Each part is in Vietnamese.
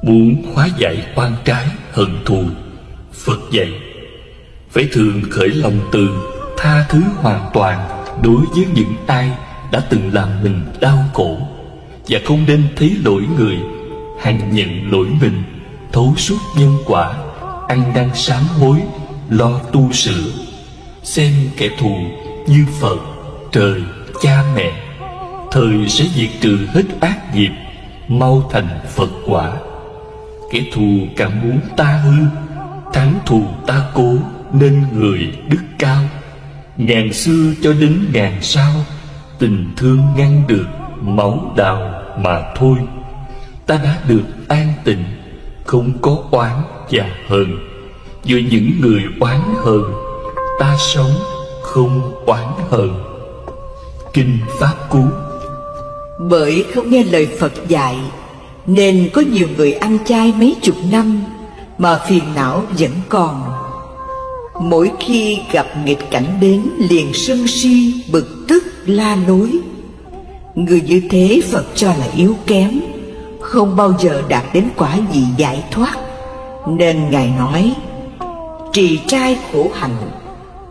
Muốn hóa giải oan trái hận thù, Phật dạy phải thường khởi lòng từ tha thứ hoàn toàn đối với những ai đã từng làm mình đau khổ, và không nên thấy lỗi người, hằng nhận lỗi mình, thấu suốt nhân quả, ăn năn sám hối, lo tu sửa. Xem kẻ thù như Phật, trời, cha mẹ, thời sẽ diệt trừ hết ác nghiệp, mau thành Phật quả. Kẻ thù càng muốn ta hư, thắng thù ta cố, nên người đức cao. Ngàn xưa cho đến ngàn sau, tình thương ngăn được máu đào mà thôi. Ta đã được an tịnh, không có oán và hờn. Với những người oán hờn, ta sống không oán hờn. Kinh Pháp Cú. Bởi không nghe lời Phật dạy, nên có nhiều người ăn chay mấy chục năm mà phiền não vẫn còn. Mỗi khi gặp nghịch cảnh đến liền sân si, bực tức, la lối. Người như thế Phật cho là yếu kém, không bao giờ đạt đến quả vị giải thoát. Nên Ngài nói, trì trai khổ hạnh,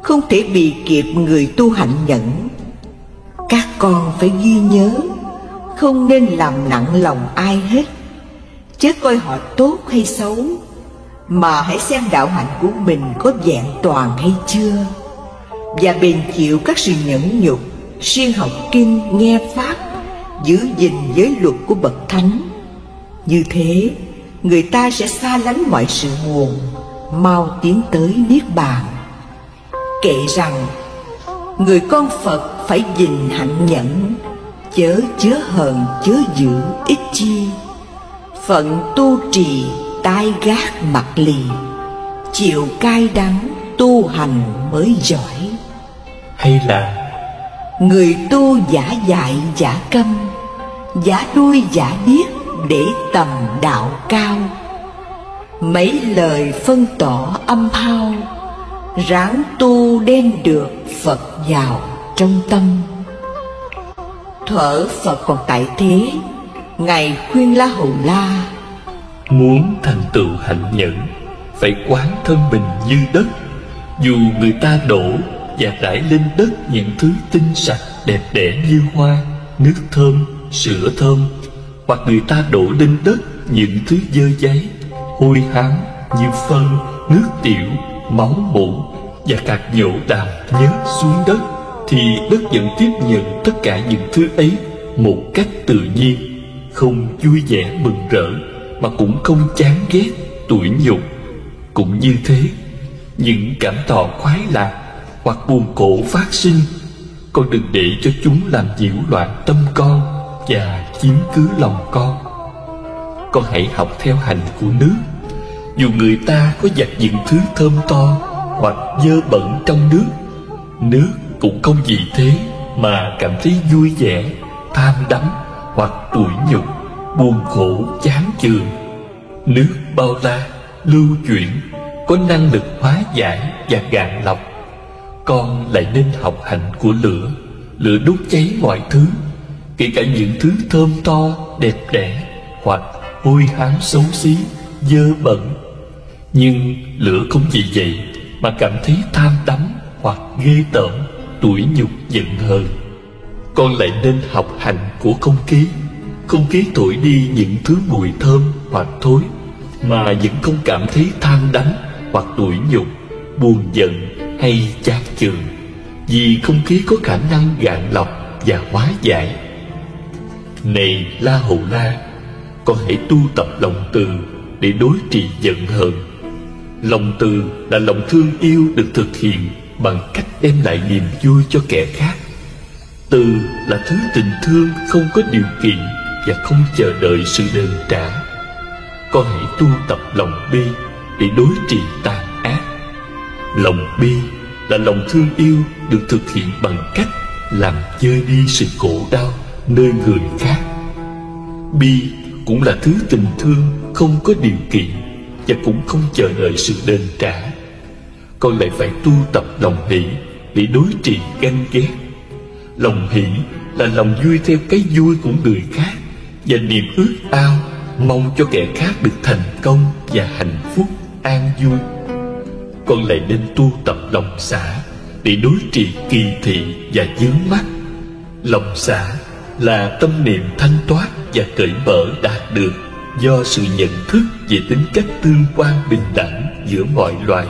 không thể bì kịp người tu hạnh nhẫn. Các con phải ghi nhớ, không nên làm nặng lòng ai hết, chớ coi họ tốt hay xấu, mà hãy xem đạo hạnh của mình có vẹn toàn hay chưa, và bền chịu các sự nhẫn nhục, siêng học kinh, nghe pháp, giữ gìn giới luật của bậc thánh. Như thế, người ta sẽ xa lánh mọi sự buồn, mau tiến tới niết bàn. Kệ rằng, người con Phật phải gìn hạnh nhẫn, chớ chứa hờn, chớ giữ ích chi. Phận tu trì tai gác mặt lì, chịu cay đắng tu hành mới giỏi. Hay là người tu giả dại giả câm, giả đuôi giả điếc để tầm đạo cao. Mấy lời phân tỏ âm hao, ráng tu đem được Phật vào trong tâm. Thuở Phật còn tại thế, Ngài khuyên La Hầu La, muốn thành tựu hạnh nhẫn, phải quán thân mình như đất. Dù người ta đổ và rải lên đất những thứ tinh sạch đẹp đẽ như hoa, nước thơm, sữa thơm, hoặc người ta đổ lên đất những thứ dơ dáy, hôi hám như phân, nước tiểu, máu mủ và cạc nhổ đàm nhớt xuống đất, thì đất vẫn tiếp nhận tất cả những thứ ấy một cách tự nhiên, không vui vẻ mừng rỡ, mà cũng không chán ghét tủi nhục. Cũng như thế, những cảm thọ khoái lạc hoặc buồn khổ phát sinh, con đừng để cho chúng làm nhiễu loạn tâm con và chiếm cứ lòng con. Con hãy học theo hành của nước. Dù người ta có giặt những thứ thơm to hoặc dơ bẩn trong nước, nước cũng không vì thế mà cảm thấy vui vẻ, tham đắm hoặc tủi nhục, buồn khổ, chán chường. Nước bao la, lưu chuyển, có năng lực hóa giải và gạn lọc. Con lại nên học hạnh của lửa. Lửa đốt cháy mọi thứ, kể cả những thứ thơm to, đẹp đẽ hoặc hôi hám xấu xí, dơ bẩn. Nhưng lửa không vì vậy mà cảm thấy tham đắm hoặc ghê tởm, tủi nhục, giận hờn. Con lại nên học hành của không khí. Không khí thổi đi những thứ mùi thơm hoặc thối, mà vẫn không cảm thấy tham đắm hoặc tủi nhục, buồn giận hay chán chường, vì không khí có khả năng gạn lọc và hóa giải. Này La Hầu La, con hãy tu tập lòng từ để đối trị giận hờn. Lòng từ là lòng thương yêu được thực hiện bằng cách đem lại niềm vui cho kẻ khác. Từ là thứ tình thương không có điều kiện và không chờ đợi sự đền trả. Con hãy tu tập lòng bi để đối trị tàn ác. Lòng bi là lòng thương yêu được thực hiện bằng cách làm vơi đi sự khổ đau nơi người khác. Bi cũng là thứ tình thương không có điều kiện và cũng không chờ đợi sự đền trả. Con lại phải tu tập lòng hỷ để đối trị ganh ghét. Lòng hỷ là lòng vui theo cái vui của người khác và niềm ước ao mong cho kẻ khác được thành công và hạnh phúc, an vui. Con lại nên tu tập lòng xả để đối trị kỳ thị và vướng mắc. Lòng xả là tâm niệm thanh thoát và cởi mở đạt được do sự nhận thức về tính cách tương quan bình đẳng giữa mọi loài.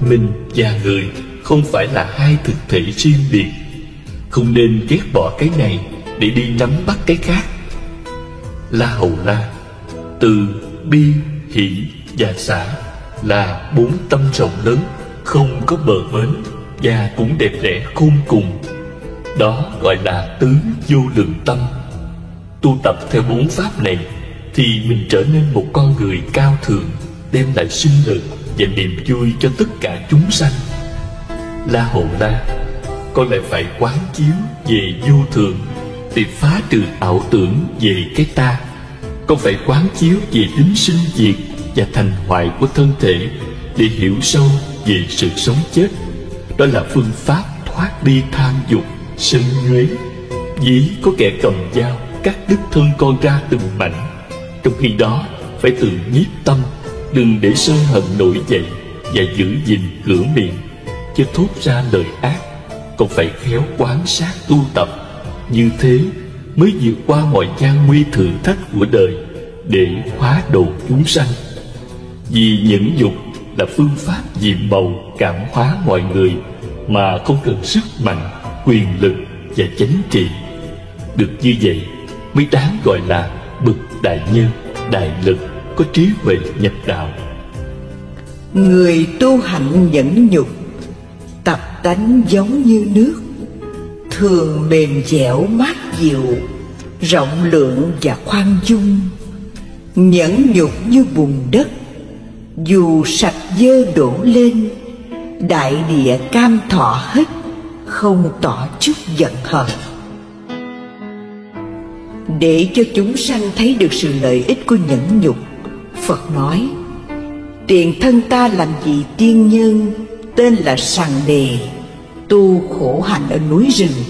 Mình và người không phải là hai thực thể riêng biệt. Không nên ghét bỏ cái này để đi nắm bắt cái khác. La Hầu La, từ bi, hỷ và xả là 4 tâm rộng lớn, không có bờ bến và cũng đẹp đẽ khôn cùng. Đó gọi là tứ vô lượng tâm. Tu tập theo 4 pháp này thì mình trở nên một con người cao thượng, đem lại sinh lực và niềm vui cho tất cả chúng sanh. La Hầu La, con lại phải quán chiếu về vô thường để phá trừ ảo tưởng về cái ta. Con phải quán chiếu về tính sinh diệt và thành hoại của thân thể để hiểu sâu về sự sống chết. Đó là phương pháp thoát đi tham dục, sân nhuế. Ví có kẻ cầm dao cắt đứt thân con ra từng mảnh. Trong khi đó phải tự nhiếp tâm, đừng để sân hận nổi dậy và giữ gìn cửa miệng, chứ thốt ra lời ác. Còn phải khéo quan sát tu tập. Như thế mới vượt qua mọi gian nguy thử thách của đời để hóa độ chúng sanh. Vì nhẫn nhục là phương pháp diệm màu cảm hóa mọi người mà không cần sức mạnh, quyền lực và chánh trị. Được như vậy mới đáng gọi là bậc đại nhân, đại lực, có trí huệ nhập đạo. Người tu hạnh nhẫn nhục, tập tánh giống như nước, thường mềm dẻo mát dịu, rộng lượng và khoan dung. Nhẫn nhục như bùn đất, dù sạch dơ đổ lên, đại địa cam thọ hết, không tỏ chút giận hờn. Để cho chúng sanh thấy được sự lợi ích của nhẫn nhục, Phật nói: tiền thân ta làm vị tiên nhân, tên là Sằng Đề, tu khổ hạnh ở núi rừng.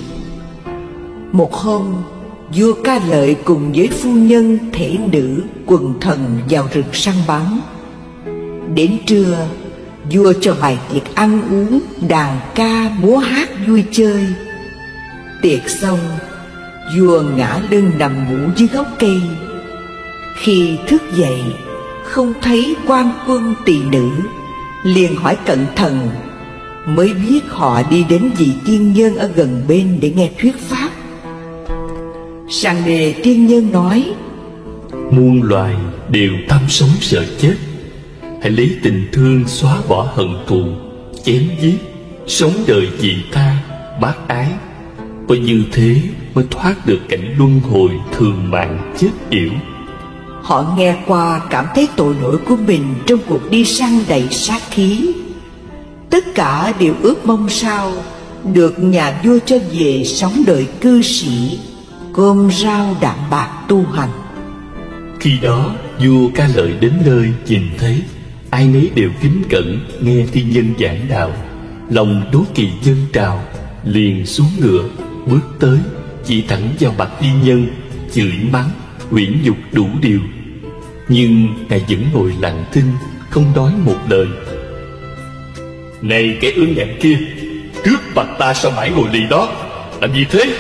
Một hôm, vua Ca Lợi cùng với phu nhân, thể nữ, quần thần vào rừng săn bắn. Đến trưa, vua cho bày tiệc ăn uống, đàn ca, múa hát vui chơi. Tiệc xong, vua ngã lưng nằm ngủ dưới gốc cây. Khi thức dậy, không thấy quan quân tỳ nữ, liền hỏi cẩn thận, mới biết họ đi đến vị tiên nhân ở gần bên để nghe thuyết pháp. Sằng Đề tiên nhân nói: muôn loài đều tham sống sợ chết. Hãy lấy tình thương xóa bỏ hận thù, chém giết, sống đời vị tha, bác ái. Có như thế mới thoát được cảnh luân hồi thường mạng chết yểu. Họ nghe qua cảm thấy tội lỗi của mình trong cuộc đi săn đầy sát khí. Tất cả đều ước mong sao được nhà vua cho về sống đời cư sĩ, cơm rau đạm bạc tu hành. Khi đó vua Ca Lợi đến nơi, nhìn thấy ai nấy đều kính cẩn nghe tiên nhân giảng đạo, lòng đố kỵ dâng trào, liền xuống ngựa bước tới, chỉ thẳng vào mặt tiên nhân, chửi mắng, uyển nhục đủ điều. Nhưng ngài vẫn ngồi lặng thinh, không nói một lời. Này kẻ ương ngạnh kia, trước mặt ta sao mãi ngồi lì đó, làm gì thế?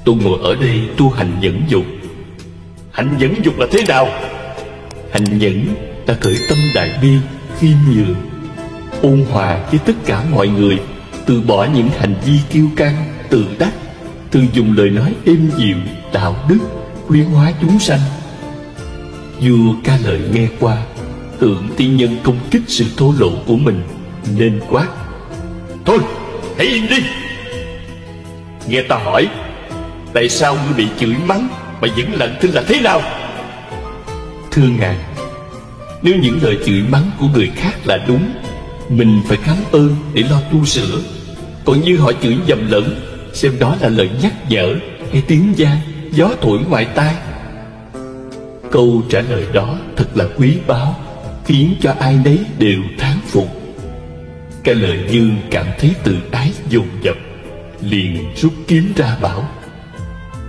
Tôi ngồi ở đây tu hành nhẫn nhục. Hành nhẫn nhục là thế nào? Hành nhẫn là khởi tâm đại bi, khiêm nhường, ôn hòa với tất cả mọi người, từ bỏ những hành vi kiêu căng, tự đắc, thường dùng lời nói êm dịu, đạo đức, khuyến hóa chúng sanh. Vua Ca Lợi nghe qua, tưởng tiên nhân công kích sự thô lỗ của mình, nên quát: thôi, hãy im đi. Nghe ta hỏi, tại sao ngươi bị chửi mắng mà vẫn lặng thinh là thế nào? Thưa ngài, nếu những lời chửi mắng của người khác là đúng, mình phải cảm ơn để lo tu sửa. Còn như họ chửi nhầm lẫn, xem đó là lời nhắc nhở hay tiếng gian, gió thổi ngoài tai. Câu trả lời đó thật là quý báu, khiến cho ai nấy đều thán phục. Ca Lợi Dương cảm thấy tự ái dồn dập, liền rút kiếm ra bảo: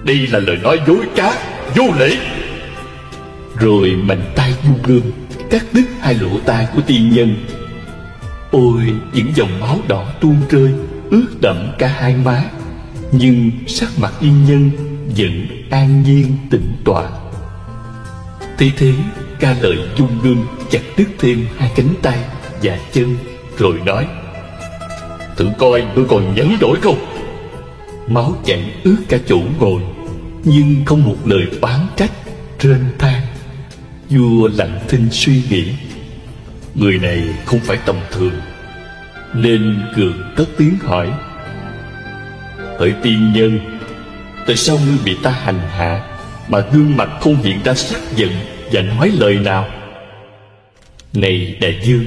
đây là lời nói dối trá, vô lễ. rồi mạnh tay vung gươm cắt đứt hai lỗ tai của tiên nhân. Ôi, những dòng máu đỏ tuôn rơi, ướt đẫm cả hai má, nhưng sắc mặt tiên nhân vẫn an nhiên tĩnh tọa. Thế thế, Ca Lợi vung gươm chặt đứt thêm hai cánh tay và chân, rồi nói: "Thử coi tôi còn nhẫn nổi không?" Máu chảy ướt cả chỗ ngồi, nhưng không một lời oán trách, rên than. Vua lặng thinh suy nghĩ, người này không phải tầm thường, nên gượng cất tiếng hỏi: "Hỡi tiên nhân, tại sao ngươi bị ta hành hạ mà gương mặt không hiện ra sắc giận và nói lời nào?" "Này đại vương,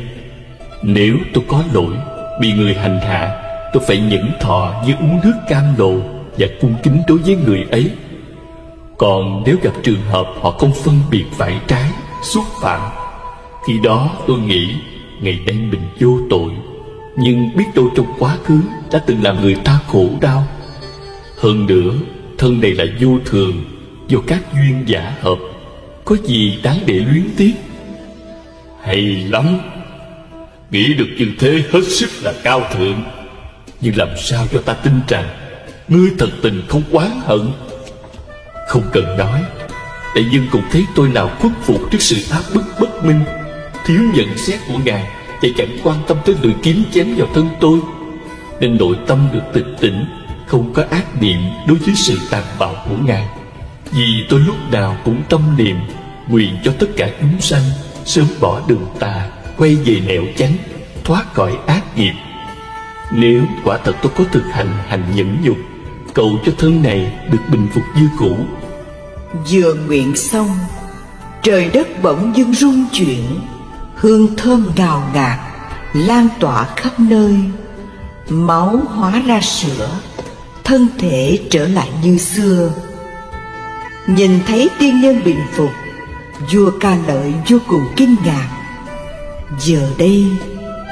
nếu tôi có lỗi bị người hành hạ, tôi phải nhẫn thọ như uống nước cam lồ và cung kính đối với người ấy. Còn nếu gặp trường hợp họ không phân biệt phải trái, xúc phạm, khi đó tôi nghĩ ngày nay mình vô tội, nhưng biết đâu trong quá khứ đã từng làm người ta khổ đau. Hơn nữa, thân này là vô thường, do các duyên giả hợp, có gì đáng để luyến tiếc." "Hay lắm, nghĩ được như thế hết sức là cao thượng. Nhưng làm sao cho ta tin rằng ngươi thật tình không oán hận?" "Không cần nói, đại vương cũng thấy tôi nào khuất phục trước sự áp bức bất minh, thiếu nhận xét của ngài và chẳng quan tâm tới lời kiếm chém vào thân tôi, nên nội tâm được tịch tỉnh, không có ác niệm đối với sự tàn bạo của ngài. Vì tôi lúc nào cũng tâm niệm nguyện cho tất cả chúng sanh sớm bỏ đường tà, quay về nẻo chánh, thoát khỏi ác nghiệp. Nếu quả thật tôi có thực hành nhẫn nhục, cầu cho thân này được bình phục như cũ." Vừa nguyện xong, trời đất bỗng dưng rung chuyển, hương thơm ngào ngạt lan tỏa khắp nơi. Máu hóa ra sữa, thân thể trở lại như xưa. Nhìn thấy tiên nhân bình phục, vua Ca Lợi vô cùng kinh ngạc. Giờ đây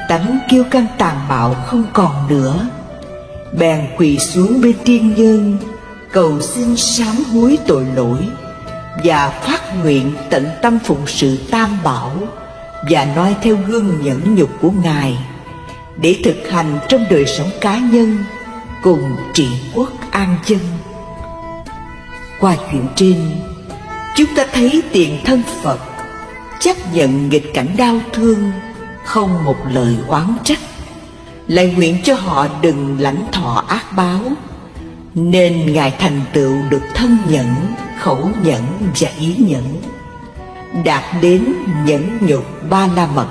tánh kiêu căng tàn bạo không còn nữa, bèn quỳ xuống bên tiên nhân, cầu xin sám hối tội lỗi và phát nguyện tận tâm phụng sự Tam Bảo và noi theo gương nhẫn nhục của ngài để thực hành trong đời sống cá nhân cùng trị quốc an dân. Qua chuyện trên, chúng ta thấy tiền thân Phật chấp nhận nghịch cảnh đau thương, không một lời oán trách, lại nguyện cho họ đừng lãnh thọ ác báo, nên ngài thành tựu được thân nhẫn, khẩu nhẫn và ý nhẫn, đạt đến nhẫn nhục ba la mật.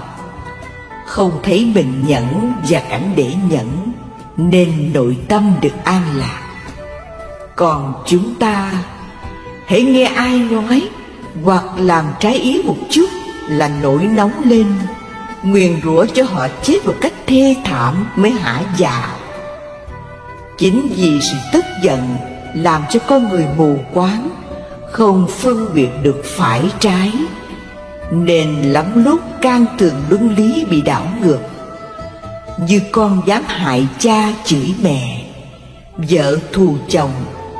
Không thấy mình nhẫn và cảnh để nhẫn, nên nội tâm được an lạc. Còn chúng ta, hễ nghe ai nói hoặc làm trái ý một chút là nổi nóng lên, nguyền rủa cho họ chết một cách thê thảm mới hả dạ. Chính vì sự tức giận làm cho con người mù quáng, không phân biệt được phải trái, nên lắm lúc can tường luân lý bị đảo ngược. Như con dám hại cha chửi mẹ, vợ thù chồng,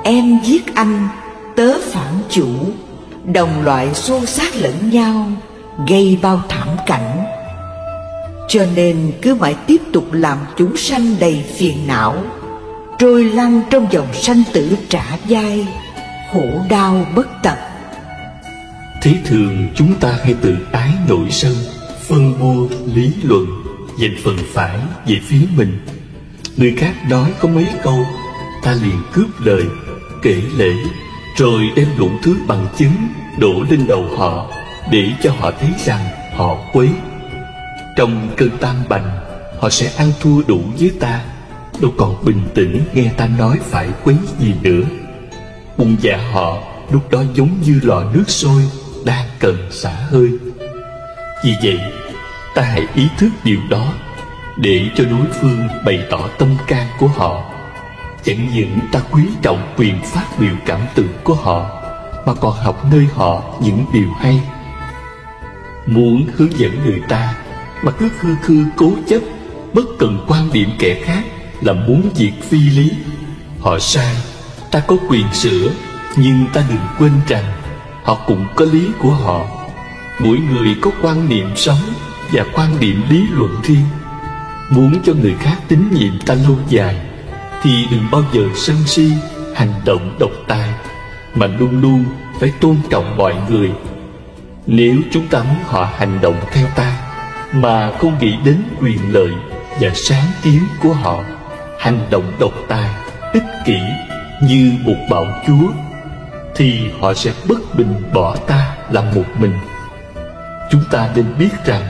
em giết anh, tớ phản chủ, đồng loại xô xát lẫn nhau, gây bao thảm cảnh. Cho nên cứ mãi tiếp tục làm chúng sanh đầy phiền não, trôi lăn trong dòng sanh tử trả vai, khổ đau bất tận. Thế thường chúng ta hay tự ái nổi sân, phân bua lý luận, dành phần phải về phía mình. Người khác nói có mấy câu, ta liền cướp lời, kể lể, rồi đem đủ thứ bằng chứng đổ lên đầu họ, để cho họ thấy rằng họ quấy. Trong cơn tam bành, họ sẽ ăn thua đủ với ta, đâu còn bình tĩnh nghe ta nói phải quấy gì nữa. Bụng dạ họ lúc đó giống như lò nước sôi đang cần xả hơi. Vì vậy, ta hãy ý thức điều đó, để cho đối phương bày tỏ tâm can của họ. Chẳng những ta quý trọng quyền phát biểu cảm tưởng của họ, mà còn học nơi họ những điều hay. Muốn hướng dẫn người ta mà cứ khư khư cố chấp, bất cần quan điểm kẻ khác là muốn diệt phi lý. Họ sai, ta có quyền sửa, nhưng ta đừng quên rằng họ cũng có lý của họ. Mỗi người có quan niệm sống và quan điểm lý luận riêng. Muốn cho người khác tín nhiệm ta lâu dài thì đừng bao giờ sân si, hành động độc tài, mà luôn luôn phải tôn trọng mọi người. Nếu chúng ta muốn họ hành động theo ta mà không nghĩ đến quyền lợi và sáng kiến của họ, hành động độc tài, ích kỷ như một bạo chúa, thì họ sẽ bất bình bỏ ta làm một mình. Chúng ta nên biết rằng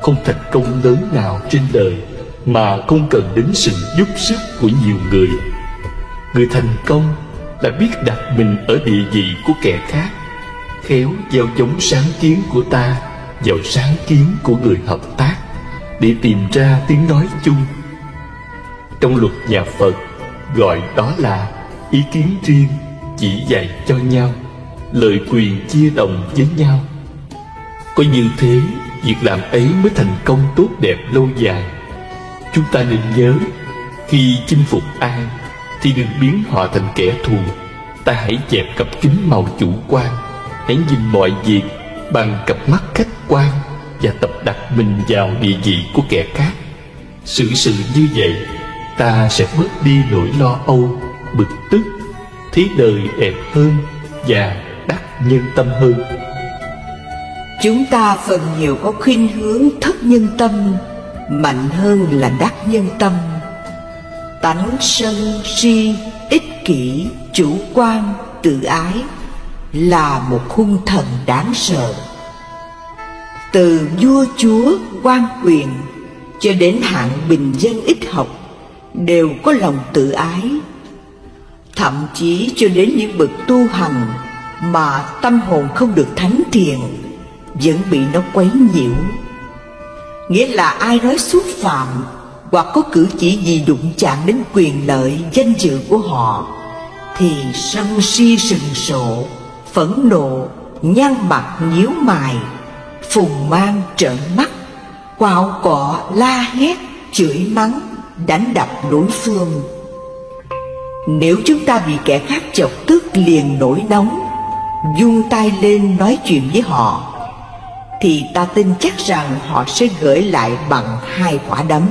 không thành công lớn nào trên đời mà không cần đến sự giúp sức của nhiều người. Người thành công là biết đặt mình ở địa vị của kẻ khác, khéo gieo giống sáng kiến của ta vào sáng kiến của người hợp tác để tìm ra tiếng nói chung. Trong luật nhà Phật gọi đó là ý kiến riêng, chỉ dạy cho nhau, lợi quyền chia đồng với nhau. Có như thế, việc làm ấy mới thành công tốt đẹp lâu dài. Chúng ta nên nhớ, khi chinh phục ai thì đừng biến họ thành kẻ thù. Ta hãy dẹp cặp kính màu chủ quan, hãy nhìn mọi việc bằng cặp mắt khách quan và tập đặt mình vào địa vị của kẻ khác. Xử sự như vậy, ta sẽ bớt đi nỗi lo âu, bực tức, thấy đời đẹp hơn và đắc nhân tâm hơn. Chúng ta phần nhiều có khuynh hướng thất nhân tâm mạnh hơn là đắc nhân tâm. Tánh sân si, ích kỷ, chủ quan, tự ái là một hung thần đáng sợ. Từ vua chúa, quan quyền cho đến hạng bình dân ít học đều có lòng tự ái. Thậm chí cho đến những bậc tu hành mà tâm hồn không được thánh thiện vẫn bị nó quấy nhiễu. Nghĩa là ai nói xúc phạm hoặc có cử chỉ gì đụng chạm đến quyền lợi, danh dự của họ thì sân si sừng sộ, phẫn nộ, nhăn mặt nhíu mày, phùng mang trợn mắt, quạo cọ, la hét, chửi mắng, đánh đập đối phương. Nếu chúng ta bị kẻ khác chọc tức liền nổi nóng, vung tay lên nói chuyện với họ, thì ta tin chắc rằng họ sẽ gửi lại bằng 2 quả đấm.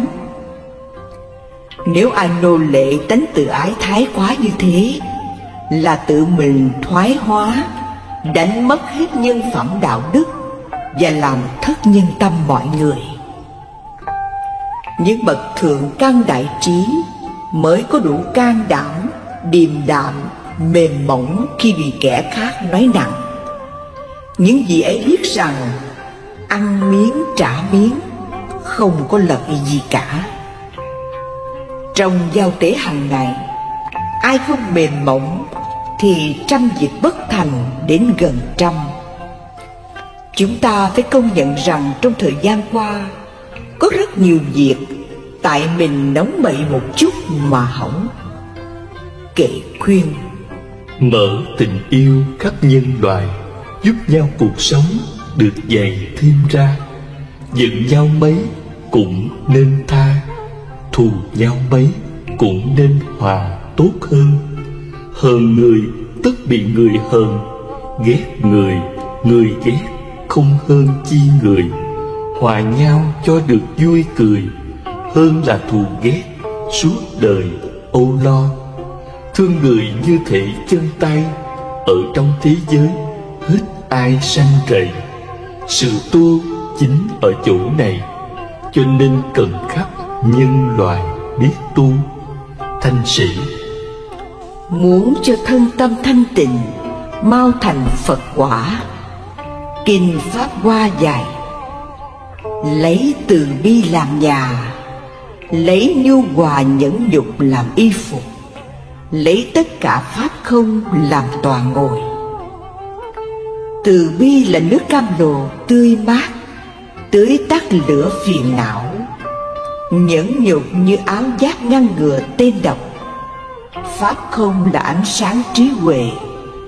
Nếu ai nô lệ tánh tự ái thái quá như thế, là tự mình thoái hóa, đánh mất hết nhân phẩm đạo đức và làm thất nhân tâm mọi người. Những bậc thượng căn đại trí mới có đủ can đảm, điềm đạm, mềm mỏng khi bị kẻ khác nói nặng. Những gì ấy biết rằng ăn miếng trả miếng, không có lợi gì cả. Trong giao tế hàng ngày, ai không mềm mỏng thì trăm việc bất thành đến gần trăm. Chúng ta phải công nhận rằng trong thời gian qua có rất nhiều việc tại mình nóng bậy một chút mà hỏng. Kệ khuyên: mở tình yêu khắp nhân loại, giúp nhau cuộc sống được dày thêm ra. Giận nhau mấy cũng nên tha, thù nhau mấy cũng nên hòa tốt hơn. Hờn người tất bị người hờn, ghét người, người ghét không hơn chi người. Hòa nhau cho được vui cười, hơn là thù ghét suốt đời âu lo. Thương người như thể chân tay, ở trong thế giới hết ai sanh rầy. Sự tu chính ở chỗ này, cho nên cần khắp nhân loại biết tu. Thanh Sĩ. Muốn cho thân tâm thanh tịnh, mau thành Phật quả, kinh Pháp Hoa dạy: lấy từ bi làm nhà, lấy nhu hòa nhẫn nhục làm y phục, lấy tất cả pháp không làm tọa ngồi. Từ bi là nước cam lồ tươi mát, tưới tắt lửa phiền não. Nhẫn nhục như áo giáp ngăn ngừa tên độc. Pháp không là ánh sáng trí huệ,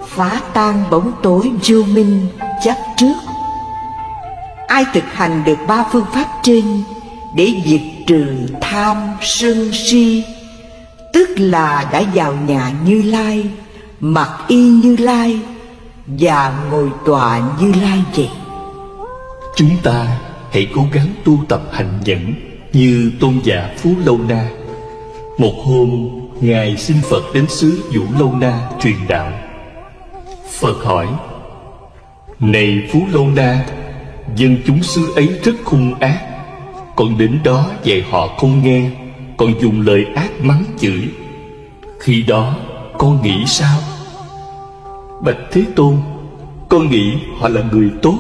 phá tan bóng tối vô minh chấp trước. Ai thực hành được 3 phương pháp trên để diệt trừ tham sân si, tức là đã vào nhà Như Lai, mặc y Như Lai và ngồi tọa Như Lai vậy. Chúng ta hãy cố gắng tu tập hành nhẫn như tôn giả Phú Lâu Na. Một hôm, Ngài xin Phật đến xứ Vũ Lâu Na truyền đạo. Phật hỏi: Này Phú Lâu Na, dân chúng xứ ấy rất hung ác, con đến đó dạy họ không nghe, còn dùng lời ác mắng chửi. Khi đó con nghĩ sao? Bạch Thế Tôn, con nghĩ họ là người tốt,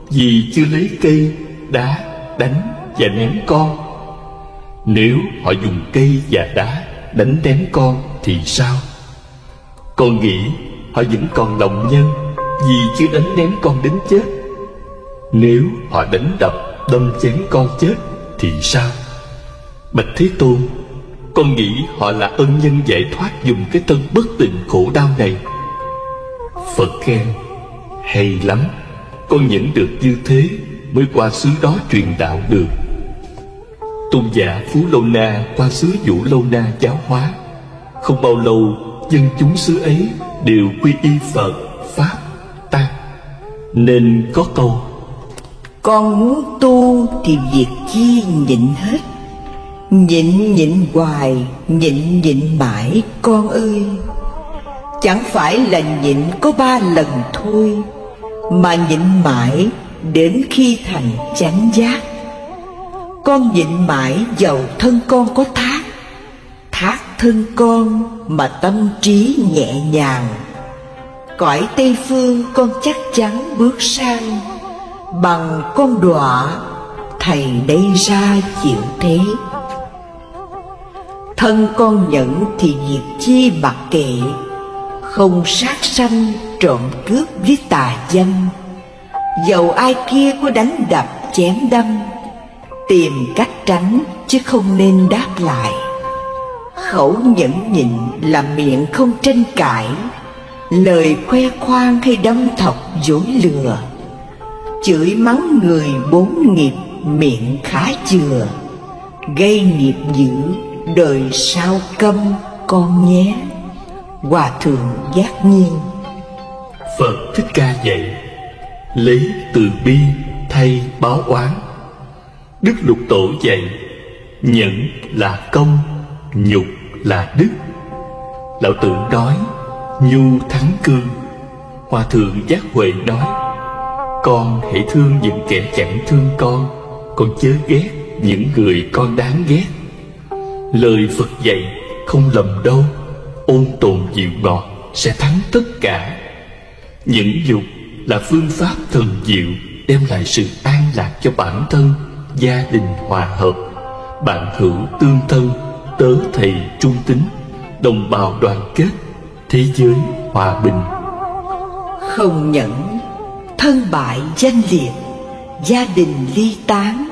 vì chưa lấy cây, đá, đánh và ném con. Nếu họ dùng cây và đá đánh ném con thì sao? Con nghĩ họ vẫn còn lòng nhân, vì chưa đánh ném con đến chết. Nếu họ đánh đập, đâm chém con chết thì sao? Bạch Thế Tôn, con nghĩ họ là ân nhân giải thoát dùng cái thân bất tịnh khổ đau này. Phật khen: Hay lắm, con nhẫn được như thế mới qua xứ đó truyền đạo được. Tôn giả Phú Lâu Na qua xứ Vũ Lâu Na giáo hóa. Không bao lâu, dân chúng xứ ấy đều quy y Phật, Pháp, Tăng. Nên có câu: Con muốn tu thì việc chi nhịn hết, nhịn hoài, nhịn mãi con ơi. Chẳng phải là nhịn có 3 lần thôi, mà nhịn mãi đến khi thành chánh giác. Con nhịn mãi dầu thân con có thác, thác thân con mà tâm trí nhẹ nhàng. Cõi Tây Phương con chắc chắn bước sang, bằng con đọa thầy đây ra chịu thế. Thân con nhẫn thì việc chi mặc kệ, không sát sanh trộm cướp với tà dâm. Dầu ai kia có đánh đập chém đâm, tìm cách tránh chứ không nên đáp lại. Khẩu nhẫn nhịn là miệng không tranh cãi, lời khoe khoang hay đâm thọc dối lừa. Chửi mắng người 4 nghiệp miệng khá chừa, gây nghiệp dữ đời sau câm con nhé. Hòa Thượng Giác Nhiên. Phật Thích Ca dạy: Lấy từ bi thay báo oán. Đức Lục Tổ dạy: Nhẫn là công, nhục là đức. Lão Tử nói: Nhu thắng cương. Hòa Thượng Giác Huệ nói: Con hãy thương những kẻ chẳng thương con chớ ghét những người con đáng ghét. Lời Phật dạy không lầm đâu, ôn tồn dịu ngọt sẽ thắng tất cả. Nhẫn nhục là phương pháp thần diệu, đem lại sự an lạc cho bản thân, gia đình hòa hợp, bạn hữu tương thân, tớ thầy trung tín, đồng bào đoàn kết, thế giới hòa bình. Không nhẫn, thân bại danh liệt, gia đình ly tán,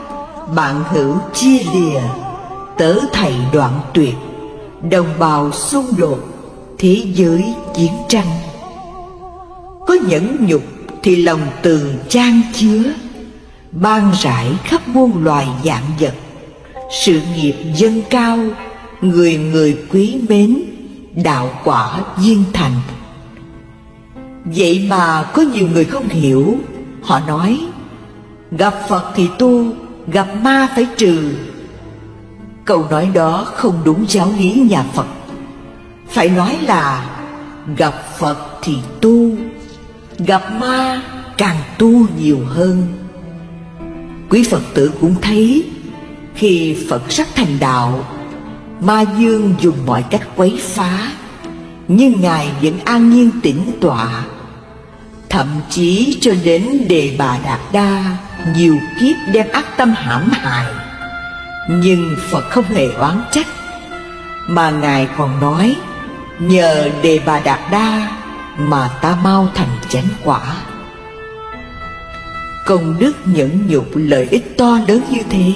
bạn hữu chia lìa, tớ thầy đoạn tuyệt, đồng bào xung đột, thế giới chiến tranh. Có nhẫn nhục thì lòng từ chan chứa, ban rải khắp muôn loài vạn vật. Sự nghiệp dâng cao, người người quý mến, đạo quả viên thành. Vậy mà có nhiều người không hiểu. Họ nói: gặp Phật thì tu, gặp ma phải trừ. Câu nói đó không đúng giáo lý nhà Phật. Phải nói là gặp Phật thì tu, gặp ma càng tu nhiều hơn. Quý Phật tử cũng thấy, khi Phật sắp thành đạo, ma dương dùng mọi cách quấy phá, nhưng Ngài vẫn an nhiên tĩnh tọa. Thậm chí cho đến Đề Bà Đạt Đa nhiều kiếp đem ác tâm hãm hại, nhưng Phật không hề oán trách, mà Ngài còn nói: nhờ Đề Bà Đạt Đa mà ta mau thành chánh quả. Công đức nhẫn nhục lợi ích to lớn như thế,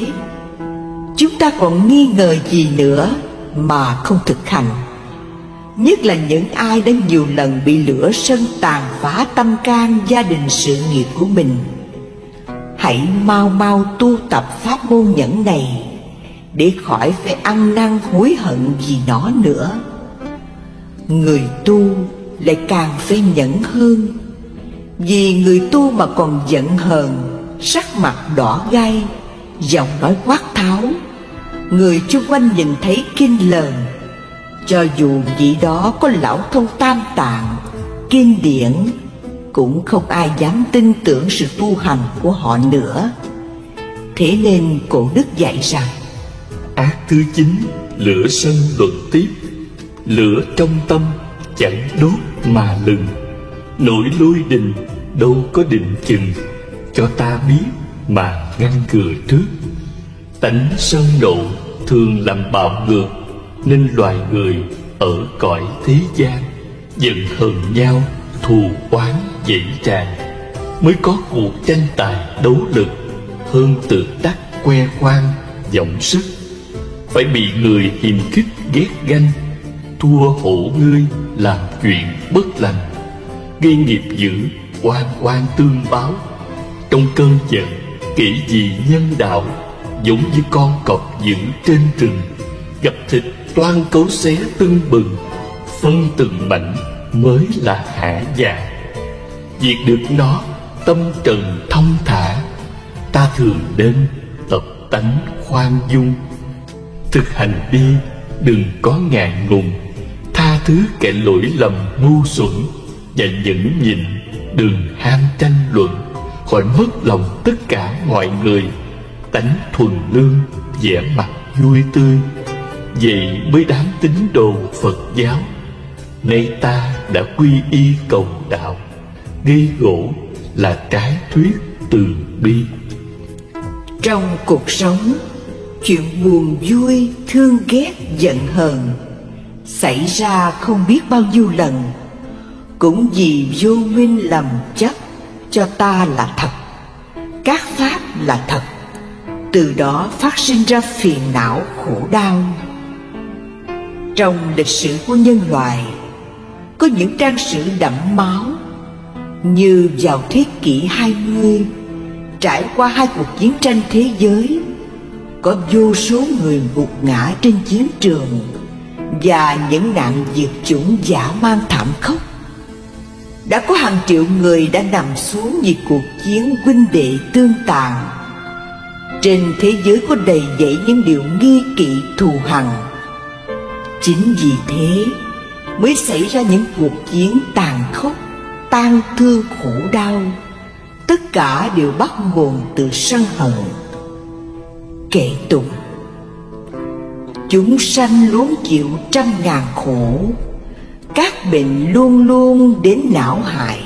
chúng ta còn nghi ngờ gì nữa mà không thực hành? Nhất là những ai đã nhiều lần bị lửa sân tàn phá tâm can, gia đình, sự nghiệp của mình. Hãy mau mau tu tập pháp môn nhẫn này, để khỏi phải ăn năn hối hận vì nó nữa. Người tu lại càng phải nhẫn hơn, vì người tu mà còn giận hờn sắc mặt đỏ gay, giọng nói quát tháo. Người chung quanh nhìn thấy kinh lờn. Cho dù vị đó có lão thông tam tạng, kinh điển, cũng không ai dám tin tưởng sự tu hành của họ nữa. Thế nên Cổ Đức dạy rằng: ác thứ 9, lửa sân luận tiếp. Lửa trong tâm chẳng đốt mà lừng. Nỗi lôi đình đâu có định chừng. Cho ta biết mà ngăn ngừa trước. Tánh sân nộ thường làm bạo ngược, nên loài người ở cõi thế gian giận hờn nhau, thù oán dậy tràn, mới có cuộc tranh tài đấu lực, hơn tự đắc khoe khoang vọng sức. Phải bị người hiềm khích ghét ganh, thua hổ ngươi làm chuyện bất lành, gây nghiệp dữ oan oan tương báo. Trong cơn giận kể gì nhân đạo, giống như con cọp dữ trên rừng, gặp thịt toan cấu xé tưng bừng, phân từng mảnh mới là hả dạ. Diệt được nó tâm trần thông thả, ta thường nên tập tánh khoan dung. Thực hành đi đừng có ngại ngùng, tha thứ kẻ lỗi lầm ngu xuẩn, và nhẫn nhịn đừng ham tranh luận. Khỏi mất lòng tất cả mọi người, tánh thuần lương vẻ mặt vui tươi. Vậy mới đáng tín đồ Phật giáo. Nay ta đã quy y cầu đạo, gây gỗ là trái thuyết từ bi. Trong cuộc sống, chuyện buồn vui, thương ghét, giận hờn xảy ra không biết bao nhiêu lần, cũng vì vô minh lầm chấp cho ta là thật, các pháp là thật. Từ đó phát sinh ra phiền não khổ đau. Trong lịch sử của nhân loại, có những trang sử đẫm máu, như vào thế kỷ 20, trải qua 2 cuộc chiến tranh thế giới, có vô số người gục ngã trên chiến trường, và những nạn diệt chủng dã man thảm khốc. Đã có hàng triệu người đã nằm xuống vì cuộc chiến huynh đệ tương tàn. Trên thế giới có đầy dẫy những điều nghi kỵ thù hằn. Chính vì thế mới xảy ra những cuộc chiến tàn khốc, tang thương khổ đau. Tất cả đều bắt nguồn từ sân hận. Kệ tụng: chúng sanh luôn chịu trăm ngàn khổ, các bệnh luôn luôn đến não hại.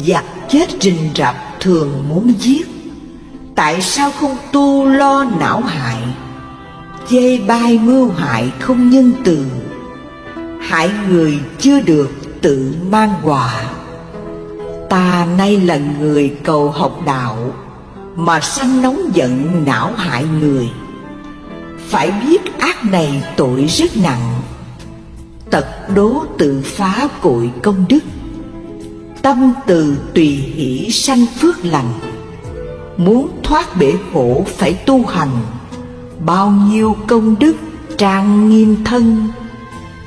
Giặc chết rình rập thường muốn giết, tại sao không tu lo não hại? Chê bai mưu hại không nhân từ, hại người chưa được tự mang họa. Ta nay là người cầu học đạo, mà sanh nóng giận não hại người. Phải biết ác này tội rất nặng, tật đố tự phá cội công đức. Tâm từ tùy hỷ sanh phước lành, muốn thoát bể khổ phải tu hành. Bao nhiêu công đức trang nghiêm thân,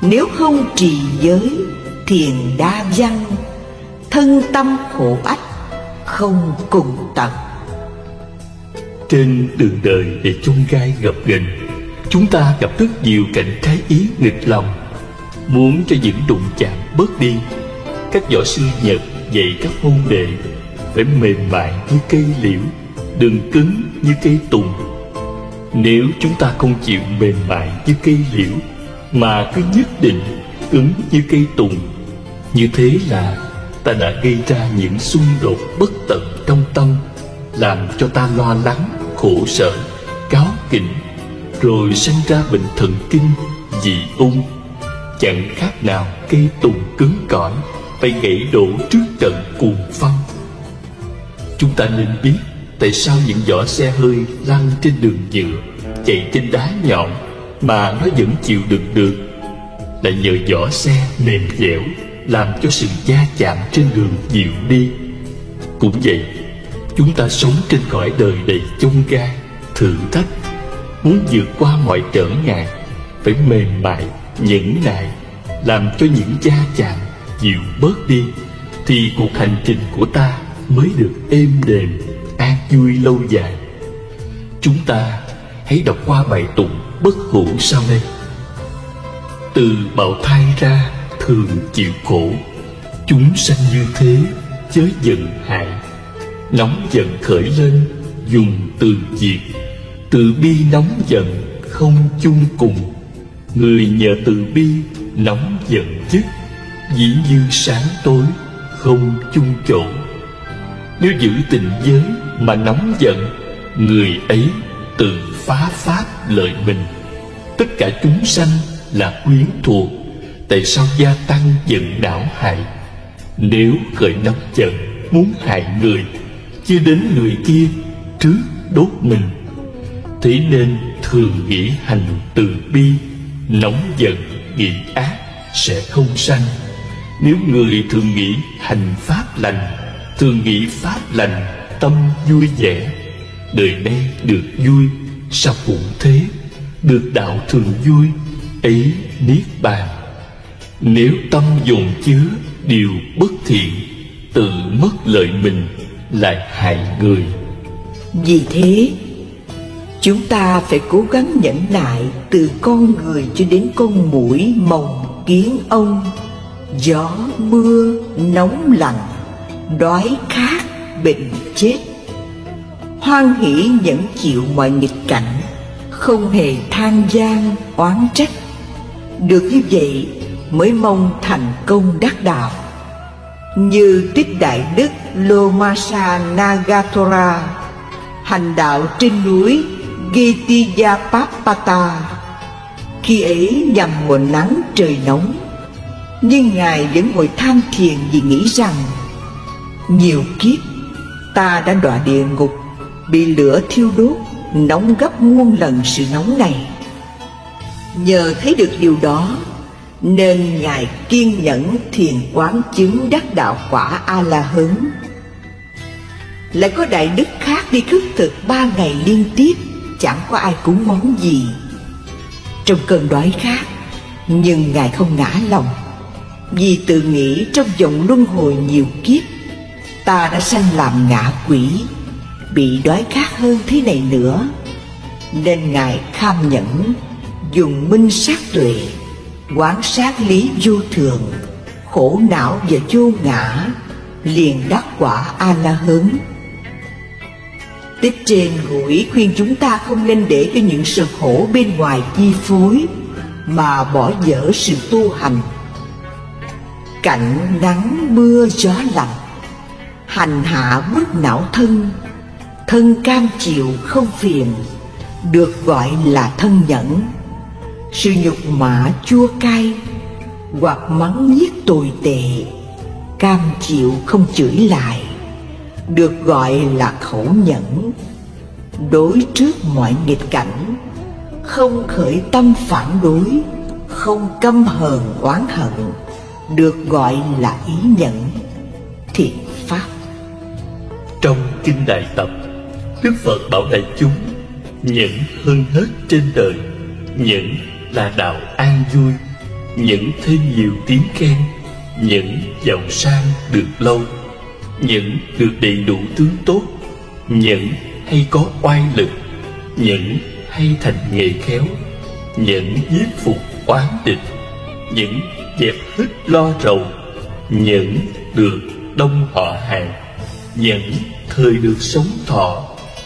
nếu không trì giới thiền đa văn, thân tâm khổ ách không cùng tận. Trên đường đời để chông gai gập ghềnh, chúng ta gặp rất nhiều cảnh trái ý nghịch lòng. Muốn cho những đụng chạm bớt đi, các võ sư Nhật dạy các môn đệ phải mềm mại như cây liễu, đừng cứng như cây tùng. Nếu chúng ta không chịu mềm mại như cây liễu, mà cứ nhất định cứng như cây tùng, như thế là ta đã gây ra những xung đột bất tận trong tâm, làm cho ta lo lắng, khổ sở, cáu kỉnh, rồi sinh ra bệnh thần kinh, dị ung. Chẳng khác nào cây tùng cứng cỏi phải gãy đổ trước trận cuồng phong. Chúng ta nên biết tại sao những vỏ xe hơi lăn trên đường nhựa, chạy trên đá nhọn mà nó vẫn chịu đựng được, là nhờ vỏ xe mềm dẻo, làm cho sự va chạm trên đường dịu đi. Cũng vậy, chúng ta sống trên cõi đời đầy chông gai, thử thách. Muốn vượt qua mọi trở ngại, phải mềm mại, nhẫn nại, làm cho những va chạm dịu bớt đi, thì cuộc hành trình của ta mới được êm đềm, an vui lâu dài. Chúng ta hãy đọc qua bài tụng bất hủ sau đây. Từ bào thai ra thường chịu khổ, chúng sanh như thế chớ giận hại. Nóng giận khởi lên dùng từ diệt, từ bi nóng giận không chung cùng. Người nhờ từ bi nóng giận dứt, dĩ như sáng tối không chung chỗ. Nếu giữ tình giới mà nóng giận, người ấy tự phá pháp lợi mình. Tất cả chúng sanh là quyến thuộc, tại sao gia tăng giận não hại? Nếu khởi nóng giận muốn hại người, chưa đến người kia trước đốt mình. Thế nên thường nghĩ hành từ bi, nóng giận nghĩ ác sẽ không sanh. Nếu người thường nghĩ hành pháp lành, thường nghĩ pháp lành, tâm vui vẻ, đời nay được vui, sau cũng thế, được đạo thường vui, ấy niết bàn. Nếu tâm dồn chứa điều bất thiện, tự mất lợi mình, lại hại người. Vì thế, chúng ta phải cố gắng nhẫn nại từ con người cho đến con muỗi, mồng, kiến ong, gió, mưa, nóng lạnh, đói khát, bệnh chết. Hoan hỷ nhẫn chịu mọi nghịch cảnh, không hề than gian, oán trách. Được như vậy mới mong thành công đắc đạo. Như Tích Đại Đức Lomasa Nagathora hành đạo trên núi Gitiyapapata. Khi ấy nhằm mùa nắng trời nóng, nhưng Ngài vẫn ngồi tham thiền vì nghĩ rằng nhiều kiếp ta đã đọa địa ngục, bị lửa thiêu đốt, nóng gấp muôn lần sự nóng này. Nhờ thấy được điều đó nên Ngài kiên nhẫn thiền quán chứng đắc đạo quả A-la-hán. Lại có đại đức khác đi khất thực 3 ngày liên tiếp, chẳng có ai cúng món gì. Trong cơn đói khát, nhưng Ngài không ngã lòng, vì tự nghĩ trong vòng luân hồi nhiều kiếp ta đã sanh làm ngạ quỷ, bị đói khát hơn thế này nữa. Nên Ngài kham nhẫn, dùng minh sát tuệ quán sát lý vô thường, khổ não và vô ngã, liền đắc quả A-la-hán. Tích trên ngủi khuyên chúng ta không nên để cho những sự khổ bên ngoài chi phối, mà bỏ dở sự tu hành. Cảnh nắng mưa gió lạnh, hành hạ bức não thân, thân cam chịu không phiền, được gọi là thân nhẫn. Sự nhục mạ chua cay, hoặc mắng nhiếc tồi tệ, cam chịu không chửi lại, được gọi là khẩu nhẫn. Đối trước mọi nghịch cảnh, không khởi tâm phản đối, không căm hờn oán hận, được gọi là ý nhẫn, thiện pháp. Trong Kinh Đại Tập, Đức Phật bảo đại chúng nhẫn hơn hết trên đời. Nhẫn là đạo an vui, nhẫn thêm nhiều tiếng khen, nhẫn giàu sang được lâu, nhẫn được đầy đủ tướng tốt, nhẫn hay có oai lực, nhẫn hay thành nghề khéo, nhẫn nhiếp phục oán địch, nhẫn dẹp hết lo rầu, nhẫn được đông họ hàng, nhẫn thời được sống thọ,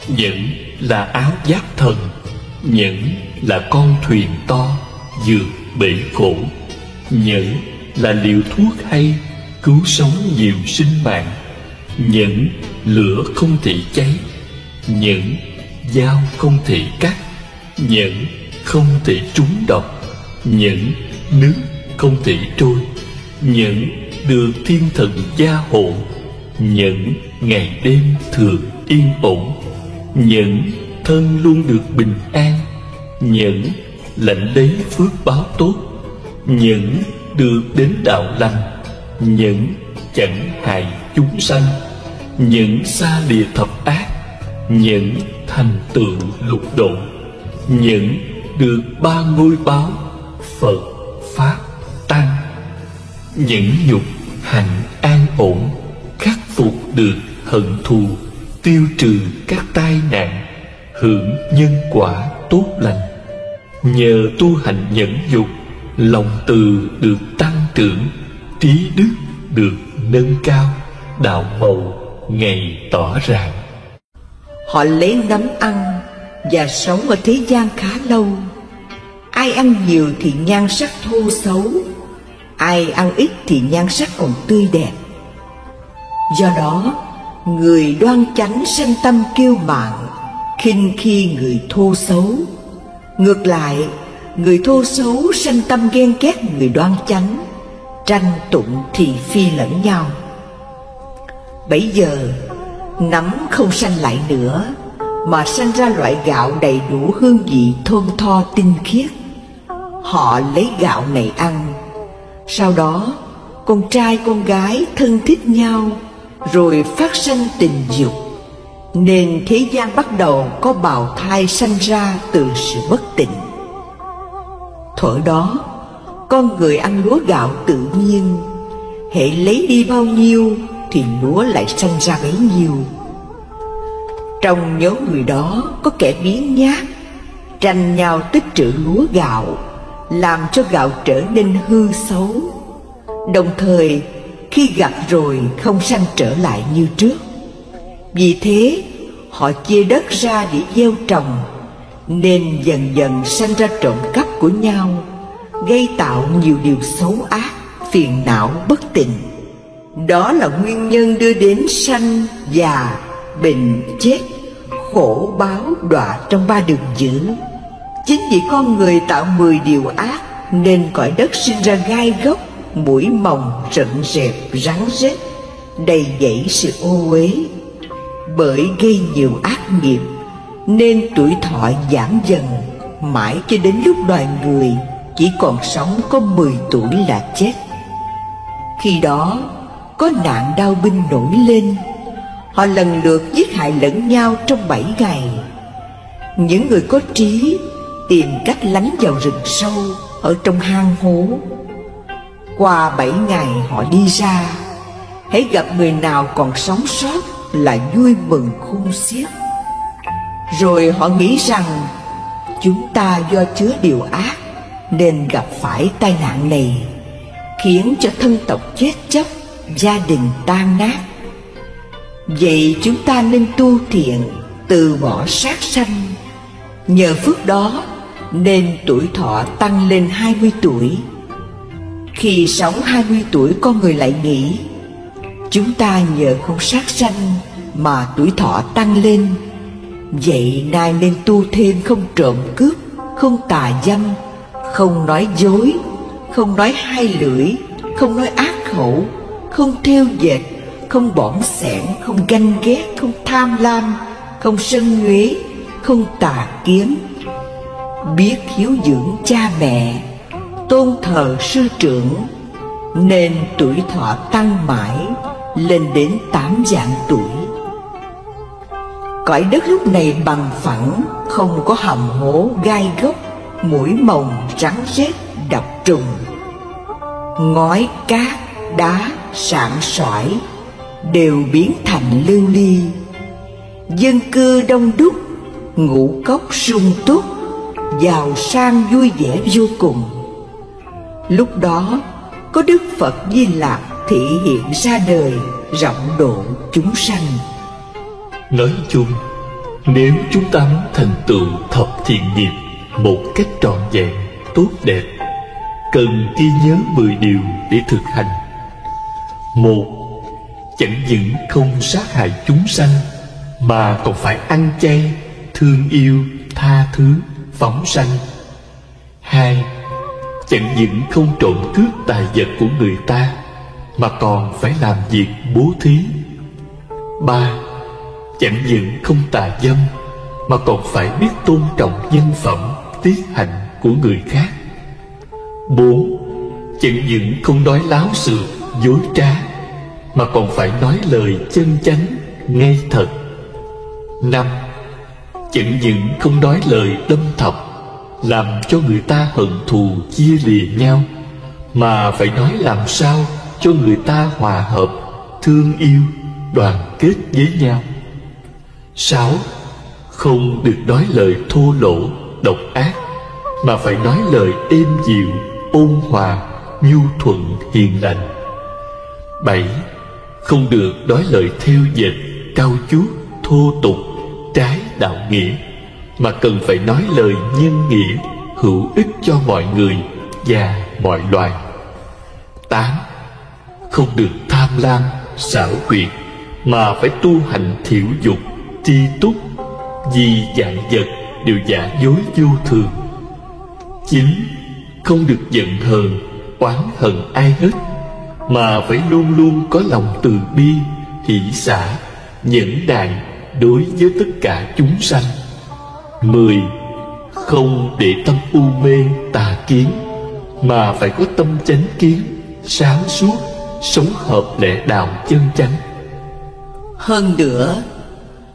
nhẫn là áo giáp thần, nhẫn là con thuyền to vượt bể khổ, nhẫn là liều thuốc hay cứu sống nhiều sinh mạng, nhẫn lửa không thể cháy, nhẫn dao không thể cắt, nhẫn không thể trúng độc, nhẫn nước không thể trôi, nhẫn được thiên thần gia hộ, nhẫn ngày đêm thường yên ổn, nhẫn thân luôn được bình an, nhẫn lãnh lấy phước báo tốt, nhẫn được đến đạo lành, nhẫn chẳng hại chúng sanh, nhẫn xa lìa thập ác, nhẫn thành tựu lục độ, nhẫn được 3 ngôi báo Phật, Pháp, Tăng, nhẫn nhục hạnh an ổn, khắc phục được hận thù, tiêu trừ các tai nạn, hưởng nhân quả tốt lành. Nhờ tu hành nhẫn dục, lòng từ được tăng trưởng, trí đức được nâng cao, đạo màu ngày tỏ rạng. Họ lấy nắm ăn và sống ở thế gian khá lâu. Ai ăn nhiều thì nhan sắc thô xấu, ai ăn ít thì nhan sắc còn tươi đẹp. Do đó, người đoan chánh sanh tâm kiêu mạn, khinh khi người thô xấu. Ngược lại, người thô xấu sanh tâm ghen ghét người đoan chánh, tranh tụng thị phi lẫn nhau. Bấy giờ, nắm không sanh lại nữa, mà sanh ra loại gạo đầy đủ hương vị thơm tho tinh khiết. Họ lấy gạo này ăn. Sau đó, con trai con gái thân thích nhau, rồi phát sanh tình dục, nên thế gian bắt đầu có bào thai sanh ra từ sự bất tịnh. Thuở đó, con người ăn lúa gạo tự nhiên, hễ lấy đi bao nhiêu thì lúa lại sanh ra bấy nhiêu. Trong nhóm người đó có kẻ biếng nhác, tranh nhau tích trữ lúa gạo, làm cho gạo trở nên hư xấu. Đồng thời, khi gặt rồi không sanh trở lại như trước. Vì thế, họ chia đất ra để gieo trồng, nên dần dần sanh ra trộm cắp của nhau, gây tạo nhiều điều xấu ác, phiền não bất tịnh. Đó là nguyên nhân đưa đến sanh, già, bệnh, chết, khổ báo đọa trong ba đường dữ. Chính vì con người tạo 10 điều ác, nên cõi đất sinh ra gai góc, mũi mồng, rận rẹp, rắn rết, đầy dẫy sự ô uế. Bởi gây nhiều ác nghiệp, nên tuổi thọ giảm dần, mãi cho đến lúc loài người chỉ còn sống có 10 tuổi là chết. Khi đó, có nạn đao binh nổi lên. Họ lần lượt giết hại lẫn nhau trong 7 ngày. Những người có trí tìm cách lánh vào rừng sâu, ở trong hang hố. Qua 7 ngày họ đi ra, hãy gặp người nào còn sống sót là vui mừng khôn xiết. Rồi họ nghĩ rằng chúng ta do chứa điều ác nên gặp phải tai nạn này, khiến cho thân tộc chết chóc, gia đình tan nát. Vậy chúng ta nên tu thiện, từ bỏ sát sanh. Nhờ phước đó nên tuổi thọ tăng lên 20 tuổi. Khi sống 20 tuổi, con người lại nghĩ chúng ta nhờ không sát sanh mà tuổi thọ tăng lên. Vậy nay nên tu thêm không trộm cướp, không tà dâm, không nói dối, không nói hai lưỡi, không nói ác khẩu, không thêu dệt, không bỏng xẻn, không ganh ghét, không tham lam, không sân nhuế, không tà kiếm, biết hiếu dưỡng cha mẹ, tôn thờ sư trưởng, nên tuổi thọ tăng mãi lên đến 8 vạn tuổi. Cõi đất lúc này bằng phẳng, không có hầm hố, gai góc, muỗi mồng, rắn rết, độc trùng. Ngói, cát, đá, sạn sỏi đều biến thành lưu ly. Dân cư đông đúc, ngũ cốc sung túc, giàu sang vui vẻ vô cùng. Lúc đó có Đức Phật Di Lặc thị hiện ra đời, rộng độ chúng sanh. Nói chung, nếu chúng ta muốn thành tựu thập thiện nghiệp một cách trọn vẹn, tốt đẹp, cần ghi nhớ 10 điều để thực hành. 1. Chẳng những không sát hại chúng sanh, mà còn phải ăn chay, thương yêu, tha thứ, phóng sanh. 2. Chẳng những không trộm cướp tài vật của người ta, mà còn phải làm việc bố thí. 3. Chẳng những không tà dâm, mà còn phải biết tôn trọng nhân phẩm, tiết hạnh của người khác. 4. Chẳng những không nói láo xược, dối trá, mà còn phải nói lời chân chánh, ngay thật. 5. Chẳng những không nói lời đâm thọc, làm cho người ta hận thù chia lìa nhau, mà phải nói làm sao cho người ta hòa hợp, thương yêu, đoàn kết với nhau. 6. Không được nói lời thô lỗ, độc ác, mà phải nói lời êm dịu, ôn hòa, nhu thuận, hiền lành. 7. Không được nói lời thêu dệt, cau chuốt, thô tục, trái đạo nghĩa, mà cần phải nói lời nhân nghĩa, hữu ích cho mọi người và mọi loài. 8. Không được tham lam, xảo quyệt, mà phải tu hành thiểu dục, tri túc, vì vạn vật đều giả dối vô thường. 9. Không được giận hờn, oán hận ai hết, mà phải luôn luôn có lòng từ bi, hỷ xả, nhẫn nại đối với tất cả chúng sanh. 10. Không để tâm u mê tà kiến, mà phải có tâm chánh kiến, sáng suốt, sống hợp lẽ đạo chân chánh. Hơn nữa,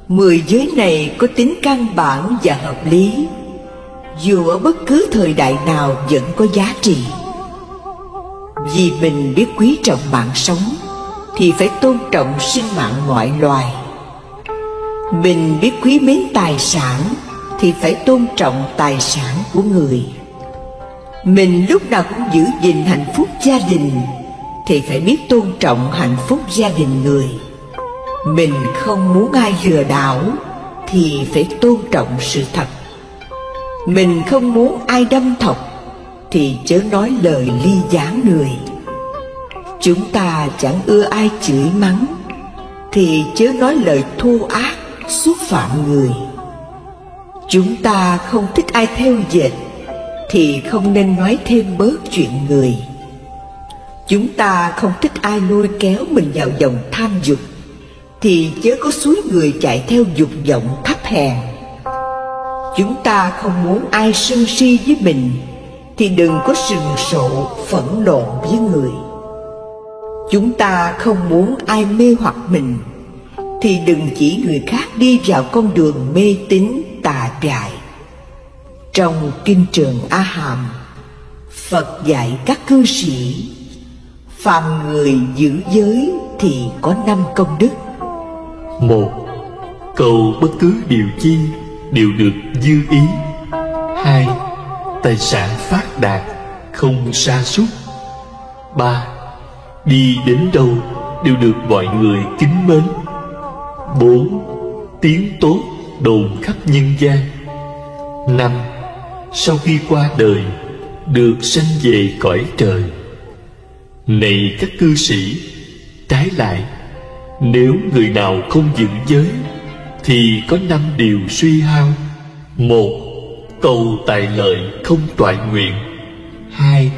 10 giới này có tính căn bản và hợp lý, dù ở bất cứ thời đại nào vẫn có giá trị. Vì mình biết quý trọng mạng sống, thì phải tôn trọng sinh mạng mọi loài. Mình biết quý mến tài sản, thì phải tôn trọng tài sản của người. Mình lúc nào cũng giữ gìn hạnh phúc gia đình, thì phải biết tôn trọng hạnh phúc gia đình người. Mình không muốn ai lừa đảo, thì phải tôn trọng sự thật. Mình không muốn ai đâm thọc, thì chớ nói lời ly gián người. Chúng ta chẳng ưa ai chửi mắng, thì chớ nói lời thô ác xúc phạm người. Chúng ta không thích ai thêu dệt, thì không nên nói thêm bớt chuyện người. Chúng ta không thích ai lôi kéo mình vào vòng tham dục, thì chớ có xúi người chạy theo dục vọng thấp hèn. Chúng ta không muốn ai sân si với mình, thì đừng có sừng sộ phẫn nộ với người. Chúng ta không muốn ai mê hoặc mình, thì đừng chỉ người khác đi vào con đường mê tín tà dại. Trong Kinh Trường A Hàm, Phật dạy các cư sĩ, phàm người giữ giới thì có 5 công đức. 1. Cầu bất cứ điều chi đều được dư ý. 2. Tài sản phát đạt, không sa sút. 3. Đi đến đâu đều được mọi người kính mến. 4. Tiếng tốt đồn khắp nhân gian. 5. Sau khi qua đời được sanh về cõi trời. Này các cư sĩ, trái lại, nếu người nào không giữ giới thì có 5 điều suy hao. 1. Cầu tài lợi không toại nguyện. 2.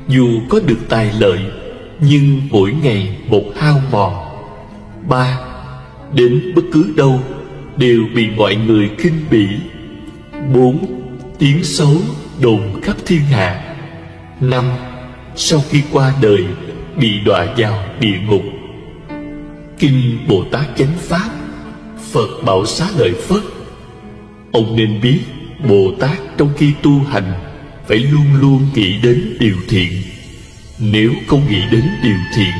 Dù có được tài lợi, nhưng mỗi ngày một hao mòn. 3. Đến bất cứ đâu đều bị mọi người khinh bỉ. 4. Tiếng xấu đồn khắp thiên hạ. 5. Sau khi qua đời bị đọa vào địa ngục. Kinh Bồ Tát Chánh Pháp, Phật bảo xá lợi Phất: ông nên biết Bồ Tát trong khi tu hành phải luôn luôn nghĩ đến điều thiện. Nếu không nghĩ đến điều thiện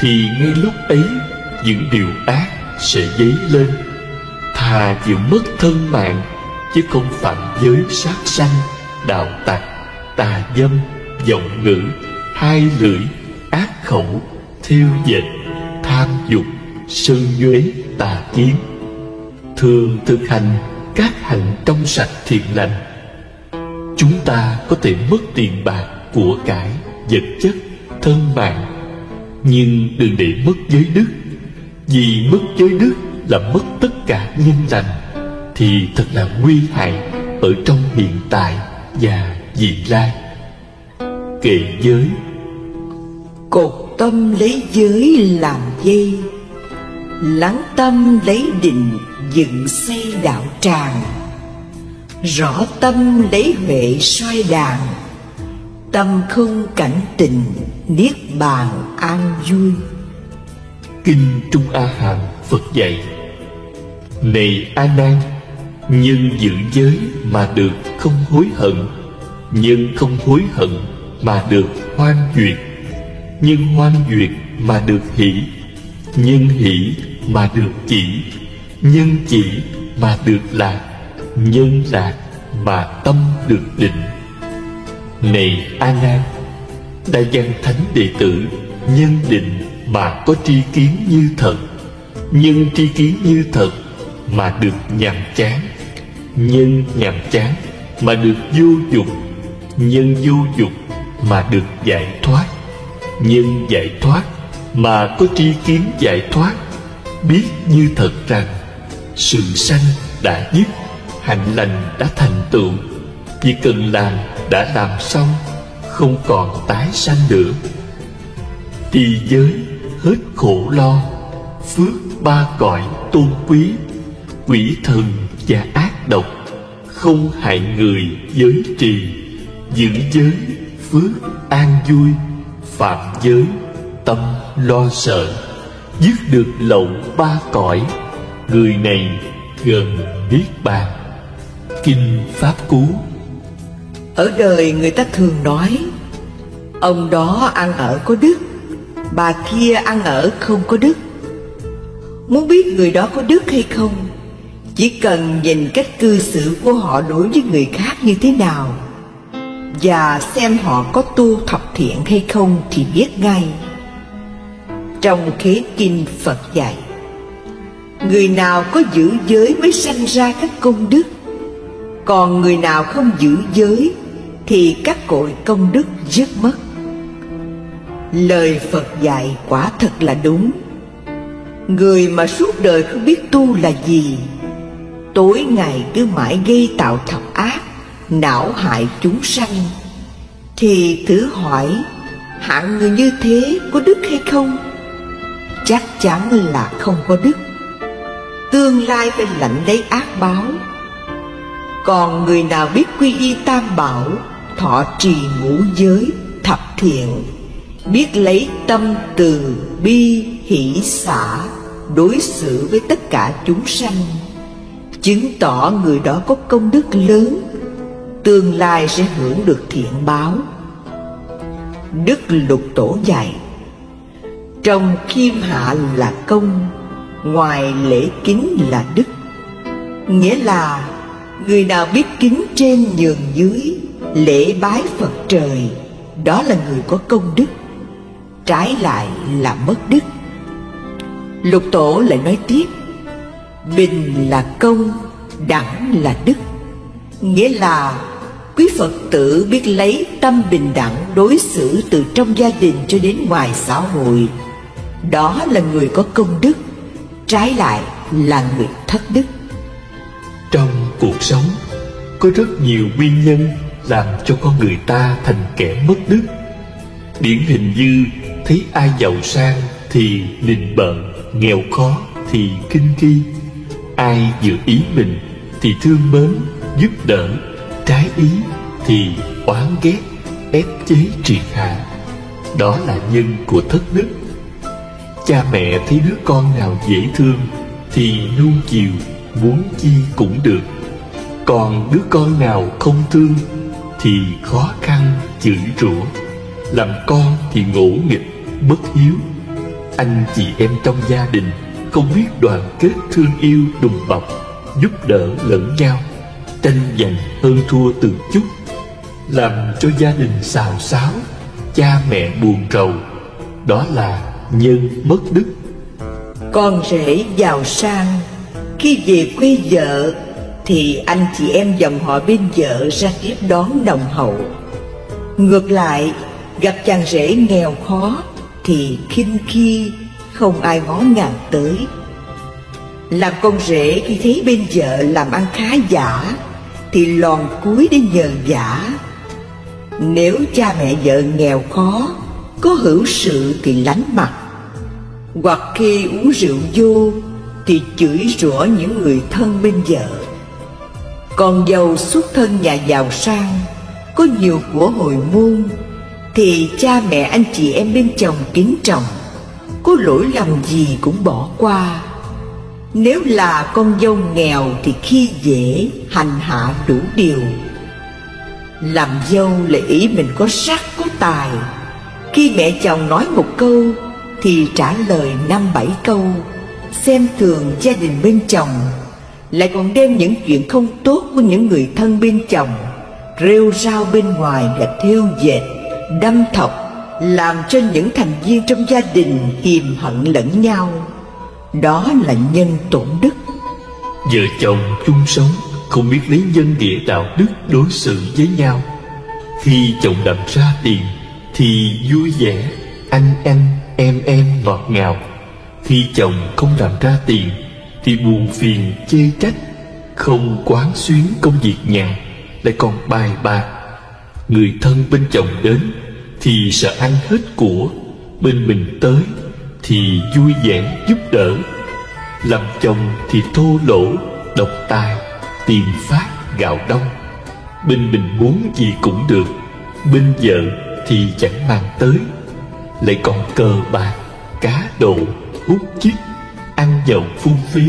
thì ngay lúc ấy những điều ác sẽ dấy lên. Thà chịu mất thân mạng, chứ không phạm giới sát sanh, đạo tặc, tà dâm, vọng ngữ, hai lưỡi, ác khẩu, thêu dệt, tham dục, sân nhuế, tà kiến. Thường thực hành các hạnh trong sạch thiện lành. Chúng ta có thể mất tiền bạc, của cải, vật chất, thân mạng, nhưng đừng để mất giới đức. Vì mất giới đức là mất tất cả nhân lành, thì thật là nguy hại ở trong hiện tại và vị lai. Kệ giới: cột tâm lấy giới làm dây, lắng tâm lấy định dựng xây đạo tràng. Rõ tâm lấy huệ soi đàn, tâm không cảnh tình niết bàn an vui. Kinh Trung A Hàm Phật dạy: này A Nan, nhân giữ giới mà được không hối hận, nhân không hối hận mà được hoan duyệt, nhân hoan duyệt mà được hỷ, nhân hỷ mà được chỉ, nhân chỉ mà được lạc, nhân lạc mà tâm được định. Này A Nan, Đại Văn Thánh đệ tử nhân định mà có tri kiến như thật, nhân tri kiến như thật mà được nhàm chán, nhân nhàm chán mà được vô dục, nhân vô dục mà được giải thoát, nhân giải thoát mà có tri kiến giải thoát, biết như thật rằng sự sanh đã dứt, hạnh lành đã thành tựu, việc cần làm đã làm xong, không còn tái sanh nữa. Trì giới hết khổ lo, phước ba cõi tôn quý, quỷ thần và ác độc không hại người giới trì, giữ giới phước an vui, phạm giới tâm lo sợ, dứt được lậu ba cõi, người này gần niết bàn. Kinh Pháp Cú. Ở đời người ta thường nói, ông đó ăn ở có đức, bà kia ăn ở không có đức. Muốn biết người đó có đức hay không, chỉ cần nhìn cách cư xử của họ đối với người khác như thế nào, và xem họ có tu thập thiện hay không thì biết ngay. Trong Khế Kinh Phật dạy, người nào có giữ giới mới sanh ra các công đức, còn người nào không giữ giới thì các cội công đức dứt mất. Lời Phật dạy quả thật là đúng. Người mà suốt đời không biết tu là gì, tối ngày cứ mãi gây tạo thập ác, não hại chúng sanh, thì thử hỏi hạng người như thế có đức hay không? Chắc chắn là không có đức, tương lai phải lãnh lấy ác báo. Còn người nào biết quy y tam bảo, thọ trì ngũ giới, thập thiện, biết lấy tâm từ bi hỷ xả đối xử với tất cả chúng sanh, chứng tỏ người đó có công đức lớn, tương lai sẽ hưởng được thiện báo. Đức Lục Tổ dạy, trong khiêm hạ là công, ngoài lễ kính là đức. Nghĩa là người nào biết kính trên nhường dưới, lễ bái Phật trời, đó là người có công đức, trái lại là mất đức. Lục Tổ lại nói tiếp, bình là công, đẳng là đức. Nghĩa là quý Phật tử biết lấy tâm bình đẳng đối xử từ trong gia đình cho đến ngoài xã hội, đó là người có công đức, trái lại là người thất đức. Trong cuộc sống có rất nhiều nguyên nhân làm cho con người ta thành kẻ mất đức. Điển hình như thấy ai giàu sang thì nịnh bợ, nghèo khó thì khinh khi, ai vừa ý mình thì thương mến, giúp đỡ, trái ý thì oán ghét, ép chế triệt hạ. Đó là nhân của thất đức. Cha mẹ thấy đứa con nào dễ thương thì nuông chiều, muốn chi cũng được. Còn đứa con nào không thương thì khó khăn chửi rủa. Làm con thì ngỗ nghịch, bất hiếu. Anh chị em trong gia đình không biết đoàn kết thương yêu đùm bọc, giúp đỡ lẫn nhau, tranh giành hơn thua từng chút, làm cho gia đình xào xáo, cha mẹ buồn rầu. Đó là nhân mất đức. Con rể giàu sang, khi về quê vợ thì anh chị em dòng họ bên vợ ra tiếp đón nồng hậu. Ngược lại, gặp chàng rể nghèo khó thì khinh khi, không ai ngó ngàng tới. Làm con rể khi thấy bên vợ làm ăn khá giả thì lòn cúi để nhờ vả. Nếu cha mẹ vợ nghèo khó, có hữu sự thì lánh mặt, hoặc khi uống rượu vô thì chửi rủa những người thân bên vợ. Còn giàu xuất thân nhà giàu sang, có nhiều của hồi môn, thì cha mẹ anh chị em bên chồng kính trọng, có lỗi lầm gì cũng bỏ qua. Nếu là con dâu nghèo thì khi dễ, hành hạ đủ điều. Làm dâu là ý mình có sắc có tài, khi mẹ chồng nói một câu thì trả lời 5-7 câu, xem thường gia đình bên chồng, lại còn đem những chuyện không tốt của những người thân bên chồng rêu rao bên ngoài và thêu dệt, đâm thọc, làm cho những thành viên trong gia đình hiềm hận lẫn nhau. Đó là nhân tổn đức. Vợ chồng chung sống không biết lấy nhân nghĩa đạo đức đối xử với nhau. Khi chồng làm ra tiền thì vui vẻ, anh em ngọt ngào. Khi chồng không làm ra tiền thì buồn phiền chê trách, không quán xuyến công việc nhà, lại còn bài bạc. Người thân bên chồng đến thì sợ ăn hết của, bên mình tới thì vui vẻ giúp đỡ. Làm chồng thì thô lỗ, độc tài, tiền phát gạo đông. Bên mình muốn gì cũng được, bên vợ thì chẳng mang tới. Lại còn cờ bạc, cá độ, hút chích, ăn nhậu phung phí,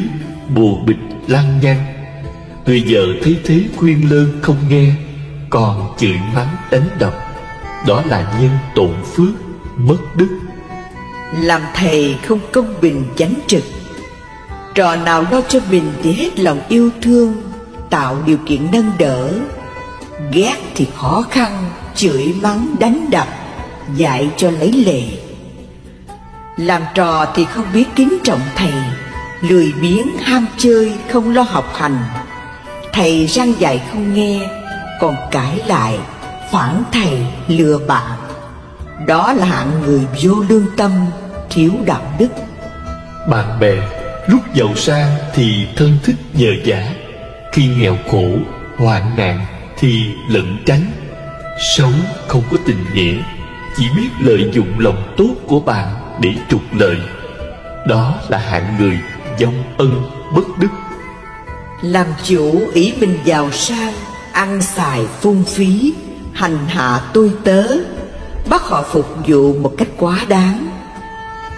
bồ bịch lăng nhăng. Người vợ thấy thế khuyên lơn không nghe, còn chửi mắng đánh đập. Đó là nhân tổn phước, mất đức. Làm thầy không công bình chánh trực. Trò nào lo cho mình thì hết lòng yêu thương, tạo điều kiện nâng đỡ. Ghét thì khó khăn, chửi mắng đánh đập, dạy cho lấy lệ. Làm trò thì không biết kính trọng thầy, lười biếng ham chơi, không lo học hành. Thầy răn dạy không nghe, còn cãi lại, phản thầy, lừa bạn. Đó là hạng người vô lương tâm, thiếu đạo đức. Bạn bè lúc giàu sang thì thân thích nhờ vả, khi nghèo khổ, hoạn nạn thì lẩn tránh. Sống không có tình nghĩa, chỉ biết lợi dụng lòng tốt của bạn để trục lợi. Đó là hạng người vong ân bất đức. Làm chủ ý mình giàu sang, ăn xài phung phí, hành hạ tôi tớ, bắt họ phục vụ một cách quá đáng.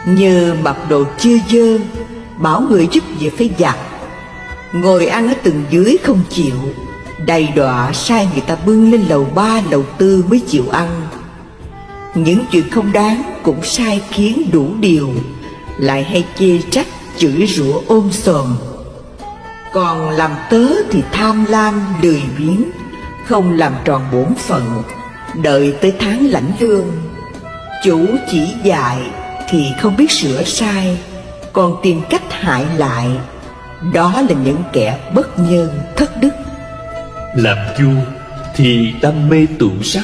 Như mặc đồ chưa dơ, bảo người giúp việc phải giặt, ngồi ăn ở tầng dưới không chịu, đầy đọa sai người ta bưng lên lầu 3, lầu 4 mới chịu ăn. Những chuyện không đáng cũng sai khiến đủ điều, lại hay chê trách, chửi rủa ôm sòm. Còn làm tớ thì tham lam, lười biếng, không làm tròn bổn phận, đợi tới tháng lãnh lương. Chủ chỉ dạy thì không biết sửa sai, còn tìm cách hại lại. Đó là những kẻ bất nhân, thất đức. Làm vua thì đam mê tụ sắc,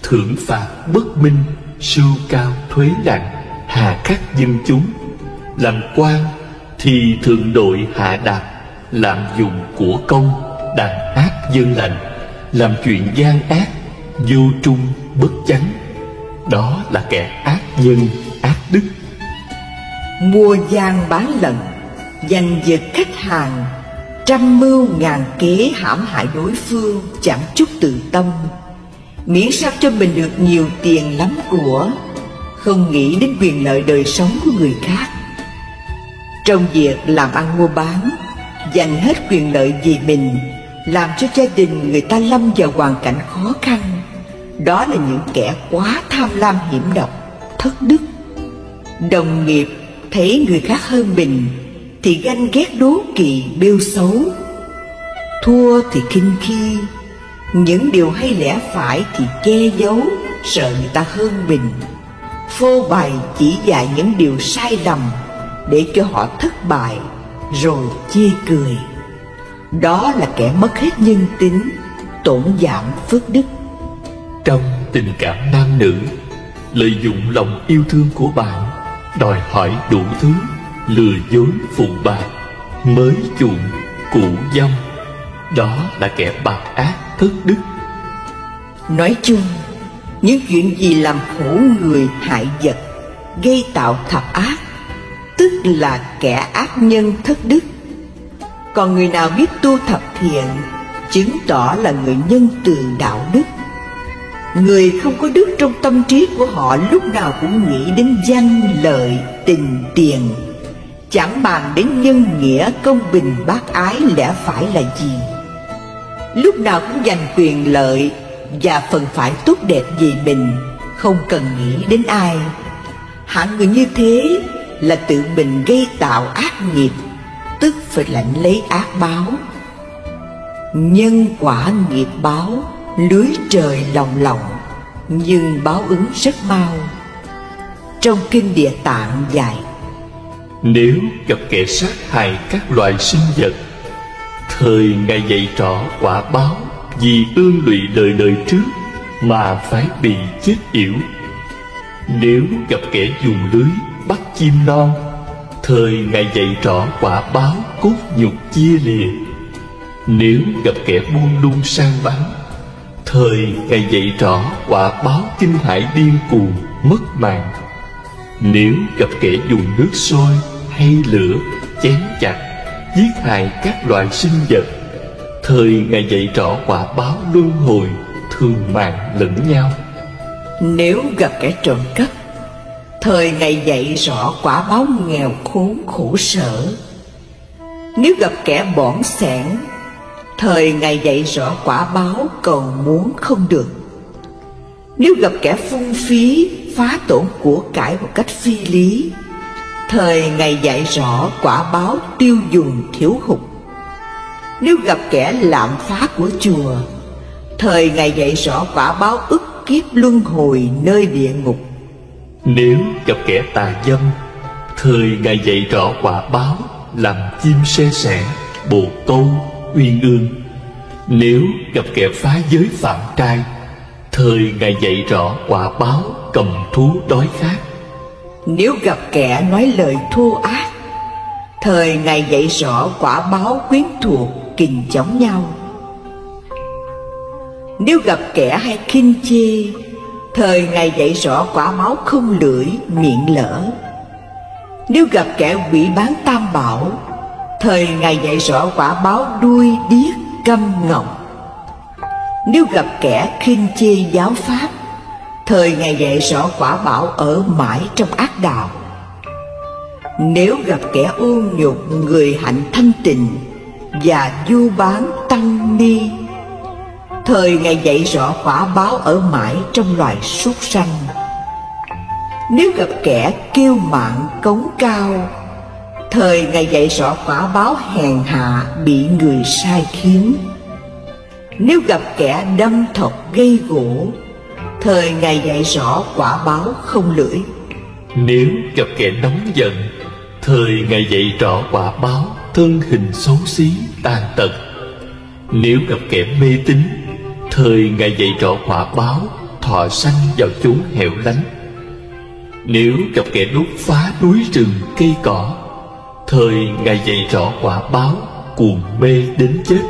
thưởng phạt bất minh, sưu cao thuế nặng, hà khắc dân chúng. Làm quan thì thượng đội hạ đạt, lạm dụng của công, đàn ác dân lành, làm chuyện gian ác, vô trung bất chánh. Đó là kẻ ác nhân, ác đức. Mua gian bán lận, giành giật khách hàng, trăm mưu ngàn kế hãm hại đối phương, chẳng chút từ tâm. Miễn sao cho mình được nhiều tiền lắm của, không nghĩ đến quyền lợi đời sống của người khác. Trong việc làm ăn mua bán, dành hết quyền lợi vì mình, làm cho gia đình người ta lâm vào hoàn cảnh khó khăn. Đó là những kẻ quá tham lam hiểm độc, thất đức. Đồng nghiệp thấy người khác hơn mình thì ganh ghét đố kỵ bêu xấu. Thua thì khinh khi, những điều hay lẽ phải thì che giấu, sợ người ta hơn mình. Phô bày chỉ dạy những điều sai lầm để cho họ thất bại, rồi chê cười. Đó là kẻ mất hết nhân tính, tổn giảm phước đức. Trong tình cảm nam nữ, lợi dụng lòng yêu thương của bạn, đòi hỏi đủ thứ, lừa dối phụ bạc, mới chuộng, cũ dâm. Đó là kẻ bạc ác thất đức. Nói chung, những chuyện gì làm khổ người hại vật, gây tạo thập ác, tức là kẻ ác nhân thất đức. Còn người nào biết tu thập thiện, chứng tỏ là người nhân từ đạo đức. Người không có đức trong tâm trí của họ lúc nào cũng nghĩ đến danh lợi, tình tiền, chẳng bàn đến nhân nghĩa, công bình, bác ái lẽ phải là gì. Lúc nào cũng giành quyền lợi và phần phải tốt đẹp về mình, không cần nghĩ đến ai. Hạng người như thế là tự mình gây tạo ác nghiệp, tức phải lãnh lấy ác báo. Nhân quả nghiệp báo, lưới trời lồng lộng, nhưng báo ứng rất mau. Trong Kinh Địa Tạng dạy: nếu gặp kẻ sát hại các loài sinh vật, thời Ngài dạy rõ quả báo vì tương lụy đời đời trước mà phải bị chết yểu. Nếu gặp kẻ dùng lưới bắt chim non, thời Ngài dạy rõ quả báo cốt nhục chia lìa. Nếu gặp kẻ buôn lung săn bắn, thời Ngài dạy rõ quả báo kinh hãi điên cuồng mất mạng. Nếu gặp kẻ dùng nước sôi hay lửa chém chặt giết hại các loài sinh vật, thời Ngài dạy rõ quả báo luân hồi thường mạng lẫn nhau. Nếu gặp kẻ trộm cắp, thời Ngài dạy rõ quả báo nghèo khốn khổ sở. Nếu gặp kẻ bỏng sẻn, thời Ngài dạy rõ quả báo cầu muốn không được. Nếu gặp kẻ phung phí phá tổn của cải một cách phi lý, thời Ngài dạy rõ quả báo tiêu dùng thiếu hụt. Nếu gặp kẻ lạm phá của chùa, thời Ngài dạy rõ quả báo ức kiếp luân hồi nơi địa ngục. Nếu gặp kẻ tà dâm, thời Ngài dạy rõ quả báo làm chim se sẻ, bồ câu, uyên ương. Nếu gặp kẻ phá giới phạm trai, thời Ngài dạy rõ quả báo cầm thú đói khát. Nếu gặp kẻ nói lời thô ác, thời Ngài dạy rõ quả báo quyến thuộc kình chống nhau. Nếu gặp kẻ hay khinh chê, thời Ngài dạy rõ quả báo không lưỡi miệng lỡ. Nếu gặp kẻ quỷ bán tam bảo, thời Ngài dạy rõ quả báo đuôi điếc câm ngọng. Nếu gặp kẻ khinh chê giáo pháp, thời Ngài dạy rõ quả báo ở mãi trong ác đạo. Nếu gặp kẻ ô nhục người hạnh thanh tịnh và du bán tăng ni, thời Ngài dạy rõ quả báo ở mãi trong loài súc sanh. Nếu gặp kẻ kiêu mạn cống cao, thời Ngài dạy rõ quả báo hèn hạ bị người sai khiến. Nếu gặp kẻ đâm thọc gây gỗ, thời Ngài dạy rõ quả báo không lưỡi. Nếu gặp kẻ nóng giận, thời Ngài dạy rõ quả báo thân hình xấu xí tàn tật. Nếu gặp kẻ mê tín, thời Ngài dạy rõ quả báo thọ sanh vào chốn hẻo lánh. Nếu gặp kẻ đốt phá núi rừng cây cỏ, thời Ngài dạy rõ quả báo cuồng mê đến chết.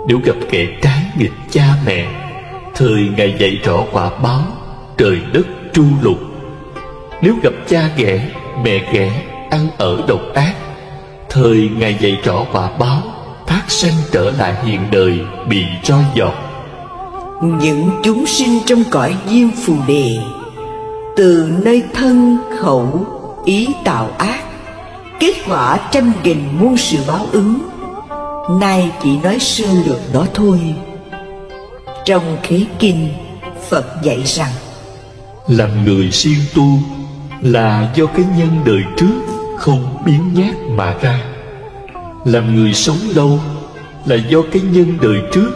Nếu gặp kẻ trái nghịch cha mẹ, thời Ngài dạy rõ quả báo trời đất tru lục. Nếu gặp cha ghẻ, mẹ ghẻ, ăn ở độc ác, thời Ngài dạy rõ quả báo thác sanh trở lại hiện đời bị roi dọt. Những chúng sinh trong cõi diêm phù đề, từ nơi thân khẩu ý tạo ác, kết quả trăm nghìn muôn sự báo ứng. Nay chỉ nói sơ lược đó thôi. Trong Khế Kinh, Phật dạy rằng làm người siêng tu là do cái nhân đời trước không biếng nhác mà ra. Làm người sống lâu là do cái nhân đời trước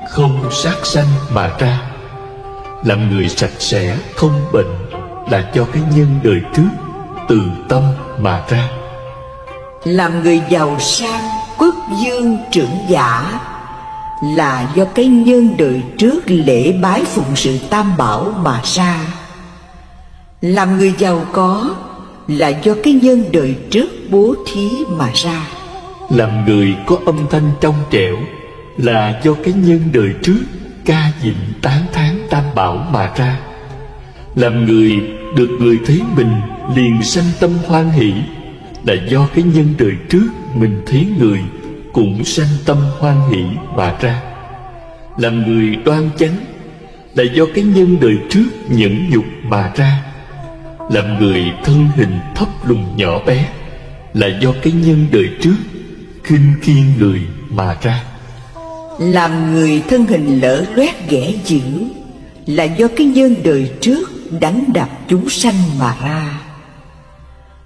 không sát sanh mà ra. Làm người sạch sẽ không bệnh là do cái nhân đời trước từ tâm mà ra. Làm người giàu sang quốc dương trưởng giả là do cái nhân đời trước lễ bái phụng sự tam bảo mà ra. Làm người giàu có là do cái nhân đời trước bố thí mà ra. Làm người có âm thanh trong trẻo là do cái nhân đời trước ca dịnh tán thán tam bảo mà ra. Làm người được người thấy mình liền sanh tâm hoan hỷ là do cái nhân đời trước mình thấy người cũng sanh tâm hoan hỷ mà ra. Làm người đoan chánh là do cái nhân đời trước nhẫn nhục mà ra. Làm người thân hình thấp lùn nhỏ bé là do cái nhân đời trước khinh khiêng người mà ra. Làm người thân hình lở loét ghẻ dữ là do cái nhân đời trước đánh đập chúng sanh mà ra.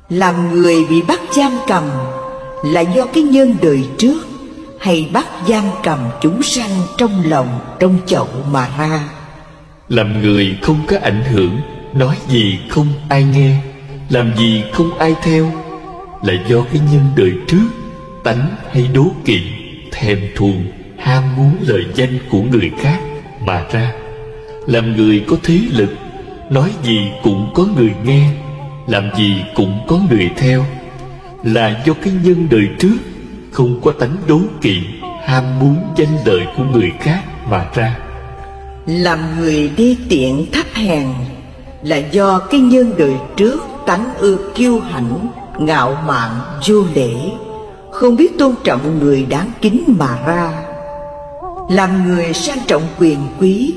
Làm người bị bắt giam cầm là do cái nhân đời trước hay bắt giam cầm chúng sanh trong lòng, trong chậu mà ra. Làm người không có ảnh hưởng, nói gì không ai nghe, làm gì không ai theo, là do cái nhân đời trước, tánh hay đố kỵ, thèm thuồng, ham muốn lời danh của người khác mà ra. Làm người có thế lực, nói gì cũng có người nghe, làm gì cũng có người theo, là do cái nhân đời trước không có tánh đố kỵ, ham muốn danh lợi của người khác mà ra. Làm người đê tiện thấp hèn là do cái nhân đời trước tánh ưa kiêu hãnh, ngạo mạn, vô lễ, không biết tôn trọng người đáng kính mà ra. Làm người sang trọng quyền quý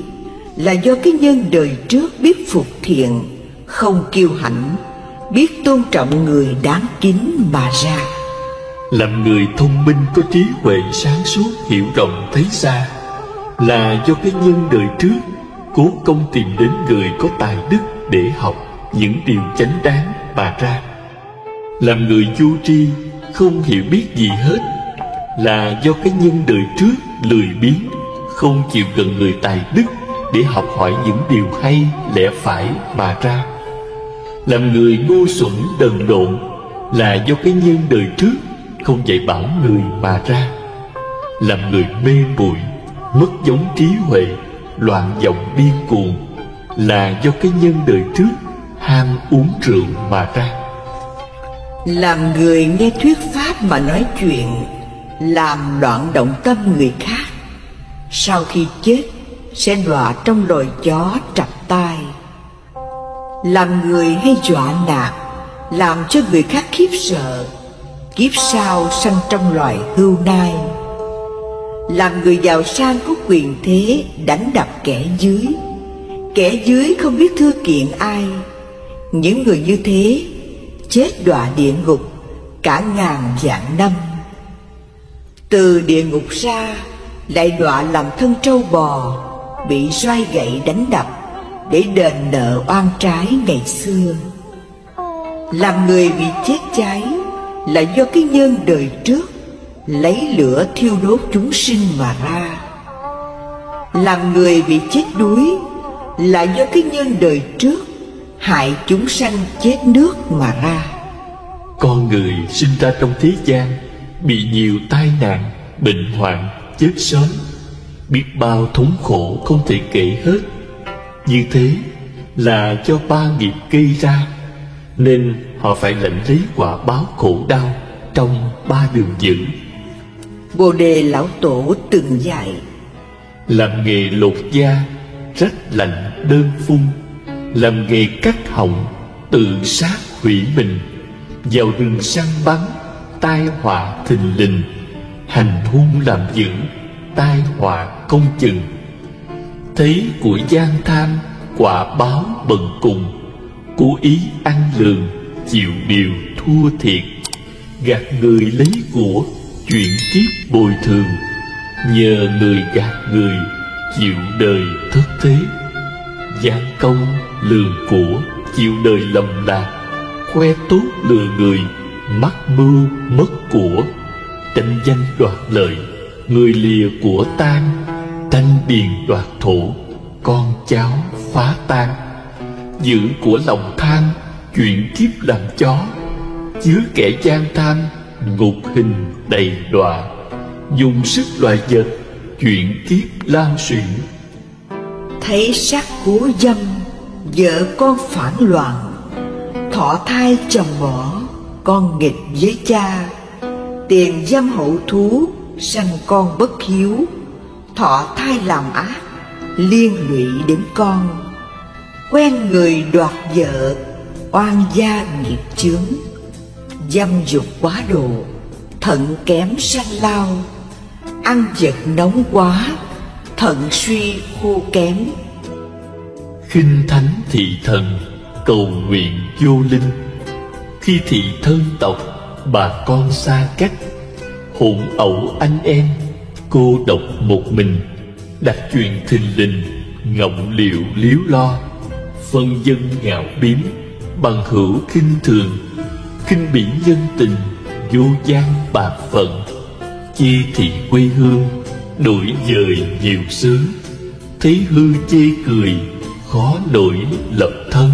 là do cái nhân đời trước biết phục thiện, không kiêu hãnh, biết tôn trọng người đáng kính mà ra. Làm người thông minh có trí huệ sáng suốt, hiểu rộng thấy xa, là do cái nhân đời trước cố công tìm đến người có tài đức để học những điều chánh đáng mà ra. Làm người vô tri, không hiểu biết gì hết, là do cái nhân đời trước lười biếng, không chịu gần người tài đức để học hỏi những điều hay lẽ phải mà ra. Làm người ngu xuẩn đần độn, là do cái nhân đời trước không dạy bảo người mà ra. Làm người mê muội, mất giống trí huệ, loạn vọng điên cuồng, là do cái nhân đời trước ham uống rượu mà ra. Làm người nghe thuyết pháp mà nói chuyện, làm loạn động tâm người khác, sau khi chết sẽ đọa trong loài chó trập tai. Làm người hay dọa nạt, làm cho người khác khiếp sợ, kiếp sau sanh trong loài hươu nai. Làm người giàu sang có quyền thế, đánh đập kẻ dưới không biết thưa kiện ai. Những người như thế chết đọa địa ngục cả ngàn vạn năm. Từ địa ngục ra lại đọa làm thân trâu bò, bị roi gậy đánh đập để đền nợ oan trái ngày xưa. Làm người bị chết cháy là do cái nhân đời trước lấy lửa thiêu đốt chúng sinh mà ra. Làm người bị chết đuối là do cái nhân đời trước hại chúng sanh chết nước mà ra. Con người sinh ra trong thế gian bị nhiều tai nạn, bệnh hoạn, chết sớm, biết bao thống khổ không thể kể hết. Như thế là do ba nghiệp gây ra, nên họ phải lãnh lấy quả báo khổ đau trong ba đường dữ. Bồ Đề Lão Tổ từng dạy: làm nghề lột da, rách lạnh đơn phun, làm nghề cắt họng, tự sát hủy mình, vào rừng săn bắn, tai họa thình lình, hành hung làm dữ, tai họa không chừng. Thấy của gian tham, quả báo bần cùng, cố ý ăn lường, chịu điều thua thiệt, gạt người lấy của, chuyển kiếp bồi thường, nhờ người gạt người, chịu đời thất thế. Gian công lường của, chịu đời lầm lạc, khoe tốt lừa người, mắc mưu mất của, tranh danh đoạt lợi, người lìa của tan, tranh điền đoạt thổ, con cháu phá tan. Giữ của lòng tham, chuyển kiếp làm chó, chứa kẻ gian tham, ngục hình đầy đọa, dùng sức loài vật, chuyển kiếp lao xuyển. Thấy sắc cố dâm, vợ con phản loạn, thọ thai chồng bỏ, con nghịch với cha, tiền dâm hậu thú, sanh con bất hiếu, thọ thai làm ác, liên lụy đến con. Quen người đoạt vợ, oan gia nghiệp chướng, dâm dục quá độ, thận kém sanh lao, ăn vật nóng quá, thận suy khô kém. Khinh thánh thị thần, cầu nguyện vô linh, khi thị thân tộc, bà con xa cách, hỗn ẩu anh em, cô độc một mình, đặt chuyện thình lình, ngọng liệu líu lo, phân dân ngạo biếm, bằng hữu khinh thường, khinh bỉ nhân tình, vô gian bạc phận. Chê thị quê hương, đổi dời nhiều xứ. Thấy hư chê cười, khó nổi lập thân.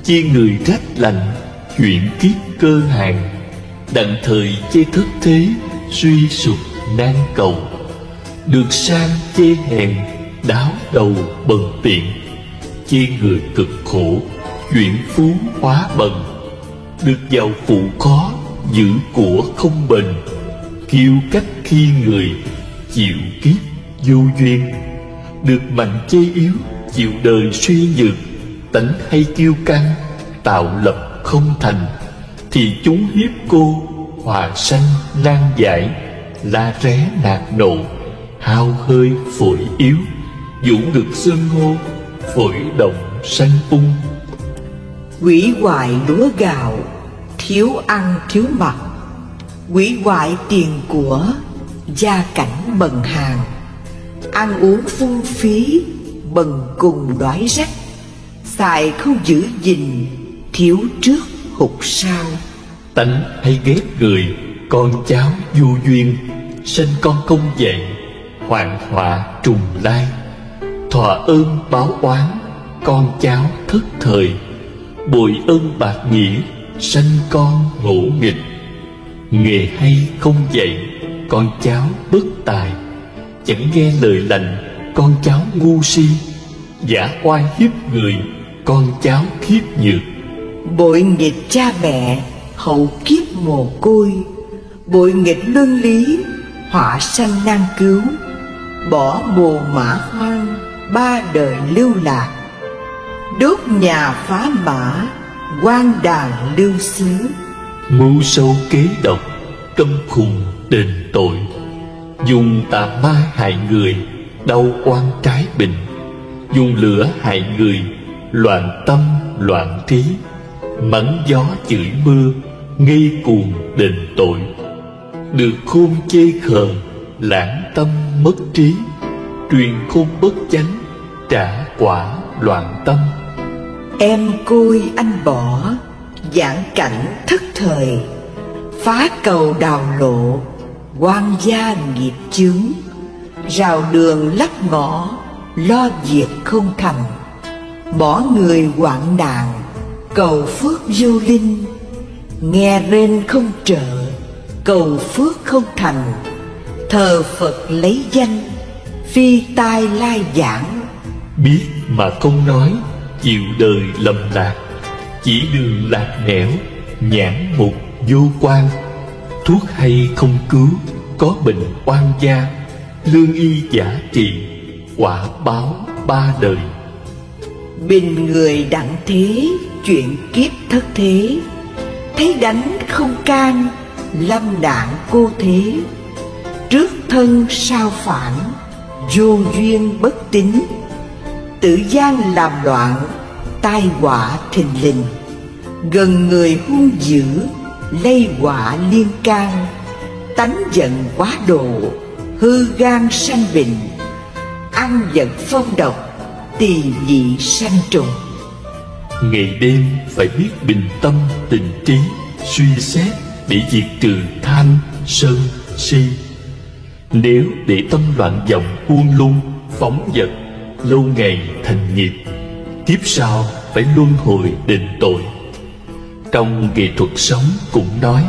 Chê người rách lành, chuyện kiếp cơ hàng. Đặng thời chê thất thế, suy sụp nan cầu. Được sang chê hèn, đáo đầu bần tiện. Chê người cực khổ, chuyển phú hóa bần. Được giàu phụ khó, giữ của không bền. Kiêu cách khi người, chịu kiếp vô duyên. Được mạnh chê yếu, chịu đời suy nhược. Tánh hay kiêu căng, tạo lập không thành. Thì chúng hiếp cô, hòa sanh nan giải. La ré nạt nộ, hao hơi phổi yếu. Vũ ngực xương hô, phổi động sanh ung. Hủy hoại lúa gạo, thiếu ăn thiếu mặc. Hủy hoại tiền của, gia cảnh bần hàn. Ăn uống phung phí, bần cùng đói rách. Xài không giữ gìn, thiếu trước hụt sau. Tánh hay ghét người, con cháu vô duyên. Sanh con không dạy, hoạn họa trùng lai. Thọ ơn báo oán, con cháu thất thời. Bội ơn bạc nghĩa, sanh con ngỗ nghịch. Nghề hay không dạy, con cháu bất tài. Chẳng nghe lời lành, con cháu ngu si. Giả oai hiếp người, con cháu khiếp nhược. Bội nghịch cha mẹ, hậu kiếp mồ côi. Bội nghịch luân lý, họa sanh nan cứu. Bỏ mồ mã hoang, ba đời lưu lạc. Đốt nhà phá mã, quan đàn lưu xứ. Mưu sâu kế độc, câm khùng đền tội. Dùng tà ma hại người, đau oan trái bình. Dùng lửa hại người, loạn tâm loạn trí. Mắng gió chửi mưa, ngây cuồng đền tội. Được khôn chê khờ, lãng tâm mất trí. Truyền khôn bất chánh, trả quả loạn tâm. Em côi anh bỏ, giảng cảnh thất thời. Phá cầu đào lộ, quan gia nghiệp chướng. Rào đường lắc ngõ, lo việc không thành. Bỏ người hoạn nạn, cầu phước vô linh. Nghe rên không trợ, cầu phước không thành. Thờ Phật lấy danh, phi tai lai giảng. Biết mà không nói, chịu đời lầm lạc. Chỉ đường lạc nẻo, nhãn mục vô quan. Thuốc hay không cứu, có bệnh oan gia. Lương y giả trị, quả báo ba đời. Bình người đặng thế, chuyện kiếp thất thế. Thấy đánh không can, lâm nạn cô thế. Trước thân sao phản, vô duyên bất tín. Tự gian làm loạn, tai họa thình lình. Gần người hung dữ, lây họa liên can. Tánh giận quá độ, hư gan sanh bệnh. Ăn giận phong độc, tỳ vị sanh trùng. Ngày đêm phải biết bình tâm tịnh trí. Suy xét để diệt trừ tham sân si. Nếu để tâm loạn vọng buông lung phóng dật, lâu ngày thành nghiệp. Kiếp sau phải luân hồi đền tội. Trong nghệ thuật sống cũng nói: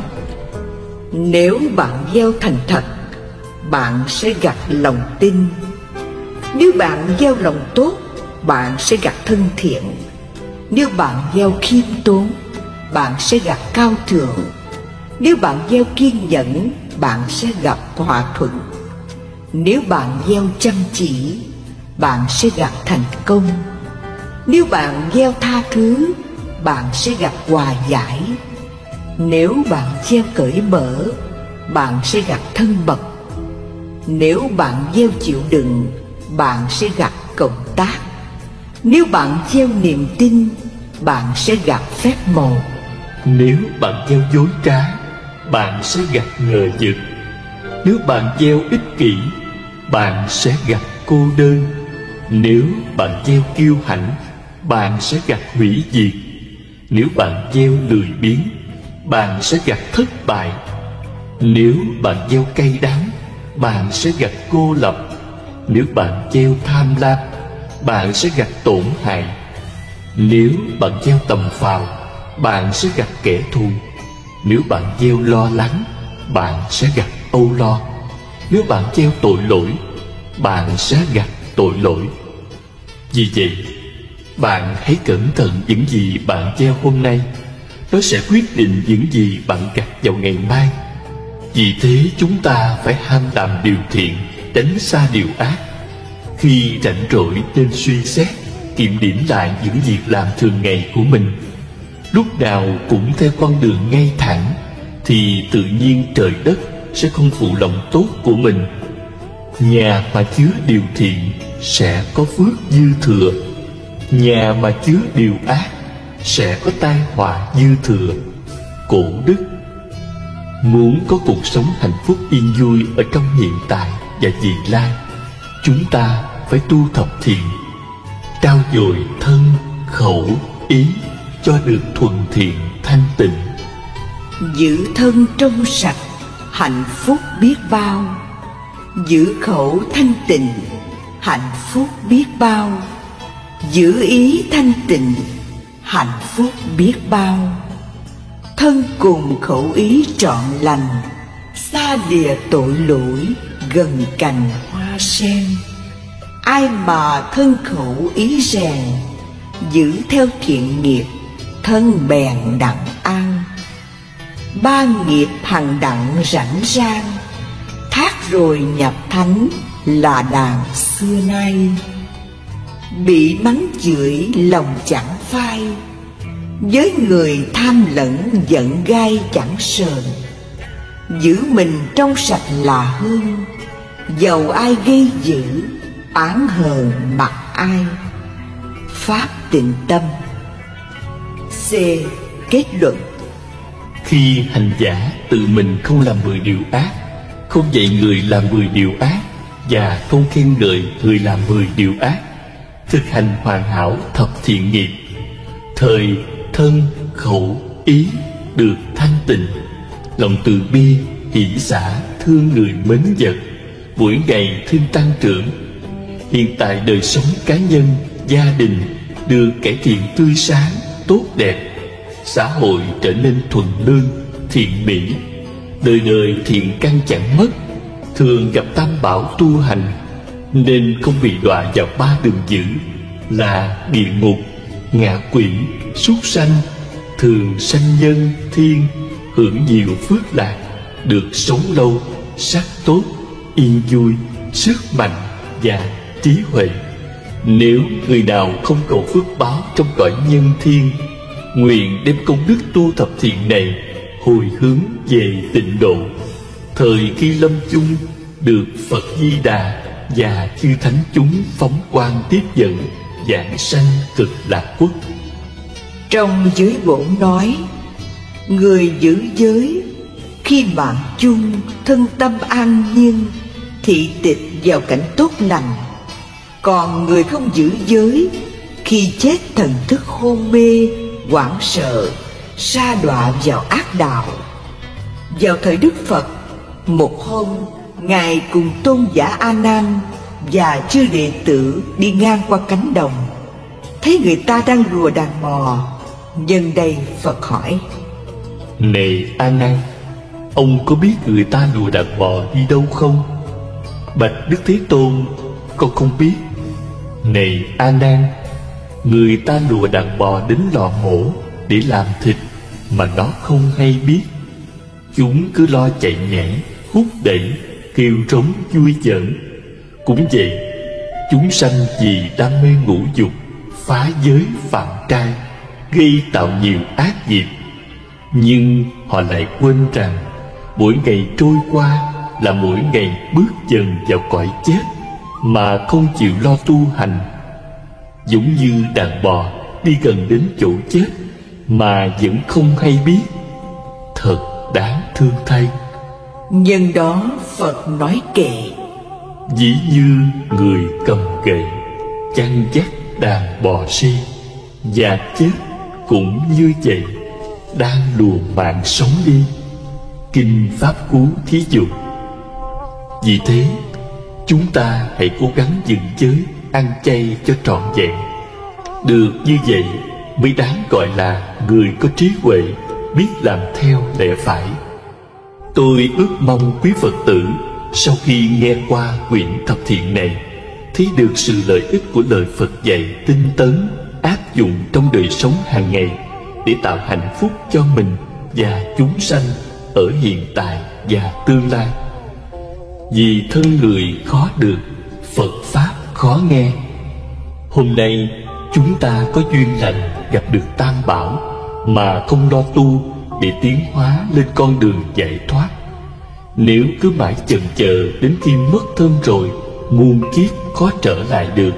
nếu bạn gieo thành thật, bạn sẽ gặt lòng tin. Nếu bạn gieo lòng tốt, bạn sẽ gặt thân thiện. Nếu bạn gieo khiêm tốn, bạn sẽ gặt cao thượng. Nếu bạn gieo kiên nhẫn, bạn sẽ gặp hòa thuận. Nếu bạn gieo chăm chỉ, bạn sẽ gặp thành công. Nếu bạn gieo tha thứ, bạn sẽ gặp hòa giải. Nếu bạn gieo cởi mở, bạn sẽ gặp thân mật. Nếu bạn gieo chịu đựng, bạn sẽ gặp cộng tác. Nếu bạn gieo niềm tin, bạn sẽ gặp phép màu. Nếu bạn gieo dối trá, bạn sẽ gặp ngờ vực. Nếu bạn gieo ích kỷ, bạn sẽ gặp cô đơn. Nếu bạn gieo kiêu hãnh, bạn sẽ gặp hủy diệt. Nếu bạn gieo lười biếng, bạn sẽ gặt thất bại. Nếu bạn gieo cay đắng, bạn sẽ gặt cô lập. Nếu bạn gieo tham lam, bạn sẽ gặt tổn hại. Nếu bạn gieo tầm phào, bạn sẽ gặt kẻ thù. Nếu bạn gieo lo lắng, bạn sẽ gặt âu lo. Nếu bạn gieo tội lỗi, bạn sẽ gặt tội lỗi. Vì vậy, bạn hãy cẩn thận những gì bạn gieo hôm nay. Nó sẽ quyết định những gì bạn gặt vào ngày mai. Vì thế chúng ta phải ham làm điều thiện, tránh xa điều ác. Khi rảnh rỗi nên suy xét, kiểm điểm lại những việc làm thường ngày của mình. Lúc nào cũng theo con đường ngay thẳng, thì tự nhiên trời đất sẽ không phụ lòng tốt của mình. Nhà mà chứa điều thiện sẽ có phước dư thừa. Nhà mà chứa điều ác sẽ có tai họa dư thừa. Cổ đức. Muốn có cuộc sống hạnh phúc yên vui ở trong hiện tại và vị lai, chúng ta phải tu thập thiện, trau dồi thân, khẩu, ý cho được thuần thiện thanh tịnh. Giữ thân trong sạch, hạnh phúc biết bao. Giữ khẩu thanh tịnh, hạnh phúc biết bao. Giữ ý thanh tịnh, hạnh phúc biết bao. Thân cùng khẩu ý trọn lành, xa lìa tội lỗi, gần cành hoa sen. Ai mà thân khẩu ý rèn, giữ theo thiện nghiệp, thân bèn đặng an. Ba nghiệp hằng đặng rảnh rang, thác rồi nhập thánh là đàn xưa nay. Bị mắng chửi lòng chẳng phai, với người tham lẫn giận gai chẳng sờn. Giữ mình trong sạch là hơn, dầu ai gây dữ, oán hờn mặc ai. Pháp Tịnh Tâm. C. Kết luận. Khi hành giả tự mình không làm 10 điều ác, không dạy người làm 10 điều ác, và không khen ngợi người làm 10 điều ác, thực hành hoàn hảo thập thiện nghiệp, thời thân, khẩu, ý được thanh tịnh, lòng từ bi, hỷ xả, thương người mến vật, mỗi ngày thêm tăng trưởng. Hiện tại đời sống cá nhân, gia đình được cải thiện tươi sáng, tốt đẹp. Xã hội trở nên thuần lương, thiện mỹ. Đời đời thiện căn chẳng mất. Thường gặp tam bảo tu hành, nên không bị đọa vào 3 đường dữ là địa ngục, ngạ quỷ, súc sanh. Thường sanh nhân, thiên, hưởng nhiều phước lạc, được sống lâu, sắc tốt, yên vui, sức mạnh và trí huệ. Nếu người nào không cầu phước báo trong cõi nhân thiên, nguyện đem công đức tu thập thiện này hồi hướng về tịnh độ, thời khi lâm chung được Phật Di Đà và chư thánh chúng phóng quang tiếp dẫn, vãng sanh cực lạc quốc. Trong giới bổn nói, người giữ giới khi mạng chung, thân tâm an nhiên, thị tịch vào cảnh tốt lành. Còn người không giữ giới, khi chết thần thức hôn mê, hoảng sợ, sa đọa vào ác đạo. Vào thời Đức Phật, một hôm, Ngài cùng tôn giả A Nan và chư đệ tử đi ngang qua cánh đồng, thấy người ta đang rùa đàn bò. Nhân đây Phật hỏi: Này A Nan, ông có biết người ta lùa đàn bò đi đâu không? Bạch Đức Thế Tôn: Con không biết. Này A Nan, người ta lùa đàn bò đến lò mổ để làm thịt mà nó không hay biết. Chúng cứ lo chạy nhảy, hút đẩy, kêu trống vui giỡn. Cũng vậy, chúng sanh vì đam mê ngũ dục, phá giới phạm trai, gây tạo nhiều ác nghiệp. Nhưng họ lại quên rằng mỗi ngày trôi qua là mỗi ngày bước dần vào cõi chết, mà không chịu lo tu hành. Giống như đàn bò đi gần đến chỗ chết mà vẫn không hay biết, thật đáng thương thay. Nhân đó Phật nói kệ: Ví như người cầm gậy chăn dắt đàn bò si, và chết cũng như vậy. đang lùa mạng sống đi. Kinh Pháp Cú thí dụ. Vì thế, chúng ta hãy cố gắng giữ giới ăn chay cho trọn vẹn. Được như vậy mới đáng gọi là người có trí huệ, biết làm theo lẽ phải. Tôi ước mong quý Phật tử sau khi nghe qua quyển thập thiện này, thấy được sự lợi ích của lời Phật dạy tinh tấn, áp dụng trong đời sống hàng ngày để tạo hạnh phúc cho mình và chúng sanh ở hiện tại và tương lai. Vì thân người khó được, Phật Pháp khó nghe. Hôm nay chúng ta có duyên lành gặp được Tam Bảo mà không lo tu để tiến hóa lên con đường giải thoát. Nếu cứ mãi chần chờ đến khi mất thân rồi, muôn kiếp khó trở lại được.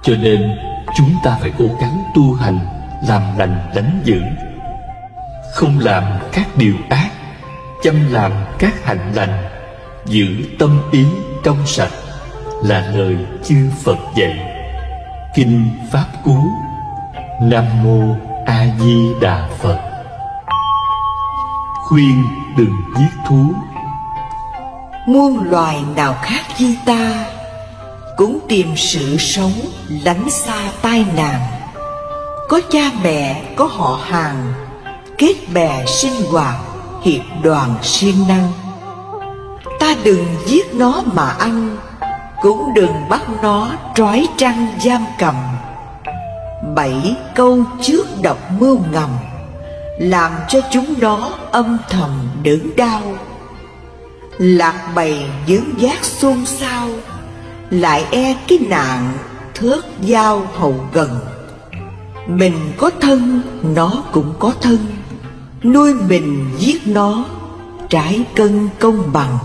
Cho nên chúng ta phải cố gắng tu hành, làm lành lánh dữ, không làm các điều ác, chăm làm các hạnh lành, giữ tâm ý trong sạch, là lời chư Phật dạy. Kinh Pháp Cú. Nam Mô A Di Đà Phật. Khuyên đừng giết thú. Muôn loài nào khác như ta cũng tìm sự sống lánh xa tai nạn. Có cha mẹ, có họ hàng, kết bè sinh hoạt, hiệp đoàn siêng năng. Ta đừng giết nó mà ăn, cũng đừng bắt nó trói trăng giam cầm. 7 câu trước độc mưu ngầm, làm cho chúng nó âm thầm đớn đau. Lạc bầy dướng dác xôn xao, lại e cái nạn thớt dao hầu gần. Mình có thân, nó cũng có thân, nuôi mình giết nó, trái cân công bằng.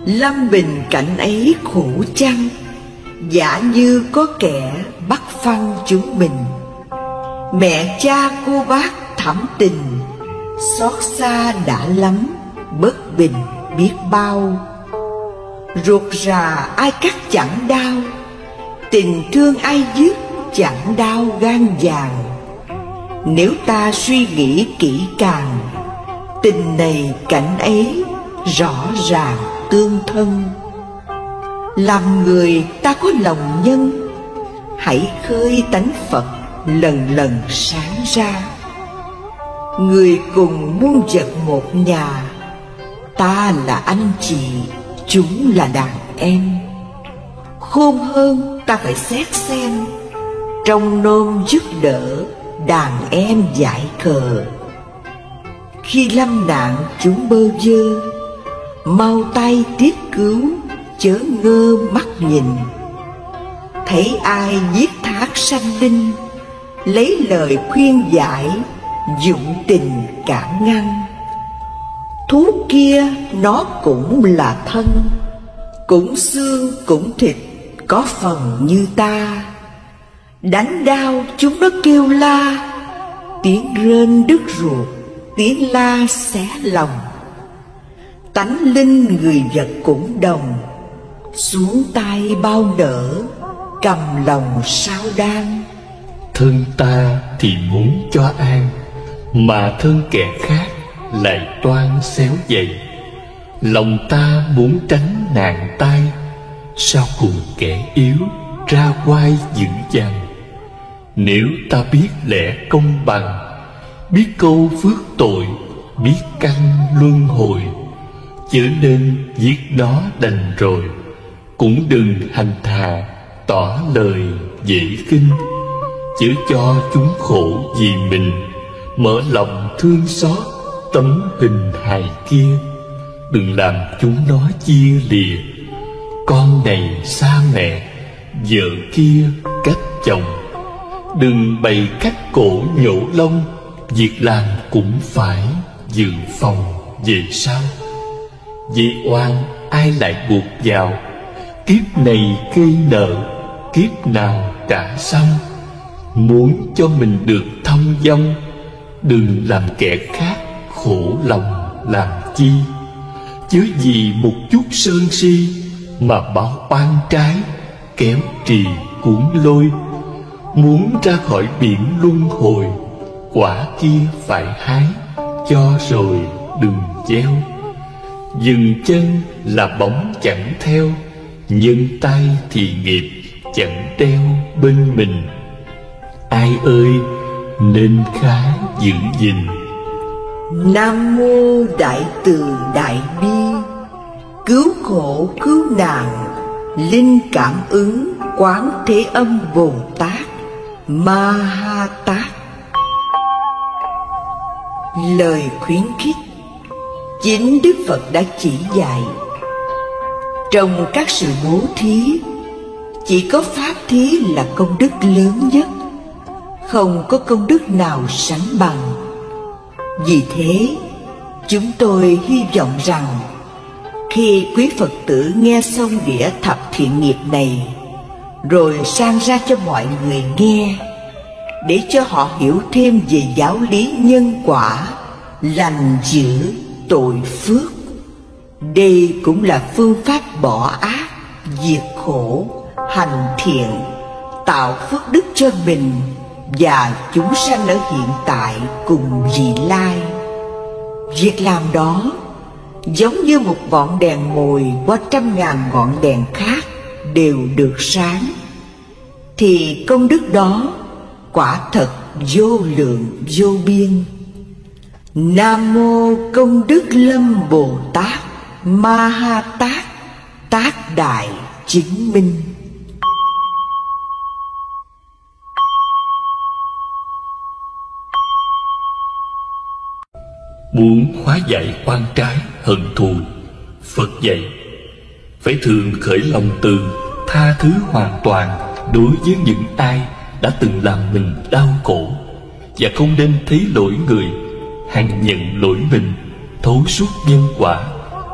Lâm bình cảnh ấy khổ chăng, giả như có kẻ bắt phăng chúng mình. Mẹ cha cô bác thẳm tình, xót xa đã lắm, bất bình biết bao. Ruột rà ai cắt chẳng đau, tình thương ai dứt chẳng đau gan vàng. Nếu ta suy nghĩ kỹ càng, tình này cảnh ấy rõ ràng tương thân. Làm người ta có lòng nhân, hãy khơi tánh Phật lần lần sáng ra. Người cùng muôn vật một nhà, ta là anh chị, chúng là đàn em. Khôn hơn ta phải xét xem, trong nôm giúp đỡ đàn em giải khờ. Khi lâm nạn chúng bơ vơ, mau tay tiếp cứu, chớ ngơ mắt nhìn. Thấy ai giết thác sanh linh, lấy lời khuyên giải, dụng tình cản ngăn. Thú kia nó cũng là thân, cũng xương cũng thịt, có phần như ta. Đánh đau chúng nó kêu la, tiếng rên đứt ruột, tiếng la xé lòng. Tánh linh người vật cũng đồng, xuống tay bao nở, cầm lòng sao đan. Thân ta thì muốn cho an, mà thân kẻ khác lại toan xéo dày. Lòng ta muốn tránh nạn tai, sao cùng kẻ yếu ra oai dữ dằn. Nếu ta biết lẽ công bằng, biết câu phước tội, biết căn luân hồi, chớ nên giết nó đành rồi, cũng đừng hành thà tỏ lời dễ khinh. Chớ cho chúng khổ vì mình, mở lòng thương xót tấm hình hài kia. Đừng làm chúng nó chia lìa, con này xa mẹ, vợ kia cách chồng. Đừng bày cách cổ nhổ lông, việc làm cũng phải dự phòng về sau. Vì oan ai lại buộc vào, kiếp này gây nợ, kiếp nào trả xong. Muốn cho mình được thông dong, đừng làm kẻ khác khổ lòng làm chi. Chớ vì một chút sơn si mà báo oan trái, kéo trì cuốn lôi. Muốn ra khỏi biển luân hồi, quả kia phải hái, cho rồi đừng gieo. Dừng chân là bóng chẳng theo, nhân tay thì nghiệp chẳng đeo bên mình. Ai ơi nên khá giữ gìn. Nam mô Đại Từ Đại Bi, cứu khổ cứu nạn, linh cảm ứng Quán Thế Âm Bồ Tát Ma Ha Tát. Lời khuyến khích chính Đức Phật đã chỉ dạy. Trong các sự bố thí, chỉ có pháp thí là công đức lớn nhất, không có công đức nào sánh bằng. Vì thế, chúng tôi hy vọng rằng khi quý Phật tử nghe xong đĩa thập thiện nghiệp này, rồi sang ra cho mọi người nghe, để cho họ hiểu thêm về giáo lý nhân quả, lành dữ, tội phước. Đây cũng là phương pháp bỏ ác, diệt khổ, hành thiện, tạo phước đức cho mình và chúng sanh ở hiện tại cùng vị lai. Việc làm đó giống như một ngọn đèn mồi qua trăm ngàn ngọn đèn khác đều được sáng, thì công đức đó quả thật vô lượng vô biên. Nam mô Công Đức Lâm Bồ Tát Ma Ha Tát, Tác Đại Chứng Minh. Muốn hóa giải oan trái hận thù, Phật dạy phải thường khởi lòng từ tha thứ hoàn toàn đối với những ai đã từng làm mình đau khổ, và không nên thấy lỗi người, hằng nhận lỗi mình, thấu suốt nhân quả,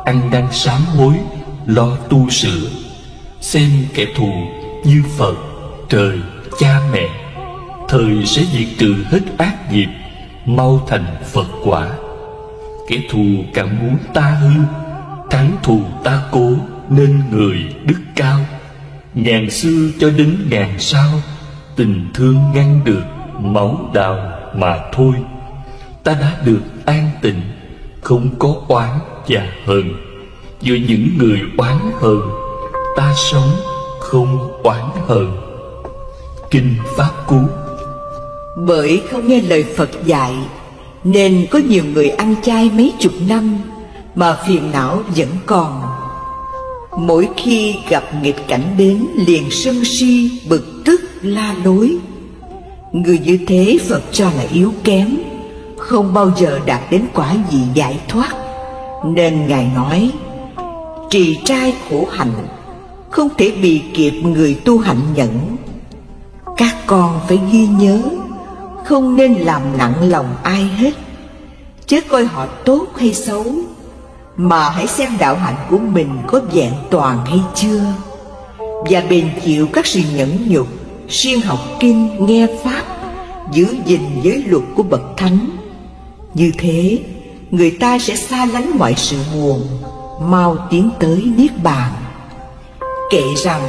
ăn năn sám hối, lo tu sửa, xem kẻ thù như Phật, trời, cha mẹ, thời sẽ diệt trừ hết ác nghiệp, mau thành Phật quả. Kẻ thù càng muốn ta hư, thắng thù ta cố, nên người đức cao. Ngàn xưa cho đến ngàn sau, tình thương ngăn được máu đào mà thôi. Ta đã được an tịnh, không có oán và hờn. Giữa những người oán hờn, ta sống không oán hờn. Kinh Pháp Cú. Bởi không nghe lời Phật dạy, nên có nhiều người ăn chay mấy chục năm mà phiền não vẫn còn. Mỗi khi gặp nghịch cảnh đến liền sân si, bực tức, la lối. Người như thế Phật cho là yếu kém, không bao giờ đạt đến quả vị giải thoát. Nên Ngài nói, trì trai khổ hạnh không thể bì kịp người tu hạnh nhẫn. Các con phải ghi nhớ, không nên làm nặng lòng ai hết, chớ coi họ tốt hay xấu, mà hãy xem đạo hạnh của mình có vẹn toàn hay chưa, và bền chịu các sự nhẫn nhục, siêng học kinh, nghe pháp, giữ gìn giới luật của bậc thánh. Như thế, người ta sẽ xa lánh mọi sự buồn, mau tiến tới niết bàn. Kệ rằng,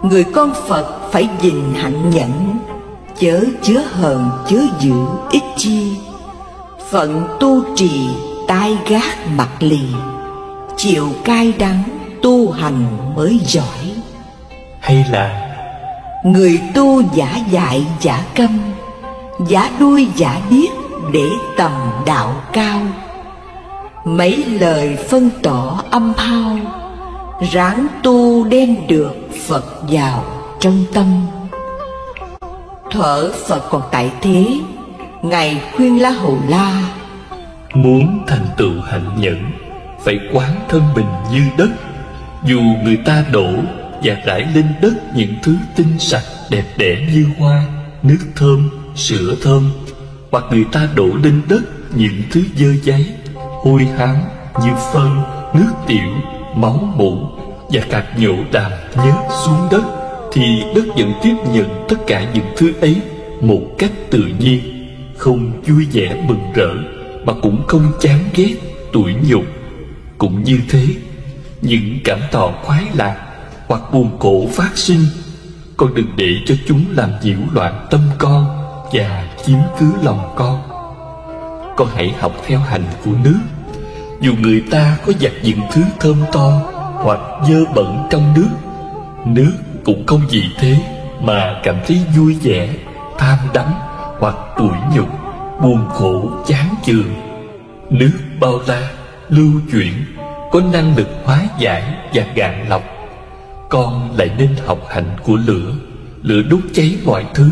người con Phật phải gìn hạnh nhẫn, chớ chứa hờn chớ giữ ích chi. Phận tu trì tai gác mặt lì, chịu cay đắng tu hành mới giỏi. Hay là người tu giả dại giả câm, giả đuôi giả điếc để tầm đạo cao. Mấy lời phân tỏ âm hao, ráng tu đem được Phật vào trong tâm. Thuở Phật còn tại thế, Ngài khuyên La Hầu La: muốn thành tựu hạnh nhẫn, phải quán thân mình như đất. Dù người ta đổ và rải lên đất những thứ tinh sạch đẹp đẽ như hoa, nước thơm, sữa thơm, hoặc người ta đổ lên đất những thứ dơ dáy, hôi hám như phân, nước tiểu, máu mủ và cả nhổ đàm nhớt xuống đất, thì đất vẫn tiếp nhận tất cả những thứ ấy một cách tự nhiên, không vui vẻ mừng rỡ, mà cũng không chán ghét, tủi nhục. Cũng như thế, những cảm thọ khoái lạc hoặc buồn khổ phát sinh, con đừng để cho chúng làm nhiễu loạn tâm con và chiếm cứ lòng con. Con hãy học theo hành của nước. Dù người ta có giặt những thứ thơm to hoặc dơ bẩn trong nước, nước cũng không vì thế mà cảm thấy vui vẻ, tham đắm hoặc tủi nhục, buồn khổ, chán chường. Nước bao la, lưu chuyển, có năng lực hóa giải và gạn lọc. Con lại nên học hành của lửa. Lửa đốt cháy mọi thứ,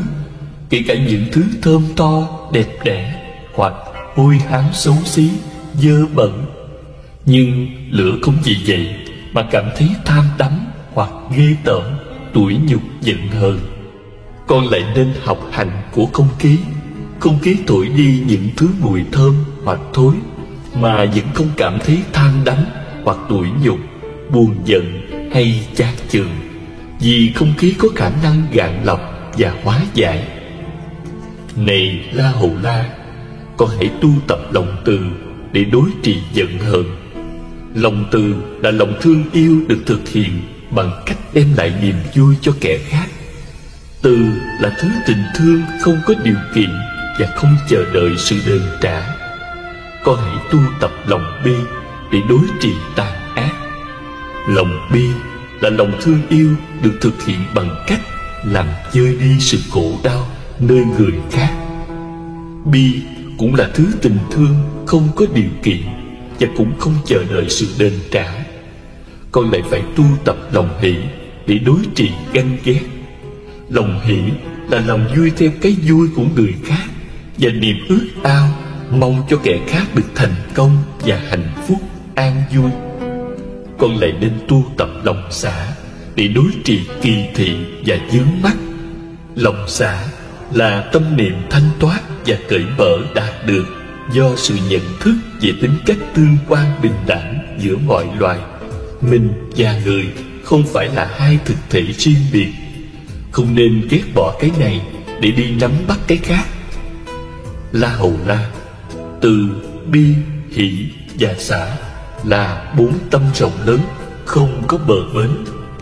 kể cả những thứ thơm to, đẹp đẽ hoặc hôi hám xấu xí, dơ bẩn. Nhưng lửa không vì vậy mà cảm thấy tham đắm hoặc ghê tởm, tủi nhục, giận hờn. Con lại nên học hành của không khí. Không khí thổi đi những thứ mùi thơm hoặc thối mà vẫn không cảm thấy tham đắm hoặc tủi nhục, buồn giận hay chán chường, vì không khí có khả năng gạn lọc và hóa giải. Này La Hầu La, con hãy tu tập lòng từ để đối trị giận hờn. Lòng từ là lòng thương yêu được thực hiện bằng cách đem lại niềm vui cho kẻ khác. Từ là thứ tình thương không có điều kiện và không chờ đợi sự đền trả. Con hãy tu tập lòng bi để đối trị tàn ác. Lòng bi là lòng thương yêu được thực hiện bằng cách làm vơi đi sự khổ đau nơi người khác. Bi cũng là thứ tình thương không có điều kiện và cũng không chờ đợi sự đền trả. Con lại phải tu tập lòng hỷ để đối trị ganh ghét. Lòng hỷ là lòng vui theo cái vui của người khác và niềm ước ao mong cho kẻ khác được thành công và hạnh phúc, an vui. Con lại nên tu tập lòng xả để đối trị kỳ thị và vướng mắc. Lòng xả là tâm niệm thanh thoát và cởi mở đạt được do sự nhận thức về tính cách tương quan bình đẳng giữa mọi loài. Mình và người không phải là hai thực thể riêng biệt. Không nên ghét bỏ cái này để đi nắm bắt cái khác. La Hầu La, từ, bi, hỷ và xả là 4 tâm rộng lớn, không có bờ bến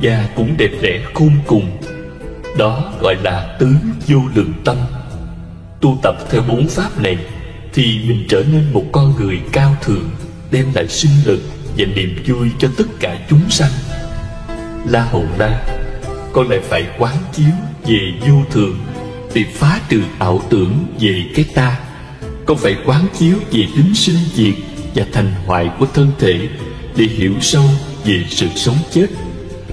và cũng đẹp đẽ khôn cùng. Đó gọi là tứ vô lượng tâm. Tu tập theo 4 pháp này thì mình trở nên một con người cao thượng, đem lại sinh lực và niềm vui cho tất cả chúng sanh. La Hầu La, con lại phải quán chiếu về vô thường để phá trừ ảo tưởng về cái ta. Con phải quán chiếu về tính sinh diệt và thành hoại của thân thể để hiểu sâu về sự sống chết.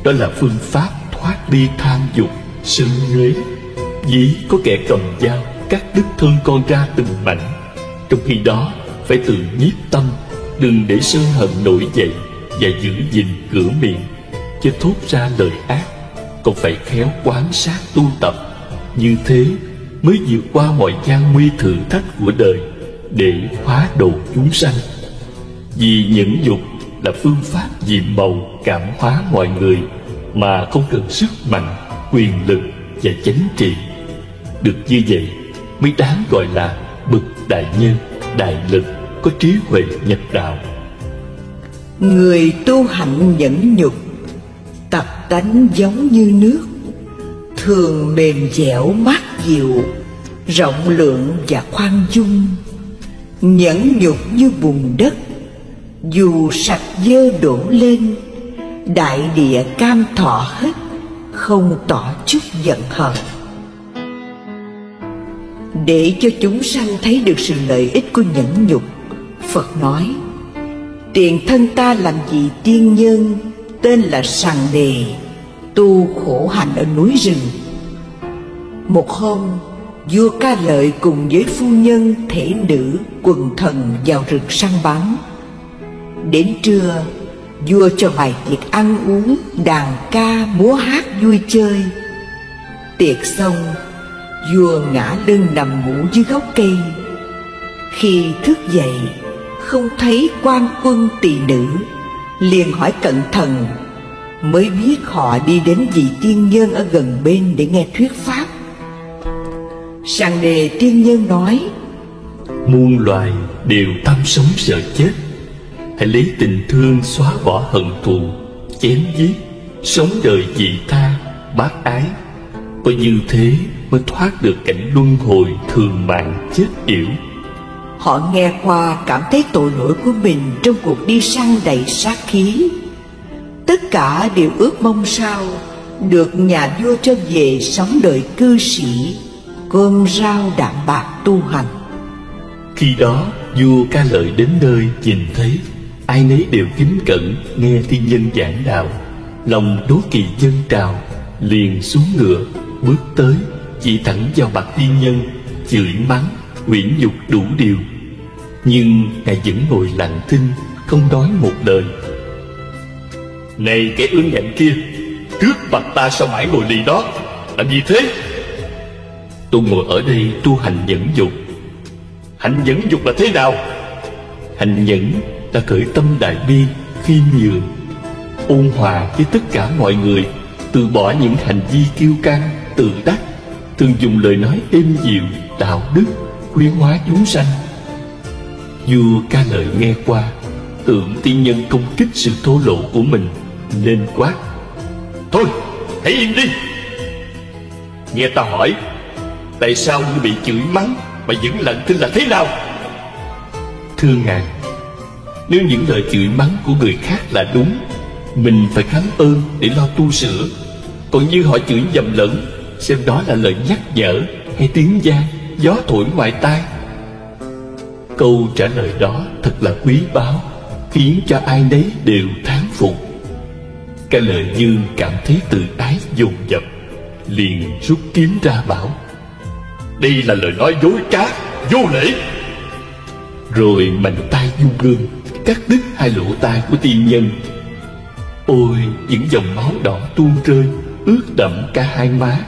Đó là phương pháp thoát đi tham dục, sân nhuế. Ví có kẻ cầm dao cắt đứt thân con ra từng mảnh, trong khi đó phải tự nhiếp tâm, đừng để sân hận nổi dậy và giữ gìn cửa miệng, chứ thốt ra lời ác. Còn phải khéo quan sát tu tập, như thế mới vượt qua mọi gian nguy thử thách của đời để hóa độ chúng sanh. Vì nhẫn nhục là phương pháp diệm màu cảm hóa mọi người mà không cần sức mạnh, quyền lực và chánh trị. Được như vậy mới đáng gọi là bậc đại nhân, đại lực, có trí huệ nhập đạo. Người tu hạnh nhẫn nhục, tập tánh giống như nước, thường mềm dẻo mát dịu, rộng lượng và khoan dung. Nhẫn nhục như bùn đất, dù sạch dơ đổ lên, đại địa cam thọ hết, không tỏ chút giận hờn. Để cho chúng sanh thấy được sự lợi ích của nhẫn nhục, Phật nói: tiền thân ta làm vị tiên nhân, tên là Sằng Đề, tu khổ hạnh ở núi rừng. Một hôm, vua Ca Lợi cùng với phu nhân, thể nữ, quần thần vào rừng săn bắn. Đến trưa, vua cho bày tiệc ăn uống, đàn ca, múa hát vui chơi. Tiệc xong, vua ngã lưng nằm ngủ dưới gốc cây. Khi thức dậy, không thấy quan quân tỳ nữ, liền hỏi cẩn thận, mới biết họ đi đến vị tiên nhân ở gần bên để nghe thuyết pháp. Sằng Đề tiên nhân nói: muôn loài đều tham sống sợ chết, hãy lấy tình thương xóa bỏ hận thù, chém giết, sống đời vị tha, bác ái. có như thế mới thoát được cảnh luân hồi thường mạng chết yểu. Họ nghe qua cảm thấy tội lỗi của mình trong cuộc đi săn đầy sát khí. Tất cả đều ước mong sao được nhà vua cho về sống đời cư sĩ, cơm rau đạm bạc tu hành. Khi đó vua Ca Lợi đến nơi, nhìn thấy ai nấy đều kính cẩn nghe tiên nhân giảng đạo, lòng đố kỵ dâng trào, liền xuống ngựa bước tới, chỉ thẳng vào mặt tiên nhân, chửi mắng uyển nhục đủ điều. Nhưng ngài vẫn ngồi lặng thinh, không nói một lời. Này kẻ ương ngạnh kia, trước mặt ta sao mãi ngồi lì đó, làm gì thế? Tôi ngồi ở đây tu hành nhẫn dục. Hành nhẫn dục là thế nào? Hành nhẫn là khởi tâm đại bi, khiêm nhường, ôn hòa với tất cả mọi người, từ bỏ những hành vi kiêu căng, tự đắc, thường dùng lời nói êm dịu, đạo đức, khuyến hóa chúng sanh. Vua Ca Lợi nghe qua, tưởng tiên nhân công kích sự thô lỗ của mình, nên quát: Thôi, hãy im đi! Nghe ta hỏi, tại sao ngươi bị chửi mắng mà vẫn lặng thinh là thế nào? Thưa ngài, nếu những lời chửi mắng của người khác là đúng, mình phải cảm ơn để lo tu sửa. Còn như họ chửi nhầm lẫn, xem đó là lời nhắc nhở hay tiếng gian, gió thổi ngoài tai. Câu trả lời đó thật là quý báu, khiến cho ai nấy đều thán phục. Ca Lợi Dương cảm thấy tự ái dồn dập, liền rút kiếm ra bảo: Đây là lời nói dối trá, vô lễ! Rồi mạnh tay vung gươm cắt đứt hai lỗ tai của tiên nhân. Ôi, những dòng máu đỏ tuôn rơi, ướt đẫm cả hai má,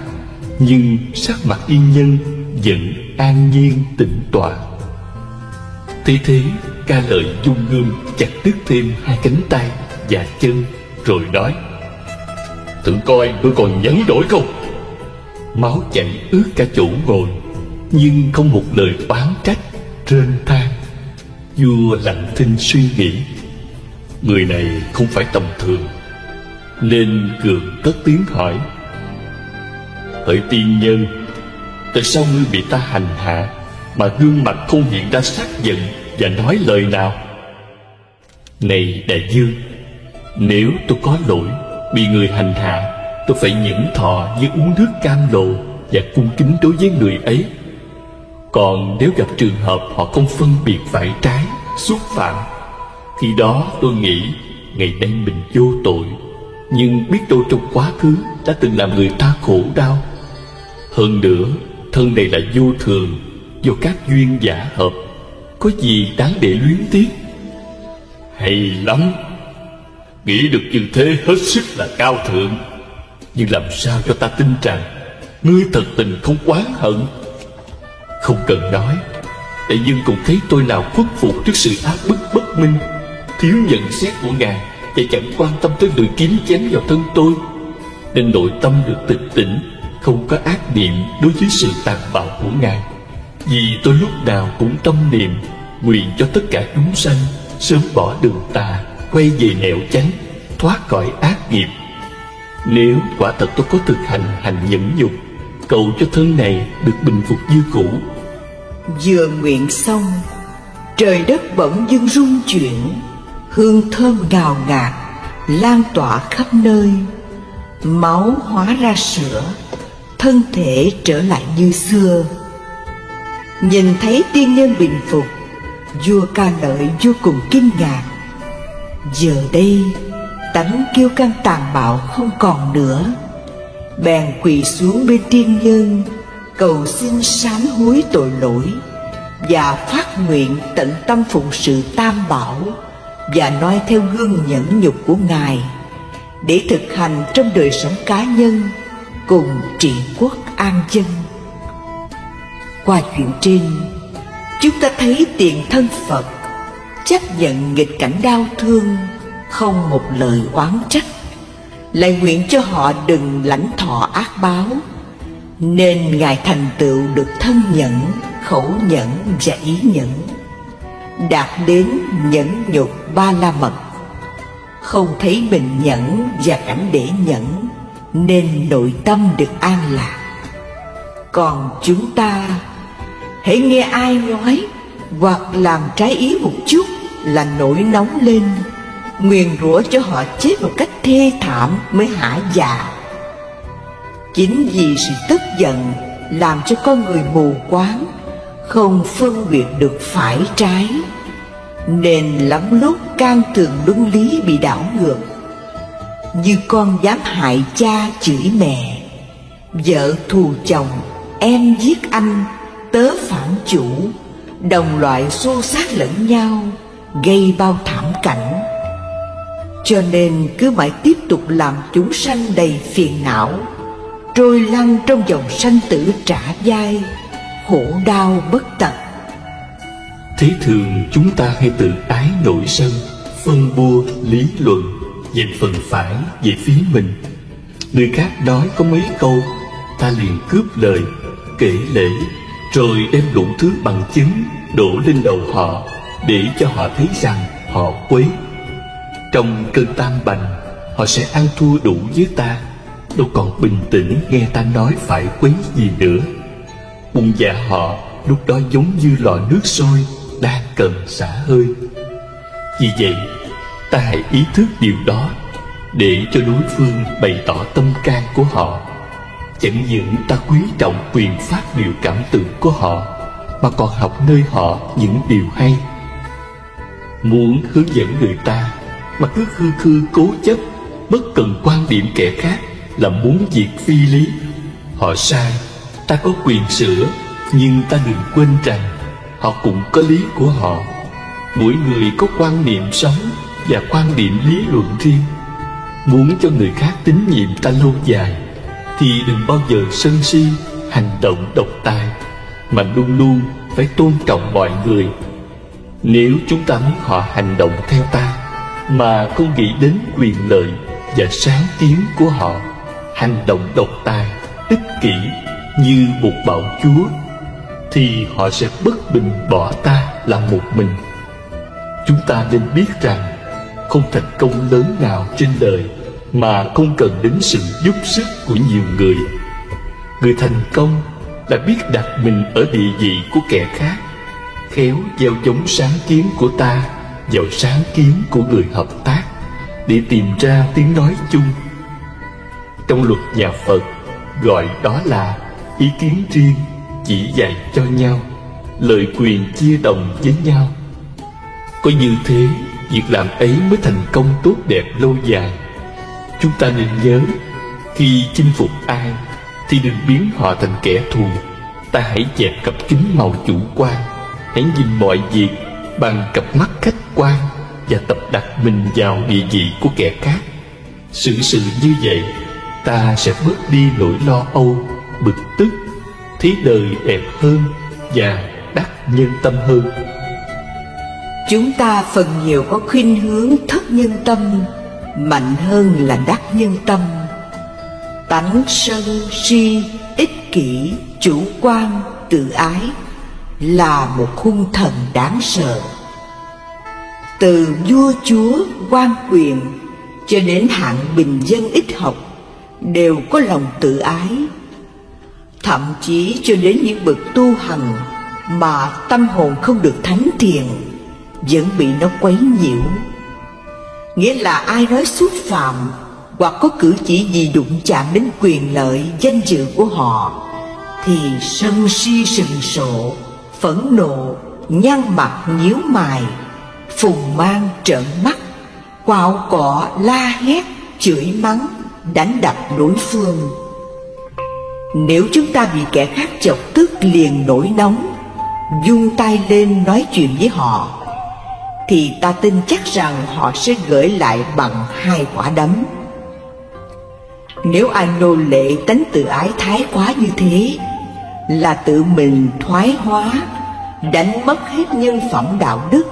nhưng sắc mặt tiên nhân vẫn an nhiên tĩnh tọa. Thế thế, Ca Lợi vung gươm chặt đứt thêm hai cánh tay và chân, rồi nói: Thử coi tôi còn nhẫn nổi không? Máu chảy ướt cả chỗ ngồi, nhưng không một lời oán trách, rên than. Vua lặng thinh suy nghĩ, người này không phải tầm thường, nên gượng cất tiếng hỏi: Hỡi tiên nhân, tại sao ngươi bị ta hành hạ mà gương mặt không hiện ra sắc giận và nói lời nào? Này đại vương, nếu tôi có lỗi bị người hành hạ, tôi phải nhẫn thọ như uống nước cam lồ và cung kính đối với người ấy. Còn nếu gặp trường hợp họ không phân biệt phải trái, xúc phạm, khi đó tôi nghĩ ngày nay mình vô tội, nhưng biết đâu trong quá khứ đã từng làm người ta khổ đau. Hơn nữa, thân này là vô thường, do các duyên giả hợp, có gì đáng để luyến tiếc? Hay lắm! Nghĩ được như thế hết sức là cao thượng. Nhưng làm sao cho ta tin rằng ngươi thật tình không oán hận? Không cần nói, đại vương cũng thấy tôi nào khuất phục trước sự áp bức bất minh, thiếu nhận xét của ngài, và chẳng quan tâm tới lời kiếm chém vào thân tôi, nên nội tâm được tịch tỉnh, không có ác niệm đối với sự tàn bạo của ngài. Vì tôi lúc nào cũng tâm niệm nguyện cho tất cả chúng sanh sớm bỏ đường tà, quay về nẻo chánh, thoát khỏi ác nghiệp. Nếu quả thật tôi có thực hành hành nhẫn nhục, cầu cho thân này được bình phục như cũ. Vừa nguyện xong, trời đất bỗng dưng rung chuyển, hương thơm ngào ngạt lan tỏa khắp nơi. Máu hóa ra sữa, thân thể trở lại như xưa. Nhìn thấy tiên nhân bình phục, vua Ca Lợi vô cùng kinh ngạc. Giờ đây tánh kiêu căng tàn bạo không còn nữa, bèn quỳ xuống bên tiên nhân, cầu xin sám hối tội lỗi và phát nguyện tận tâm phụng sự Tam Bảo và noi theo gương nhẫn nhục của ngài để thực hành trong đời sống cá nhân cùng trị quốc an dân. Qua chuyện trên, chúng ta thấy tiền thân Phật chấp nhận nghịch cảnh đau thương, không một lời oán trách, lại nguyện cho họ đừng lãnh thọ ác báo, nên ngài thành tựu được thân nhẫn, khẩu nhẫn và ý nhẫn, đạt đến nhẫn nhục ba la mật. Không thấy mình nhẫn và cảnh để nhẫn, nên nội tâm được an lạc. Còn chúng ta, hễ nghe ai nói hoặc làm trái ý một chút là nổi nóng lên, nguyền rủa cho họ chết một cách thê thảm mới hả dạ. Chính vì sự tức giận làm cho con người mù quáng, không phân biệt được phải trái, nên lắm lúc can tường luân lý bị đảo ngược. Như con dám hại cha chửi mẹ, vợ thù chồng, em giết anh, tớ phản chủ, đồng loại xô xát lẫn nhau, gây bao thảm cảnh. Cho nên cứ mãi tiếp tục làm chúng sanh đầy phiền não, trôi lăn trong dòng sanh tử trả vai, khổ đau bất tận. Thế thường chúng ta hay tự ái nổi sân, phân bua lý luận, dành phần phải về phía mình. Người khác nói có mấy câu, ta liền cướp lời, kể lể, rồi đem đủ thứ bằng chứng đổ lên đầu họ, để cho họ thấy rằng họ quấy. Trong cơn tam bành, họ sẽ ăn thua đủ với ta, đâu còn bình tĩnh nghe ta nói phải quấy gì nữa. Bụng dạ họ lúc đó giống như lò nước sôi đang cần xả hơi. Vì vậy, ta hãy ý thức điều đó, để cho đối phương bày tỏ tâm can của họ. Chẳng những ta quý trọng quyền phát biểu cảm tưởng của họ, mà còn học nơi họ những điều hay. Muốn hướng dẫn người ta mà cứ khư khư cố chấp, bất cần quan điểm kẻ khác là muốn việc phi lý. Họ sai, ta có quyền sửa, nhưng ta đừng quên rằng họ cũng có lý của họ. Mỗi người có quan niệm sống và quan điểm lý luận riêng. Muốn cho người khác tín nhiệm ta lâu dài, thì đừng bao giờ sân si, hành động độc tài, mà luôn luôn phải tôn trọng mọi người. Nếu chúng ta muốn họ hành động theo ta, mà không nghĩ đến quyền lợi và sáng kiến của họ, hành động độc tài, ích kỷ như một bạo chúa, thì họ sẽ bất bình bỏ ta là một mình. Chúng ta nên biết rằng không thành công lớn nào trên đời mà không cần đến sự giúp sức của nhiều người. Người thành công là biết đặt mình ở địa vị của kẻ khác, khéo gieo giống sáng kiến của ta vào sáng kiến của người hợp tác, để tìm ra tiếng nói chung. Trong luật nhà Phật gọi đó là ý kiến riêng, chỉ dạy cho nhau, lợi quyền chia đồng với nhau. Có như thế, việc làm ấy mới thành công tốt đẹp lâu dài. Chúng ta nên nhớ, khi chinh phục ai thì đừng biến họ thành kẻ thù. Ta hãy dẹp cặp kính màu chủ quan, hãy nhìn mọi việc bằng cặp mắt khách quan, và tập đặt mình vào địa vị của kẻ khác. Xử sự như vậy, ta sẽ bớt đi nỗi lo âu, bực tức, thấy đời đẹp hơn và đắc nhân tâm hơn. Chúng ta phần nhiều có khuynh hướng thất nhân tâm mạnh hơn là đắc nhân tâm. Tánh sân si, ích kỷ, chủ quan, tự ái là một hung thần đáng sợ. Từ vua chúa, quan quyền cho đến hạng bình dân ít học đều có lòng tự ái. Thậm chí cho đến những bậc tu hành mà tâm hồn không được thánh thiện vẫn bị nó quấy nhiễu. Nghĩa là ai nói xúc phạm hoặc có cử chỉ gì đụng chạm đến quyền lợi, danh dự của họ thì sân si sừng sộ, phẫn nộ, nhăn mặt nhíu mày, phùng mang trợn mắt, quạo cọ la hét, chửi mắng, đánh đập đối phương. Nếu chúng ta bị kẻ khác chọc tức liền nổi nóng, vung tay lên nói chuyện với họ, thì ta tin chắc rằng họ sẽ gửi lại bằng 2 quả đấm. Nếu ai nô lệ tánh tự ái thái quá như thế, là tự mình thoái hóa, đánh mất hết nhân phẩm đạo đức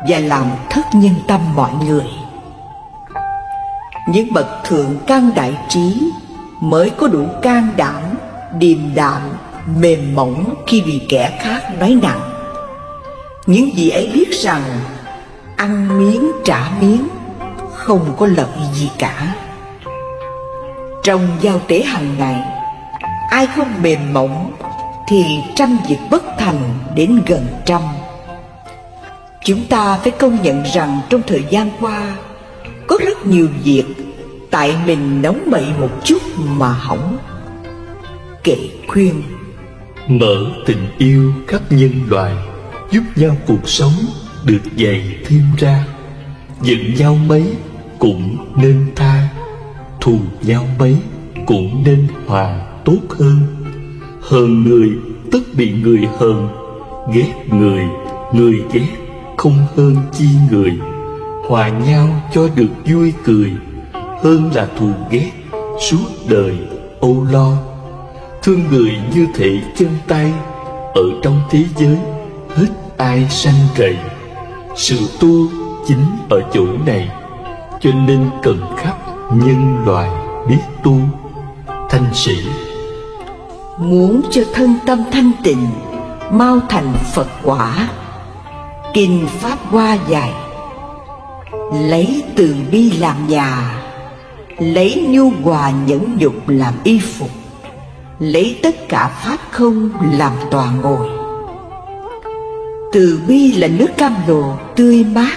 và làm thất nhân tâm mọi người. Những bậc thượng căn đại trí mới có đủ can đảm, điềm đạm, mềm mỏng khi bị kẻ khác nói nặng. Những vị ấy biết rằng ăn miếng trả miếng không có lợi gì cả. Trong giao tế hàng ngày, Ai không mềm mỏng thì trăm việc bất thành đến gần trăm. Chúng ta phải công nhận rằng trong thời gian qua có rất nhiều việc tại mình nóng bậy một chút mà hỏng. Kệ khuyên: mở tình yêu khắp nhân loại, giúp nhau cuộc sống được dày thêm ra. Giận nhau mấy cũng nên tha, thù nhau mấy cũng nên hòa tốt hơn. Hờn người tất bị người hờn, ghét người, người ghét không hơn chi người. Hòa nhau cho được vui cười, hơn là thù ghét suốt đời âu lo. Thương người như thể chân tay, ở trong thế giới hết ai sanh rầy. Sự tu chính ở chỗ này, cho nên cần khắp nhân loại biết tu. Thanh Sĩ: muốn cho thân tâm thanh tịnh, mau thành Phật quả. Kinh Pháp Hoa dạy: lấy từ bi làm nhà, lấy nhu hòa nhẫn nhục làm y phục, lấy tất cả pháp không làm tọa ngồi. Từ bi là nước cam lồ tươi mát,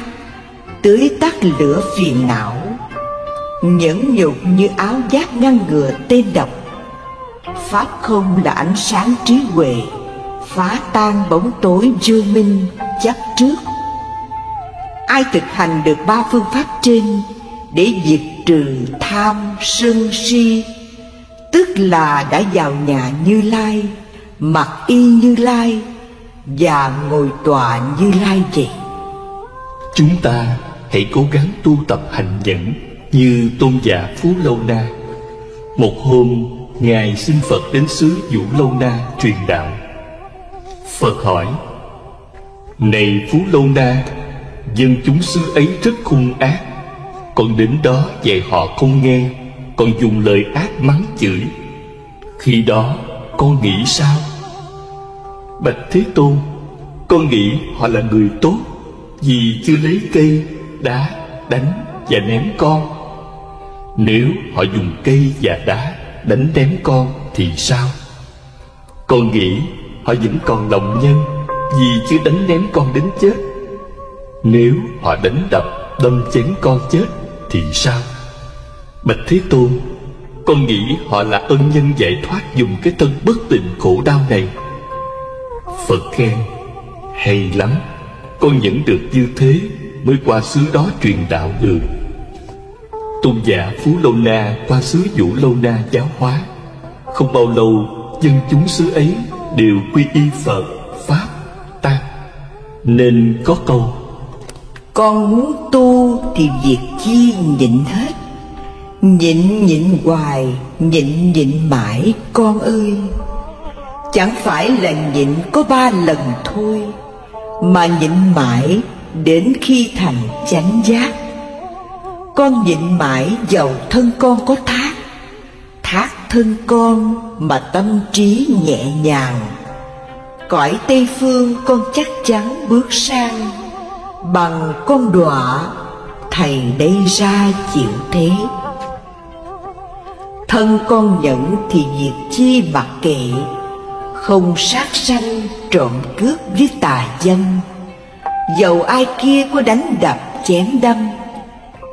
tưới tắt lửa phiền não. Nhẫn nhục như áo giáp ngăn ngừa tên độc. Pháp không là ánh sáng trí huệ, phá tan bóng tối vô minh chấp trước. Ai thực hành được ba phương pháp trên để diệt trừ tham sân si, tức là đã vào nhà Như Lai, mặc y Như Lai và ngồi tọa Như Lai vậy. Chúng ta hãy cố gắng tu tập hành nhẫn như tôn giả Phú Lâu Na. Một hôm, Ngài xin Phật đến xứ Vũ Lâu Na truyền đạo. Phật hỏi: này Phú Lâu Na, dân chúng xứ ấy rất hung ác, con đến đó dạy họ không nghe, còn dùng lời ác mắng chửi. Khi đó con nghĩ sao? Bạch Thế Tôn, con nghĩ họ là người tốt, vì chưa lấy cây, đá, đánh và ném con. Nếu họ dùng cây và đá đánh ném con thì sao? Con nghĩ họ vẫn còn lòng nhân, vì chưa đánh ném con đến chết. Nếu họ đánh đập, đâm chém con chết thì sao? Bạch Thế Tôn, con nghĩ họ là ân nhân giải thoát dùng cái thân bất tịnh khổ đau này. Phật khen: hay lắm, con nhẫn được như thế mới qua xứ đó truyền đạo được. Tôn giả Phú Lâu Na qua xứ Vũ Lâu Na giáo hóa. Không bao lâu, dân chúng xứ ấy đều quy y Phật, Pháp, Tăng. Nên có câu: con muốn tu thì việc chi nhịn hết, nhịn nhịn hoài, nhịn nhịn mãi con ơi. Chẳng phải là nhịn có 3 lần thôi, mà nhịn mãi đến khi thành chánh giác. Con nhịn mãi dầu thân con có thác, thác thân con mà tâm trí nhẹ nhàng. Cõi Tây Phương con chắc chắn bước sang, bằng con đọa thầy đây ra chịu thế. Thân con nhẫn thì việc chi mặc kệ, không sát sanh trộm cướp với tà dâm. Dầu ai kia có đánh đập chém đâm,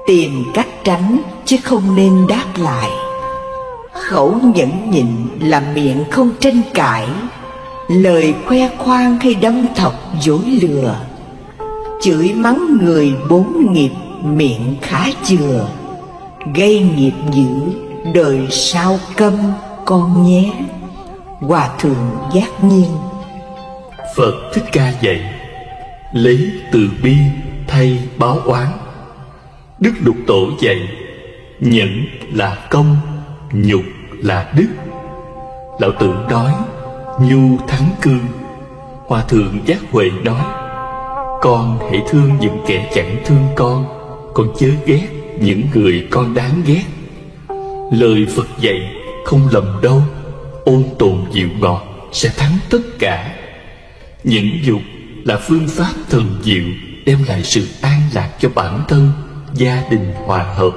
tìm cách tránh chứ không nên đáp lại. Khẩu nhẫn nhịn là miệng không tranh cãi, lời khoe khoang hay đâm thọc dối lừa. Chửi mắng người 4 nghiệp miệng khá chừa, gây nghiệp dữ đời sau câm con nhé. Hòa Thượng Giác Nhiên. Phật Thích Ca dạy: lấy từ bi thay báo oán. Đức Lục Tổ dạy: nhẫn là công, nhục là đức. Lão Tử nói: nhu thắng cương. Hòa Thượng Giác Huệ nói: con hãy thương những kẻ chẳng thương con chớ ghét những người con đáng ghét. Lời Phật dạy không lầm đâu, ôn tồn dịu ngọt sẽ thắng tất cả. Nhẫn dục là phương pháp thần diệu đem lại sự an lạc cho bản thân, gia đình hòa hợp,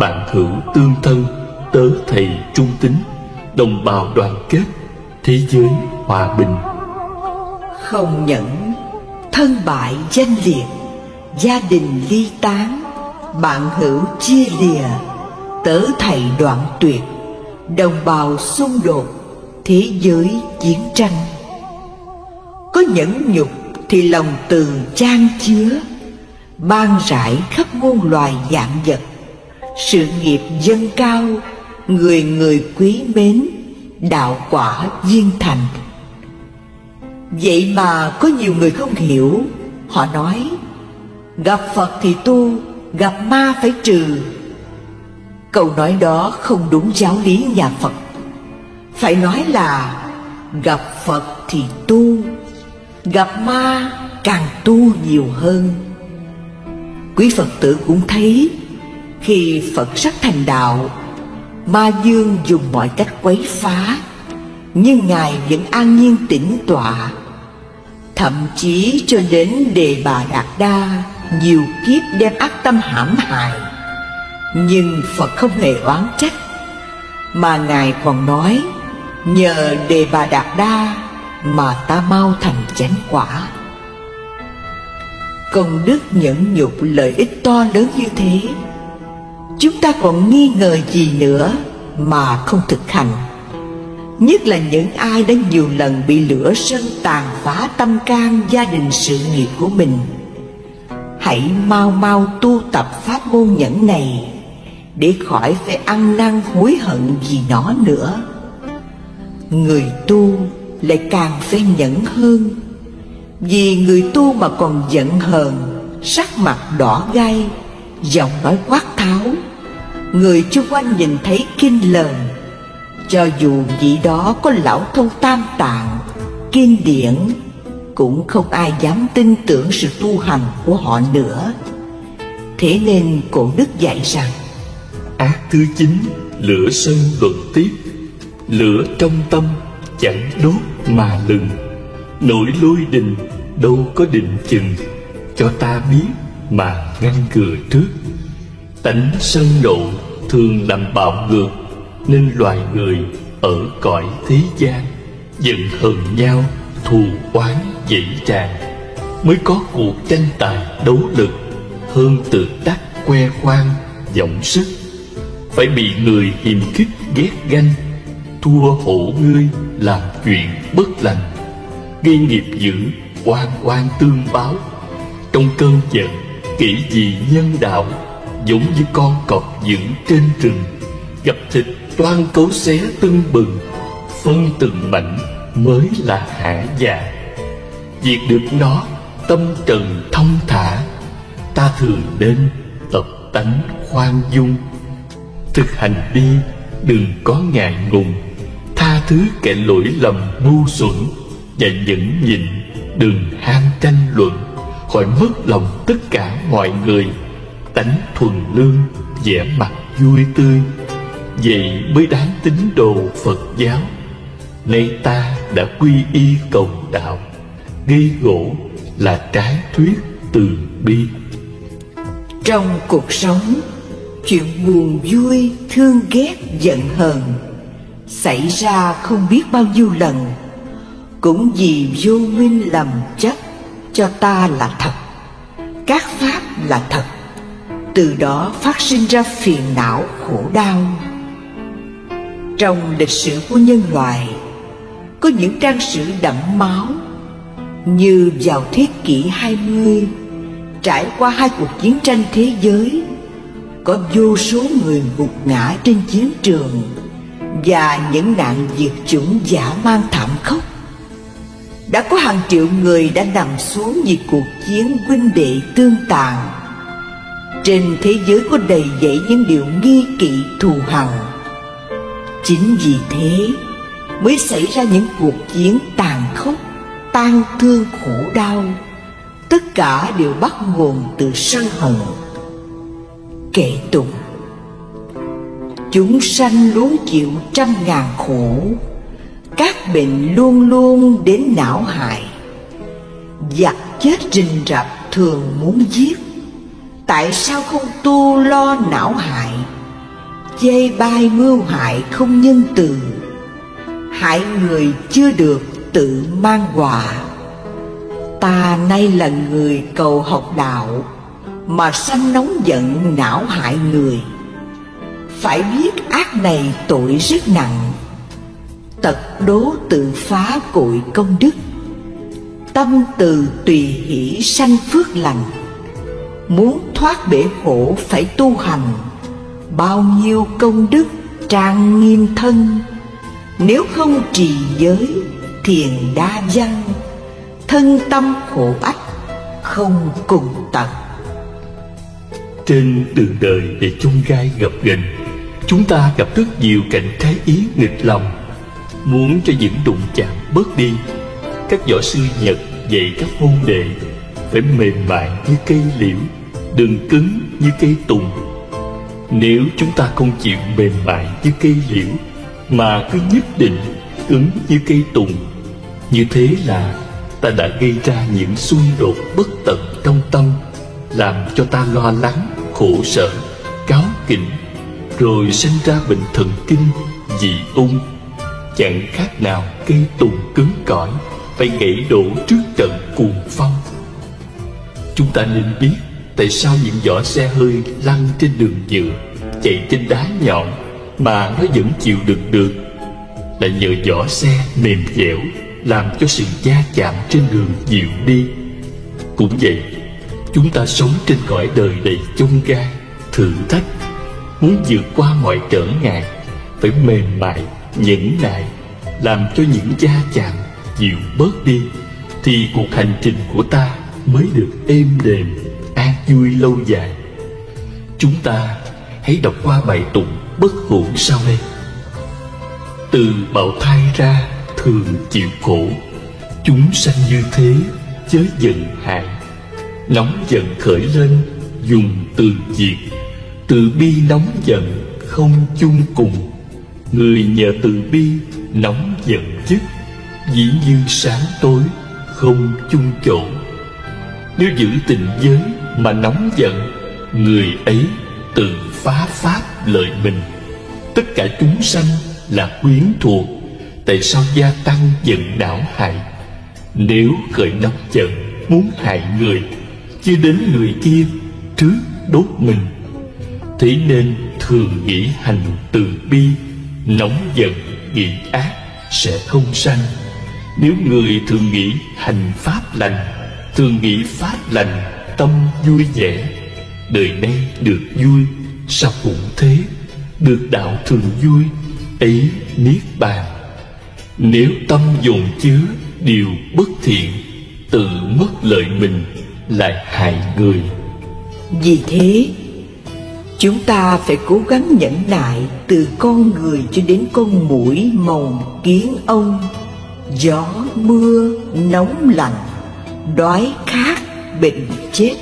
bạn hữu tương thân, tớ thầy trung tín, đồng bào đoàn kết, thế giới hòa bình. Không nhẫn, thân bại danh liệt, gia đình ly tán, bạn hữu chia lìa, tớ thầy đoạn tuyệt, đồng bào xung đột, thế giới chiến tranh. Có nhẫn nhục thì lòng từ chan chứa, ban rải khắp muôn loài vạn vật. Sự nghiệp dâng cao, người người quý mến, đạo quả viên thành. Vậy mà có nhiều người không hiểu. Họ nói gặp Phật thì tu, gặp ma phải trừ. Câu nói đó không đúng giáo lý nhà Phật. Phải nói là gặp Phật thì tu, gặp ma càng tu nhiều hơn. Quý Phật tử cũng thấy, khi Phật sắp thành đạo, ma dương dùng mọi cách quấy phá, nhưng Ngài vẫn an nhiên tĩnh tọa. Thậm chí cho đến Đề Bà Đạt Đa nhiều kiếp đem ác tâm hãm hại, nhưng Phật không hề oán trách, mà Ngài còn nói nhờ Đề Bà Đạt Đa mà ta mau thành chánh quả. Công đức nhẫn nhục lợi ích to lớn như thế, chúng ta còn nghi ngờ gì nữa mà không thực hành? Nhất là những ai đã nhiều lần bị lửa sân tàn phá tâm can, gia đình, sự nghiệp của mình. Hãy mau mau tu tập pháp môn nhẫn này, để khỏi phải ăn năn hối hận vì nó nữa. Người tu lại càng phải nhẫn hơn, vì người tu mà còn giận hờn, sắc mặt đỏ gay, giọng nói quát tháo, người chung quanh nhìn thấy kinh lờn. Cho dù vị đó có lão thông tam tạng, kinh điển, cũng không ai dám tin tưởng sự tu hành của họ nữa. Thế nên Cổ Đức dạy rằng: ác thứ 9, lửa sân luận tiếp. Lửa trong tâm chẳng đốt mà lừng, nổi lôi đình đâu có định chừng. Cho ta biết mà ngăn ngừa trước. Tánh sân nộ thường làm bạo ngược, nên loài người ở cõi thế gian giận hờn nhau, thù oán dậy tràn, mới có cuộc tranh tài đấu lực, hơn tự đắc khoe khoang vọng sức. Phải bị người hiềm khích ghét ganh, thua hổ ngươi làm chuyện bất lành, gây nghiệp dữ oan oan tương báo. Trong cơn giận kỹ gì nhân đạo, giống như con cọp dữ trên rừng, gặp thịt toan cấu xé tưng bừng, phân từng mảnh mới là hả dạ. Diệt được nó tâm trần thông thả, ta thường nên tập tánh khoan dung. Thực hành đi đừng có ngại ngùng, tha thứ kẻ lỗi lầm ngu xuẩn, và nhẫn nhịn đừng ham tranh luận, khỏi mất lòng tất cả mọi người. Tánh thuần lương, vẻ mặt vui tươi, vậy mới đáng tín đồ Phật giáo. Nay ta đã quy y cầu đạo, gây gỗ là trái thuyết từ bi. Trong cuộc sống, chuyện buồn vui, thương ghét, giận hờn xảy ra không biết bao nhiêu lần, cũng vì vô minh lầm chấp cho ta là thật, các pháp là thật. Từ đó phát sinh ra phiền não khổ đau. Trong lịch sử của nhân loại, có những trang sử đẫm máu, như vào thế kỷ 20, trải qua 2 cuộc chiến tranh thế giới, có vô số người gục ngã trên chiến trường, và những nạn diệt chủng dã man thảm khốc. Đã có hàng triệu người đã nằm xuống vì cuộc chiến huynh đệ tương tàn. Trên thế giới có đầy dẫy những điều nghi kỵ thù hằn. Chính vì thế mới xảy ra những cuộc chiến tàn khốc, tang thương khổ đau. Tất cả đều bắt nguồn từ sân hận. Kệ tụng: chúng sanh luôn chịu trăm ngàn khổ, các bệnh luôn luôn đến não hại. Giặc chết rình rập thường muốn giết, tại sao không tu lo não hại? Chê bai mưu hại không nhân từ, hại người chưa được tự mang họa. Ta nay là người cầu học đạo, mà sanh nóng giận não hại người. Phải biết ác này tội rất nặng, tật đố tự phá cội công đức. Tâm từ tùy hỷ sanh phước lành, muốn thoát bể khổ phải tu hành. Bao nhiêu công đức trang nghiêm thân, nếu không trì giới thiền đa văn, thân tâm khổ ách không cùng tận. Trên đường đời để chông gai gập ghềnh, chúng ta gặp rất nhiều cảnh trái ý nghịch lòng. Muốn cho những đụng chạm bớt đi, các võ sư Nhật dạy các môn đệ phải mềm mại như cây liễu, đừng cứng như cây tùng. Nếu chúng ta không chịu mềm mại như cây liễu, mà cứ nhất định cứng như cây tùng, như thế là ta đã gây ra những xung đột bất tận trong tâm, làm cho ta lo lắng, khổ sở, cáu kỉnh, rồi sinh ra bệnh thần kinh, dị ung. Chẳng khác nào cây tùng cứng cỏi phải gãy đổ trước trận cuồng phong. Chúng ta nên biết tại sao những vỏ xe hơi lăn trên đường nhựa, chạy trên đá nhọn mà nó vẫn chịu đựng được, là nhờ vỏ xe mềm dẻo làm cho sự va chạm trên đường dịu đi. Cũng vậy, chúng ta sống trên cõi đời đầy chông gai, thử thách, muốn vượt qua mọi trở ngại phải mềm mại, nhẫn nại, làm cho những va chạm dịu bớt đi, thì cuộc hành trình của ta mới được êm đềm, an vui lâu dài. Chúng ta hãy đọc qua bài tụng bất hủ sau đây. Từ bào thai ra thường chịu khổ, chúng sanh như thế chớ giận hại. Nóng giận khởi lên dùng từ diệt, từ bi nóng giận không chung cùng. Người nhờ từ bi nóng giận dứt, dĩ như sáng tối không chung chỗ. Nếu giữ tình giới mà nóng giận, người ấy tự phá pháp lợi mình. Tất cả chúng sanh là quyến thuộc, tại sao gia tăng giận não hại? Nếu khởi nóng giận muốn hại người, chưa đến người kia trước đốt mình. Thế nên thường nghĩ hành từ bi, nóng giận nghĩ ác sẽ không sanh. Nếu người thường nghĩ hành pháp lành, thường nghĩ pháp lành, tâm vui vẻ, đời nay được vui, sau cũng thế, được đạo thường vui, ấy niết bàn. Nếu tâm dồn chứa điều bất thiện, tự mất lợi mình, lại hại người. Vì thế, chúng ta phải cố gắng nhẫn nại từ con người cho đến con muỗi, mồng, kiến ong, gió, mưa, nóng lạnh, đói khát, bệnh chết.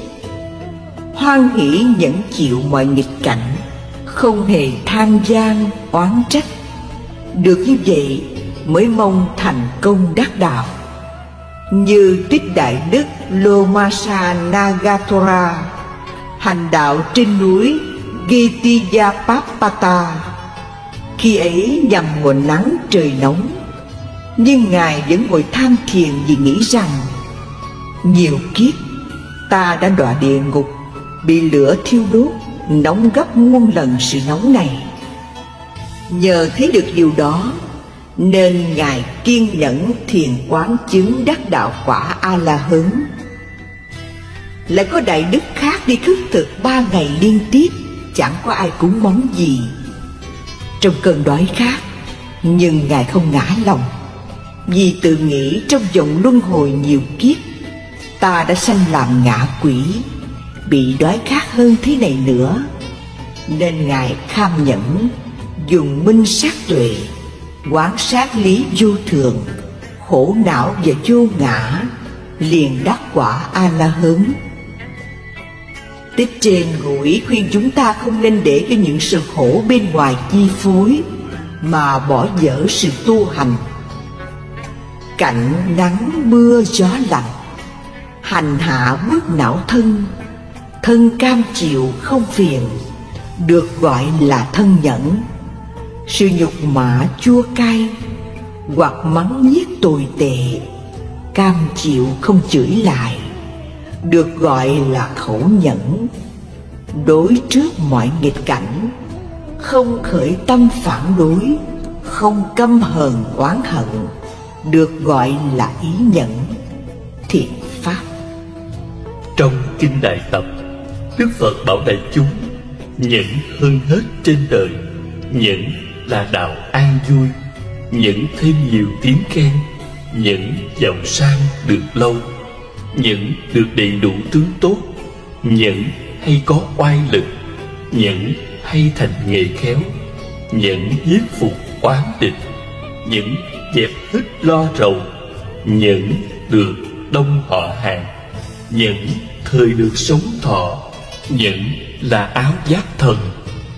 Hoan hỷ nhẫn chịu mọi nghịch cảnh, không hề than gian, oán trách. Được như vậy mới mong thành công đắc đạo. Như Tích Đại Đức Lomasa Nagathora hành đạo trên núi Gitiyapapata. Khi ấy nhằm mùa nắng trời nóng, nhưng Ngài vẫn ngồi tham thiền vì nghĩ rằng nhiều kiếp ta đã đọa địa ngục, bị lửa thiêu đốt, nóng gấp muôn lần sự nóng này. Nhờ thấy được điều đó nên Ngài kiên nhẫn thiền quán chứng đắc đạo quả A-la-hán. Lại có đại đức khác đi khất thực 3 ngày liên tiếp, chẳng có ai cúng món gì. Trong cơn đói khát, nhưng Ngài không ngã lòng, vì tự nghĩ trong vòng luân hồi nhiều kiếp ta đã sanh làm ngạ quỷ, bị đói khát hơn thế này nữa. Nên Ngài kham nhẫn, dùng minh sát tuệ quán sát lý vô thường, khổ não và vô ngã, liền đắc quả A-la-hán. Tích trên ngủi khuyên chúng ta không nên để cho những sự khổ bên ngoài chi phối, mà bỏ dở sự tu hành. Cảnh nắng mưa gió lạnh, hành hạ bước não thân, thân cam chịu không phiền, được gọi là thân nhẫn. Sự nhục mạ chua cay, hoặc mắng nhiếc tồi tệ, cam chịu không chửi lại, được gọi là khẩu nhẫn. Đối trước mọi nghịch cảnh, không khởi tâm phản đối, không căm hờn oán hận, được gọi là ý nhẫn, thiện pháp. Trong Kinh Đại Tập, Đức Phật bảo đại chúng nhẫn hơn hết trên đời. Nhẫn là đạo an vui, nhẫn thêm nhiều tiếng khen, nhẫn giàu sang được lâu, nhẫn được đầy đủ tướng tốt, nhẫn hay có oai lực, nhẫn hay thành nghề khéo, nhẫn nhiếp phục oán địch, nhẫn dẹp hết lo rầu, nhẫn được đông họ hàng, nhẫn thời được sống thọ, nhẫn là áo giáp thần,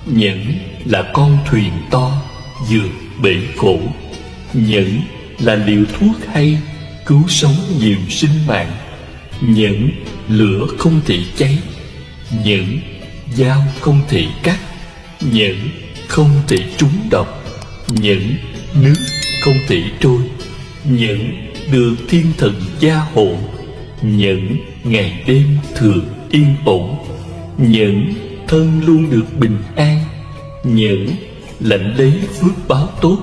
nhẫn là con thuyền to vượt bể khổ, nhẫn là liều thuốc hay cứu sống nhiều sinh mạng, nhẫn lửa không thể cháy, nhẫn dao không thể cắt, nhẫn không thể trúng độc, nhẫn nước không thể trôi, nhẫn được thiên thần gia hộ, nhẫn ngày đêm thường yên ổn, nhẫn thân luôn được bình an, nhẫn lãnh lấy phước báo tốt,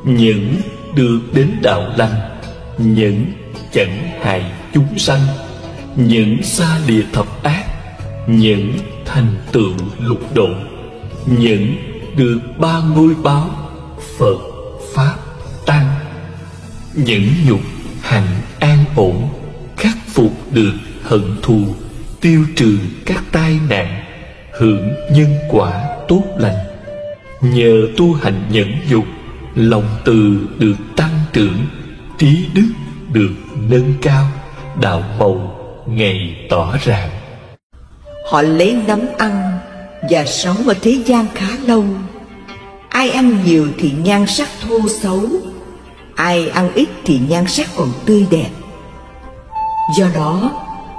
nhẫn được đến đạo lành, nhẫn chẳng hại chúng sanh, nhẫn xa lìa thập ác, nhẫn thành tựu lục độ, nhẫn được ba ngôi báo Phật, Pháp, Tăng, nhẫn nhục hạnh an ổn, khắc phục được hận thù, tiêu trừ các tai nạn, hưởng nhân quả tốt lành. Nhờ tu hành nhẫn dục, lòng từ được tăng trưởng, trí đức được nâng cao, đạo màu ngày tỏ rạng. Họ lấy nắm ăn và sống ở thế gian khá lâu. Ai ăn nhiều thì nhan sắc thô xấu, ai ăn ít thì nhan sắc còn tươi đẹp. Do đó,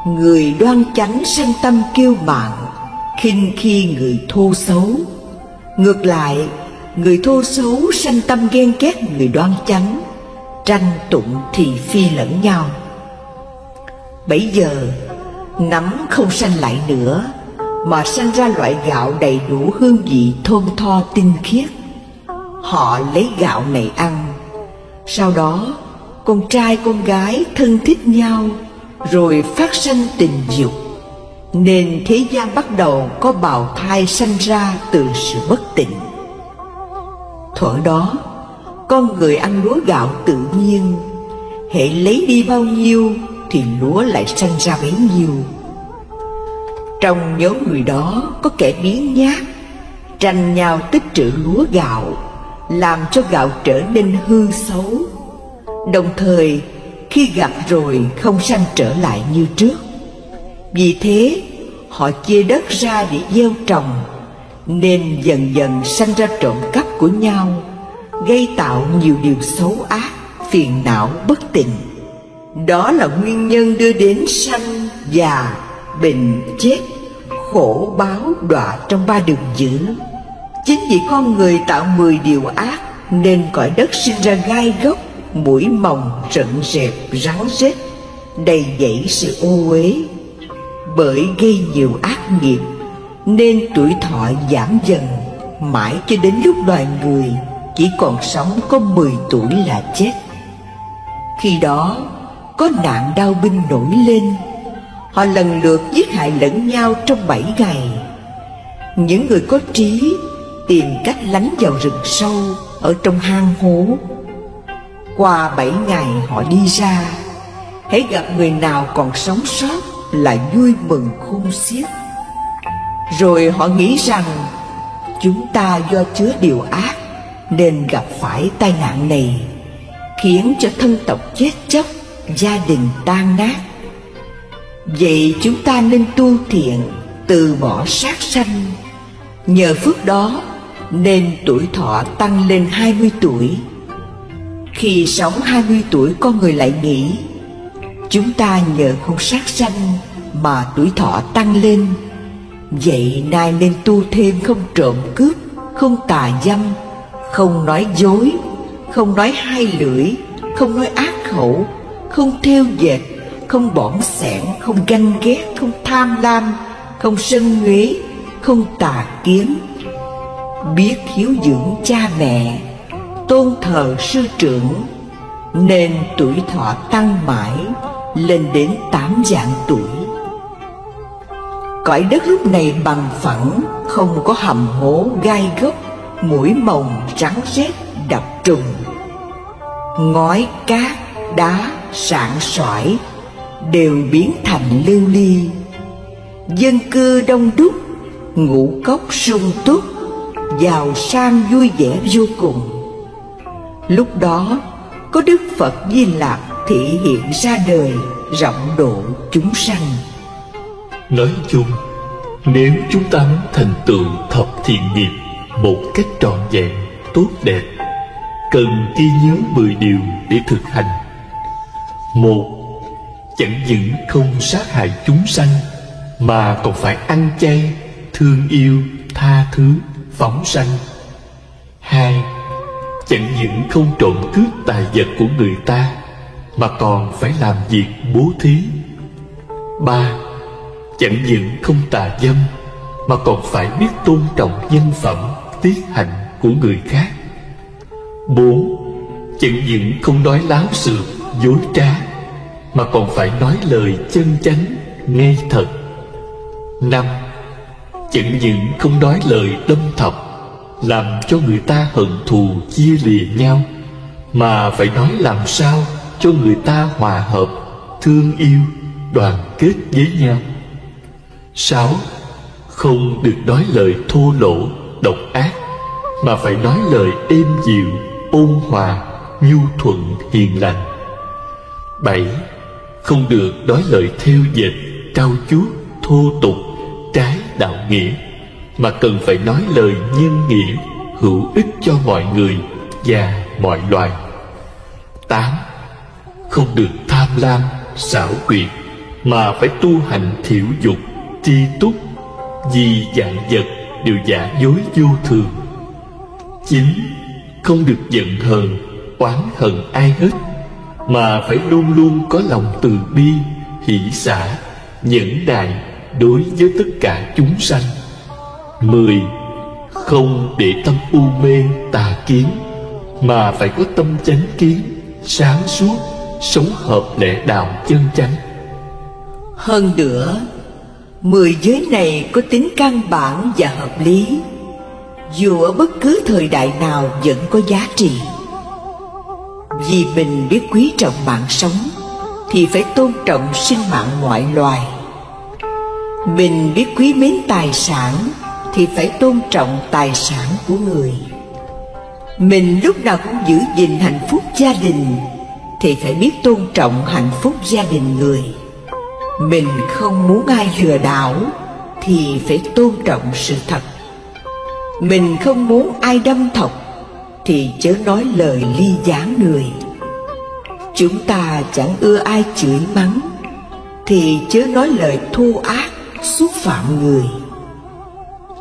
người đoan chánh sanh tâm kiêu mạn, khinh khi người thô xấu. Ngược lại, người thô xấu sanh tâm ghen ghét người đoan chánh, tranh tụng thị phi lẫn nhau. Bấy giờ, nắm không sanh lại nữa, mà sanh ra loại gạo đầy đủ hương vị thơm tho tinh khiết. Họ lấy gạo này ăn. Sau đó, con trai con gái thân thích nhau, rồi phát sanh tình dục, nên thế gian bắt đầu có bào thai sanh ra từ sự bất tịnh. Thuở đó, con người ăn lúa gạo tự nhiên, hễ lấy đi bao nhiêu thì lúa lại sanh ra bấy nhiêu. Trong nhóm người đó có kẻ biếng nhác, tranh nhau tích trữ lúa gạo, làm cho gạo trở nên hư xấu. Đồng thời, khi gặp rồi không sanh trở lại như trước. Vì thế, họ chia đất ra để gieo trồng, nên dần dần sanh ra trộm cắp của nhau, gây tạo nhiều điều xấu ác, phiền não bất tịnh. Đó là nguyên nhân đưa đến sanh, già, bệnh, chết, khổ báo đọa trong ba đường dữ. Chính vì con người tạo 10 điều ác, nên cõi đất sinh ra gai góc, mũi mòng, rận rẹp, rắn rết, đầy dẫy sự ô uế. Bởi gây nhiều ác nghiệp, nên tuổi thọ giảm dần, mãi cho đến lúc loài người chỉ còn sống có 10 tuổi là chết. Khi đó, có nạn đao binh nổi lên. Họ lần lượt giết hại lẫn nhau trong 7 ngày. Những người có trí tìm cách lánh vào rừng sâu, ở trong hang hố. Qua 7 ngày họ đi ra, hễ gặp người nào còn sống sót là vui mừng khôn xiết. Rồi họ nghĩ rằng chúng ta do chứa điều ác nên gặp phải tai nạn này, khiến cho thân tộc chết chóc, gia đình tan nát. Vậy chúng ta nên tu thiện, từ bỏ sát sanh. Nhờ phước đó nên tuổi thọ tăng lên 20 tuổi. Khi sống 20 tuổi, con người lại nghĩ chúng ta nhờ không sát sanh mà tuổi thọ tăng lên. Vậy nay nên tu thêm, không trộm cướp, không tà dâm, không nói dối, không nói hai lưỡi, không nói ác khẩu, không thêu dệt, không bỏng sẻn, không ganh ghét, không tham lam, không sân nhuế, không tà kiến, biết hiếu dưỡng cha mẹ, tôn thờ sư trưởng, nên tuổi thọ tăng mãi lên đến 8 vạn tuổi. Cõi đất lúc này bằng phẳng, không có hầm hố gai góc, muỗi mồng rắn rết đập trùng. Ngói cát đá sạn sỏi đều biến thành lưu ly. Dân cư đông đúc, ngũ cốc sung túc, giàu sang vui vẻ vô cùng. Lúc đó có Đức Phật Di Lặc thị hiện ra đời, rộng độ chúng sanh. Nói chung, nếu chúng ta muốn thành tựu thập thiện nghiệp một cách trọn vẹn, tốt đẹp, cần ghi nhớ 10 điều để thực hành. 1. Chẳng những không sát hại chúng sanh, mà còn phải ăn chay, thương yêu, tha thứ, phóng sanh. 2. Chẳng những không trộm cướp tài vật của người ta, mà còn phải làm việc bố thí. 3. Chẳng những không tà dâm, mà còn phải biết tôn trọng nhân phẩm, tiết hạnh của người khác. 4. Chẳng những không nói láo xược, dối trá, mà còn phải nói lời chân chánh, ngay thật. 5. Chẳng những không nói lời đâm thọc, làm cho người ta hận thù chia lìa nhau, mà phải nói làm sao cho người ta hòa hợp, thương yêu, đoàn kết với nhau. 6. Không được nói lời thô lỗ, độc ác, mà phải nói lời êm dịu, ôn hòa, nhu thuận, hiền lành. 7. Không được nói lời thêu dệt, trau chuốt, thô tục, trái đạo nghĩa, mà cần phải nói lời nhân nghĩa, hữu ích cho mọi người và mọi loài. 8. Không được tham lam, xảo quyệt, mà phải tu hành thiểu dục, tri túc, vì vạn vật đều giả dối vô thường. 9. Không được giận hờn, oán hận ai hết, mà phải luôn luôn có lòng từ bi, hỷ xả, nhẫn nại đối với tất cả chúng sanh. 10. Không để tâm u mê tà kiến, mà phải có tâm chánh kiến, sáng suốt, sống hợp lẽ đạo chân chánh. Hơn nữa, 10 giới này có tính căn bản và hợp lý, dù ở bất cứ thời đại nào vẫn có giá trị. Vì mình biết quý trọng mạng sống, thì phải tôn trọng sinh mạng mọi loài. Mình biết quý mến tài sản, thì phải tôn trọng tài sản của người. Mình lúc nào cũng giữ gìn hạnh phúc gia đình, thì phải biết tôn trọng hạnh phúc gia đình người. Mình không muốn ai lừa đảo, thì phải tôn trọng sự thật. Mình không muốn ai đâm thọc, thì chớ nói lời ly gián người. Chúng ta chẳng ưa ai chửi mắng, thì chớ nói lời thô ác, xúc phạm người.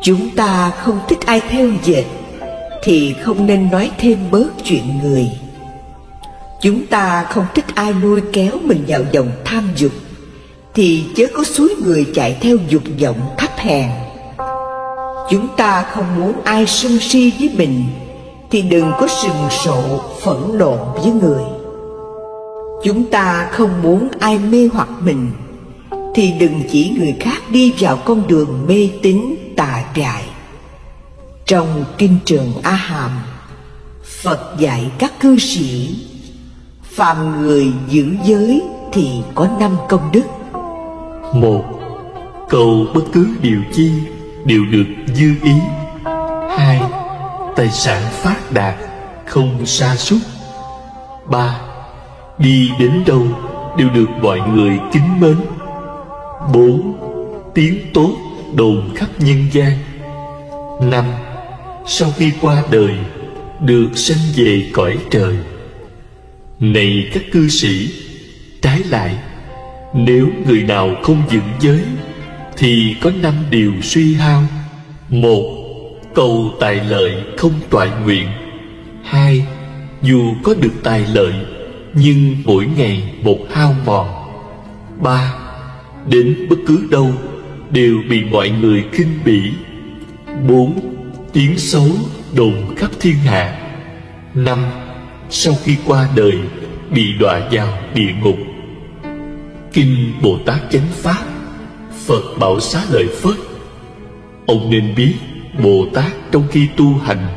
Chúng ta không thích ai thêu dệt, thì không nên nói thêm bớt chuyện người. Chúng ta không thích ai lôi kéo mình vào vòng tham dục, thì chớ có xúi người chạy theo dục vọng thấp hèn. Chúng ta không muốn ai sân si với mình, thì đừng có sừng sộ phẫn nộ với người. Chúng ta không muốn ai mê hoặc mình, thì đừng chỉ người khác đi vào con đường mê tín tà dại. Trong Kinh Trường A Hàm, Phật dạy các cư sĩ, phàm người giữ giới thì có 5 công đức. 1. Cầu bất cứ điều chi đều được như ý. 2. Tài sản phát đạt, không sa sút. 3. Đi đến đâu đều được mọi người kính mến. 4. Tiếng tốt đồn khắp nhân gian. 5. Sau khi qua đời được sanh về cõi trời. Này các cư sĩ, trái lại, nếu người nào không giữ giới thì có 5 điều suy hao. 1. Cầu tài lợi không toại nguyện. 2. dù có được tài lợi, nhưng mỗi ngày một hao mòn. 3. Đến bất cứ đâu đều bị mọi người khinh bỉ. 4. Tiếng xấu đồn khắp thiên hạ. 5. Sau khi qua đời bị đọa vào địa ngục. Kinh Bồ Tát Chánh Pháp, Phật bảo Xá Lợi Phất: ông nên biết Bồ Tát trong khi tu hành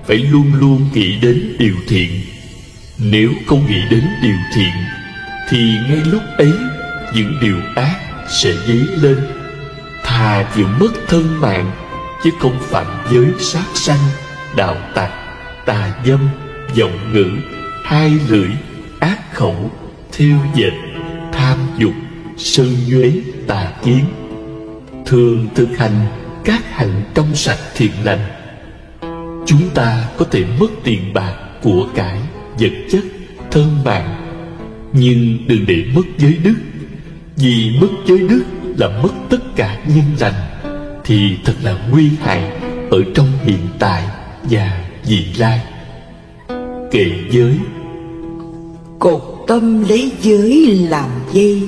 phải luôn luôn nghĩ đến điều thiện. Nếu không nghĩ đến điều thiện thì ngay lúc ấy những điều ác sẽ dấy lên. Thà chịu mất thân mạng chứ không phạm giới sát sanh, đạo tặc, tà dâm, vọng ngữ, hai lưỡi, ác khẩu, thêu dệt, tham dục, sân nhuế, tà kiến. Thường thực hành các hạnh trong sạch thiện lành. Chúng ta có thể mất tiền bạc, của cải, vật chất, thân mạng, nhưng đừng để mất giới đức. Vì mất giới đức là mất tất cả nhân lành, thì thật là nguy hại ở trong hiện tại và vị lai. Kệ giới: cột tâm lấy giới làm dây,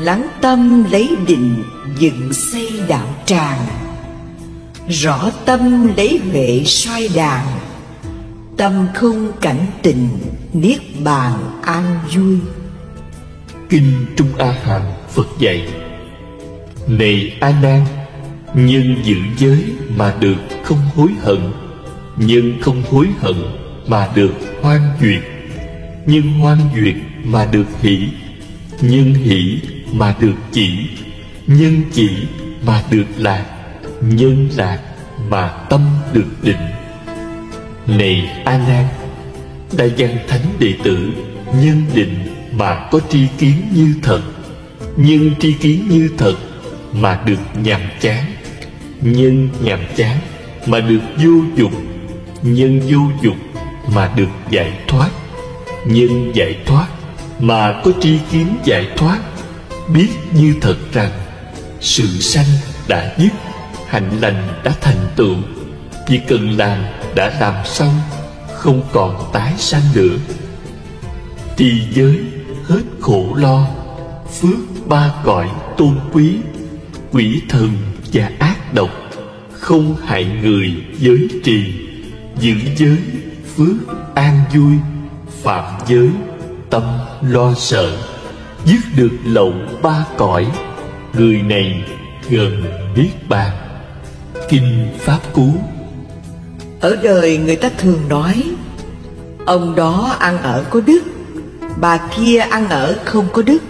lắng tâm lấy định dựng xây đạo tràng. Rõ tâm lấy huệ soi đàn, tâm không cảnh tình niết bàn an vui. Kinh Trung A Hàm Phật dạy: này A Nan, nhân giữ giới mà được không hối hận, nhân không hối hận mà được hoan duyệt, nhân hoan duyệt mà được hỷ, nhân hỷ mà được chỉ, nhân chỉ mà được lạc, nhân lạc mà tâm được định. Này A Nan, Đại Văn Thánh đệ tử nhân định mà có tri kiến như thật, nhân tri kiến như thật mà được nhàm chán, nhân nhàm chán mà được vô dục, nhân vô dục mà được giải thoát, nhân giải thoát mà có tri kiến giải thoát, biết như thật rằng sự sanh đã dứt, hạnh lành đã thành tựu, việc cần làm đã làm xong, không còn tái sanh nữa. Trì giới hết khổ lo, phước ba cõi tôn quý, quỷ thần và ác độc không hại người giới trì. Giữ giới phước an vui, phạm giới tâm lo sợ. Dứt được lậu ba cõi, người này gần niết bàn. Kinh Pháp Cú: ở đời người ta thường nói ông đó ăn ở có đức, bà kia ăn ở không có đức.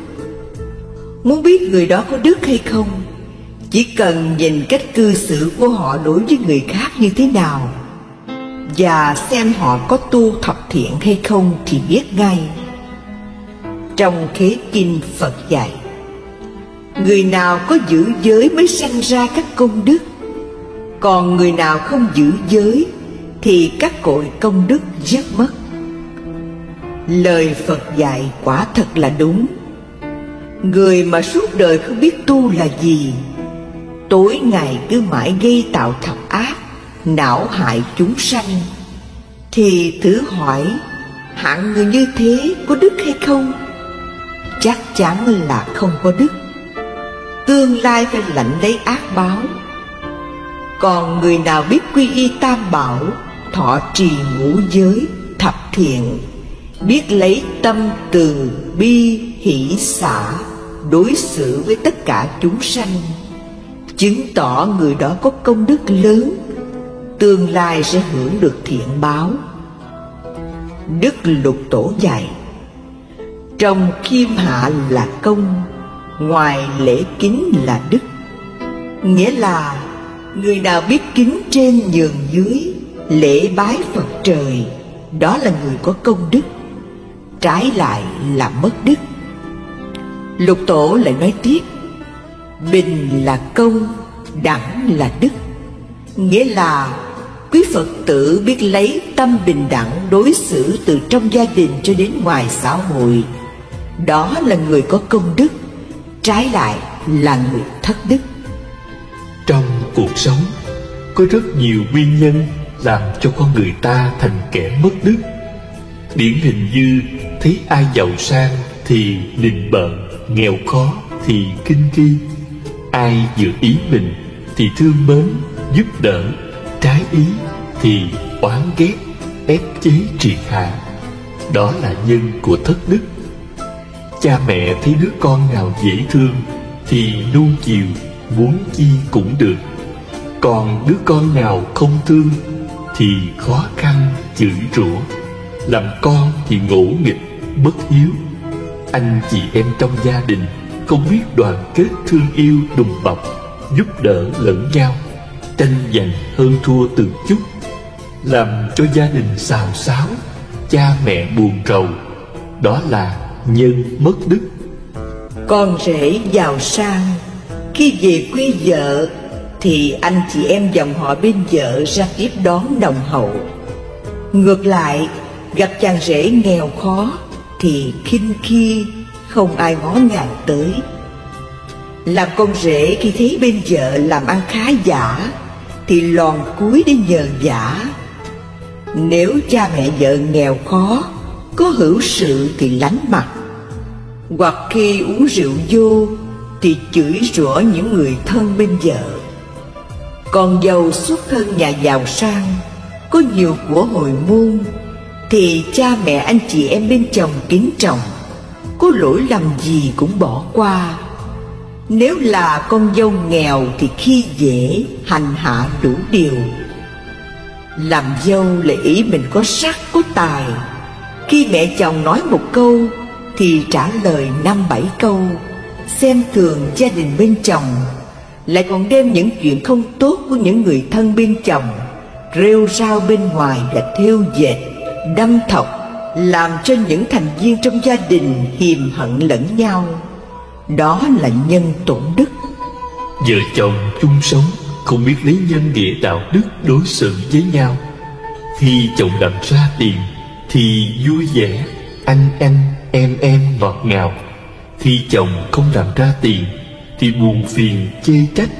Muốn biết người đó có đức hay không, chỉ cần nhìn cách cư xử của họ đối với người khác như thế nào, và xem họ có tu thập thiện hay không thì biết ngay. Trong Khế Kinh Phật dạy: người nào có giữ giới mới sanh ra các công đức, còn người nào không giữ giới thì các cội công đức rất mất. Lời Phật dạy quả thật là đúng. Người mà suốt đời không biết tu là gì, tối ngày cứ mãi gây tạo thập ác, não hại chúng sanh, thì thử hỏi hạng người như thế có đức hay không? Chắc chắn là không có đức, tương lai phải lãnh lấy ác báo. Còn người nào biết quy y tam bảo, thọ trì ngũ giới, thập thiện, biết lấy tâm từ bi hỷ xả đối xử với tất cả chúng sanh, chứng tỏ người đó có công đức lớn, tương lai sẽ hưởng được thiện báo. Đức Lục Tổ dạy: trong khiêm hạ là công, ngoài lễ kính là đức. Nghĩa là người nào biết kính trên nhường dưới, lễ bái Phật trời, đó là người có công đức, trái lại là mất đức. Lục Tổ lại nói tiếp: bình là công, đẳng là đức. Nghĩa là quý Phật tử biết lấy tâm bình đẳng đối xử từ trong gia đình cho đến ngoài xã hội, đó là người có công đức, trái lại là người thất đức. Trong cuộc sống có rất nhiều nguyên nhân làm cho con người ta thành kẻ mất đức. Điển hình như thấy ai giàu sang thì nịnh bợ, nghèo khó thì khinh khi. Ai vừa ý mình thì thương mến, giúp đỡ. Trái ý thì oán ghét, ép chế triệt hạ. Đó là nhân của thất đức. Cha mẹ thấy đứa con nào dễ thương thì nuông chiều, muốn chi cũng được. Còn đứa con nào không thương thì khó khăn chửi rủa. Làm con thì ngỗ nghịch, bất hiếu. Anh chị em trong gia đình không biết đoàn kết thương yêu đùm bọc, giúp đỡ lẫn nhau, tranh giành hơn thua từng chút, làm cho gia đình xào xáo, cha mẹ buồn rầu. Đó là nhân mất đức. Con rể giàu sang, khi về quê vợ thì anh chị em dòng họ bên vợ ra tiếp đón nồng hậu. Ngược lại, gặp chàng rể nghèo khó thì khinh khi, không ai ngó ngàng tới. Làm con rể khi thấy bên vợ làm ăn khá giả thì lòn cúi để nhờ vả. Nếu cha mẹ vợ nghèo khó, có hữu sự thì lánh mặt. Hoặc khi uống rượu vô thì chửi rủa những người thân bên vợ. Còn dâu xuất thân nhà giàu sang, có nhiều của hồi môn thì cha mẹ anh chị em bên chồng kính trọng, có lỗi lầm gì cũng bỏ qua. Nếu là con dâu nghèo thì khi dễ, hành hạ đủ điều. Làm dâu lại ý mình có sắc có tài, khi mẹ chồng nói một câu thì trả lời 5-7 câu, xem thường gia đình bên chồng, lại còn đem những chuyện không tốt của những người thân bên chồng rêu rao bên ngoài và thêu dệt, đâm thọc, làm cho những thành viên trong gia đình hiềm hận lẫn nhau. Đó là nhân tổn đức. Vợ chồng chung sống không biết lấy nhân nghĩa đạo đức đối xử với nhau. Khi chồng làm ra tiền thì vui vẻ, anh em ngọt ngào. Khi chồng không làm ra tiền thì buồn phiền chê trách,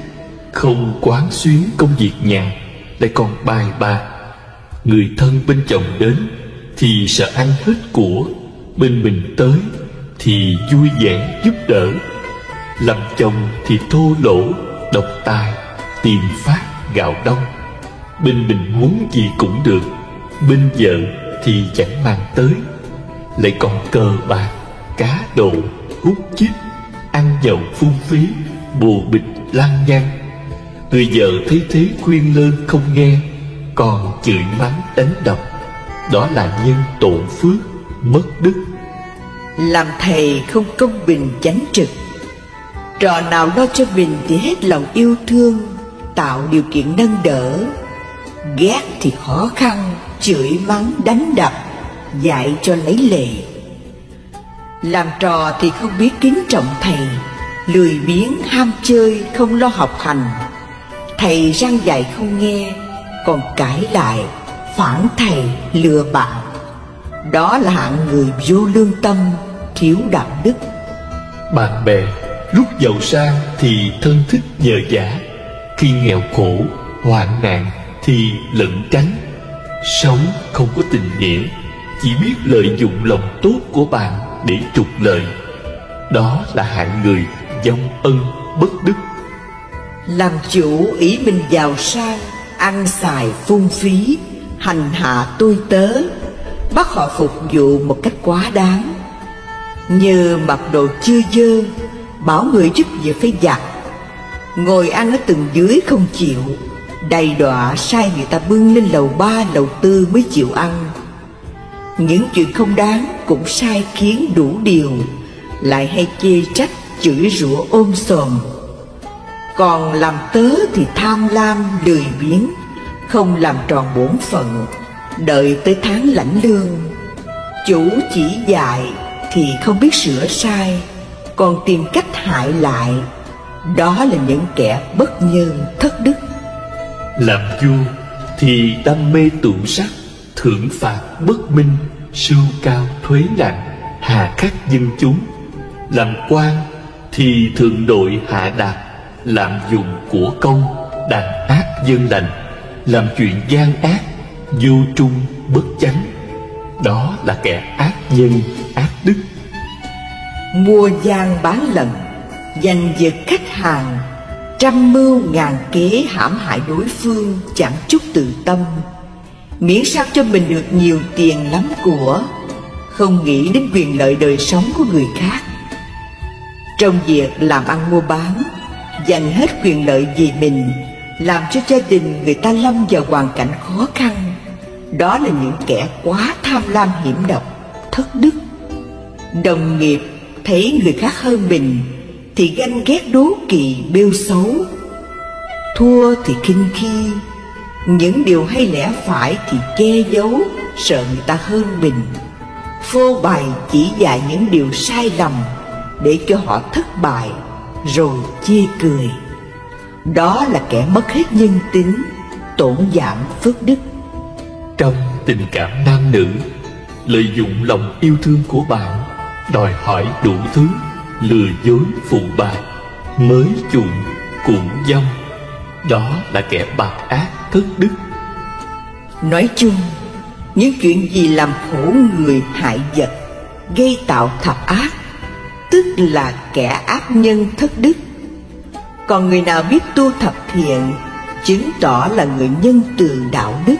không quán xuyến công việc nhà, lại còn bài bạc. Người thân bên chồng đến thì sợ ăn hết của, bên mình tới thì vui vẻ giúp đỡ. Làm chồng thì thô lỗ, độc tài, tiền phát gạo đông. Bên mình muốn gì cũng được, bên vợ thì chẳng mang tới, lại còn cờ bạc, cá độ, hút chích, ăn nhậu phung phí, bồ bịch lăng nhăng. Người vợ thấy thế khuyên lơn không nghe, còn chửi mắng đánh đập. Đó là nhân tổn phước, mất đức. Làm thầy không công bình chánh trực. Trò nào lo cho mình thì hết lòng yêu thương, tạo điều kiện nâng đỡ. Ghét thì khó khăn, chửi mắng đánh đập, dạy cho lấy lệ. Làm trò thì không biết kính trọng thầy, lười biếng ham chơi, không lo học hành. Thầy răn dạy không nghe, còn cãi lại, phản thầy, lừa bạn. Đó là hạng người vô lương tâm, thiếu đạo đức. Bạn bè lúc giàu sang thì thân thích nhờ vả, khi nghèo khổ, hoạn nạn thì lẩn tránh. Sống không có tình nghĩa, chỉ biết lợi dụng lòng tốt của bạn để trục lợi. Đó là hạng người vong ân bất đức. Làm chủ ý mình giàu sang, ăn xài phung phí, hành hạ tôi tớ, bắt họ phục vụ một cách quá đáng. Như mặc đồ chưa dơ, bảo người giúp việc phải giặt, ngồi ăn ở tầng dưới không chịu, đầy đọa sai người ta bưng lên lầu 3, lầu 4 mới chịu ăn. Những chuyện không đáng cũng sai khiến đủ điều, lại hay chê trách, chửi rủa ôm sòm. Còn làm tớ thì tham lam, lười biếng, không làm tròn bổn phận, đợi tới tháng lãnh lương. Chủ chỉ dạy thì không biết sửa sai, còn tìm cách hại lại. Đó là những kẻ bất nhân thất đức. Làm vua thì đam mê tụ sắc, thưởng phạt bất minh, sưu cao thuế nặng, hà khắc dân chúng. Làm quan thì thượng đội hạ đạt, lạm dụng của công, đàn áp dân lành, làm chuyện gian ác, vô trung bất chánh. đó là kẻ ác nhân, ác đức. Mua gian bán lần, giành giật khách hàng, trăm mưu ngàn kế hãm hại đối phương, chẳng chút từ tâm, miễn sao cho mình được nhiều tiền lắm của, không nghĩ đến quyền lợi đời sống của người khác. Trong việc làm ăn mua bán, dành hết quyền lợi vì mình, làm cho gia đình người ta lâm vào hoàn cảnh khó khăn, đó là những kẻ quá tham lam hiểm độc, thất đức. Đồng nghiệp thấy người khác hơn mình thì ganh ghét đố kỵ bêu xấu, thua thì khinh khi, những điều hay lẽ phải thì che giấu, sợ người ta hơn mình, phô bày chỉ dạy những điều sai lầm để cho họ thất bại rồi chê cười. Đó là kẻ mất hết nhân tính, tổn giảm phước đức. Trong tình cảm nam nữ, lợi dụng lòng yêu thương của bạn, đòi hỏi đủ thứ, lừa dối phụ bạc, mới chuộng, cuộn dâm, đó là kẻ bạc ác thất đức. Nói chung, những chuyện gì làm khổ người hại vật, gây tạo thập ác, tức là kẻ ác nhân thất đức. Còn người nào biết tu thập thiện, chứng tỏ là người nhân từ đạo đức.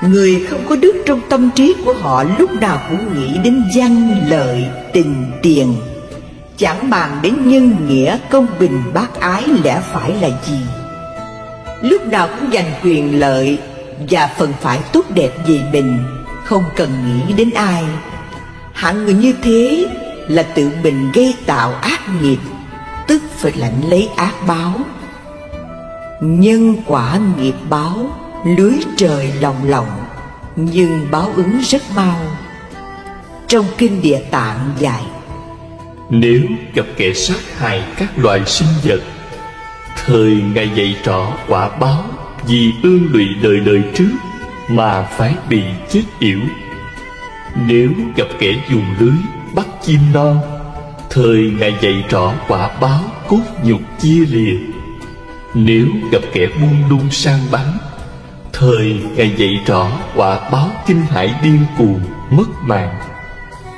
Người không có đức trong tâm trí của họ lúc nào cũng nghĩ đến danh lợi, tình tiền, chẳng bàn đến nhân nghĩa, công bình, bác ái lẽ phải là gì. Lúc nào cũng giành quyền lợi và phần phải tốt đẹp về mình, không cần nghĩ đến ai. Hạng người như thế là tự mình gây tạo ác nghiệp, tức phải lãnh lấy ác báo. Nhân quả nghiệp báo, lưới trời lồng lộng, nhưng báo ứng rất mau. Trong kinh Địa Tạng dạy: nếu gặp kẻ sát hại các loài sinh vật, thời Ngài dạy rõ quả báo vì ương lụy đời đời trước mà phải bị chết yểu. Nếu gặp kẻ dùng lưới bắt chim non, thời Ngài dạy rõ quả báo cốt nhục chia lìa. Nếu gặp kẻ buôn lung sang bắn, thời Ngài dạy rõ quả báo kinh hãi điên cuồng mất mạng.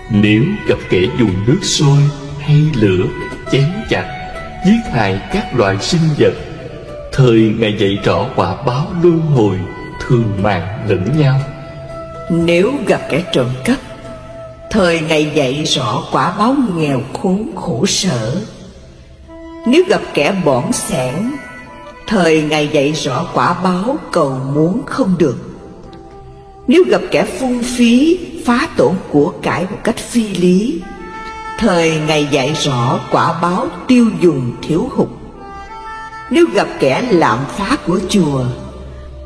Nếu gặp kẻ dùng nước sôi hay lửa chém chặt, giết hại các loài sinh vật, thời Ngài dạy rõ quả báo luân hồi thường mạng lẫn nhau. Nếu gặp kẻ trộm cắp, thời Ngài dạy rõ quả báo nghèo khốn khổ sở. Nếu gặp kẻ bỏng sẻn, thời Ngài dạy rõ quả báo cầu muốn không được. Nếu gặp kẻ phung phí, phá tổn của cải một cách phi lý, thời Ngài dạy rõ quả báo tiêu dùng thiếu hụt. Nếu gặp kẻ lạm phá của chùa,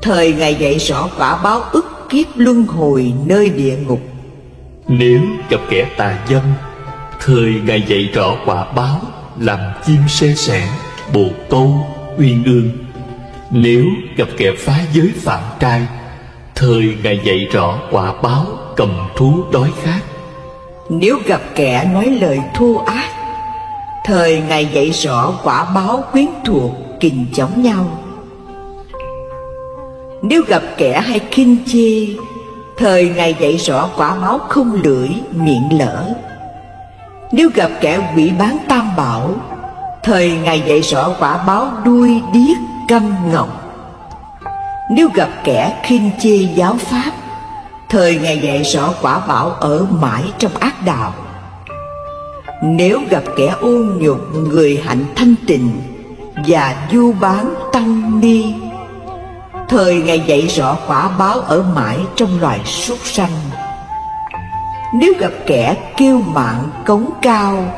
thời Ngài dạy rõ quả báo ức kiếp luân hồi nơi địa ngục. Nếu gặp kẻ tà dâm, thời Ngài dạy rõ quả báo làm chim sê sẻ, bồ câu, uyên ương. Nếu gặp kẻ phá giới phạm trai, thời Ngài dạy rõ quả báo cầm thú đói khát. Nếu gặp kẻ nói lời thô ác, thời Ngài dạy rõ quả báo quyến thuộc kình chống nhau. Nếu gặp kẻ hay khinh chê, thời Ngài dạy rõ quả báo không lưỡi miệng lỡ. Nếu gặp kẻ quỷ bán tam bảo, thời Ngài dạy rõ quả báo đuôi điếc câm ngọng. Nếu gặp kẻ khinh chê giáo pháp, thời Ngài dạy rõ quả báo ở mãi trong ác đạo. Nếu gặp kẻ ô nhục người hạnh thanh tịnh và du bán tăng ni, thời Ngài dạy rõ quả báo ở mãi trong loài súc sanh. Nếu gặp kẻ kiêu mạn cống cao,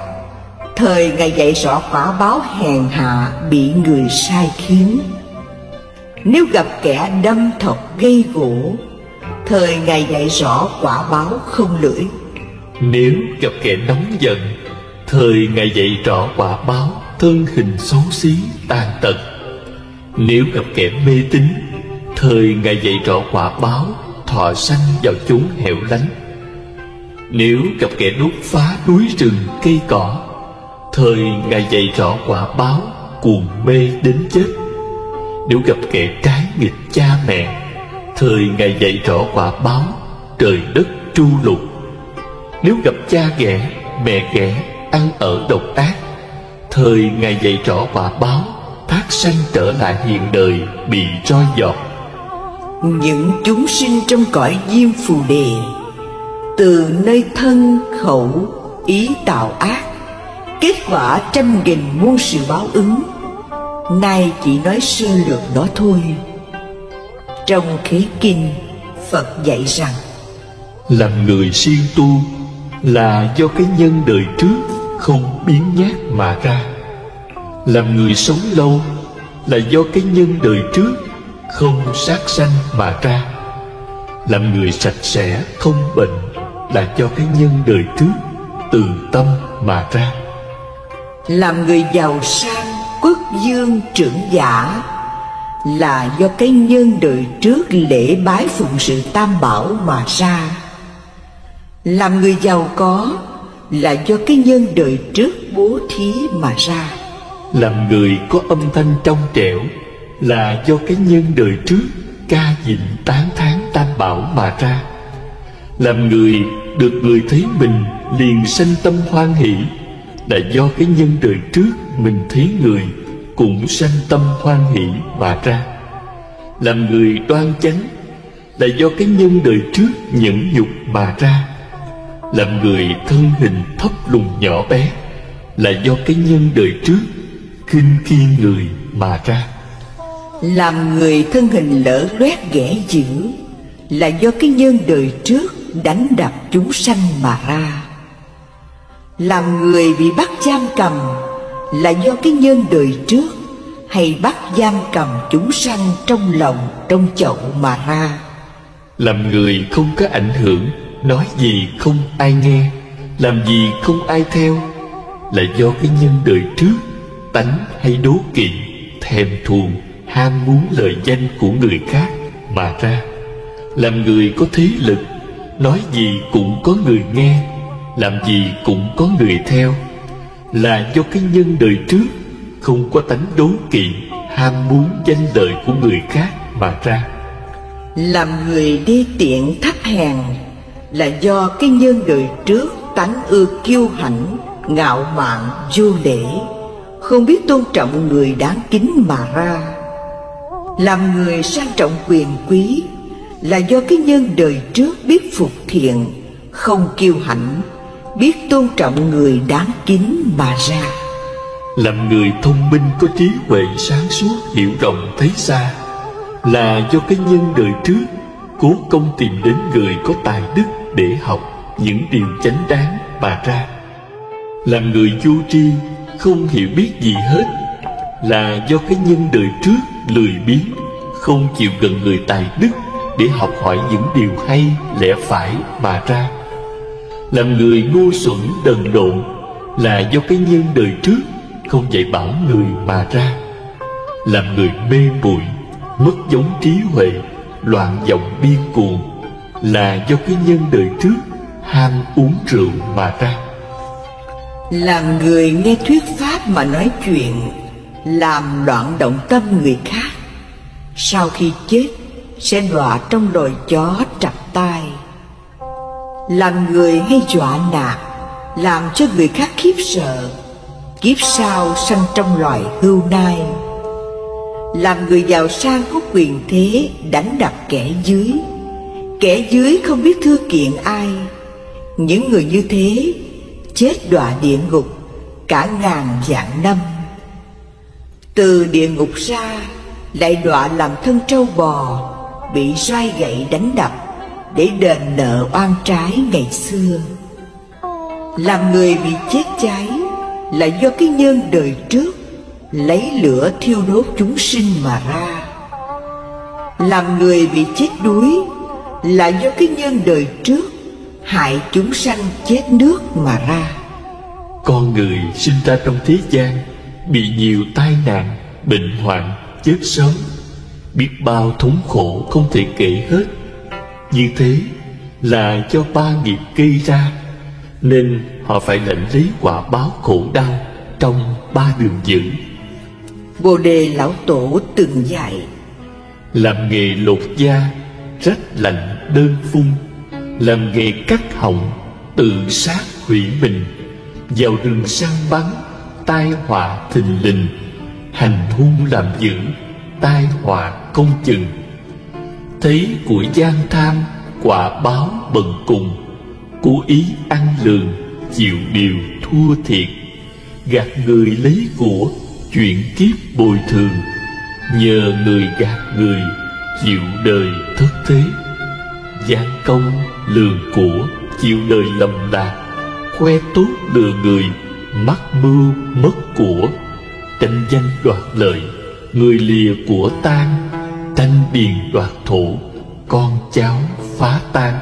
thời Ngài dạy rõ quả báo hèn hạ bị người sai khiến. Nếu gặp kẻ đâm thọc gây gỗ, thời Ngài dạy rõ quả báo không lưỡi. Nếu gặp kẻ nóng giận, thời Ngài dạy rõ quả báo thân hình xấu xí tàn tật. Nếu gặp kẻ mê tín, thời Ngài dạy rõ quả báo thọ sanh vào chốn hẻo lánh. Nếu gặp kẻ đốt phá núi rừng cây cỏ, thời Ngài dạy rõ quả báo cuồng mê đến chết. Nếu gặp kẻ trái nghịch cha mẹ, thời Ngài dạy rõ quả báo trời đất tru lục. Nếu gặp cha ghẻ, mẹ ghẻ, ăn ở độc ác, thời Ngài dạy rõ quả báo, thác sanh trở lại hiện đời bị roi vọt. Những chúng sinh trong cõi diêm phù đề, từ nơi thân, khẩu, ý tạo ác, kết quả trăm nghìn muôn sự báo ứng. Nay chỉ nói sơ lược đó thôi. Trong Khế Kinh, Phật dạy rằng làm người siêng tu là do cái nhân đời trước không biến nhát mà ra. Làm người sống lâu là do cái nhân đời trước không sát sanh mà ra. Làm người sạch sẽ không bệnh là do cái nhân đời trước từ tâm mà ra. làm người giàu sang, quốc dương, trưởng giả là do cái nhân đời trước lễ bái phụng sự tam bảo mà ra. Làm người giàu có là do cái nhân đời trước bố thí mà ra. Làm người có âm thanh trong trẻo là do cái nhân đời trước ca dịnh tán thán tam bảo mà ra. Làm người được người thấy mình liền sanh tâm hoan hỷ là do cái nhân đời trước mình thấy người cũng sanh tâm hoan hỷ mà ra. Làm người đoan chánh là do cái nhân đời trước nhẫn nhục mà ra. Làm người thân hình thấp lùn nhỏ bé là do cái nhân đời trước khinh khiêng người mà ra. Làm người thân hình lở loét ghẻ dữ là do cái nhân đời trước đánh đập chúng sanh mà ra. Làm người bị bắt giam cầm là do cái nhân đời trước hay bắt giam cầm chúng sanh trong lòng trong chậu mà ra. Làm người không có ảnh hưởng, nói gì không ai nghe, làm gì không ai theo là do cái nhân đời trước tánh hay đố kỵ, thèm thuồng, ham muốn lời danh của người khác mà ra. Làm người có thế lực, nói gì cũng có người nghe, làm gì cũng có người theo là do cái nhân đời trước không có tánh đố kỵ, ham muốn danh lợi của người khác mà ra. Làm người đê tiện thấp hèn là do cái nhân đời trước tánh ưa kiêu hãnh, ngạo mạn, vô lễ, không biết tôn trọng người đáng kính mà ra. Làm người sang trọng quyền quý là do cái nhân đời trước biết phục thiện, không kiêu hãnh, biết tôn trọng người đáng kính mà ra. Làm người thông minh có trí huệ sáng suốt, hiểu rộng thấy xa là do cái nhân đời trước cố công tìm đến người có tài đức để học những điều chánh đáng mà ra. Làm người vô tri không hiểu biết gì hết là do cái nhân đời trước lười biếng, không chịu gần người tài đức để học hỏi những điều hay lẽ phải mà ra. Làm người ngu xuẩn đần độn là do cái nhân đời trước không dạy bảo người mà ra. Làm người mê muội, mất giống trí huệ, loạn vọng điên cuồng là do cái nhân đời trước ham uống rượu mà ra. Làm người nghe thuyết pháp mà nói chuyện, làm loạn động tâm người khác, sau khi chết sẽ đọa trong loài chó trập tai. Làm người hay dọa nạt, làm cho người khác khiếp sợ, kiếp sau sanh trong loài hươu nai. Làm người giàu sang có quyền thế đánh đập kẻ dưới không biết thưa kiện ai. Những người như thế chết đọa địa ngục cả ngàn vạn năm. Từ địa ngục ra lại đọa làm thân trâu bò, bị roi gậy đánh đập để đền nợ oan trái ngày xưa. Làm người bị chết cháy là do cái nhân đời trước lấy lửa thiêu đốt chúng sinh mà ra. Làm người bị chết đuối là do cái nhân đời trước hại chúng sanh chết nước mà ra. Con người sinh ra trong thế gian bị nhiều tai nạn, bệnh hoạn, chết sớm, biết bao thống khổ không thể kể hết. Như thế là do ba nghiệp gây ra, nên họ phải lãnh lấy quả báo khổ đau trong ba đường dữ. Bồ Đề Lão Tổ từng dạy: làm nghề lột da, rách lạnh đơn phun, làm nghề cắt họng, tự sát hủy mình, vào rừng săn bắn, tai họa thình lình, hành hung làm dữ, tai họa không chừng. Thấy của gian tham, quả báo bần cùng, cố ý ăn lường, chịu điều thua thiệt, gạt người lấy của, chuyện kiếp bồi thường, nhờ người gạt người, chịu đời thất thế. Gian công lường của, chịu đời lầm lạc, khoe tốt lừa người, mắc mưu mất của, tranh danh đoạt lợi, người lìa của tan, tranh điền đoạt thổ, con cháu phá tan.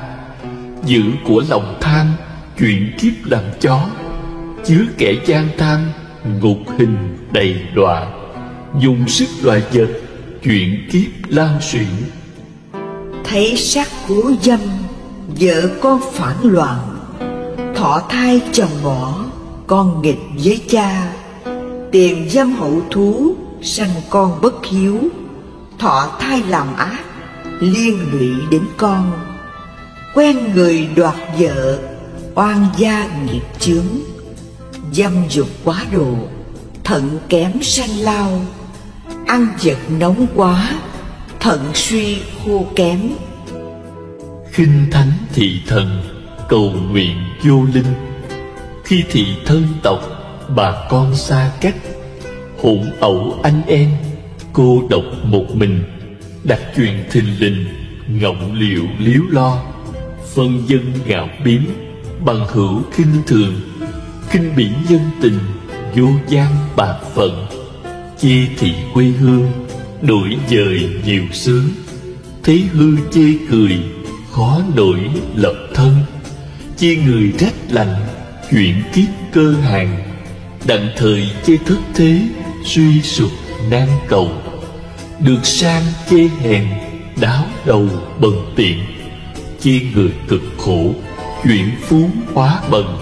Giữ của lòng tham, chuyện kiếp làm chó, chứa kẻ gian tham, ngục hình đầy đọa, dùng sức loài vật, chuyện kiếp lan xuyển. Thấy sát cố dâm, vợ con phản loạn, thọ thai chồng bỏ, con nghịch với cha, tiền dâm hậu thú, sanh con bất hiếu, thọ thai làm ác, liên lụy đến con. Quen người đoạt vợ, oan gia nghiệp chướng, dâm dục quá độ, thận kém sanh lao, ăn vật nóng quá, thận suy khô kém. Khinh thánh thị thần, cầu nguyện vô linh, khi thị thân tộc, bà con xa cách, hỗn ẩu anh em, cô độc một mình, đặt chuyện thình lình, ngọng liệu líu lo, phân dân ngạo biếm, bằng hữu khinh thường, khinh bỉ nhân tình, vô gian bạc phận, chê thị quê hương, đổi dời nhiều xứ, thấy hư chê cười, khó nổi lập thân, chê người trách lành, chuyện kiếp cơ hàng, đặng thời chê thất thế, suy sụp nan cầu, được sang chê hèn, đáo đầu bần tiện, chê người cực khổ, chuyện phú hóa bần,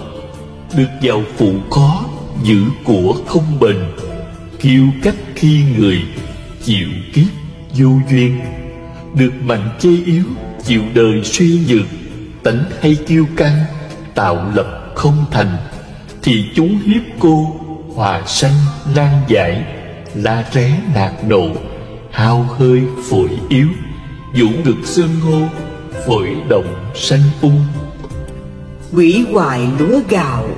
được giàu phụ khó, giữ của không bền, kiêu cách khi người, chịu kiếp vô duyên, được mạnh chê yếu, chịu đời suy nhược, tánh hay kiêu căng, tạo lập không thành, thì chúng hiếp cô, hòa sanh nan giải, la ré nạt nộ, hao hơi phổi yếu, vũ ngực xương hô, phổi động sanh ung. Hủy hoại lúa gạo,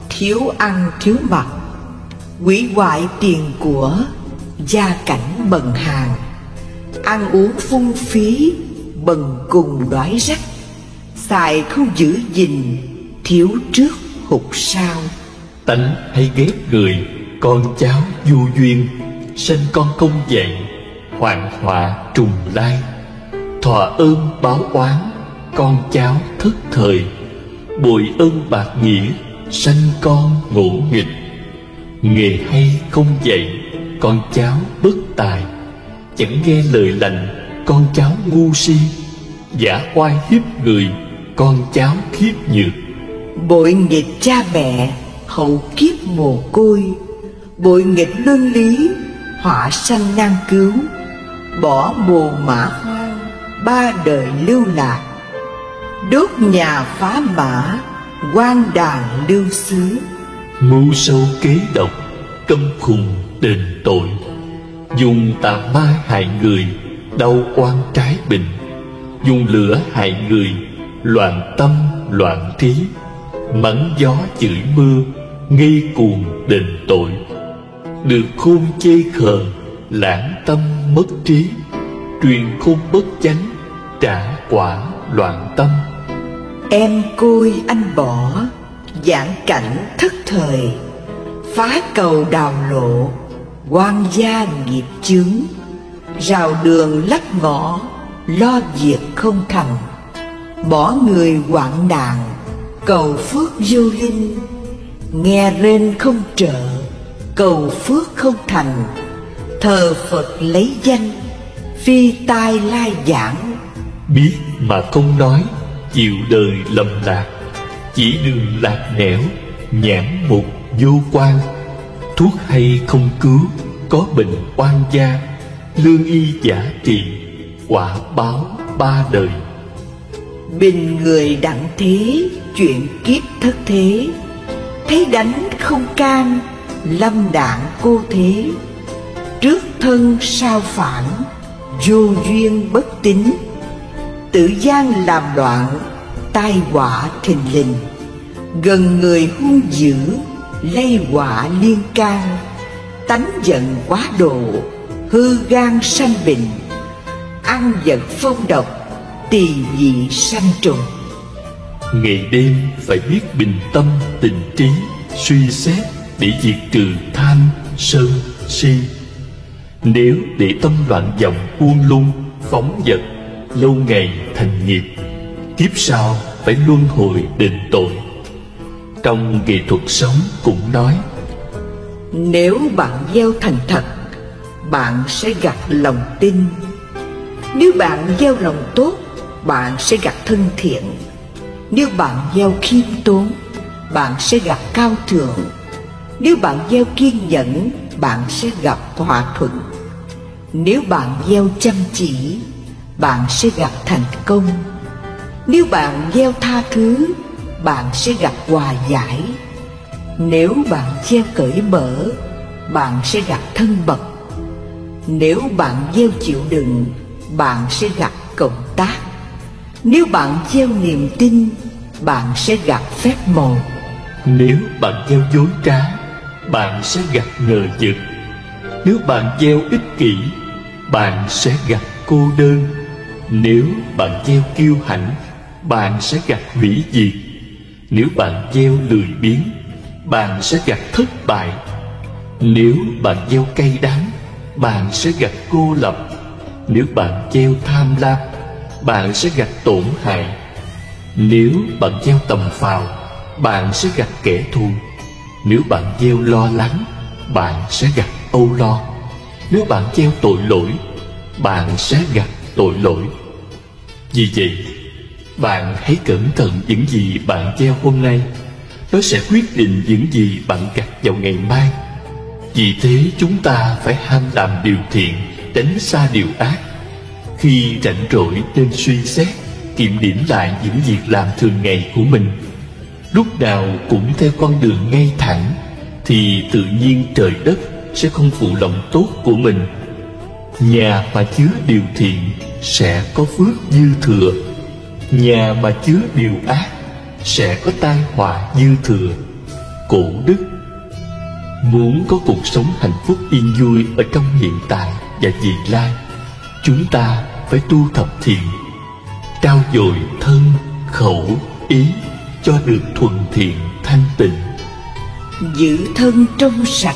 thiếu ăn thiếu mặc, hủy hoại tiền của, gia cảnh bần hàn, ăn uống phung phí, bần cùng đói rách, xài không giữ gìn, thiếu trước hụt sau. Tánh hay ghét người, con cháu vô duyên, sanh con không dạy, hoạn họa trùng lai, thọ ơn báo oán, con cháu thất thời, bội ơn bạc nghĩa, sanh con ngỗ nghịch, nghề hay không dạy, con cháu bất tài, chẳng nghe lời lành, con cháu ngu si, giả oai hiếp người, con cháu khiếp nhược. Bội nghịch cha mẹ, hậu kiếp mồ côi, bội nghịch luân lý, họa sanh nan cứu, bỏ mồ mã hoang, ba đời lưu lạc, đốt nhà phá mã, quan đàn lưu xứ. Mưu sâu kế độc, câm khùng đền tội, dùng tà ma hại người, đau oan trái bình, dùng lửa hại người, loạn tâm loạn trí, mắng gió chửi mưa, ngây cuồng đền tội, được khôn chê khờ, lãng tâm mất trí, truyền khôn bất chánh, trả quả loạn tâm. Em côi anh bỏ, giảng cảnh thất thời, phá cầu đào lộ, quan gia nghiệp chướng, rào đường lách ngõ, lo việc không thành, bỏ người hoạn nạn, cầu phước vô linh, nghe rên không trợ, cầu phước không thành, thờ Phật lấy danh, phi tai lai giảng. Biết mà không nói, chịu đời lầm lạc, chỉ đường lạc nẻo, nhãn mục vô quan, thuốc hay không cứu, có bệnh oan gia, lương y giả trị, quả báo ba đời. Bình người đặng thế, chuyện kiếp thất thế. Thấy đánh không can, lâm đạn cô thế. Trước thân sao phản, vô duyên bất tín. Tự gian làm loạn, tai họa thình lình. Gần người hung dữ, lây họa liên can. Tánh giận quá độ, hư gan sanh bệnh. Ăn giật phong độc, tỳ vị sanh trùng. Ngày đêm phải biết bình tâm tịnh trí, suy xét để diệt trừ tham, sân, si. Nếu để tâm loạn vọng buông lung, phóng dật, lâu ngày thành nghiệp, kiếp sau phải luân hồi đền tội. Trong nghệ thuật sống cũng nói: nếu bạn gieo thành thật, bạn sẽ gặt lòng tin. Nếu bạn gieo lòng tốt, bạn sẽ gặt thân thiện. Nếu bạn gieo khiêm tốn, bạn sẽ gặp cao thượng. Nếu bạn gieo kiên nhẫn, bạn sẽ gặp hòa thuận. Nếu bạn gieo chăm chỉ, bạn sẽ gặp thành công. Nếu bạn gieo tha thứ, bạn sẽ gặp hòa giải. Nếu bạn gieo cởi mở, bạn sẽ gặp thân mật. Nếu bạn gieo chịu đựng, bạn sẽ gặp cộng tác. Nếu bạn gieo niềm tin, bạn sẽ gặp phép màu. Nếu bạn gieo dối trá, bạn sẽ gặp ngờ vực. Nếu bạn gieo ích kỷ, bạn sẽ gặp cô đơn. Nếu bạn gieo kiêu hãnh, bạn sẽ gặp hủy diệt. Nếu bạn gieo lười biếng, bạn sẽ gặp thất bại. Nếu bạn gieo cay đắng, bạn sẽ gặp cô lập. Nếu bạn gieo tham lam, bạn sẽ gặp tổn hại. Nếu bạn gieo tầm phào, bạn sẽ gặp kẻ thù. Nếu bạn gieo lo lắng, bạn sẽ gặp âu lo. Nếu bạn gieo tội lỗi, bạn sẽ gặp tội lỗi. Vì vậy, bạn hãy cẩn thận những gì bạn gieo hôm nay. Nó sẽ quyết định những gì bạn gặt vào ngày mai. Vì thế chúng ta phải ham làm điều thiện, tránh xa điều ác. Khi rảnh rỗi nên suy xét, kiểm điểm lại những việc làm thường ngày của mình. Lúc nào cũng theo con đường ngay thẳng, thì tự nhiên trời đất sẽ không phụ lòng tốt của mình. Nhà mà chứa điều thiện sẽ có phước dư thừa. Nhà mà chứa điều ác sẽ có tai họa dư thừa. Cổ đức. Muốn có cuộc sống hạnh phúc yên vui ở trong hiện tại và vị lai, chúng ta phải tu thập thiện, trau dồi thân, khẩu, ý cho được thuận thiện thanh tịnh. Giữ thân trong sạch,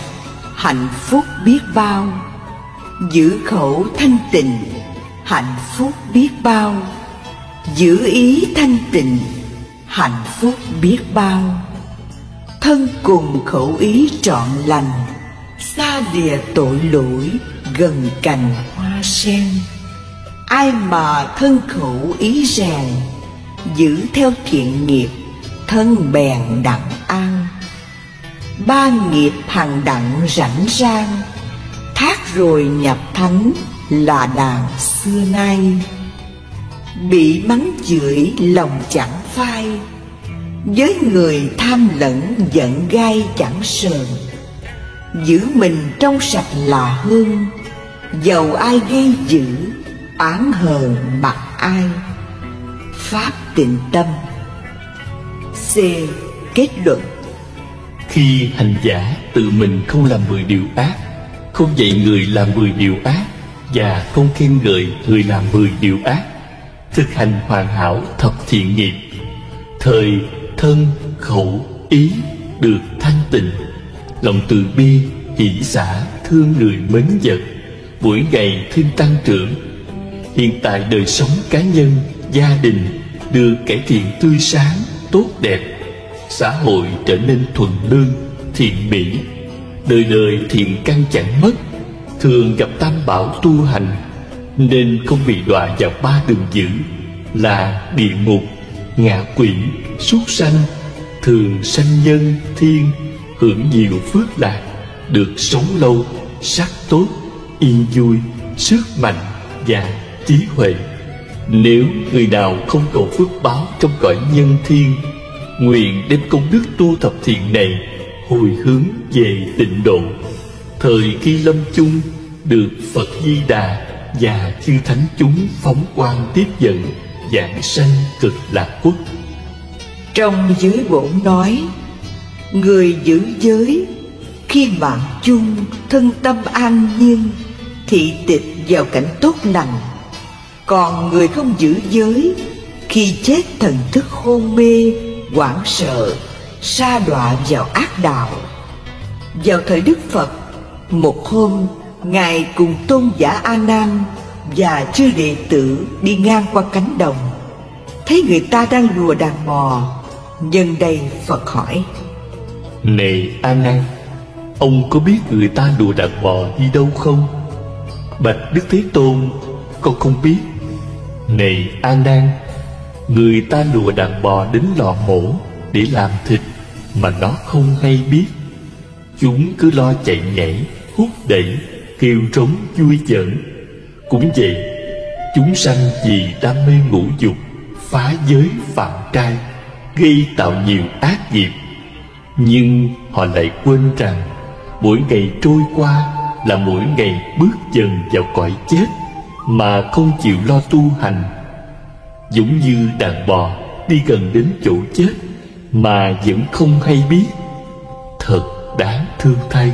hạnh phúc biết bao. Giữ khẩu thanh tịnh, hạnh phúc biết bao. Giữ ý thanh tịnh, hạnh phúc biết bao. Thân cùng khẩu ý trọn lành, xa lìa tội lỗi, gần cành hoa sen. Ai mà thân khẩu ý rèn, giữ theo thiện nghiệp, thân bèn đặng an. Ba nghiệp hằng đặng rảnh rang, thác rồi nhập thánh là đàn xưa nay. Bị mắng chửi lòng chẳng phai, với người tham lẫn giận gai chẳng sờn. Giữ mình trong sạch là hơn, dầu ai gây dữ, oán hờn mặc ai. Pháp Tịnh Tâm. C. Kết luận. Khi hành giả tự mình không làm 10 điều ác, không dạy người làm 10 điều ác, và không khen ngợi người làm 10 điều ác, thực hành hoàn hảo thập thiện nghiệp, thời thân, khẩu, ý được thanh tịnh, lòng từ bi, hỷ xả, thương người mến vật, mỗi ngày thêm tăng trưởng. Hiện tại đời sống cá nhân, gia đình được cải thiện tươi sáng, tốt đẹp. Xã hội trở nên thuần lương, thiện mỹ. Đời đời thiện căn chẳng mất. Thường gặp tam bảo tu hành, nên không bị đọa vào 3 đường dữ là địa ngục, ngạ quỷ, súc sanh. Thường sanh nhân, thiên, hưởng nhiều phước lạc, được sống lâu, sắc tốt, yên vui, sức mạnh và trí huệ. Nếu người nào không cầu phước báo trong cõi nhân thiên, nguyện đem công đức tu thập thiện này hồi hướng về tịnh độ, thời khi lâm chung được Phật Di Đà và chư thánh chúng phóng quang tiếp dẫn, giảng sanh Cực Lạc Quốc. Trong giới bổn nói, người giữ giới khi mạng chung thân tâm an nhiên, thị tịch vào cảnh tốt lành. Còn người không giữ giới, khi chết thần thức hôn mê, hoảng sợ, sa đọa vào ác đạo. Vào thời Đức Phật, một hôm, Ngài cùng tôn giả A Nan và chư đệ tử đi ngang qua cánh đồng, thấy người ta đang lùa đàn bò. Nhân đây Phật hỏi: Này A Nan, ông có biết người ta lùa đàn bò đi đâu không? Bạch Đức Thế Tôn: Con không biết. Này A Nan, người ta lùa đàn bò đến lò mổ để làm thịt mà nó không hay biết. Chúng cứ lo chạy nhảy, hút đẩy, kêu trống vui giỡn. Cũng vậy, chúng sanh vì đam mê ngũ dục, phá giới phạm trai, gây tạo nhiều ác nghiệp. Nhưng họ lại quên rằng mỗi ngày trôi qua là mỗi ngày bước dần vào cõi chết, mà không chịu lo tu hành. Giống như đàn bò đi gần đến chỗ chết mà vẫn không hay biết, thật đáng thương thay.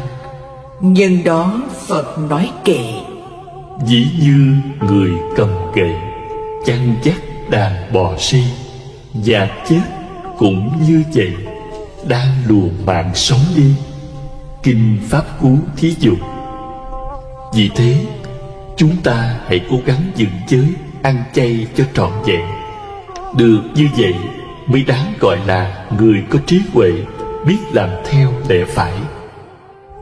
Nhân đó Phật nói kệ: Ví như người cầm gậy chăn dắt đàn bò si, và chết cũng như vậy, đang lùa mạng sống đi. Kinh Pháp Cú thí dụ. Vì thế, chúng ta hãy cố gắng giữ giới, ăn chay cho trọn vẹn. Được như vậy mới đáng gọi là người có trí huệ, biết làm theo lẽ phải.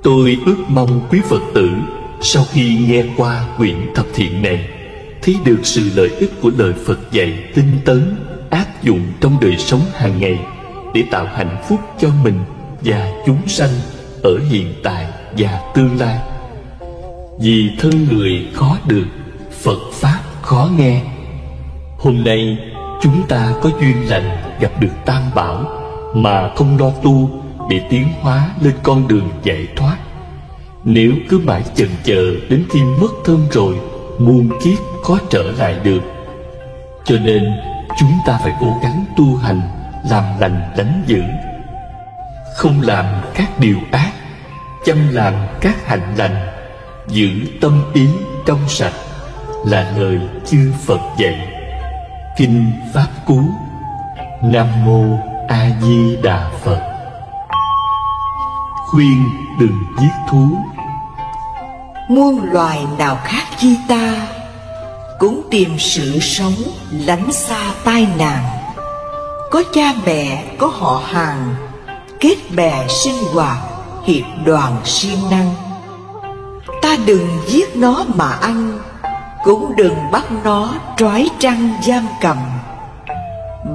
Tôi ước mong quý Phật tử sau khi nghe qua quyển thập thiện này, thấy được sự lợi ích của lời Phật dạy tinh tấn, áp dụng trong đời sống hàng ngày để tạo hạnh phúc cho mình và chúng sanh ở hiện tại và tương lai. Vì thân người khó được, Phật Pháp khó nghe. Hôm nay chúng ta có duyên lành gặp được Tam Bảo mà không lo tu để tiến hóa lên con đường giải thoát. Nếu cứ mãi chần chờ đến khi mất thân rồi, muôn kiếp khó trở lại được. Cho nên chúng ta phải cố gắng tu hành, làm lành lánh dữ, không làm các điều ác, chăm làm các hạnh lành, giữ tâm ý trong sạch, là lời chư Phật dạy. Kinh Pháp Cú. Nam Mô A Di Đà Phật. Khuyên đừng giết thú. Muôn loài nào khác chi ta, cũng tìm sự sống lánh xa tai nạn. Có cha mẹ, có họ hàng, kết bè sinh hoạt, hiệp đoàn siêng năng. Ta đừng giết nó mà ăn, cũng đừng bắt nó trói trăng giam cầm.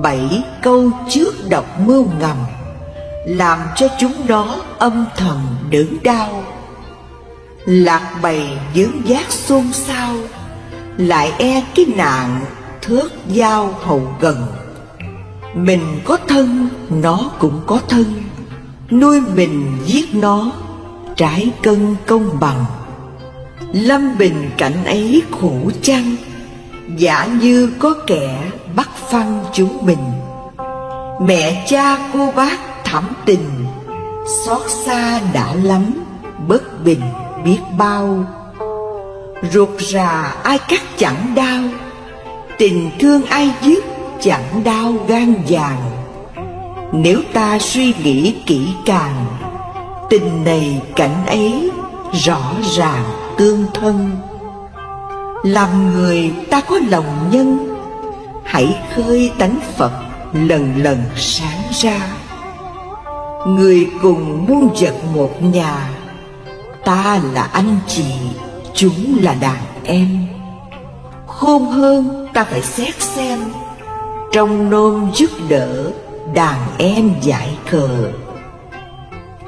7 câu trước độc mưu ngầm, làm cho chúng nó âm thầm đớn đau. Lạc bầy dướng dác xôn xao, lại e cái nạn thớt dao hầu gần. Mình có thân, nó cũng có thân, nuôi mình giết nó, trái cân công bằng. Lâm bình cảnh ấy khổ chăng, giả như có kẻ bắt phăng chúng mình. Mẹ cha cô bác thẳm tình, xót xa đã lắm, bất bình biết bao. Ruột rà ai cắt chẳng đau, tình thương ai dứt chẳng đau gan vàng. Nếu ta suy nghĩ kỹ càng, tình này cảnh ấy rõ ràng tương thân. Làm người ta có lòng nhân, hãy khơi tánh Phật lần lần sáng ra. Người cùng muôn vật một nhà, ta là anh chị, chúng là đàn em. Khôn hơn ta phải xét xem, trong nôm giúp đỡ đàn em giải khờ.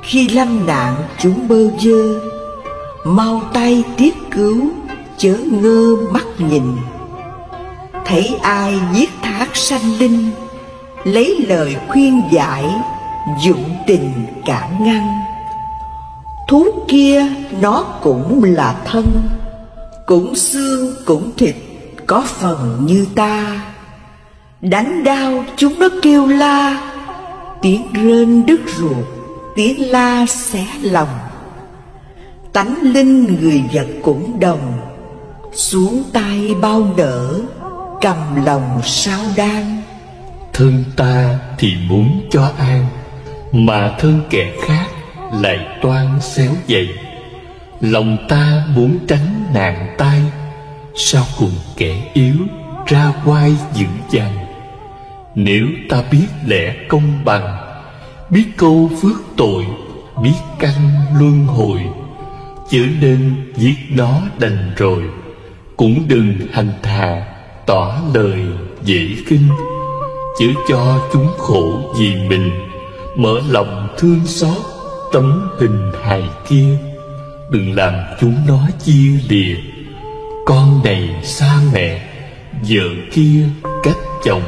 Khi lâm nạn chúng bơ vơ, mau tay tiếp cứu, chớ ngơ mắt nhìn. thấy ai giết thác sanh linh, lấy lời khuyên giải, dụng tình cản ngăn. Thú kia nó cũng là thân, cũng xương cũng thịt, có phần như ta. Đánh đau chúng nó kêu la, tiếng rên đứt ruột, tiếng la xé lòng. Tánh linh người vật cũng đồng, xuống tay bao nở, cầm lòng sao đan. Thân ta thì muốn cho an, mà thân kẻ khác lại toan xéo dày. Lòng ta muốn tránh nạn tai, sao cùng kẻ yếu ra oai dữ dằn. Nếu ta biết lẽ công bằng, biết câu phước tội, biết căn luân hồi, chớ nên giết nó đành rồi, cũng đừng hành thà tỏ lời dễ khinh. Chớ cho chúng khổ vì mình, mở lòng thương xót tấm hình hài kia. Đừng làm chúng nó chia lìa, con này xa mẹ, vợ kia cách chồng.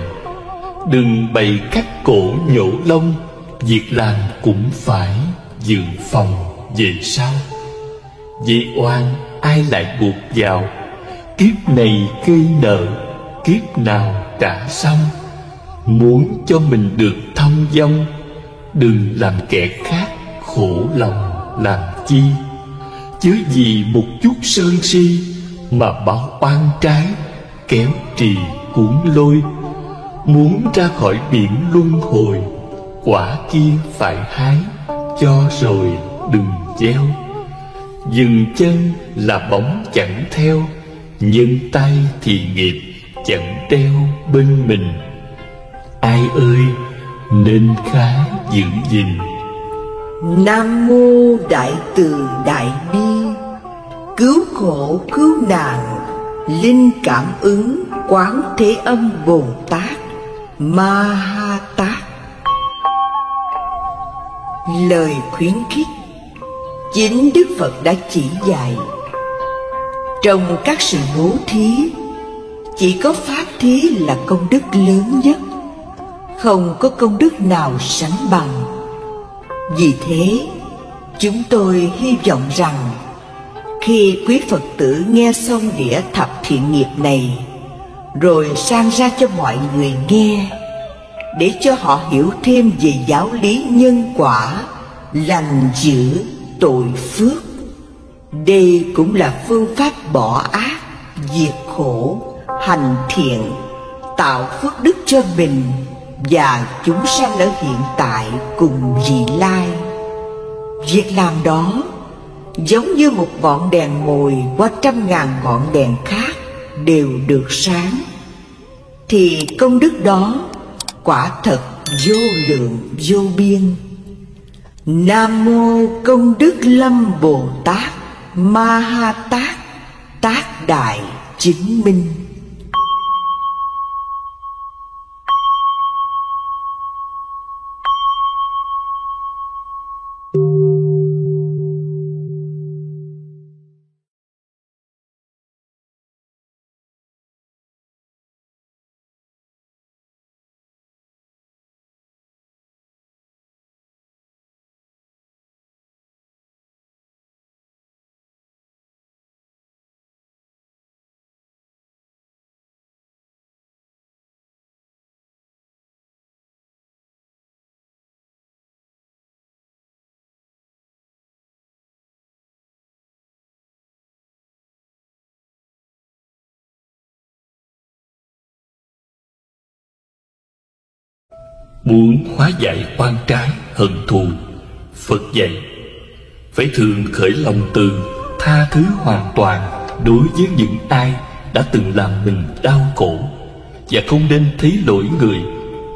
Đừng bày cắt cổ nhổ lông, việc làm cũng phải dự phòng về sau. Vì oan ai lại buộc vào, kiếp này gây nợ, kiếp nào trả xong. Muốn cho mình được thông dong, đừng làm kẻ khác khổ lòng làm chi. Chớ vì một chút sơn si mà báo oan trái, kéo trì cuốn lôi. Muốn ra khỏi biển luân hồi, quả kia phải hái, cho rồi đừng gieo. Dừng chân là bóng chẳng theo, nhân tay thì nghiệp chẳng đeo bên mình. Ai ơi nên khá giữ gìn. Nam mô Đại Từ Đại Bi, cứu khổ cứu nạn, linh cảm ứng Quán Thế Âm Bồ Tát Ma Ha Tát. Lời khuyến khích chính Đức Phật đã chỉ dạy. Trong các sự bố thí, chỉ có pháp thí là công đức lớn nhất, không có công đức nào sánh bằng. Vì thế, chúng tôi hy vọng rằng khi quý Phật tử nghe xong đĩa thập thiện nghiệp này, rồi sang ra cho mọi người nghe, để cho họ hiểu thêm về giáo lý nhân quả, lành dữ, tội phước. Đây cũng là phương pháp bỏ ác, diệt khổ, hành thiện, tạo phước đức cho mình và chúng sanh ở hiện tại cùng vị lai. Việc làm đó giống như một ngọn đèn ngồi qua trăm ngàn ngọn đèn khác đều được sáng, thì công đức đó quả thật vô lượng vô biên. Nam mô Công Đức Lâm Bồ Tát Ma Ha Tát, Tác Đại Chứng Minh. Muốn hóa giải oan trái hận thù, Phật dạy phải thường khởi lòng từ, tha thứ hoàn toàn đối với những ai đã từng làm mình đau khổ, và không nên thấy lỗi người,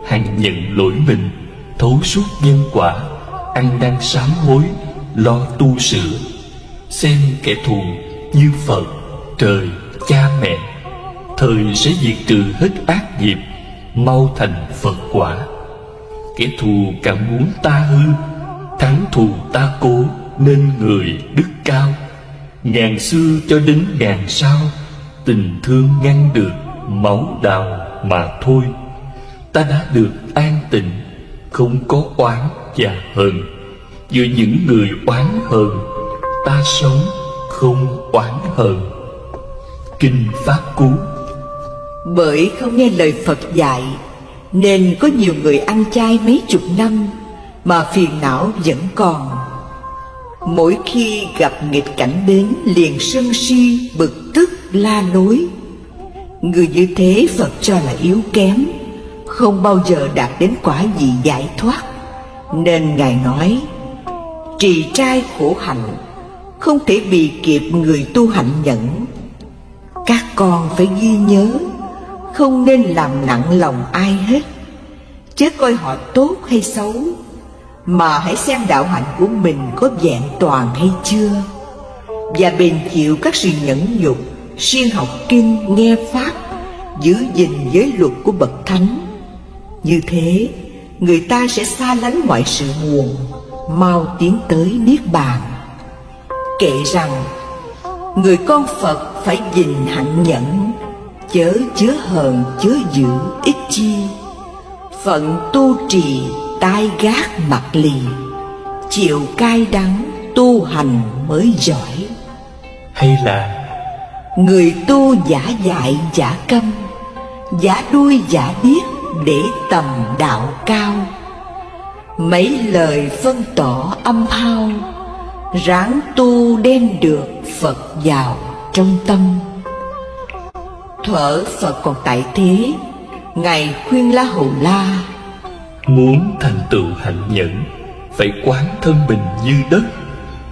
hằng nhận lỗi mình, thấu suốt nhân quả, ăn năn sám hối, lo tu sửa, xem kẻ thù như Phật, trời, cha mẹ, thời sẽ diệt trừ hết ác nghiệp, mau thành Phật quả. Kẻ thù càng muốn ta hư, thắng thù ta cố, nên người đức cao. Ngàn xưa cho đến ngàn sau, tình thương ngăn được máu đào mà thôi. Ta đã được an tịnh, không có oán và hờn. Giữa những người oán hờn, ta sống không oán hờn. Kinh Pháp Cú. Bởi không nghe lời Phật dạy, nên có nhiều người ăn chay mấy chục năm mà phiền não vẫn còn. Mỗi khi gặp nghịch cảnh đến liền sân si, bực tức, la lối. Người như thế Phật cho là yếu kém, không bao giờ đạt đến quả vị giải thoát. Nên Ngài nói, trì trai khổ hạnh, không thể bì kịp người tu hạnh nhẫn. Các con phải ghi nhớ, không nên làm nặng lòng ai hết, chớ coi họ tốt hay xấu, mà hãy xem đạo hạnh của mình có vẹn toàn hay chưa, và bền chịu các sự nhẫn nhục, siêng học kinh, nghe pháp, giữ gìn giới luật của bậc thánh. Như thế, người ta sẽ xa lánh mọi sự buồn, mau tiến tới niết bàn. Kệ rằng, người con Phật phải gìn hạnh nhẫn, chớ chứa hờn chớ giữ ích chi. Phận tu trì tai gác mặt lì, chịu cay đắng tu hành mới giỏi. Hay là người tu giả dại giả câm, giả đuôi giả điếc để tầm đạo cao. Mấy lời phân tỏ âm hao, ráng tu đem được Phật vào trong tâm. Thuở Phật còn tại thế, Ngài khuyên La Hầu La, muốn thành tựu hạnh nhẫn, phải quán thân mình như đất.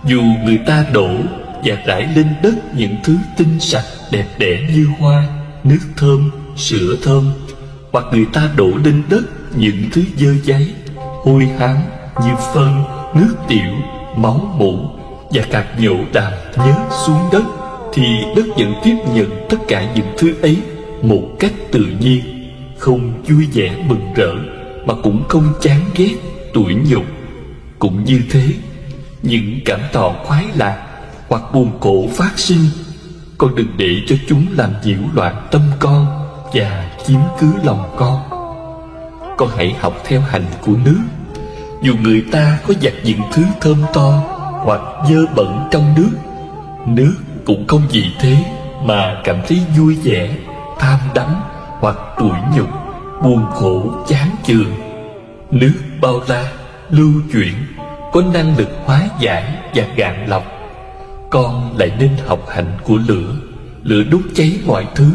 Dù người ta đổ và rải lên đất những thứ tinh sạch đẹp đẽ như hoa, nước thơm, sữa thơm, hoặc người ta đổ lên đất những thứ dơ dáy, hôi hám như phân, nước tiểu, máu mủ và cạc nhổ đàm nhớt xuống đất, thì đất vẫn tiếp nhận tất cả những thứ ấy một cách tự nhiên, không vui vẻ mừng rỡ, mà cũng không chán ghét tủi nhục. Cũng như thế, những cảm thọ khoái lạc hoặc buồn khổ phát sinh, con đừng để cho chúng làm nhiễu loạn tâm con và chiếm cứ lòng con. Con hãy học theo hành của nước. Dù người ta có giặt những thứ thơm to hoặc dơ bẩn trong nước cũng không vì thế mà cảm thấy vui vẻ, tham đắm hoặc tủi nhục, buồn khổ, chán chường. Nước bao la, lưu chuyển, có năng lực hóa giải và gạn lọc. Con lại nên học hành của lửa. Lửa đốt cháy mọi thứ,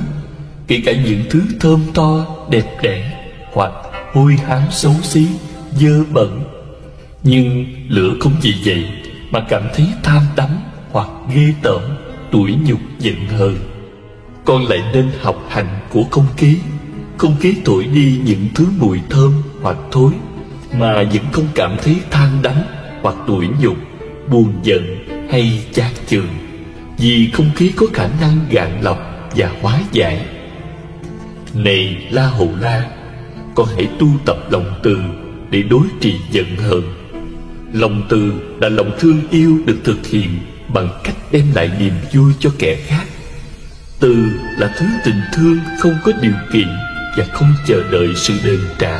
kể cả những thứ thơm to, đẹp đẽ hoặc hôi hám xấu xí, dơ bẩn. Nhưng lửa không vì vậy mà cảm thấy tham đắm hoặc ghê tởm, tủi nhục, giận hờn. Con lại nên học hành của không khí. Không khí thổi đi những thứ mùi thơm hoặc thối, mà vẫn không cảm thấy than đắm hoặc tủi nhục, buồn giận hay chán chường, vì không khí có khả năng gạn lọc và hóa giải. Này La Hầu La, con hãy tu tập lòng từ để đối trị giận hờn. Lòng từ là lòng thương yêu được thực hiện bằng cách đem lại niềm vui cho kẻ khác. Từ là thứ tình thương không có điều kiện và không chờ đợi sự đền trả.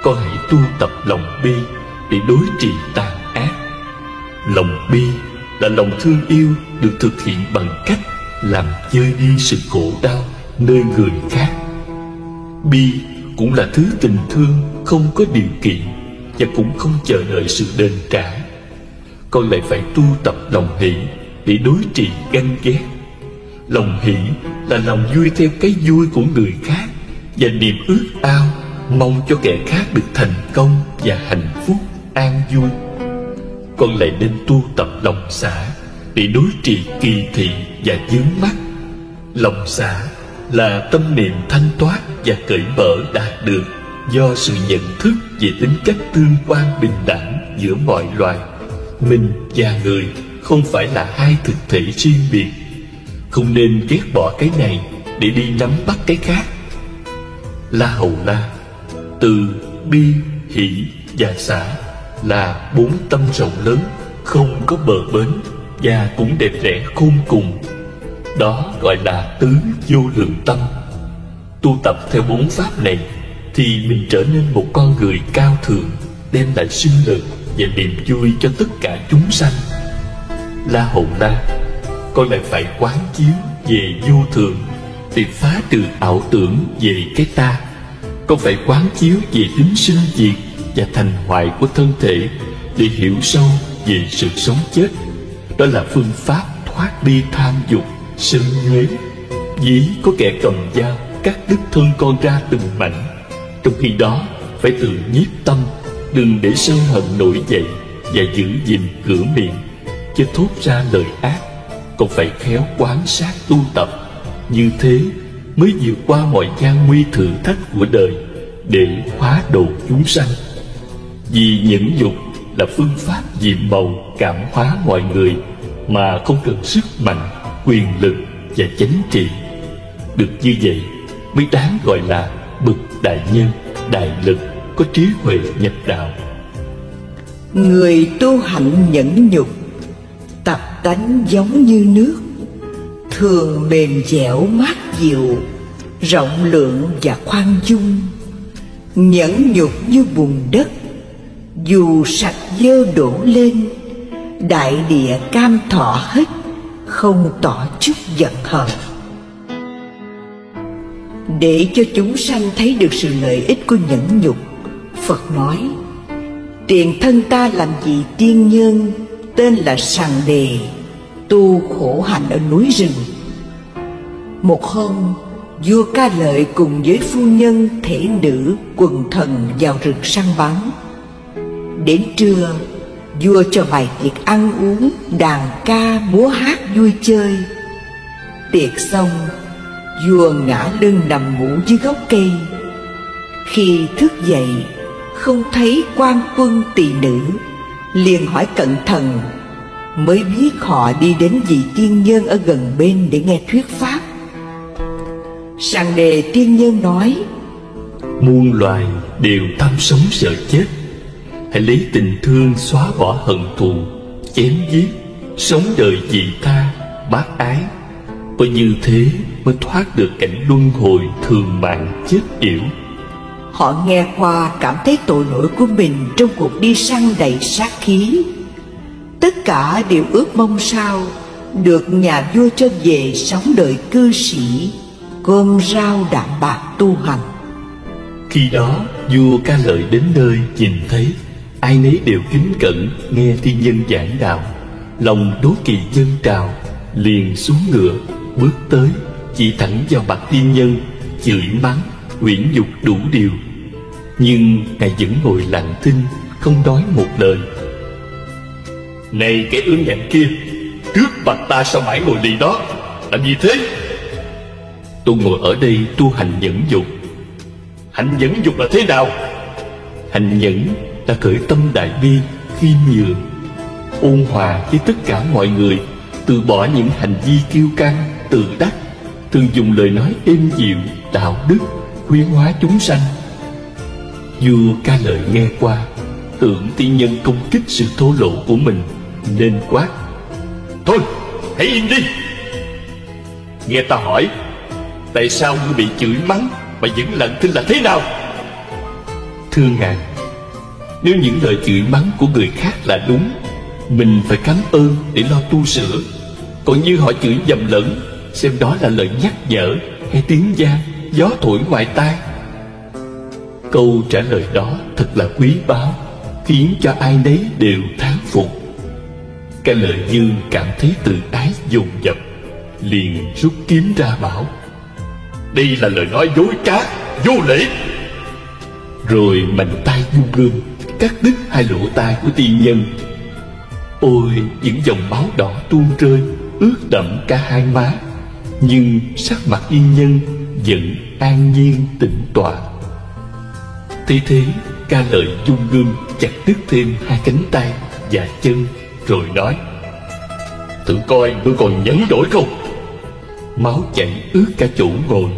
Con hãy tu tập lòng bi để đối trị tàn ác. Lòng bi là lòng thương yêu được thực hiện bằng cách làm vơi đi sự khổ đau nơi người khác. Bi cũng là thứ tình thương không có điều kiện và cũng không chờ đợi sự đền trả. Con lại phải tu tập lòng hỷ để đối trị ganh ghét. Lòng hỷ là lòng vui theo cái vui của người khác và niềm ước ao mong cho kẻ khác được thành công và hạnh phúc, an vui. Con lại nên tu tập lòng xả để đối trị kỳ thị và vướng mắc. Lòng xả là tâm niệm thanh thoát và cởi mở đạt được do sự nhận thức về tính cách tương quan bình đẳng giữa mọi loài. Mình và người không phải là hai thực thể riêng biệt. Không nên ghét bỏ cái này để đi nắm bắt cái khác. La Hầu La, từ, bi, hỷ và xả là 4 tâm rộng lớn, không có bờ bến và cũng đẹp đẽ khôn cùng. Đó gọi là tứ vô lượng tâm. Tu tập theo 4 pháp này thì mình trở nên một con người cao thượng, đem lại sinh lực và niềm vui cho tất cả chúng sanh. La Hầu La, con lại phải quán chiếu về vô thường để phá trừ ảo tưởng về cái ta. Con phải quán chiếu về tính sinh diệt và thành hoại của thân thể để hiểu sâu về sự sống chết. Đó là phương pháp thoát ly tham dục, sân nhuế. Ví có kẻ cầm dao cắt đứt thân con ra từng mảnh, trong khi đó phải tự nhiếp tâm, đừng để sân hận nổi dậy và giữ gìn cửa miệng, chứ thốt ra lời ác. Còn phải khéo quan sát tu tập, như thế mới vượt qua mọi gian nguy thử thách của đời để hóa độ chúng sanh. Vì nhẫn nhục là phương pháp diệm màu cảm hóa mọi người mà không cần sức mạnh, quyền lực và chánh trị. Được như vậy mới đáng gọi là bậc đại nhân, đại lực, có trí huệ nhập đạo. Người tu hạnh nhẫn nhục, tập tánh giống như nước, thường mềm dẻo mát dịu, rộng lượng và khoan dung. Nhẫn nhục như bùn đất, dù sạch dơ đổ lên, đại địa cam thọ hết, không tỏ chút giận hờn. Để cho chúng sanh thấy được sự lợi ích của nhẫn nhục, Phật nói: tiền thân ta làm vị tiên nhân, tên là Sằng Đề, tu khổ hạnh ở núi rừng. Một hôm, vua Ca Lợi cùng với phu nhân, thể nữ, quần thần vào rừng săn bắn. Đến trưa, vua cho bày tiệc ăn uống, đàn ca, múa hát vui chơi. Tiệc xong, vua ngã lưng nằm ngủ dưới gốc cây. Khi thức dậy, không thấy quan quân tỳ nữ, liền hỏi cẩn thận, mới biết họ đi đến vị tiên nhân ở gần bên để nghe thuyết pháp. Sằng Đề tiên nhân nói: muôn loài đều tham sống sợ chết, hãy lấy tình thương xóa bỏ hận thù, chém giết, sống đời vị tha, bác ái. Có như thế mới thoát được cảnh luân hồi thường mạng chết yểu. Họ nghe qua cảm thấy tội lỗi của mình trong cuộc đi săn đầy sát khí. Tất cả đều ước mong sao được nhà vua cho về sống đời cư sĩ, cơm rau đạm bạc tu hành. Khi đó vua Ca Lợi đến nơi, nhìn thấy ai nấy đều kính cẩn nghe tiên nhân giảng đạo, lòng đố kỵ dâng trào, liền xuống ngựa bước tới, chỉ thẳng vào mặt tiên nhân, chửi mắng, uyển nhục đủ điều. Nhưng ngài vẫn ngồi lặng thinh, không nói một lời. Này kẻ ương ngạnh kia, trước mặt ta sao mãi ngồi lì đó, làm gì thế? Tôi ngồi ở đây tu hành nhẫn dục. Hành nhẫn dục là thế nào? Hành nhẫn là khởi tâm đại bi, khiêm nhường, ôn hòa với tất cả mọi người, từ bỏ những hành vi kiêu căng, tự đắc, thường dùng lời nói êm dịu, đạo đức, khuyến hóa chúng sanh. Vua Ca Lợi nghe qua, tưởng tiên nhân công kích sự thô lộ của mình, nên quát: thôi, hãy im đi! Nghe ta hỏi, tại sao ngươi bị chửi mắng mà vẫn lặng thinh là thế nào? Thưa ngài, nếu những lời chửi mắng của người khác là đúng, mình phải cảm ơn để lo tu sửa. Còn như họ chửi nhầm lẫn, xem đó là lời nhắc nhở hay tiếng gian, gió thổi ngoài tai. Câu trả lời đó thật là quý báu, khiến cho ai nấy đều thán phục. Ca Lợi Dương cảm thấy tự ái dồn dập, liền rút kiếm ra bảo: đây là lời nói dối trá, vô lễ. Rồi mạnh tay vung gươm cắt đứt hai lỗ tai của tiên nhân. Ôi, những dòng máu đỏ tuôn rơi, ướt đẫm cả hai má, nhưng sắc mặt tiên nhân vẫn an nhiên tĩnh tọa. Thế thế, Ca Lợi vung gươm chặt đứt thêm hai cánh tay và chân, rồi nói: thử coi ngươi còn nhẫn nổi không? Máu chảy ướt cả chỗ ngồi,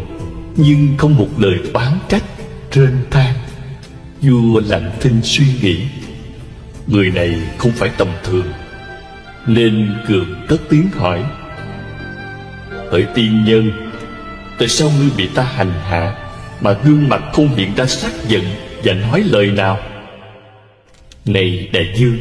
nhưng không một lời oán trách, rên than. Vua lặng thinh suy nghĩ, người này không phải tầm thường, nên gượng cất tiếng hỏi: hỡi tiên nhân, Tại sao ngươi bị ta hành hạ mà gương mặt không hiện ra sắc giận và nói lời nào? Này đại vương,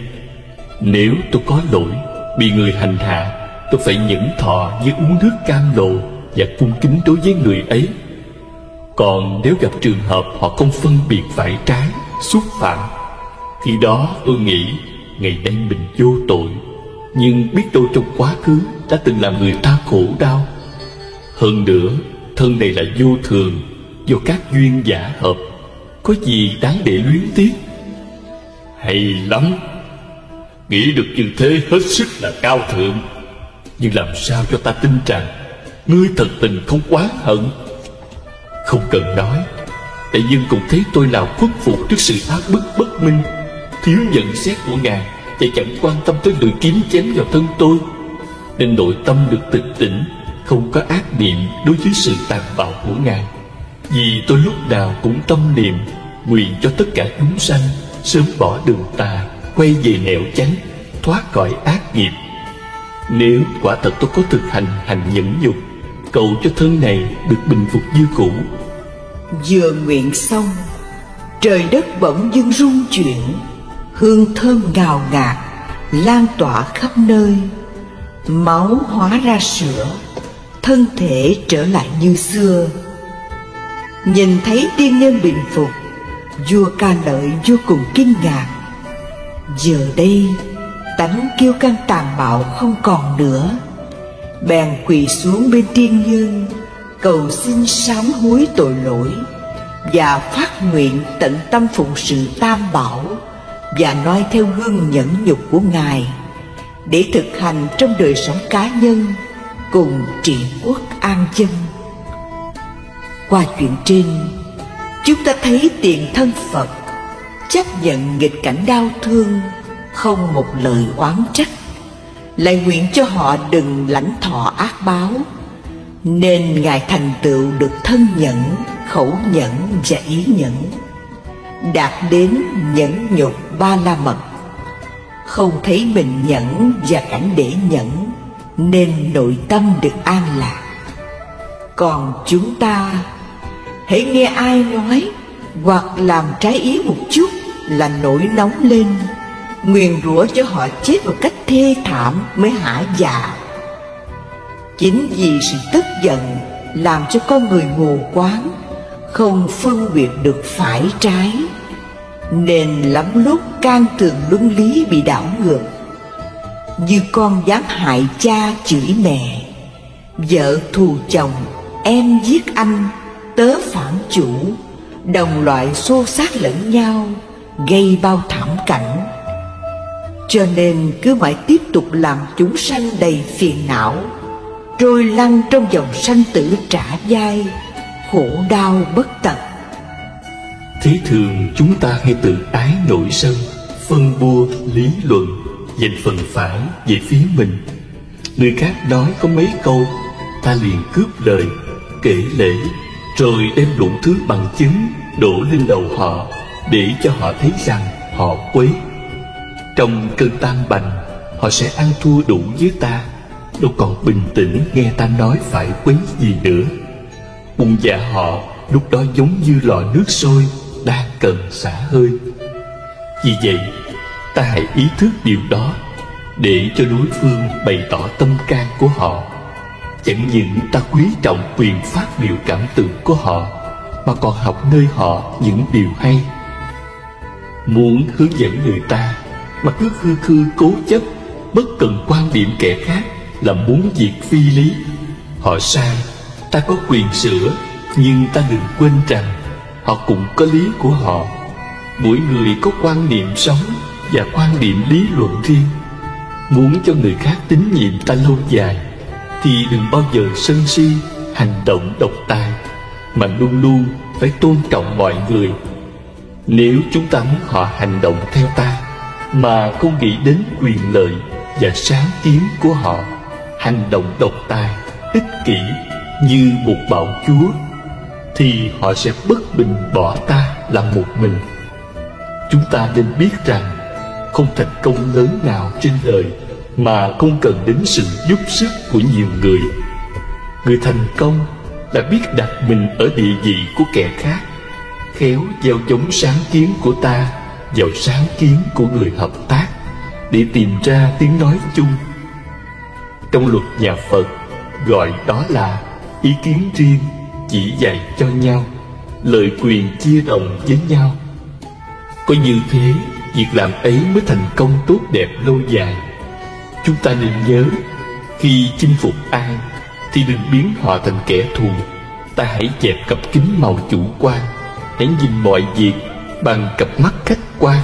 nếu tôi có lỗi bị người hành hạ, tôi phải nhẫn thọ như uống nước cam lồ và cung kính đối với người ấy. Còn nếu gặp trường hợp họ không phân biệt phải trái, xúc phạm, khi đó tôi nghĩ ngày nay mình vô tội, nhưng biết đâu trong quá khứ đã từng làm người ta khổ đau. Hơn nữa, thân này là vô thường, do các duyên giả hợp, có gì đáng để luyến tiếc. Hay lắm, nghĩ được như thế hết sức là cao thượng. Nhưng làm sao cho ta tin rằng ngươi thật tình không oán hận? Không cần nói, đại vương cũng thấy tôi nào khuất phục trước sự áp bức bất minh, thiếu nhận xét của ngài, và chẳng quan tâm tới lời kiếm chém vào thân tôi, nên nội tâm được tịch tỉnh, không có ác niệm đối với sự tàn bạo của ngài. Vì tôi lúc nào cũng tâm niệm nguyện cho tất cả chúng sanh sớm bỏ đường tà, quay về nẻo chánh, thoát khỏi ác nghiệp. Nếu quả thật tôi có thực hành nhẫn nhục, cầu cho thân này được bình phục như cũ. Vừa nguyện xong, trời đất bỗng dưng rung chuyển, hương thơm ngào ngạt lan tỏa khắp nơi. Máu hóa ra sữa, thân thể trở lại như xưa. Nhìn thấy tiên nhân bình phục, vua Ca Lợi vô cùng kinh ngạc. Giờ đây tánh kiêu căng tàn bạo không còn nữa, bèn quỳ xuống bên tiên nhân, cầu xin sám hối tội lỗi và phát nguyện tận tâm phụng sự Tam Bảo và noi theo gương nhẫn nhục của ngài để thực hành trong đời sống cá nhân cùng trị quốc an dân. Qua chuyện trên, chúng ta thấy tiền thân Phật chấp nhận nghịch cảnh đau thương, không một lời oán trách, lại nguyện cho họ đừng lãnh thọ ác báo, nên ngài thành tựu được thân nhẫn, khẩu nhẫn và ý nhẫn, đạt đến nhẫn nhục ba la mật. Không thấy mình nhẫn và cảnh để nhẫn, nên nội tâm được an lạc. Còn chúng ta, hễ nghe ai nói hoặc làm trái ý một chút là nổi nóng lên, nguyền rủa cho họ chết một cách thê thảm mới hả dạ. Chính vì sự tức giận làm cho con người mù quáng, không phân biệt được phải trái, nên lắm lúc can tường luân lý bị đảo ngược. Như con dám hại cha chửi mẹ, vợ thù chồng, em giết anh, tớ phản chủ, đồng loại xô xát lẫn nhau, gây bao thảm cảnh. Cho nên cứ mãi tiếp tục làm chúng sanh đầy phiền não, trôi lăn trong dòng sanh tử trả vai, khổ đau bất tận. Thế thường chúng ta hay tự ái nổi sân, phân bua lý luận, giành phần phải về phía mình. Người khác nói có mấy câu, ta liền cướp lời, kể lể, rồi đem đủ thứ bằng chứng đổ lên đầu họ, để cho họ thấy rằng họ quấy. Trong cơn tam bành, họ sẽ ăn thua đủ với ta, đâu còn bình tĩnh nghe ta nói phải quấy gì nữa. Bụng dạ họ lúc đó giống như lò nước sôi đang cần xả hơi. Vì vậy, ta hãy ý thức điều đó, để cho đối phương bày tỏ tâm can của họ. Chẳng những ta quý trọng quyền phát biểu cảm tưởng của họ, mà còn học nơi họ những điều hay. Muốn hướng dẫn người ta mà cứ khư khư cố chấp, bất cần quan điểm kẻ khác là muốn diệt phi lý. Họ sai, ta có quyền sửa, nhưng ta đừng quên rằng họ cũng có lý của họ. Mỗi người có quan niệm sống và quan điểm lý luận riêng. Muốn cho người khác tín nhiệm ta lâu dài, thì đừng bao giờ sân si, hành động độc tài, mà luôn luôn phải tôn trọng mọi người. Nếu chúng ta muốn họ hành động theo ta, mà không nghĩ đến quyền lợi và sáng kiến của họ, hành động độc tài, ích kỷ như một bạo chúa, thì họ sẽ bất bình bỏ ta làm một mình. Chúng ta nên biết rằng không thành công lớn nào trên đời mà không cần đến sự giúp sức của nhiều người. Người thành công đã biết đặt mình ở địa vị của kẻ khác, khéo gieo giống sáng kiến của ta vào sáng kiến của người hợp tác, để tìm ra tiếng nói chung. Trong luật nhà Phật gọi đó là ý kiến riêng, chỉ dạy cho nhau, lợi quyền chia đồng với nhau. Có như thế, việc làm ấy mới thành công tốt đẹp lâu dài. Chúng ta nên nhớ, khi chinh phục ai thì đừng biến họ thành kẻ thù. Ta hãy dẹp cặp kính màu chủ quan, hãy nhìn mọi việc bằng cặp mắt khách quan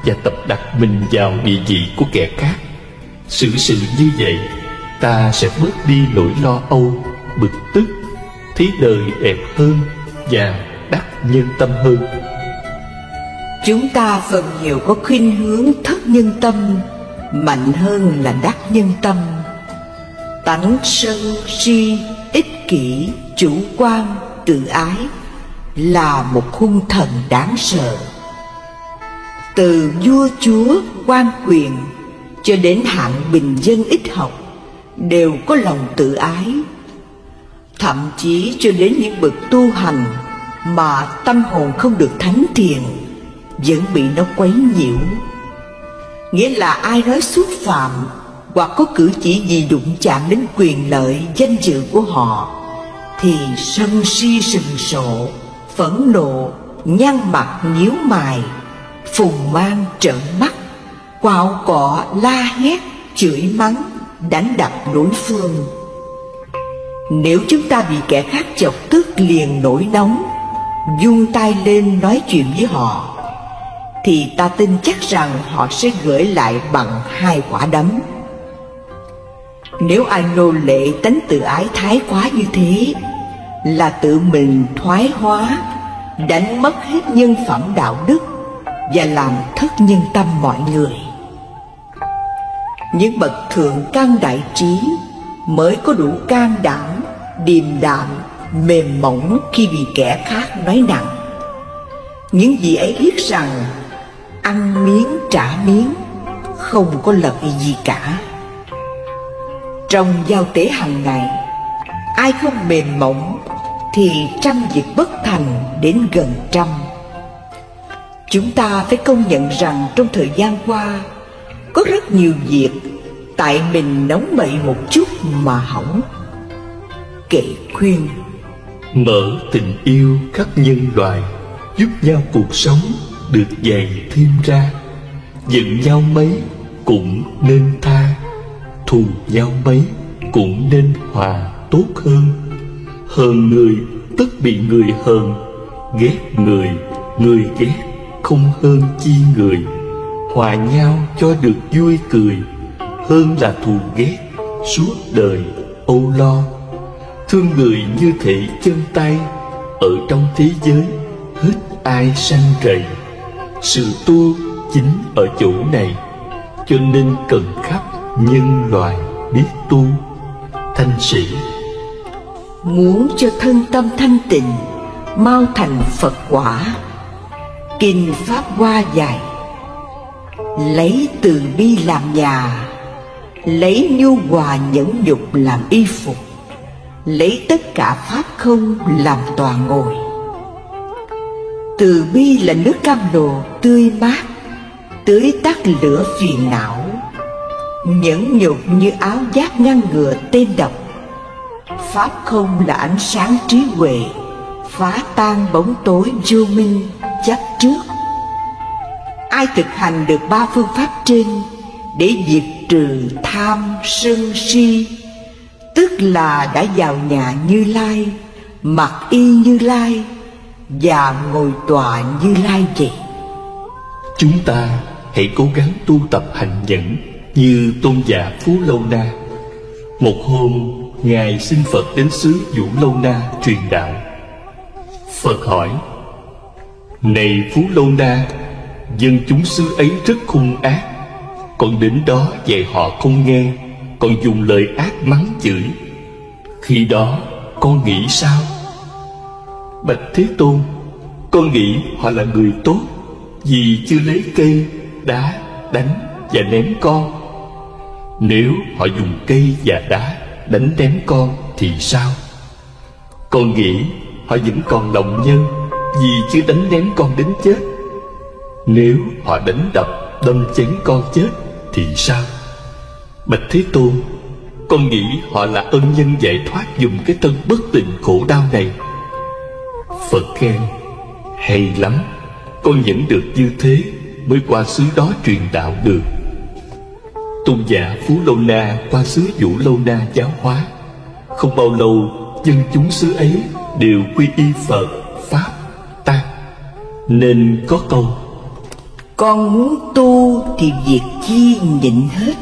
và tập đặt mình vào địa vị của kẻ khác. Xử sự như vậy, ta sẽ bớt đi nỗi lo âu, bực tức, thấy đời đẹp hơn và đắc nhân tâm hơn. Chúng ta phần nhiều có khuynh hướng thất nhân tâm mạnh hơn là đắc nhân tâm. Tánh sân si, ích kỷ, chủ quan, tự ái là một hung thần đáng sợ. Từ vua chúa, quan quyền cho đến hạng bình dân ít học đều có lòng tự ái. Thậm chí cho đến những bậc tu hành mà tâm hồn không được thánh thiện vẫn bị nó quấy nhiễu. Nghĩa là ai nói xúc phạm hoặc có cử chỉ gì đụng chạm đến quyền lợi, danh dự của họ thì sân si sừng sộ, phẫn nộ, nhăn mặt nhíu mày, phùng mang trợn mắt, quạo cọ la hét, chửi mắng, đánh đập đối phương. Nếu chúng ta bị kẻ khác chọc tức liền nổi nóng, vung tay lên nói chuyện với họ, thì ta tin chắc rằng họ sẽ gửi lại bằng 2 quả đấm. Nếu ai nô lệ tánh tự ái thái quá như thế, là tự mình thoái hóa, đánh mất hết nhân phẩm đạo đức và làm thất nhân tâm mọi người. Những bậc thượng căn đại trí mới có đủ can đảm, điềm đạm, mềm mỏng khi bị kẻ khác nói nặng. Những vị ấy biết rằng ăn miếng trả miếng, không có lợi gì cả. Trong giao tế hàng ngày, ai không mềm mỏng thì trăm việc bất thành đến gần trăm. Chúng ta phải công nhận rằng trong thời gian qua có rất nhiều việc tại mình nóng bậy một chút mà hỏng. Kệ khuyên: mở tình yêu khắp nhân loại, giúp nhau cuộc sống được dày thêm ra. Giận nhau mấy cũng nên tha, thù nhau mấy cũng nên hòa tốt hơn. Hờn người tất bị người hờn, ghét người, người ghét không hơn chi người. Hòa nhau cho được vui cười, hơn là thù ghét suốt đời âu lo. Thương người như thể chân tay, ở trong thế giới hết ai sanh rầy. Sự tu chính ở chỗ này, cho nên cần khắp nhân loài biết tu. Thanh Sĩ. Muốn cho thân tâm thanh tịnh, mau thành Phật quả, kinh Pháp Hoa dạy: lấy từ bi làm nhà, lấy nhu hòa nhẫn nhục làm y phục, lấy tất cả pháp không làm tòa ngồi. Từ bi là nước cam lồ tươi mát, tưới tắt lửa phiền não. Nhẫn nhục như áo giáp ngăn ngừa tên độc. Pháp không là ánh sáng trí huệ, phá tan bóng tối vô minh chấp trước. Ai thực hành được 3 phương pháp trên để diệt trừ tham sân si, tức là đã vào nhà Như Lai, mặc y Như Lai và ngồi tọa Như Lai vậy. Chúng ta hãy cố gắng tu tập hành nhẫn như tôn giả Phú Lâu Na. Một hôm, Ngài xin Phật đến xứ Vũ Lâu Na truyền đạo. Phật hỏi: này Phú Lâu Na, dân chúng xứ ấy rất hung ác, con đến đó dạy họ không nghe, còn dùng lời ác mắng chửi. Khi đó con nghĩ sao? Bạch Thế Tôn, con nghĩ họ là người tốt, vì chưa lấy cây, đá, đánh và ném con. Nếu họ dùng cây và đá đánh ném con thì sao? Con nghĩ họ vẫn còn lòng nhân, vì chưa đánh nén con đến chết. Nếu họ đánh đập đâm chém con chết thì sao? Bạch Thế Tôn, con nghĩ họ là ân nhân giải thoát dùng cái thân bất tịnh khổ đau này. Phật khen: hay lắm, con nhận được như thế mới qua xứ đó truyền đạo được. Tôn giả Phú Lâu Na qua xứ Vũ Lâu Na giáo hóa. Không bao lâu, dân chúng xứ ấy đều quy y Phật, Pháp, Tăng. Nên có câu: con muốn tu thì việc chi nhịn hết.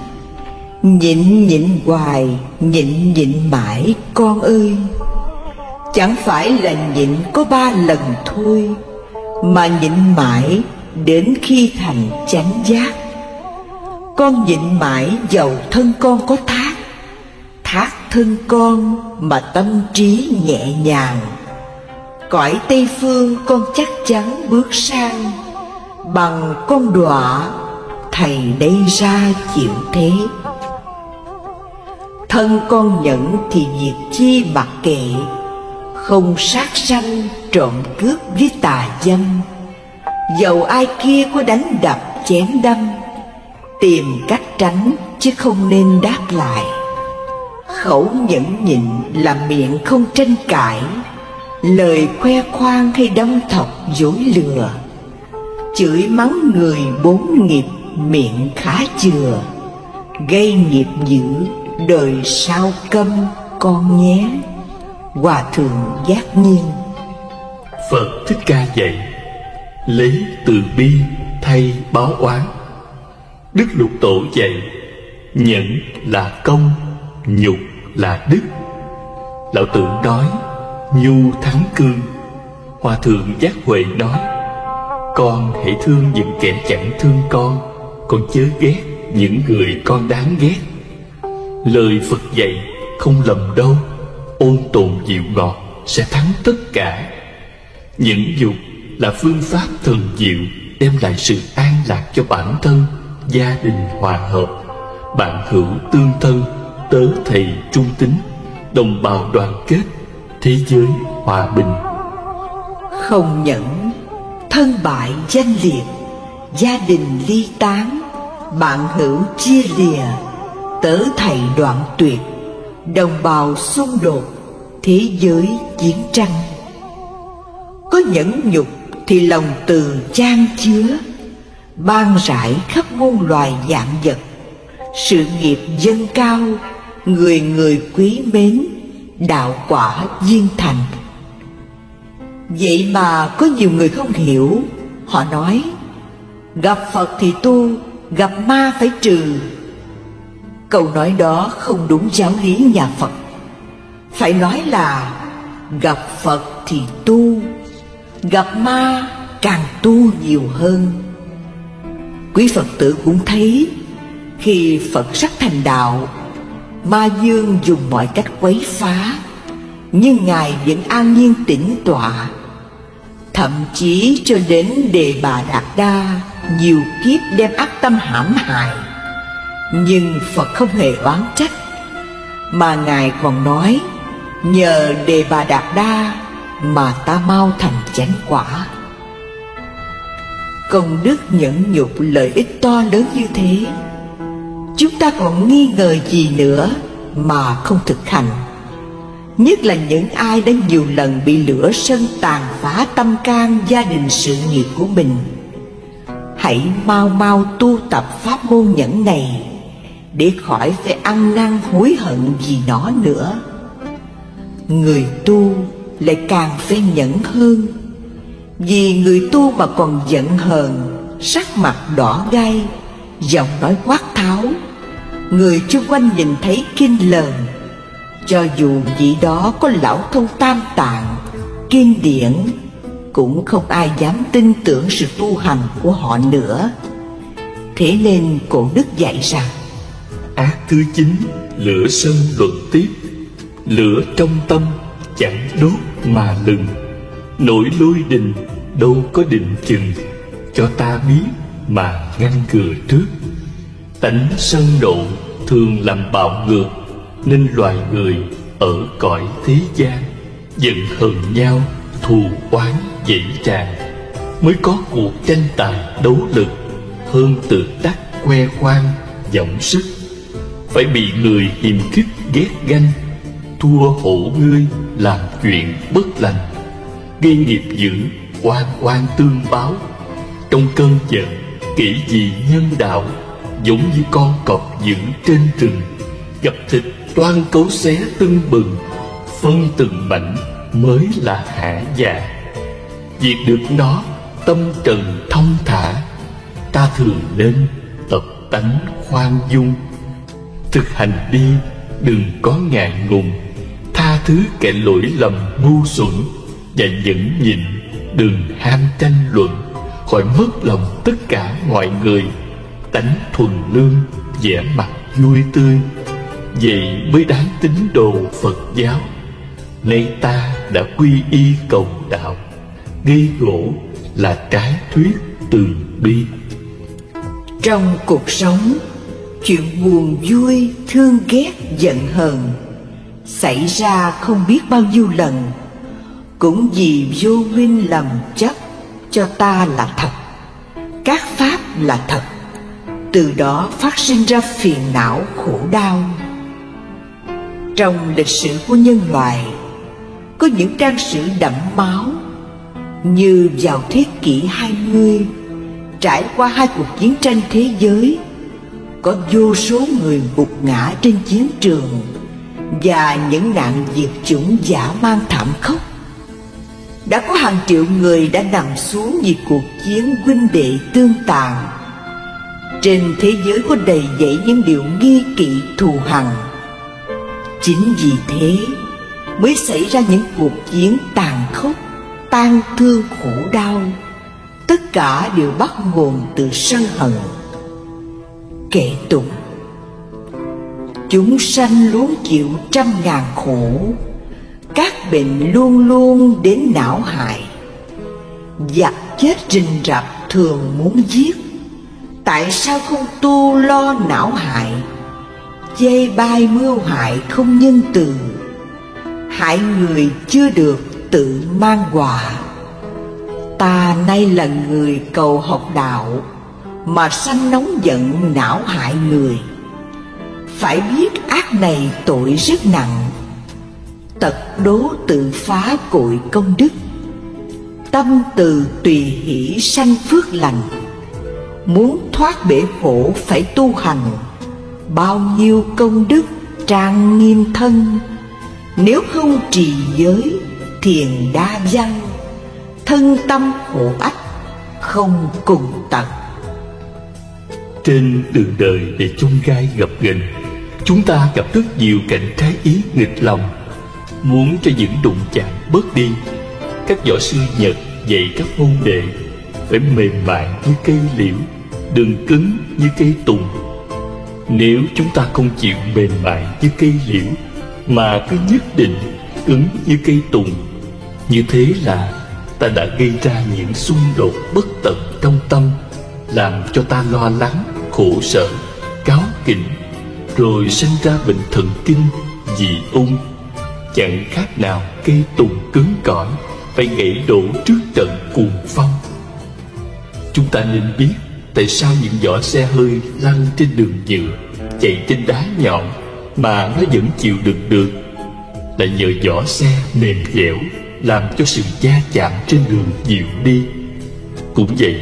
Nhịn hoài, nhịn mãi con ơi. Chẳng phải là nhịn có 3 lần thôi, mà nhịn mãi đến khi thành chánh giác. Con nhịn mãi dầu thân con có thác thân con mà tâm trí nhẹ nhàng. Cõi Tây Phương con chắc chắn bước sang, bằng con đọa thầy đây ra chịu thế. Thân con nhẫn thì việc chi mặc kệ, không sát sanh trộm cướp với tà dâm. Dầu ai kia có đánh đập chém đâm, tìm cách tránh chứ không nên đáp lại. Khẩu nhẫn nhịn là miệng không tranh cãi, lời khoe khoang hay đâm thọc dối lừa. Chửi mắng người 4 nghiệp miệng khá chừa, gây nghiệp dữ đời sau câm con nhé. Hòa Thượng Giác Nhiên. Phật Thích Ca dạy: lấy từ bi thay báo oán. Đức Lục Tổ dạy: nhẫn là công, nhục là đức. Lão Tử nói: nhu thắng cương. Hòa Thượng Giác Huệ nói: con hãy thương những kẻ chẳng thương con chớ ghét những người con đáng ghét. Lời Phật dạy không lầm đâu. Ôn tồn dịu ngọt sẽ thắng tất cả. Nhẫn nhục là phương pháp thần diệu, đem lại sự an lạc cho bản thân, gia đình hòa hợp, bạn hữu tương thân, tớ thầy trung tín, đồng bào đoàn kết, thế giới hòa bình. Không nhẫn, thân bại danh liệt, gia đình ly tán, bạn hữu chia lìa, tớ thầy đoạn tuyệt, đồng bào xung đột, thế giới chiến tranh. Có nhẫn nhục thì lòng từ chan chứa, ban rải khắp muôn loài vạn vật. Sự nghiệp dâng cao, người người quý mến, đạo quả viên thành. Vậy mà có nhiều người không hiểu. Họ nói: gặp Phật thì tu, gặp ma phải trừ. Câu nói đó không đúng giáo lý nhà Phật. Phải nói là gặp Phật thì tu, gặp ma càng tu nhiều hơn. Quý Phật tử cũng thấy, khi Phật sắp thành đạo, ma dương dùng mọi cách quấy phá, nhưng Ngài vẫn an nhiên tĩnh tọa. Thậm chí cho đến Đề Bà Đạt Đa nhiều kiếp đem ác tâm hãm hại, nhưng Phật không hề oán trách, mà Ngài còn nói: nhờ Đề Bà Đạt Đa mà ta mau thành chánh quả. Công đức nhẫn nhục lợi ích to lớn như thế, chúng ta còn nghi ngờ gì nữa mà không thực hành. Nhất là những ai đã nhiều lần bị lửa sân tàn phá tâm can, gia đình, sự nghiệp của mình. Hãy mau mau tu tập pháp môn nhẫn này, để khỏi phải ăn năn hối hận vì nó nữa. Người tu lại càng phải nhẫn hơn, vì người tu mà còn giận hờn, sắc mặt đỏ gay, giọng nói quát tháo, người chung quanh nhìn thấy kinh lờn. Cho dù vị đó có lão thông tam tạng, kinh điển, cũng không ai dám tin tưởng sự tu hành của họ nữa. Thế nên Cổ Đức dạy rằng: ác thứ 9, lửa sân luận tiếp. Lửa trong tâm chẳng đốt mà lừng, nổi lôi đình đâu có định chừng. Cho ta biết mà ngăn ngừa trước. Tánh sân nộ thường làm bạo ngược, nên loài người ở cõi thế gian Giận hờn nhau, thù oán dậy tràn, mới có cuộc tranh tài đấu lực, hơn tự đắc khoe khoang vọng sức. Phải bị người hiềm khích ghét ganh, thua hổ ngươi làm chuyện bất lành, gây nghiệp dữ oan oan tương báo. Trong cơn giận kỹ gì nhân đạo, giống như con cọp dữ trên rừng, gặp thịt toan cấu xé tưng bừng, phân từng mảnh mới là hả dạ. Diệt được nó tâm trần thông thả, ta thường nên tập tánh khoan dung. Thực hành đi đừng có ngại ngùng, tha thứ kẻ lỗi lầm ngu xuẩn, và nhẫn nhịn đừng ham tranh luận. Khỏi mất lòng tất cả mọi người, tánh thuần lương vẻ mặt vui tươi, vậy mới đáng tín đồ Phật giáo. Nay ta đã quy y cầu đạo, gây gỗ là trái thuyết từ bi. Trong cuộc sống, chuyện buồn vui, thương ghét, giận hờn xảy ra không biết bao nhiêu lần, cũng vì vô minh lầm chấp cho ta là thật, các pháp là thật. Từ đó phát sinh ra phiền não khổ đau. Trong lịch sử của nhân loại, có những trang sử đẫm máu, như vào thế kỷ 20, trải qua 2 cuộc chiến tranh thế giới, có vô số người gục ngã trên chiến trường, và những nạn diệt chủng dã man thảm khốc. Đã có hàng triệu người đã nằm xuống vì cuộc chiến huynh đệ tương tàn. Trên thế giới có đầy dẫy những điều nghi kỵ thù hằn. Chính vì thế mới xảy ra những cuộc chiến tàn khốc, tang thương khổ đau. Tất cả đều bắt nguồn từ sân hận. Kệ tụng: chúng sanh luôn chịu trăm ngàn khổ, các bệnh luôn luôn đến não hại. Giặc chết rình rập thường muốn giết, tại sao không tu lo não hại? Chê bai mưu hại không nhân từ, hại người chưa được tự mang họa. Ta nay là người cầu học đạo, mà sanh nóng giận não hại người. Phải biết ác này tội rất nặng, tật đố tự phá cội công đức. Tâm từ tùy hỷ sanh phước lành, muốn thoát bể khổ phải tu hành. Bao nhiêu công đức trang nghiêm thân, nếu không trì giới thiền đa văn, thân tâm khổ ách không cùng tận. Trên đường đời để chông gai gập ghềnh, chúng ta gặp rất nhiều cảnh trái ý nghịch lòng. Muốn cho những đụng chạm bớt đi, các võ sư Nhật dạy các môn đệ phải mềm mại như cây liễu, đừng cứng như cây tùng. Nếu chúng ta không chịu mềm mại như cây liễu, mà cứ nhất định cứng như cây tùng, như thế là ta đã gây ra những xung đột bất tận trong tâm, làm cho ta lo lắng, khổ sở, cáu kỉnh, rồi sinh ra bệnh thần kinh, dị ung. Chẳng khác nào cây tùng cứng cỏi phải gãy đổ trước trận cuồng phong. Chúng ta nên biết tại sao những vỏ xe hơi lăn trên đường nhựa, chạy trên đá nhọn mà nó vẫn chịu đựng được, là nhờ vỏ xe mềm dẻo, làm cho sự va chạm trên đường dịu đi. Cũng vậy,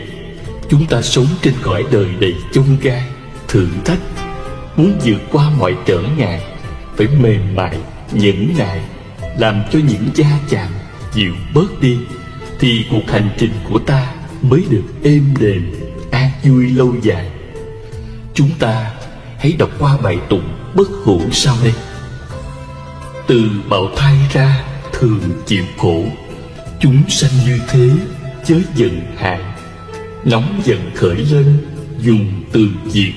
chúng ta sống trên cõi đời đầy chông gai, thử thách. Muốn vượt qua mọi trở ngại, phải mềm mại, nhẫn nại, làm cho những va chạm dịu bớt đi, thì cuộc hành trình của ta mới được êm đềm, an vui lâu dài. Chúng ta hãy đọc qua bài tụng bất hủ sau đây: từ bào thai ra thường chịu khổ, chúng sanh như thế chớ giận hại. Nóng giận khởi lên dùng từ diệt,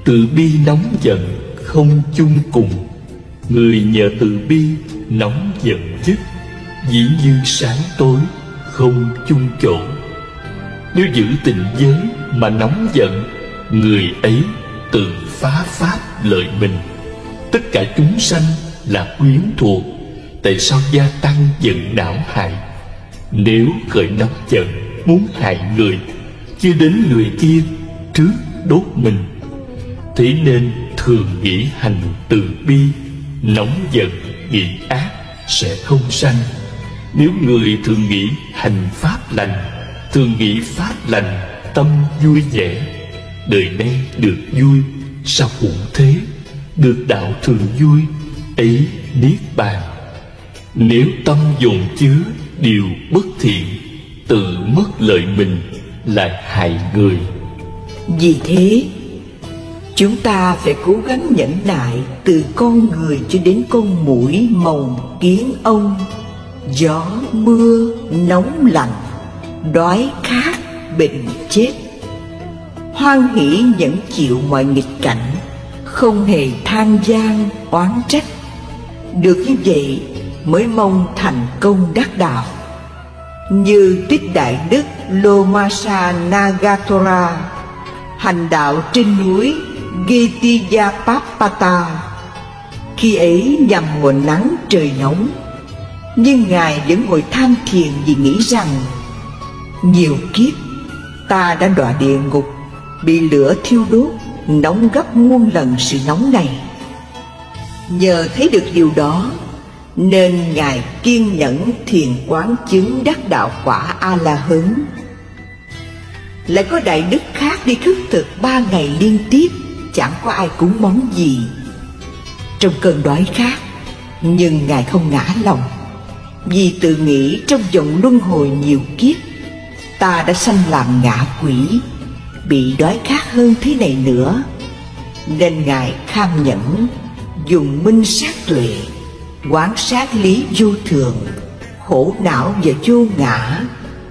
từ bi nóng giận không chung cùng. Người nhờ từ bi nóng giận dứt, dĩ như sáng tối không chung chỗ. Nếu giữ tình giới mà nóng giận, người ấy tự phá pháp lợi mình. Tất cả chúng sanh là quyến thuộc, tại sao gia tăng giận não hại? Nếu khởi nóng giận muốn hại người, chưa đến người kia trước đốt mình. Thế nên thường nghĩ hành từ bi, nóng giận nghĩ ác sẽ không sanh. Nếu người thường nghĩ hành pháp lành, thường nghĩ pháp lành, tâm vui vẻ, đời nay được vui, sao cũng thế, được đạo thường vui, ấy niết bàn. Nếu tâm dồn chứa điều bất thiện, tự mất lợi mình, lại hại người. Vì thế, chúng ta phải cố gắng nhẫn nại từ con người cho đến con muỗi, mồng, kiến ong, gió, mưa, nóng lạnh, đói khát, bệnh chết. Hoan hỷ nhẫn chịu mọi nghịch cảnh, không hề than gian, oán trách. Được như vậy mới mong thành công đắc đạo. Như Tích Đại Đức Lomasa Nagatora hành đạo trên núi Gitiyapapata. Khi ấy nhằm mùa nắng trời nóng, nhưng Ngài vẫn ngồi tham thiền vì nghĩ rằng nhiều kiếp ta đã đọa địa ngục, bị lửa thiêu đốt, nóng gấp muôn lần sự nóng này. Nhờ thấy được điều đó nên Ngài kiên nhẫn thiền quán chứng đắc đạo quả A-la-hán. Lại có đại đức khác đi khất thực 3 ngày liên tiếp, chẳng có ai cúng món gì. Trong cơn đói khát, nhưng Ngài không ngã lòng, vì tự nghĩ trong vòng luân hồi nhiều kiếp ta đã sanh làm ngạ quỷ, bị đói khát hơn thế này nữa. Nên Ngài kham nhẫn, dùng minh sát tuệ quán sát lý vô thường, khổ não và vô ngã,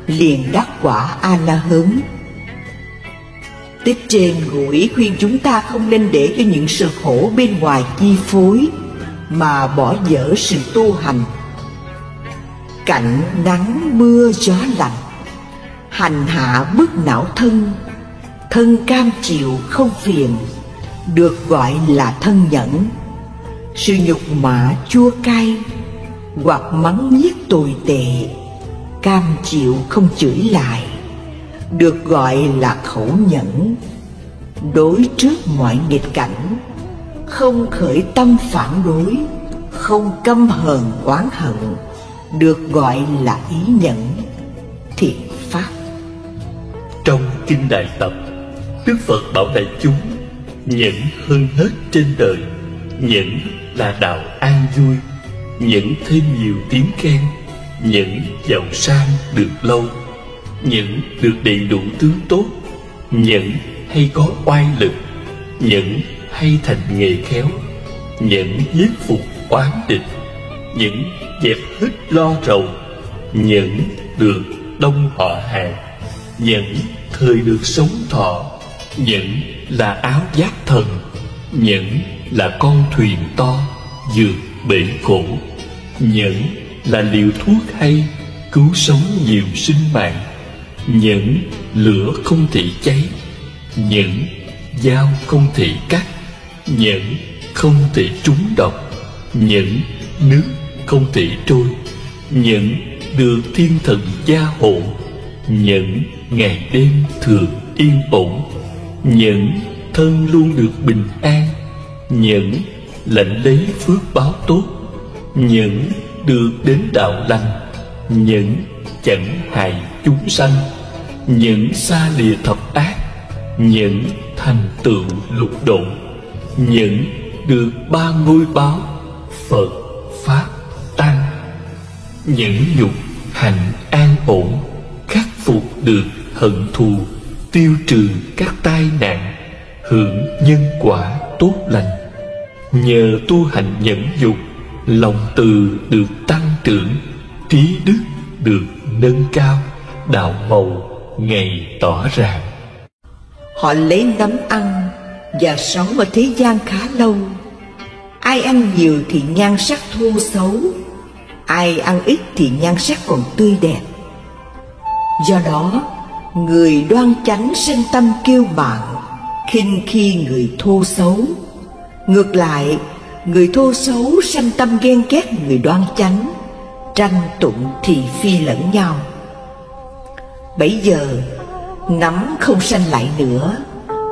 liền đắc quả A-la-hán. Tích trên ngủi khuyên chúng ta không nên để cho những sự khổ bên ngoài chi phối, mà bỏ dở sự tu hành. Cảnh nắng mưa gió lạnh, hành hạ bức não thân, thân cam chịu không phiền, được gọi là thân nhẫn. Sự nhục mạ chua cay, hoặc mắng nhiếc tồi tệ, cam chịu không chửi lại, được gọi là khẩu nhẫn. Đối trước mọi nghịch cảnh, không khởi tâm phản đối, không căm hờn oán hận, được gọi là ý nhẫn, thiện pháp. Trong Kinh Đại Tập, Đức Phật bảo đại chúng nhẫn hơn hết trên đời. Nhẫn là đạo an vui, nhẫn thêm nhiều tiếng khen, nhẫn giàu sang được lâu, nhẫn được đầy đủ tướng tốt, nhẫn hay có oai lực, nhẫn hay thành nghề khéo, nhẫn nhiếp phục oán địch, nhẫn dẹp hết lo rầu, nhẫn được đông họ hàng, nhẫn thời được sống thọ, nhẫn là áo giáp thần, nhẫn là con thuyền to vượt bể khổ, nhẫn là liều thuốc hay cứu sống nhiều sinh mạng, nhẫn lửa không thể cháy, nhẫn dao không thể cắt, nhẫn không thể trúng độc, nhẫn nước không thể trôi, nhẫn được thiên thần gia hộ, nhẫn ngày đêm thường yên ổn, nhẫn thân luôn được bình an, nhẫn lãnh lấy phước báo tốt, nhẫn được đến đạo lành, nhẫn chẳng hại chúng sanh, nhẫn xa lìa thập ác, nhẫn thành tựu lục độ, nhẫn được 3 ngôi báo Phật, Pháp, Tăng, nhẫn nhục hạnh an ổn, khắc phục được hận thù, tiêu trừ các tai nạn, hưởng nhân quả tốt lành. Nhờ tu hành nhẫn dục, lòng từ được tăng trưởng, trí đức được nâng cao, đạo màu ngày tỏ rạng. Họ lấy nắm ăn và sống ở thế gian khá lâu. Ai ăn nhiều thì nhan sắc thô xấu, ai ăn ít thì nhan sắc còn tươi đẹp. Do đó, người đoan chánh sanh tâm kiêu mạn, khinh khi người thô xấu. Ngược lại, người thô xấu sanh tâm ghen ghét người đoan chánh, tranh tụng thị phi lẫn nhau. Bấy giờ nắm không sanh lại nữa,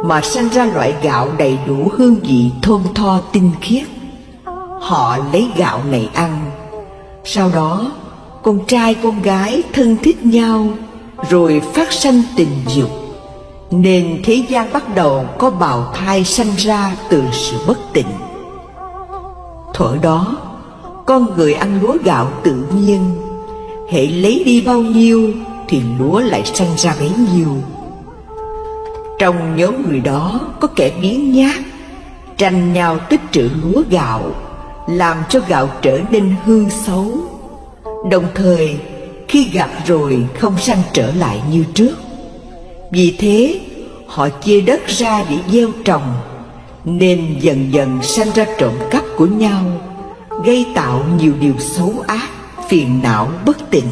mà sanh ra loại gạo đầy đủ hương vị thơm tho tinh khiết. Họ lấy gạo này ăn. Sau đó con trai con gái thân thích nhau, rồi phát sanh tình dục, nên thế gian bắt đầu có bào thai sanh ra từ sự bất tịnh. Thuở đó con người ăn lúa gạo tự nhiên, hễ lấy đi bao nhiêu thì lúa lại sanh ra bấy nhiêu. Trong nhóm người đó có kẻ biếng nhác, tranh nhau tích trữ lúa gạo, làm cho gạo trở nên hư xấu. Đồng thời khi gặt rồi không sanh trở lại như trước. Vì thế họ chia đất ra để gieo trồng, nên dần dần sanh ra trộm cắp của nhau, gây tạo nhiều điều xấu ác, phiền não bất tịnh.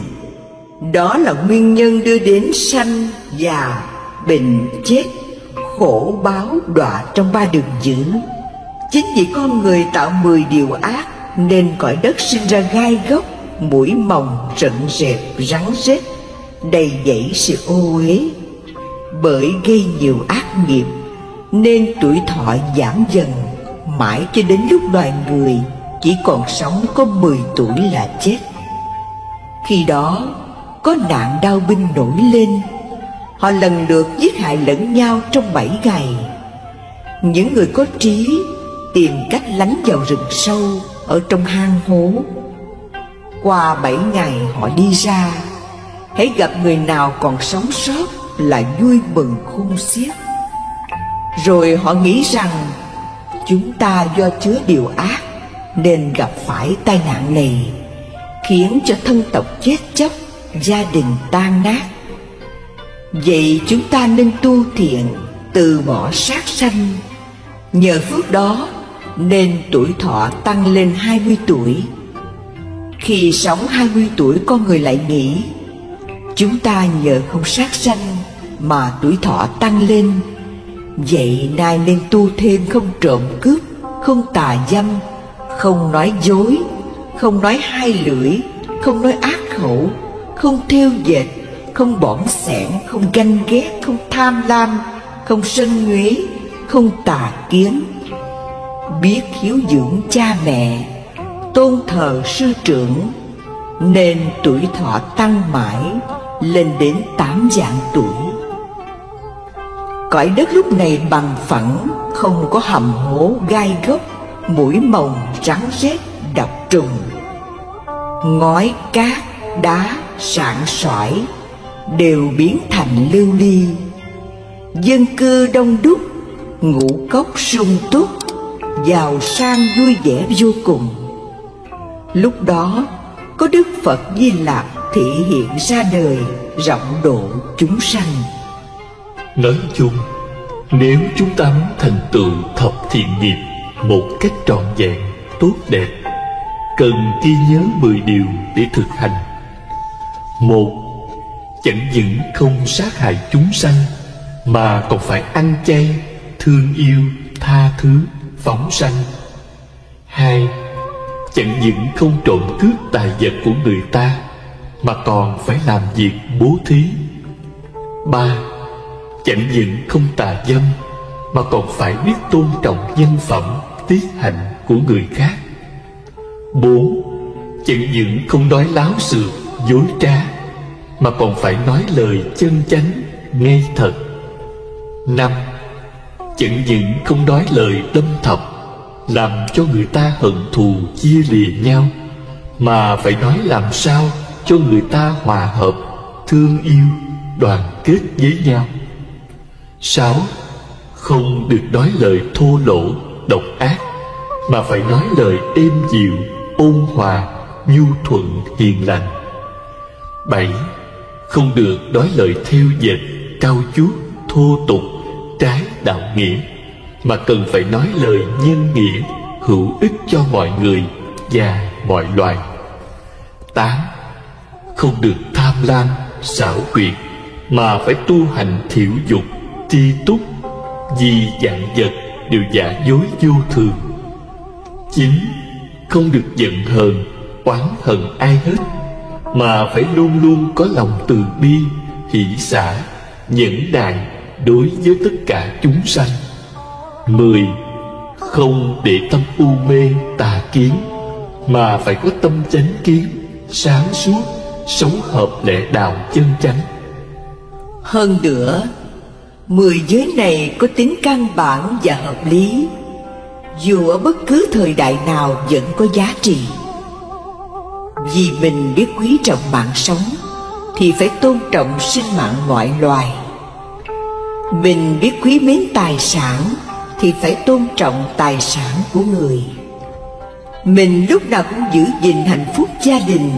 Đó là nguyên nhân đưa đến sanh, già, bệnh, chết, khổ báo đọa trong ba đường dữ. Chính vì con người tạo 10 điều ác, nên cõi đất sinh ra gai góc, muỗi mồng, rận rẹp, rắn rết, đầy dẫy sự ô uế. Bởi gây nhiều ác nghiệp, nên tuổi thọ giảm dần, mãi cho đến lúc loài người chỉ còn sống có 10 tuổi là chết. Khi đó có nạn đao binh nổi lên, họ lần lượt giết hại lẫn nhau trong 7 ngày. Những người có trí tìm cách lánh vào rừng sâu ở trong hang hố. Qua 7 ngày họ đi ra, hãy gặp người nào còn sống sót là vui mừng khôn xiết. Rồi họ nghĩ rằng chúng ta do chứa điều ác nên gặp phải tai nạn này, khiến cho thân tộc chết chóc, gia đình tan nát. Vậy chúng ta nên tu thiện, từ bỏ sát sanh. Nhờ phước đó nên tuổi thọ tăng lên 20 tuổi. Khi sống 20 tuổi con người lại nghĩ, chúng ta nhờ không sát sanh mà tuổi thọ tăng lên. Vậy nay nên tu thêm không trộm cướp, không tà dâm, không nói dối, không nói hai lưỡi, không nói ác khẩu, không thêu dệt, không bỏng xẻn, không ganh ghét, không tham lam, không sân nhuế, không tà kiến. Biết hiếu dưỡng cha mẹ, tôn thờ sư trưởng, nên tuổi thọ tăng mãi lên đến 8 vạn tuổi. Cõi đất lúc này bằng phẳng, không có hầm hố gai góc, muỗi mồng, rắn rết, độc trùng. Ngói, cát, đá, sạn sỏi đều biến thành lưu ly. Dân cư đông đúc, ngũ cốc sung túc, giàu sang vui vẻ vô cùng. Lúc đó có Đức Phật Di Lặc thị hiện ra đời, rộng độ chúng sanh. Nói chung, nếu chúng ta muốn thành tựu thập thiện nghiệp một cách trọn vẹn, tốt đẹp, cần ghi nhớ 10 điều để thực hành. 1. Chẳng những không sát hại chúng sanh, mà còn phải ăn chay, thương yêu, tha thứ, phóng sanh. 2. Chẳng những không trộm cướp tài vật của người ta, mà còn phải làm việc bố thí. 3. Chẳng những không tà dâm, mà còn phải biết tôn trọng nhân phẩm, tiết hạnh của người khác. 4. Chẳng những không nói láo xược, dối trá, mà còn phải nói lời chân chánh, ngay thật. 5. Chẳng những không nói lời đâm thọc, làm cho người ta hận thù chia lìa nhau, mà phải nói làm sao cho người ta hòa hợp, thương yêu, đoàn kết với nhau. 6. Không được nói lời thô lỗ, độc ác, mà phải nói lời êm dịu, ôn hòa, nhu thuận, hiền lành. 7. Không được nói lời thêu dệt, cau chuốt, thô tục, trái đạo nghĩa, mà cần phải nói lời nhân nghĩa, hữu ích cho mọi người và mọi loài. 8. Không được tham lam, xảo quyệt, mà phải tu hành thiểu dục, tri túc, vì vạn vật đều giả dối vô thường. 9. Không được giận hờn, oán hận ai hết, mà phải luôn luôn có lòng từ bi, hỷ xả, nhẫn nại đối với tất cả chúng sanh. 10. Không để tâm u mê tà kiến, mà phải có tâm chánh kiến, sáng suốt, sống hợp lệ đạo chân chánh. Hơn nữa, 10 giới này có tính căn bản và hợp lý, dù ở bất cứ thời đại nào vẫn có giá trị. Vì mình biết quý trọng mạng sống, thì phải tôn trọng sinh mạng mọi loài. Mình biết quý mến tài sản, thì phải tôn trọng tài sản của người. Mình lúc nào cũng giữ gìn hạnh phúc gia đình,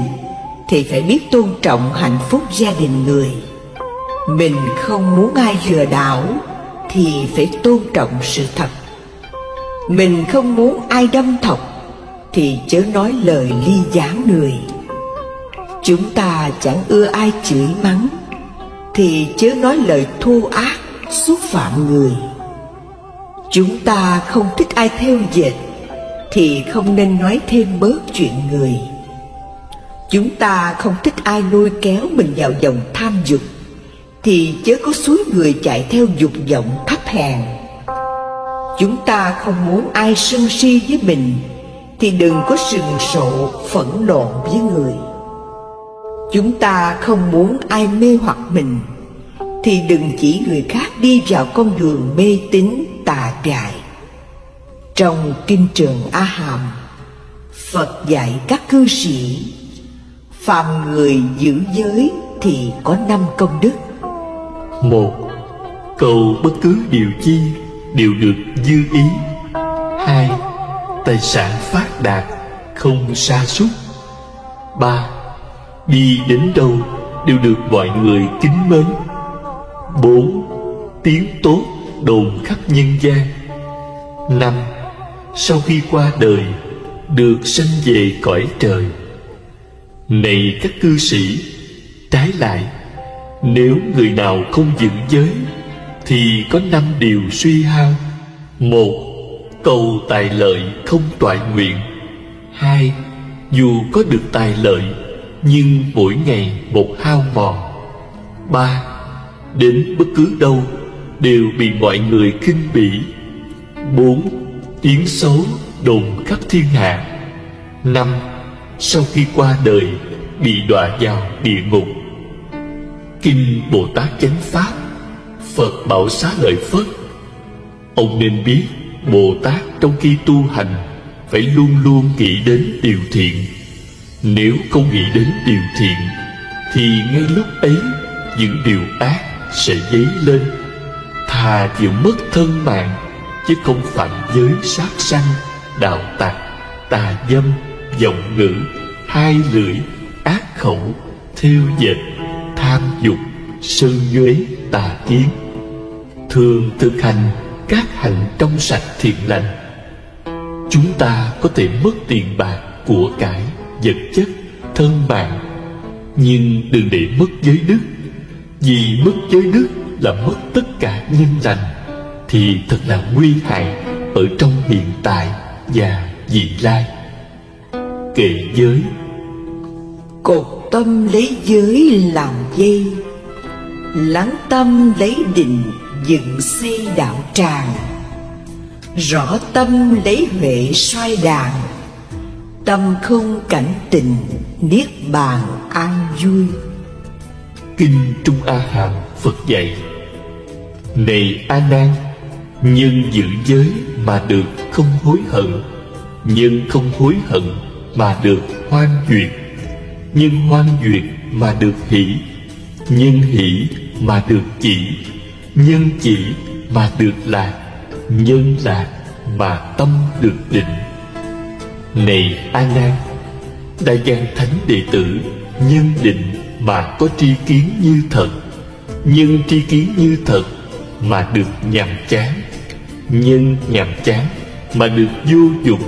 thì phải biết tôn trọng hạnh phúc gia đình người. Mình không muốn ai lừa đảo, thì phải tôn trọng sự thật. Mình không muốn ai đâm thọc, thì chớ nói lời ly gián người. Chúng ta chẳng ưa ai chửi mắng, thì chớ nói lời thô ác xúc phạm người. Chúng ta không thích ai theo dệt, thì không nên nói thêm bớt chuyện người. Chúng ta không thích ai lôi kéo mình vào vòng tham dục, thì chớ có xúi người chạy theo dục vọng thấp hèn. Chúng ta không muốn ai sân si với mình, thì đừng có sừng sộ phẫn nộ với người. Chúng ta không muốn ai mê hoặc mình, thì đừng chỉ người khác đi vào con đường mê tín tà dại. Trong Kinh Trường A Hàm, Phật dạy các cư sĩ, phàm người giữ giới thì có 5 công đức. 1. Cầu bất cứ điều chi đều được như ý. 2. Tài sản phát đạt, không sa sút. 3. Đi đến đâu đều được mọi người kính mến. 4. Tiếng tốt đồn khắp nhân gian. 5. Sau khi qua đời được sanh về cõi trời. Này các cư sĩ, trái lại, nếu người nào không giữ giới thì có 5 điều suy hao. 1. Cầu tài lợi không toại nguyện. 2. Dù có được tài lợi, nhưng mỗi ngày một hao mòn. 3. Đến bất cứ đâu đều bị mọi người khinh bỉ. 4. Tiếng xấu đồn khắp thiên hạ. 5. Sau khi qua đời bị đọa vào địa ngục. Kinh Bồ Tát Chánh Pháp, Phật bảo xá lợi Phất: ông nên biết Bồ Tát trong khi tu hành phải luôn luôn nghĩ đến điều thiện. Nếu không nghĩ đến điều thiện thì ngay lúc ấy những điều ác sẽ dấy lên. Thà chịu mất thân mạng, chứ không phạm giới sát sanh, đạo tặc, tà dâm, vọng ngữ, hai lưỡi, ác khẩu, thêu dệt, tham dục, sân nhuế, tà kiến. Thường thực hành các hạnh trong sạch thiện lành. Chúng ta có thể mất tiền bạc, của cải, vật chất, thân mạng, nhưng đừng để mất giới đức. Vì mất giới đức là mất tất cả nhân lành, thì thật là nguy hại ở trong hiện tại và vị lai. Kệ giới: cột tâm lấy giới làm dây, lắng tâm lấy định dựng xây đạo tràng. Rõ tâm lấy huệ xoay đàn, tâm không cảnh tình niết bàn an vui. Kinh Trung A Hàm Phật dạy: này A Nan, nhân giữ giới mà được không hối hận, nhân không hối hận mà được hoan duyệt, nhân hoan duyệt mà được hỷ, nhân hỷ mà được chỉ, nhân chỉ mà được lạc, nhân lạc mà tâm được định. Này A Nan, Đại Giang Thánh đệ tử nhân định mà có tri kiến như thật, nhân tri kiến như thật mà được nhàm chán, nhân nhàm chán mà được vô dục,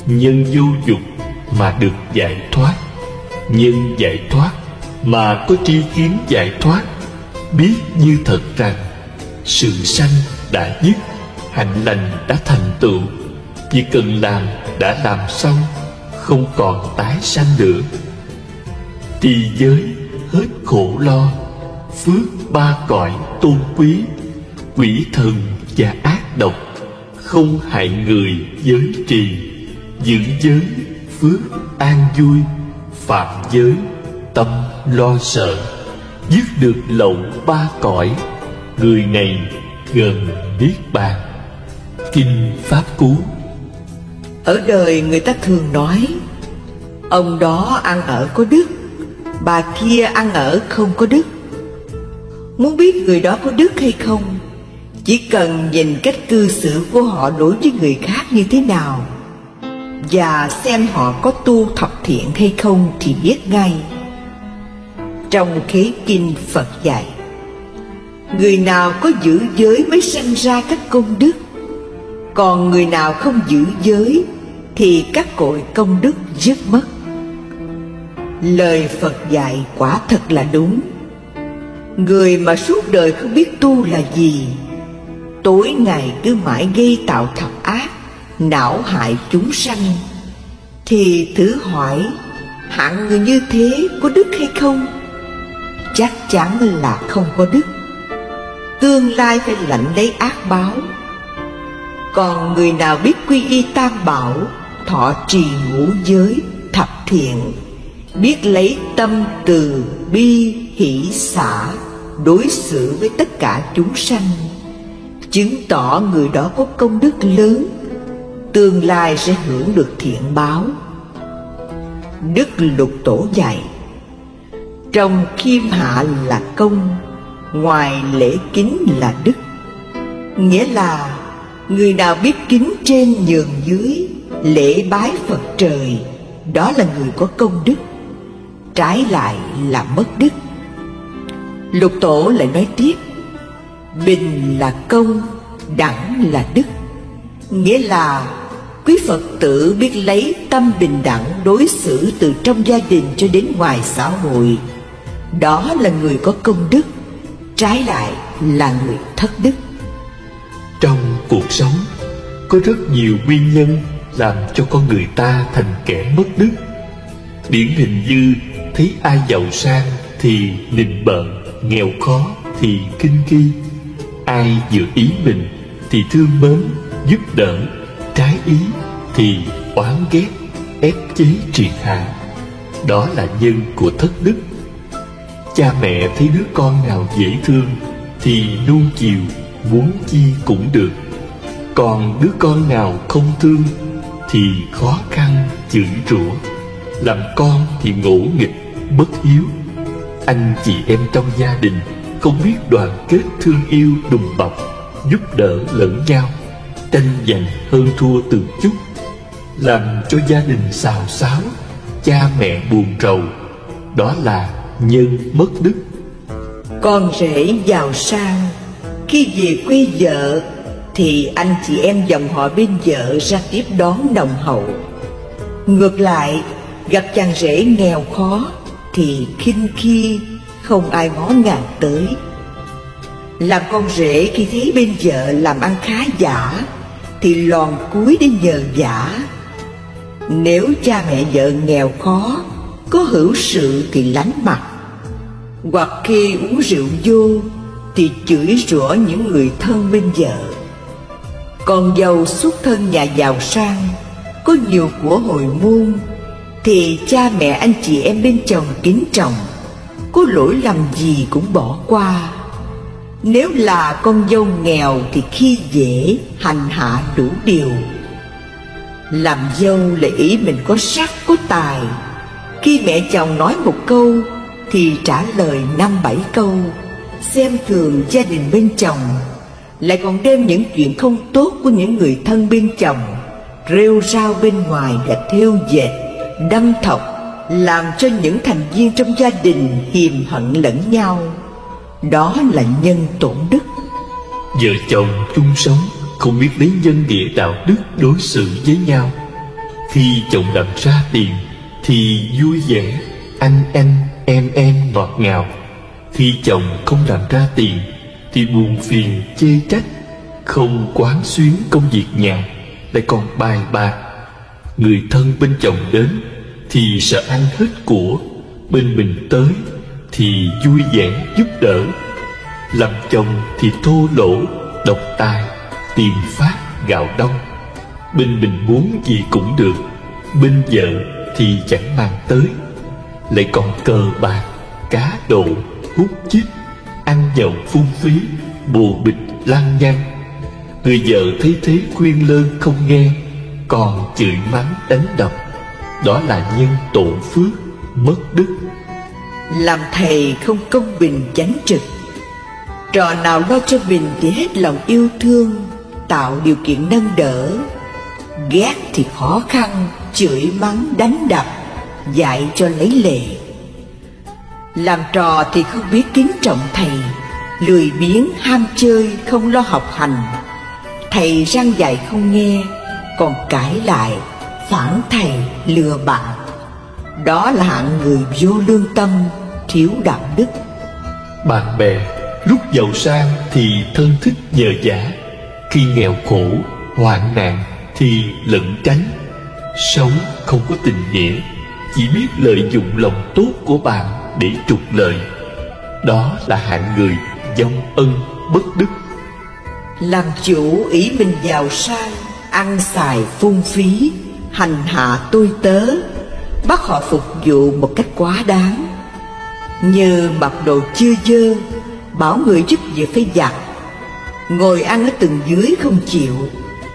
nhân vô dục mà được giải thoát, nhân giải thoát mà có tri kiến giải thoát, biết như thật rằng sự sanh đã dứt, hạnh lành đã thành tựu, việc cần làm đã làm xong, không còn tái sanh nữa. Trì giới hết khổ lo, phước ba cõi tôn quý, quỷ thần và ác độc không hại người giới trì. Giữ giới phước an vui, phạm giới tâm lo sợ. Dứt được lậu ba cõi, người này gần niết bàn. Kinh Pháp Cú. Ở đời người ta thường nói, ông đó ăn ở có đức, bà kia ăn ở không có đức. Muốn biết người đó có đức hay không, chỉ cần nhìn cách cư xử của họ đối với người khác như thế nào, và xem họ có tu thập thiện hay không thì biết ngay. Trong Khế Kinh Phật dạy, người nào có giữ giới mới sanh ra các công đức, còn người nào không giữ giới thì các cội công đức dứt mất. Lời Phật dạy quả thật là đúng. Người mà suốt đời không biết tu là gì, tối ngày cứ mãi gây tạo thập ác, não hại chúng sanh, thì thử hỏi hạng người như thế có đức hay không? Chắc chắn là không có đức. Tương lai phải lãnh lấy ác báo. Còn người nào biết quy y tam bảo, thọ trì ngũ giới, thập thiện, biết lấy tâm từ bi hỷ xả đối xử với tất cả chúng sanh, chứng tỏ người đó có công đức lớn, tương lai sẽ hưởng được thiện báo. Đức Lục Tổ dạy, trong khiêm hạ là công, ngoài lễ kính là đức. Nghĩa là người nào biết kính trên nhường dưới, lễ bái Phật trời, đó là người có công đức. Trái lại là mất đức. Lục Tổ lại nói tiếp, bình là công, đẳng là đức. Nghĩa là quý Phật tử biết lấy tâm bình đẳng đối xử từ trong gia đình cho đến ngoài xã hội, đó là người có công đức. Trái lại là người thất đức. Trong cuộc sống có rất nhiều nguyên nhân làm cho con người ta thành kẻ mất đức. Điển hình như thấy ai giàu sang thì nịnh bợ, nghèo khó thì khinh khi. Ai vừa ý mình thì thương mến, giúp đỡ, trái ý thì oán ghét, ép chế triệt hạ. Đó là nhân của thất đức. Cha mẹ thấy đứa con nào dễ thương thì nuông chiều, muốn chi cũng được. Còn đứa con nào không thương thì khó khăn chửi rủa. Làm con thì ngỗ nghịch, bất hiếu. Anh chị em trong gia đình không biết đoàn kết thương yêu đùm bọc, giúp đỡ lẫn nhau, tranh giành hơn thua từng chút, làm cho gia đình xào xáo, cha mẹ buồn rầu. Đó là nhân mất đức. Con rể giàu sang, khi về quê vợ thì anh chị em dòng họ bên vợ ra tiếp đón nồng hậu. Ngược lại, gặp chàng rể nghèo khó thì khinh khi, không ai ngó ngàng tới. Làm con rể khi thấy bên vợ làm ăn khá giả thì lòn cúi để nhờ vả. Nếu cha mẹ vợ nghèo khó, có hữu sự thì lánh mặt, hoặc khi uống rượu vô thì chửi rủa những người thân bên vợ. Còn giàu xuất thân nhà giàu sang, có nhiều của hồi môn, thì cha mẹ anh chị em bên chồng kính trọng, có lỗi lầm gì cũng bỏ qua. Nếu là con dâu nghèo thì khi dễ hành hạ đủ điều. Làm dâu là ý mình có sắc có tài, khi mẹ chồng nói một câu thì trả lời 5-7 câu, xem thường gia đình bên chồng, lại còn đem những chuyện không tốt của những người thân bên chồng rêu rao bên ngoài và thêu dệt, đâm thọc, làm cho những thành viên trong gia đình hiềm hận lẫn nhau. Đó là nhân tổn đức. Vợ chồng chung sống không biết lấy nhân nghĩa đạo đức đối xử với nhau. Khi chồng làm ra tiền thì vui vẻ, anh em ngọt ngào. Khi chồng không làm ra tiền thì buồn phiền chê trách, không quán xuyến công việc nhà, lại còn bài bạc. Người thân bên chồng đến thì sợ ăn hết của, bên mình tới thì vui vẻ giúp đỡ. Làm chồng thì thô lỗ, độc tài, tiền phát gạo đông. Bên mình muốn gì cũng được, bên vợ thì chẳng màng tới. Lại còn cờ bạc, cá độ, hút chích, ăn nhậu phung phí, bồ bịch lăng nhăng. Người vợ thấy thế khuyên lơn không nghe, còn chửi mắng đánh đập. Đó là nhân tổn phước, mất đức. Làm thầy không công bình chánh trực. Trò nào lo cho mình thì hết lòng yêu thương, tạo điều kiện nâng đỡ. Ghét thì khó khăn, chửi mắng đánh đập, dạy cho lấy lệ. Làm trò thì không biết kính trọng thầy, lười biếng ham chơi, không lo học hành. Thầy răn dạy không nghe, còn cãi lại, phản thầy, lừa bạn. Đó là hạng người vô lương tâm, thiếu đạo đức. Bạn bè lúc giàu sang thì thân thích nhờ vả, khi nghèo khổ, hoạn nạn thì lẩn tránh. Sống không có tình nghĩa, chỉ biết lợi dụng lòng tốt của bạn để trục lợi. Đó là hạng người vong ân bất đức. Làm chủ ý mình giàu sang, ăn xài phung phí, hành hạ tôi tớ, bắt họ phục vụ một cách quá đáng. Như mặc đồ chưa dơ, bảo người giúp việc phải giặt, ngồi ăn ở tầng dưới không chịu,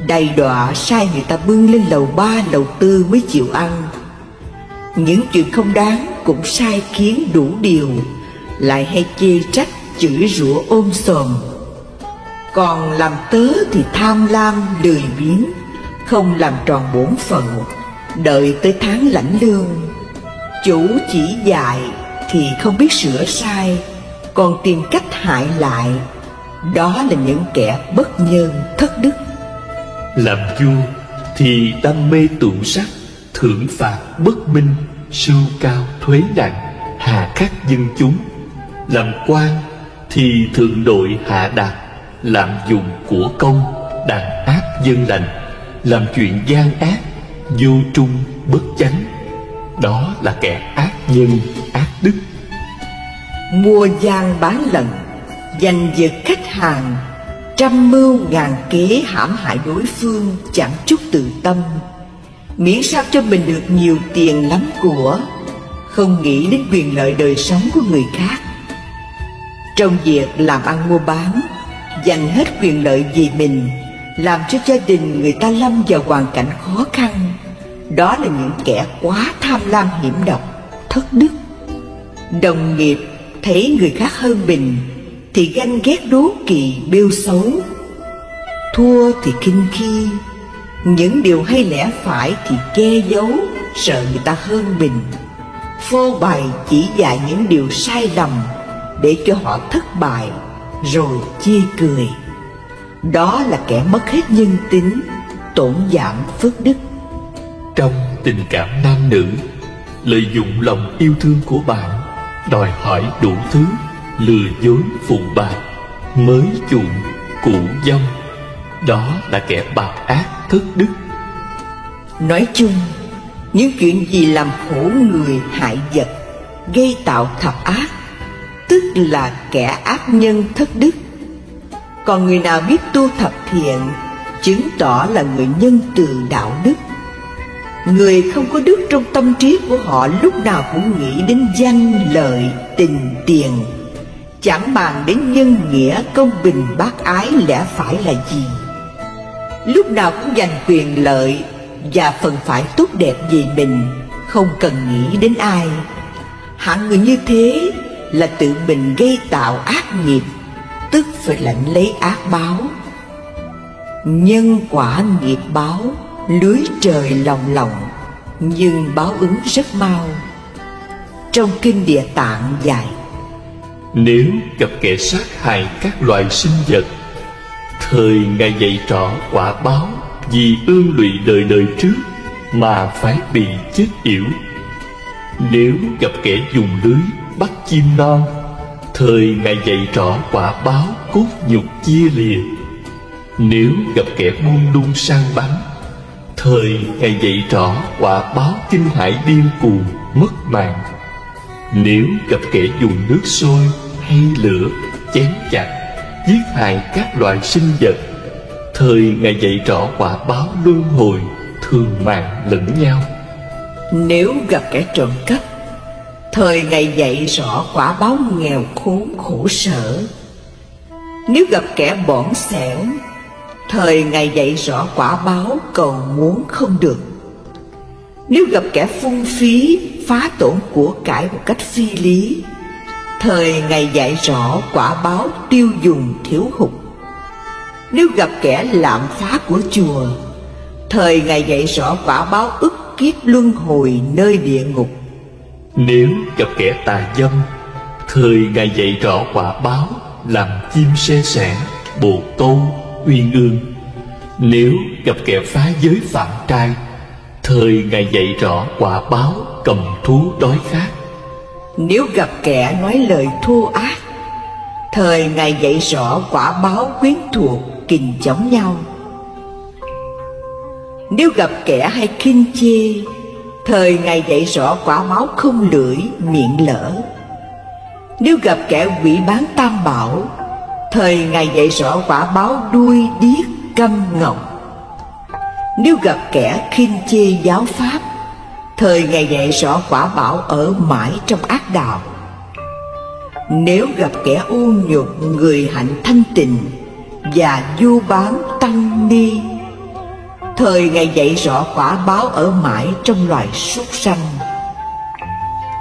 đầy đọa sai người ta bưng lên lầu 3, lầu 4 mới chịu ăn. Những chuyện không đáng cũng sai khiến đủ điều, lại hay chê trách chửi rủa ôm sòm. Còn làm tớ thì tham lam lười biếng, không làm tròn bổn phận, đợi tới tháng lãnh lương. Chủ chỉ dạy thì không biết sửa sai, còn tìm cách hại lại. Đó là những kẻ bất nhân thất đức. Làm vua thì đam mê tụ sắc, thưởng phạt bất minh, sưu cao thuế nặng, hà khắc dân chúng. Làm quan thì thượng đội hạ đạt, lạm dụng của công, đàn áp dân lành, làm chuyện gian ác, vô trung bất chánh. Đó là kẻ ác nhân ác đức. Mua gian bán lận, giành giật khách hàng, trăm mưu ngàn kế hãm hại đối phương, chẳng chút từ tâm. Miễn sao cho mình được nhiều tiền lắm của, không nghĩ đến quyền lợi đời sống của người khác. Trong việc làm ăn mua bán, dành hết quyền lợi vì mình, làm cho gia đình người ta lâm vào hoàn cảnh khó khăn. Đó là những kẻ quá tham lam hiểm độc, thất đức. Đồng nghiệp thấy người khác hơn mình thì ganh ghét đố kỵ bêu xấu. Thua thì khinh khi, những điều hay lẽ phải thì che giấu, sợ người ta hơn mình. Phô bày chỉ dạy những điều sai lầm để cho họ thất bại, rồi chê cười. Đó là kẻ mất hết nhân tính, tổn giảm phước đức. Trong tình cảm nam nữ, lợi dụng lòng yêu thương của bạn, đòi hỏi đủ thứ, lừa dối phụ bạc, mới chuộng, cũ dông. Đó là kẻ bạc ác thất đức. Nói chung, những chuyện gì làm khổ người hại vật, gây tạo thập ác, tức là kẻ ác nhân thất đức. Còn người nào biết tu thập thiện, chứng tỏ là người nhân từ đạo đức. Người không có đức trong tâm trí của họ lúc nào cũng nghĩ đến danh lợi tình tiền, chẳng bàn đến nhân nghĩa công bình bác ái lẽ phải là gì. Lúc nào cũng giành quyền lợi và phần phải tốt đẹp về mình, không cần nghĩ đến ai. Hạng người như thế là tự mình gây tạo ác nghiệp, tức phải lãnh lấy ác báo. Nhân quả nghiệp báo, lưới trời lòng lòng, nhưng báo ứng rất mau. Trong kinh Địa Tạng dạy: nếu gặp kẻ sát hại các loài sinh vật, thời Ngài dạy rõ quả báo vì ương lụy đời đời trước mà phải bị chết yểu. Nếu gặp kẻ dùng lưới bắt chim non, thời Ngài dạy rõ quả báo cốt nhục chia lìa. Nếu gặp kẻ buông lung săn bắn, Thời Ngài dạy rõ quả báo kinh hãi điên cuồng mất mạng. Nếu gặp kẻ dùng nước sôi hay lửa chém chặt, giết hại các loài sinh vật, thời Ngài dạy rõ quả báo luân hồi thường mạng lẫn nhau. Nếu gặp kẻ trộm cắp, thời Ngài dạy rõ quả báo nghèo khốn khổ sở. Nếu gặp kẻ bỏng xẻo, thời Ngài dạy rõ quả báo cầu muốn không được. Nếu gặp kẻ phung phí, phá tổn của cải một cách phi lý, thời Ngài dạy rõ quả báo tiêu dùng thiếu hụt. Nếu gặp kẻ lạm phá của chùa, thời Ngài dạy rõ quả báo ức kiếp luân hồi nơi địa ngục. Nếu gặp kẻ tà dâm, thời Ngài dạy rõ quả báo làm chim sê sẻ, bồ câu, uyên ương. Nếu gặp kẻ phá giới phạm trai, thời Ngài dạy rõ quả báo cầm thú đói khát. Nếu gặp kẻ nói lời thô ác, thời Ngài dạy rõ quả báo quyến thuộc kình chống nhau. Nếu gặp kẻ hay khinh chê, thời Ngài dạy rõ quả báo không lưỡi miệng lỡ. Nếu gặp kẻ quỷ bán tam bảo, thời Ngài dạy rõ quả báo đuôi điếc câm ngọng. Nếu gặp kẻ khinh chê giáo pháp, thời Ngài dạy rõ quả báo ở mãi trong ác đạo. Nếu gặp kẻ ô nhục người hạnh thanh tịnh và vu báng tăng ni, thời Ngài dạy rõ quả báo ở mãi trong loài súc sanh.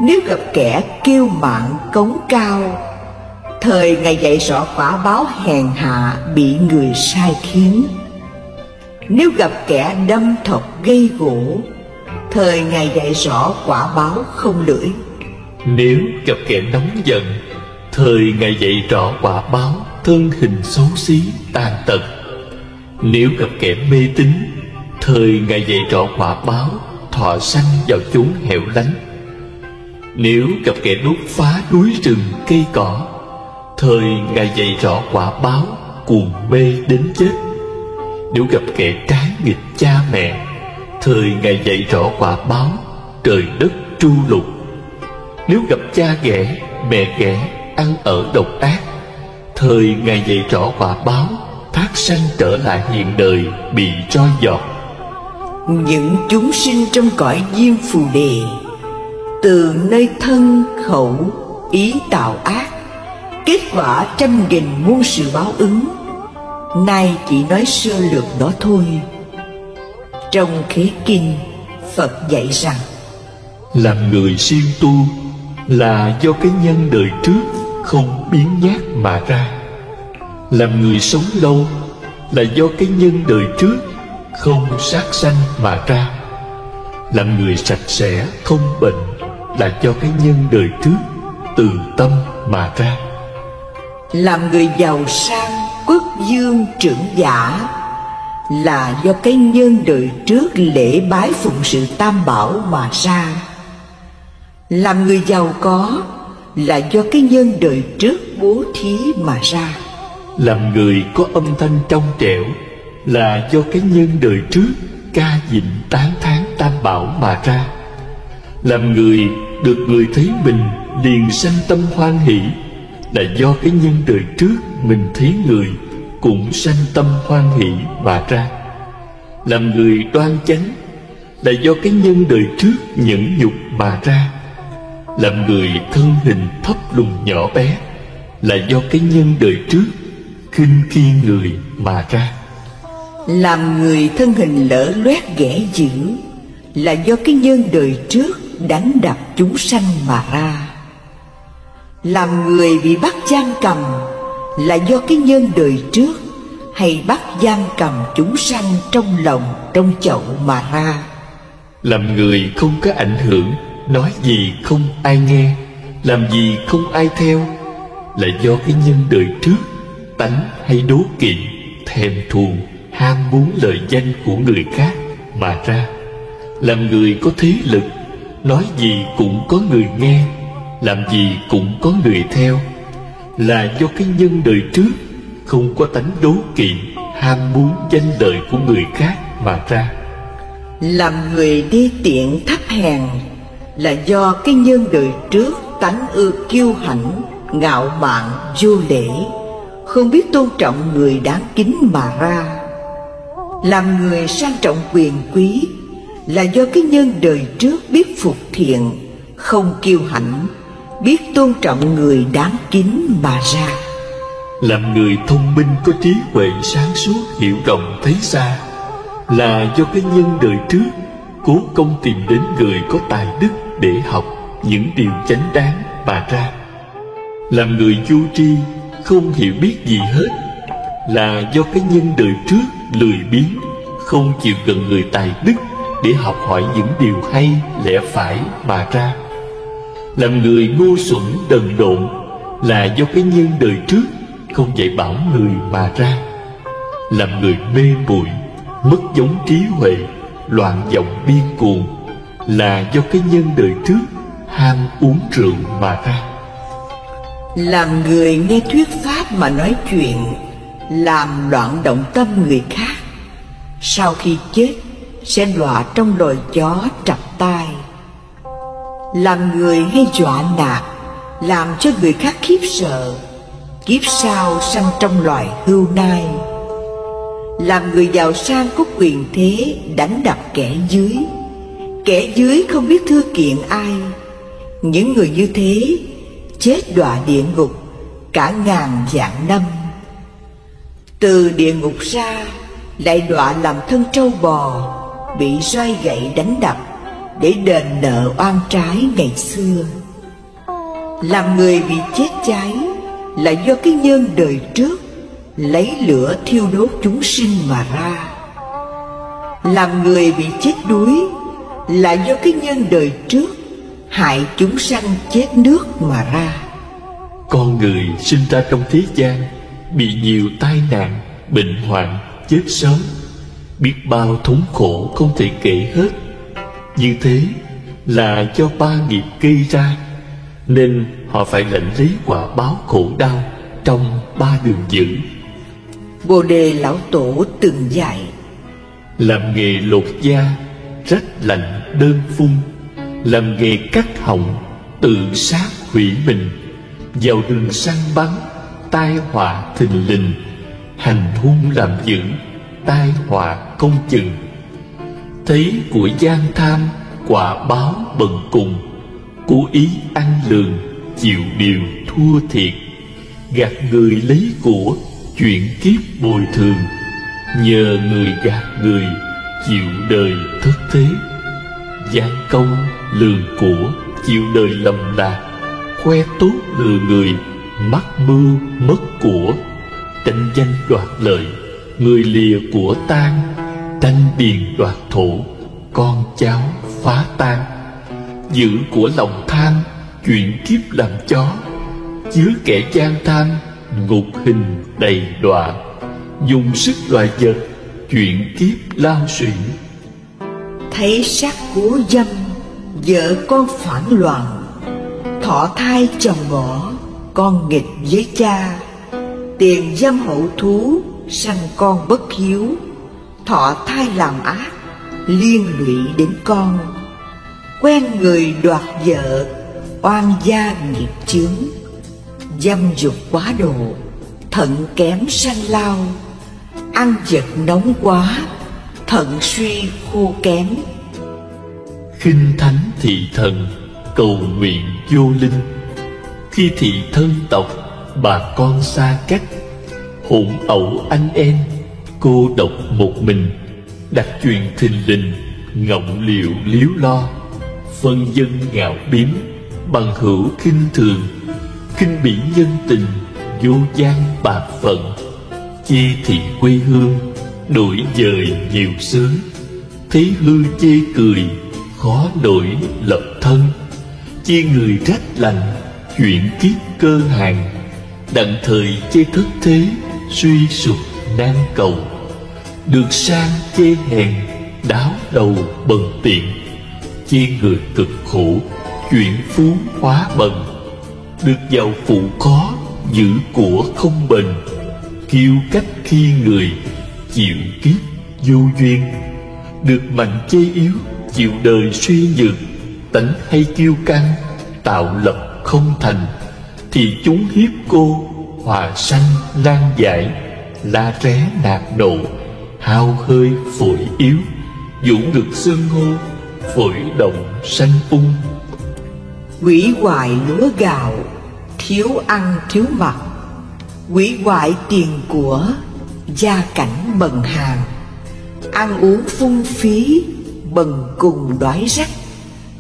Nếu gặp kẻ kiêu mạn cống cao, thời Ngài dạy rõ quả báo hèn hạ bị người sai khiến. Nếu gặp kẻ đâm thọc gây gỗ, thời Ngài dạy rõ quả báo không lưỡi. Nếu gặp kẻ nóng giận, thời Ngài dạy rõ quả báo thân hình xấu xí tàn tật. Nếu gặp kẻ mê tín, thời Ngài dạy rõ quả báo thọ sanh vào chốn hẻo lánh. Nếu gặp kẻ đốt phá núi rừng cây cỏ, thời Ngài dạy rõ quả báo cuồng mê đến chết. Nếu gặp kẻ trái nghịch cha mẹ, thời Ngài dạy rõ quả báo trời đất tru lục. Nếu gặp cha ghẻ, mẹ ghẻ, ăn ở độc ác, thời Ngài dạy rõ quả báo thác sanh trở lại hiện đời bị trói giọt. Những chúng sinh trong cõi diêm phù đề, từ nơi thân khẩu ý tạo ác, kết quả trăm nghìn muôn sự báo ứng. Nay chỉ nói sơ lược đó thôi. Trong khế kinh, Phật dạy rằng làm người siêng tu là do cái nhân đời trước không biến nhát mà ra. Làm người sống lâu là do cái nhân đời trước không sát sanh mà ra. Làm người sạch sẽ không bệnh là do cái nhân đời trước từ tâm mà ra. làm người giàu sang quốc dương trưởng giả là do cái nhân đời trước lễ bái phụng sự tam bảo mà ra. Làm người giàu có là do cái nhân đời trước bố thí mà ra. Làm người có âm thanh trong trẻo là do cái nhân đời trước ca dịnh tán thán tam bảo mà ra. Làm người được người thấy mình liền sanh tâm hoan hỷ là do cái nhân đời trước mình thấy người cũng sanh tâm hoan hỷ mà ra. Làm người đoan chánh là do cái nhân đời trước nhẫn nhục mà ra. Làm người thân hình thấp lùn nhỏ bé là do cái nhân đời trước khinh khi người mà ra. Làm người thân hình lở loét ghẻ dữ là do cái nhân đời trước đánh đập chúng sanh mà ra. Làm người bị bắt giam cầm là do cái nhân đời trước hay bắt giam cầm chúng sanh trong lòng trong chậu mà ra. Làm người không có ảnh hưởng, nói gì không ai nghe, làm gì không ai theo là do cái nhân đời trước tánh hay đố kỵ, thèm thuồng, ham muốn lời danh của người khác mà ra. Làm người có thế lực, nói gì cũng có người nghe, làm gì cũng có người theo là do cái nhân đời trước không có tánh đố kỵ, ham muốn danh lợi của người khác mà ra. Làm người đê tiện thấp hèn là do cái nhân đời trước tánh ưa kiêu hãnh, ngạo mạn, vô lễ, không biết tôn trọng người đáng kính mà ra. Làm người sang trọng quyền quý là do cái nhân đời trước biết phục thiện, không kiêu hãnh, biết tôn trọng người đáng kính mà ra. Làm người thông minh có trí huệ sáng suốt, hiểu rộng thấy xa là do cái nhân đời trước cố công tìm đến người có tài đức để học những điều chánh đáng mà ra. Làm người vô tri không hiểu biết gì hết là do cái nhân đời trước lười biếng, không chịu gần người tài đức để học hỏi những điều hay lẽ phải mà ra. Làm người ngu xuẩn đần độn là do cái nhân đời trước không dạy bảo người mà ra. Làm người mê muội, mất giống trí huệ, loạn vọng điên cuồng là do cái nhân đời trước ham uống rượu mà ra. Làm người nghe thuyết pháp mà nói chuyện, làm loạn động tâm người khác, sau khi chết sẽ đọa trong loài chó trập tai. Làm người hay dọa nạt, làm cho người khác khiếp sợ, kiếp sau sanh trong loài hươu nai. Làm người giàu sang có quyền thế, đánh đập kẻ dưới không biết thưa kiện ai. Những người như thế chết đọa địa ngục cả ngàn vạn năm. Từ địa ngục ra lại đọa làm thân trâu bò, bị roi gậy đánh đập để đền nợ oan trái ngày xưa. Làm người bị chết cháy là do cái nhân đời trước lấy lửa thiêu đốt chúng sinh mà ra. Làm người bị chết đuối là do cái nhân đời trước hại chúng sanh chết nước mà ra. Con người sinh ra trong thế gian bị nhiều tai nạn, bệnh hoạn, chết sớm, biết bao thống khổ không thể kể hết. Như thế là do ba nghiệp gây ra, nên họ phải lãnh lấy quả báo khổ đau trong ba đường dữ. Bồ Đề Lão Tổ từng dạy: làm nghề lột da, rách lạnh đơn phun, làm nghề cắt họng, tự sát hủy mình, vào đường săn bắn, tai họa thình lình, hành hung làm dữ, tai họa không chừng. Thấy của gian tham, quả báo bần cùng, cố ý ăn lường, chịu điều thua thiệt, gạt người lấy của, chuyện kiếp bồi thường, nhờ người gạt người, chịu đời thất thế. Gian công lường của, chịu đời lầm lạc, khoe tốt lừa người, mắc mưu mất của, tranh danh đoạt lợi, người lìa của tan, tranh điền đoạt thổ, con cháu phá tan. Giữ của lòng tham, chuyện kiếp làm chó, chứa kẻ gian tham, ngục hình đầy đọa, dùng sức loài vật, chuyện kiếp lao xuyển. Thấy sát của dâm, vợ con phản loạn, thọ thai chồng bỏ, con nghịch với cha, tiền dâm hậu thú, sanh con bất hiếu, thọ thai làm ác, liên lụy đến con. Quen người đoạt vợ, oan gia nghiệp chướng, dâm dục quá độ, thận kém sanh lao, ăn vật nóng quá, thận suy khô kém. Khinh thánh thị thần, cầu nguyện vô linh, khi thị thân tộc, bà con xa cách, hỗn ẩu anh em, cô độc một mình, đặt chuyện thình lình, ngọng liệu líu lo, phân dân ngạo biếm, bằng hữu khinh thường, khinh bỉ nhân tình, vô gian bạc phận, chê thị quê hương, đổi dời nhiều xứ, thấy hư chê cười, khó đổi lập thân, chê người rách lành, chuyện kiếp cơ hàng, đặng thời chê thất thế, suy sụp nan cầu, được sang chê hèn, đáo đầu bần tiện, chê người cực khổ, chuyện phú hóa bần, được giàu phụ khó, giữ của không bền, kiêu cách khi người, chịu kiếp vô duyên, được mạnh chê yếu, chịu đời suy nhược, tánh hay kiêu căng, tạo lập không thành, thì chúng hiếp cô, hòa sanh lan giải, la ré nạt nộ, hao hơi phổi yếu, vũ ngực xương hô, phổi động sanh ung. Hủy hoại lúa gạo, thiếu ăn thiếu mặc, hủy hoại tiền của, gia cảnh bần hàn, ăn uống phung phí, bần cùng đói rách,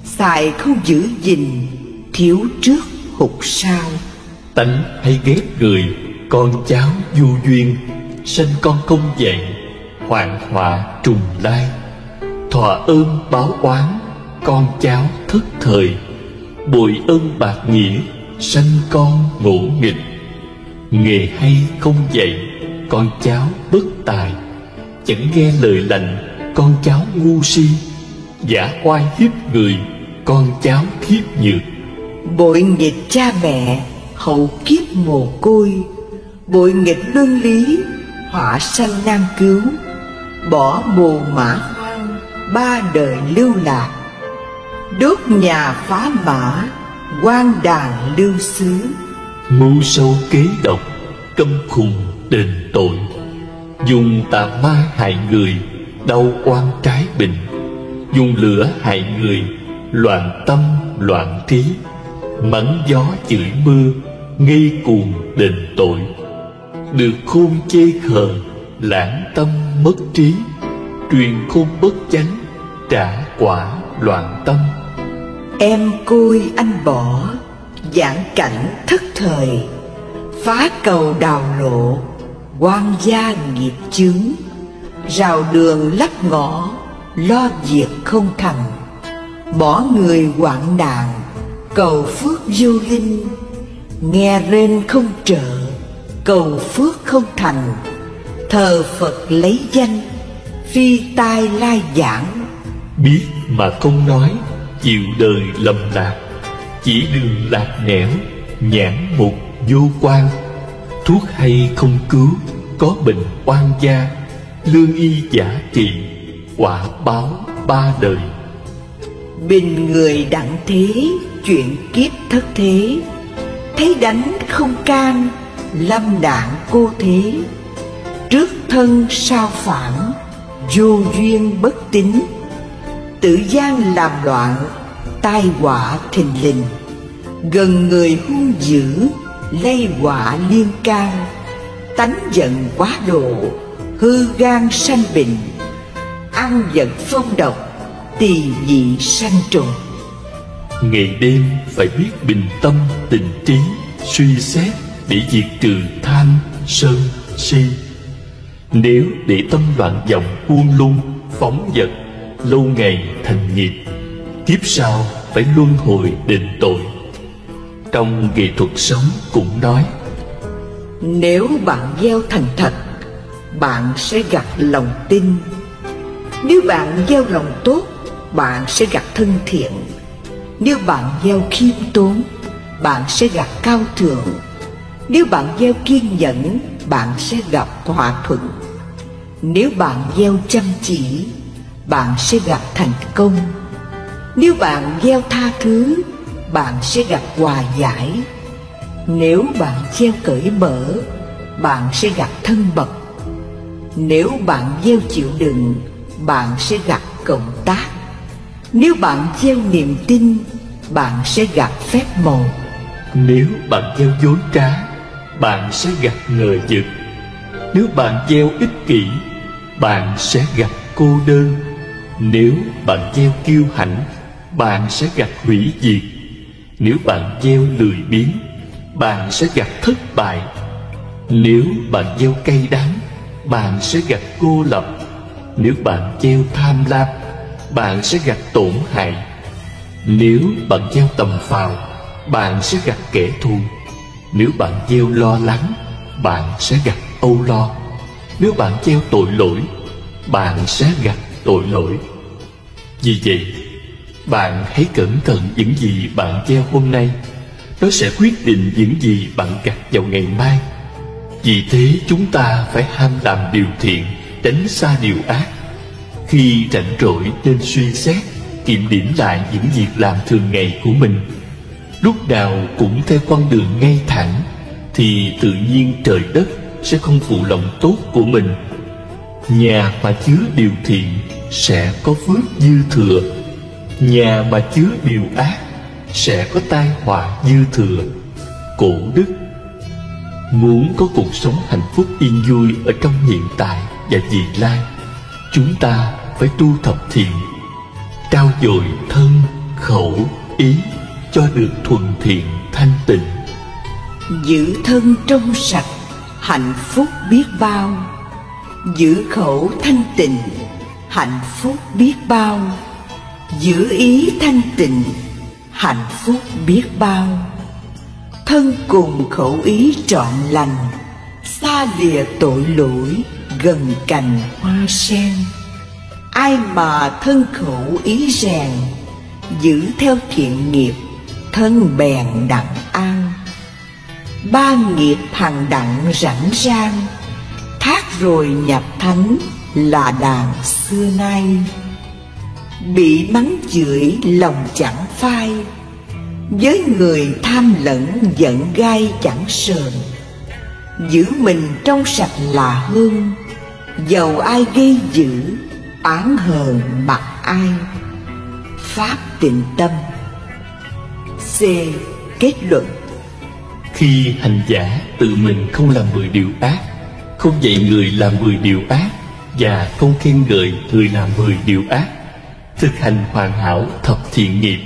xài không giữ gìn, thiếu trước hụt sau. Tánh hay ghét người, con cháu vô duyên, sanh con không dạy, hoạn họa trùng lai, thọ ơn báo oán, con cháu thất thời, bội ơn bạc nghĩa, sanh con ngỗ nghịch. Nghề hay không dạy, con cháu bất tài, chẳng nghe lời lành, con cháu ngu si, giả oai hiếp người, con cháu khiếp nhược. Bội nghịch cha mẹ, hậu kiếp mồ côi, bội nghịch luân lý, họa sanh nan cứu, bỏ mồ mã hoang, ba đời lưu lạc, đốt nhà phá mã, quan đàn lưu xứ. Mưu sâu kế độc, câm khùng đền tội, dùng tà ma hại người, đau oan trái bình, dùng lửa hại người, loạn tâm loạn trí, mắng gió chửi mưa, ngây cuồng đền tội, được khôn chê khờ, lãng tâm mất trí, truyền khôn bất chánh, trả quả loạn tâm. Em côi anh bỏ, giảng cảnh thất thời, phá cầu đào lộ, quan gia nghiệp chướng, rào đường lắp ngõ, lo việc không thành, bỏ người hoạn nạn, cầu phước vô linh, nghe rên không trợ, cầu phước không thành, thờ Phật lấy danh, phi tai lai giảng. Biết mà không nói, chịu đời lầm lạc, chỉ đường lạc nẻo, nhãn mục vô quan. Thuốc hay không cứu, có bệnh oan gia, lương y giả trị, quả báo ba đời. Bình người đặng thế, chuyện kiếp thất thế, thấy đánh không can, lâm nạn cô thế, trước thân sao phản, vô duyên bất tín, tự gian làm loạn, tai họa thình lình, gần người hung dữ, lây họa liên can, tánh giận quá độ, hư gan sanh bệnh, ăn giận phong độc, tỳ vị sanh trùng. Ngày đêm phải biết bình tâm tịnh trí, suy xét để diệt trừ tham sân si. Nếu để tâm loạn vọng buông lung phóng dật, lâu ngày thành nghiệp, kiếp sau phải luân hồi đền tội. Trong nghệ thuật sống cũng nói, nếu bạn gieo thành thật, bạn sẽ gặt lòng tin. Nếu bạn gieo lòng tốt, bạn sẽ gặt thân thiện. Nếu bạn gieo khiêm tốn, bạn sẽ gặt cao thượng. Nếu bạn gieo kiên nhẫn, bạn sẽ gặp hòa thuận. Nếu bạn gieo chăm chỉ, bạn sẽ gặp thành công. Nếu bạn gieo tha thứ, bạn sẽ gặp hòa giải. Nếu bạn gieo cởi mở, bạn sẽ gặp thân mật. Nếu bạn gieo chịu đựng, bạn sẽ gặp cộng tác. Nếu bạn gieo niềm tin, bạn sẽ gặp phép màu. Nếu bạn gieo dối trá, bạn sẽ gặp ngờ vực. Nếu bạn gieo ích kỷ, bạn sẽ gặp cô đơn. Nếu bạn gieo kiêu hãnh, bạn sẽ gặp hủy diệt. Nếu bạn gieo lười biếng, bạn sẽ gặp thất bại. Nếu bạn gieo cay đắng, bạn sẽ gặp cô lập. Nếu bạn gieo tham lam, bạn sẽ gặp tổn hại. Nếu bạn gieo tầm phào, bạn sẽ gặp kẻ thù. Nếu bạn gieo lo lắng, bạn sẽ gặp âu lo. Nếu bạn gieo tội lỗi, bạn sẽ gặp tội lỗi. Vì vậy, bạn hãy cẩn thận những gì bạn gieo hôm nay. Nó sẽ quyết định những gì bạn gặt vào ngày mai. Vì thế chúng ta phải ham làm điều thiện, tránh xa điều ác. Khi rảnh rỗi nên suy xét, kiểm điểm lại những việc làm thường ngày của mình. Lúc nào cũng theo con đường ngay thẳng, thì tự nhiên trời đất sẽ không phụ lòng tốt của mình. Nhà mà chứa điều thiện sẽ có phước dư thừa, nhà mà chứa điều ác sẽ có tai họa dư thừa. Cổ đức. Muốn có cuộc sống hạnh phúc yên vui ở trong hiện tại và vị lai, chúng ta phải tu thập thiện, trau dồi thân, khẩu, ý cho được thuần thiện thanh tịnh. Giữ thân trong sạch, hạnh phúc biết bao. Giữ khẩu thanh tịnh, hạnh phúc biết bao. Giữ ý thanh tịnh, hạnh phúc biết bao. Thân cùng khẩu ý trọn lành, xa lìa tội lỗi, gần cành hoa sen. Ai mà thân khẩu ý rèn, giữ theo thiện nghiệp, thân bèn đặng an. Ba nghiệp hằng đặng rảnh rang, thác rồi nhập thánh là đàn xưa nay. Bị mắng chửi lòng chẳng phai, với người tham lẫn giận gai chẳng sờn. Giữ mình trong sạch là hơn, dầu ai gây dữ, oán hờn mặc ai. Pháp Tịnh Tâm. C. Kết luận. Khi hành giả tự mình không làm 10 điều ác, không dạy người làm 10 điều ác, và không khen ngợi người làm 10 điều ác, thực hành hoàn hảo thập thiện nghiệp,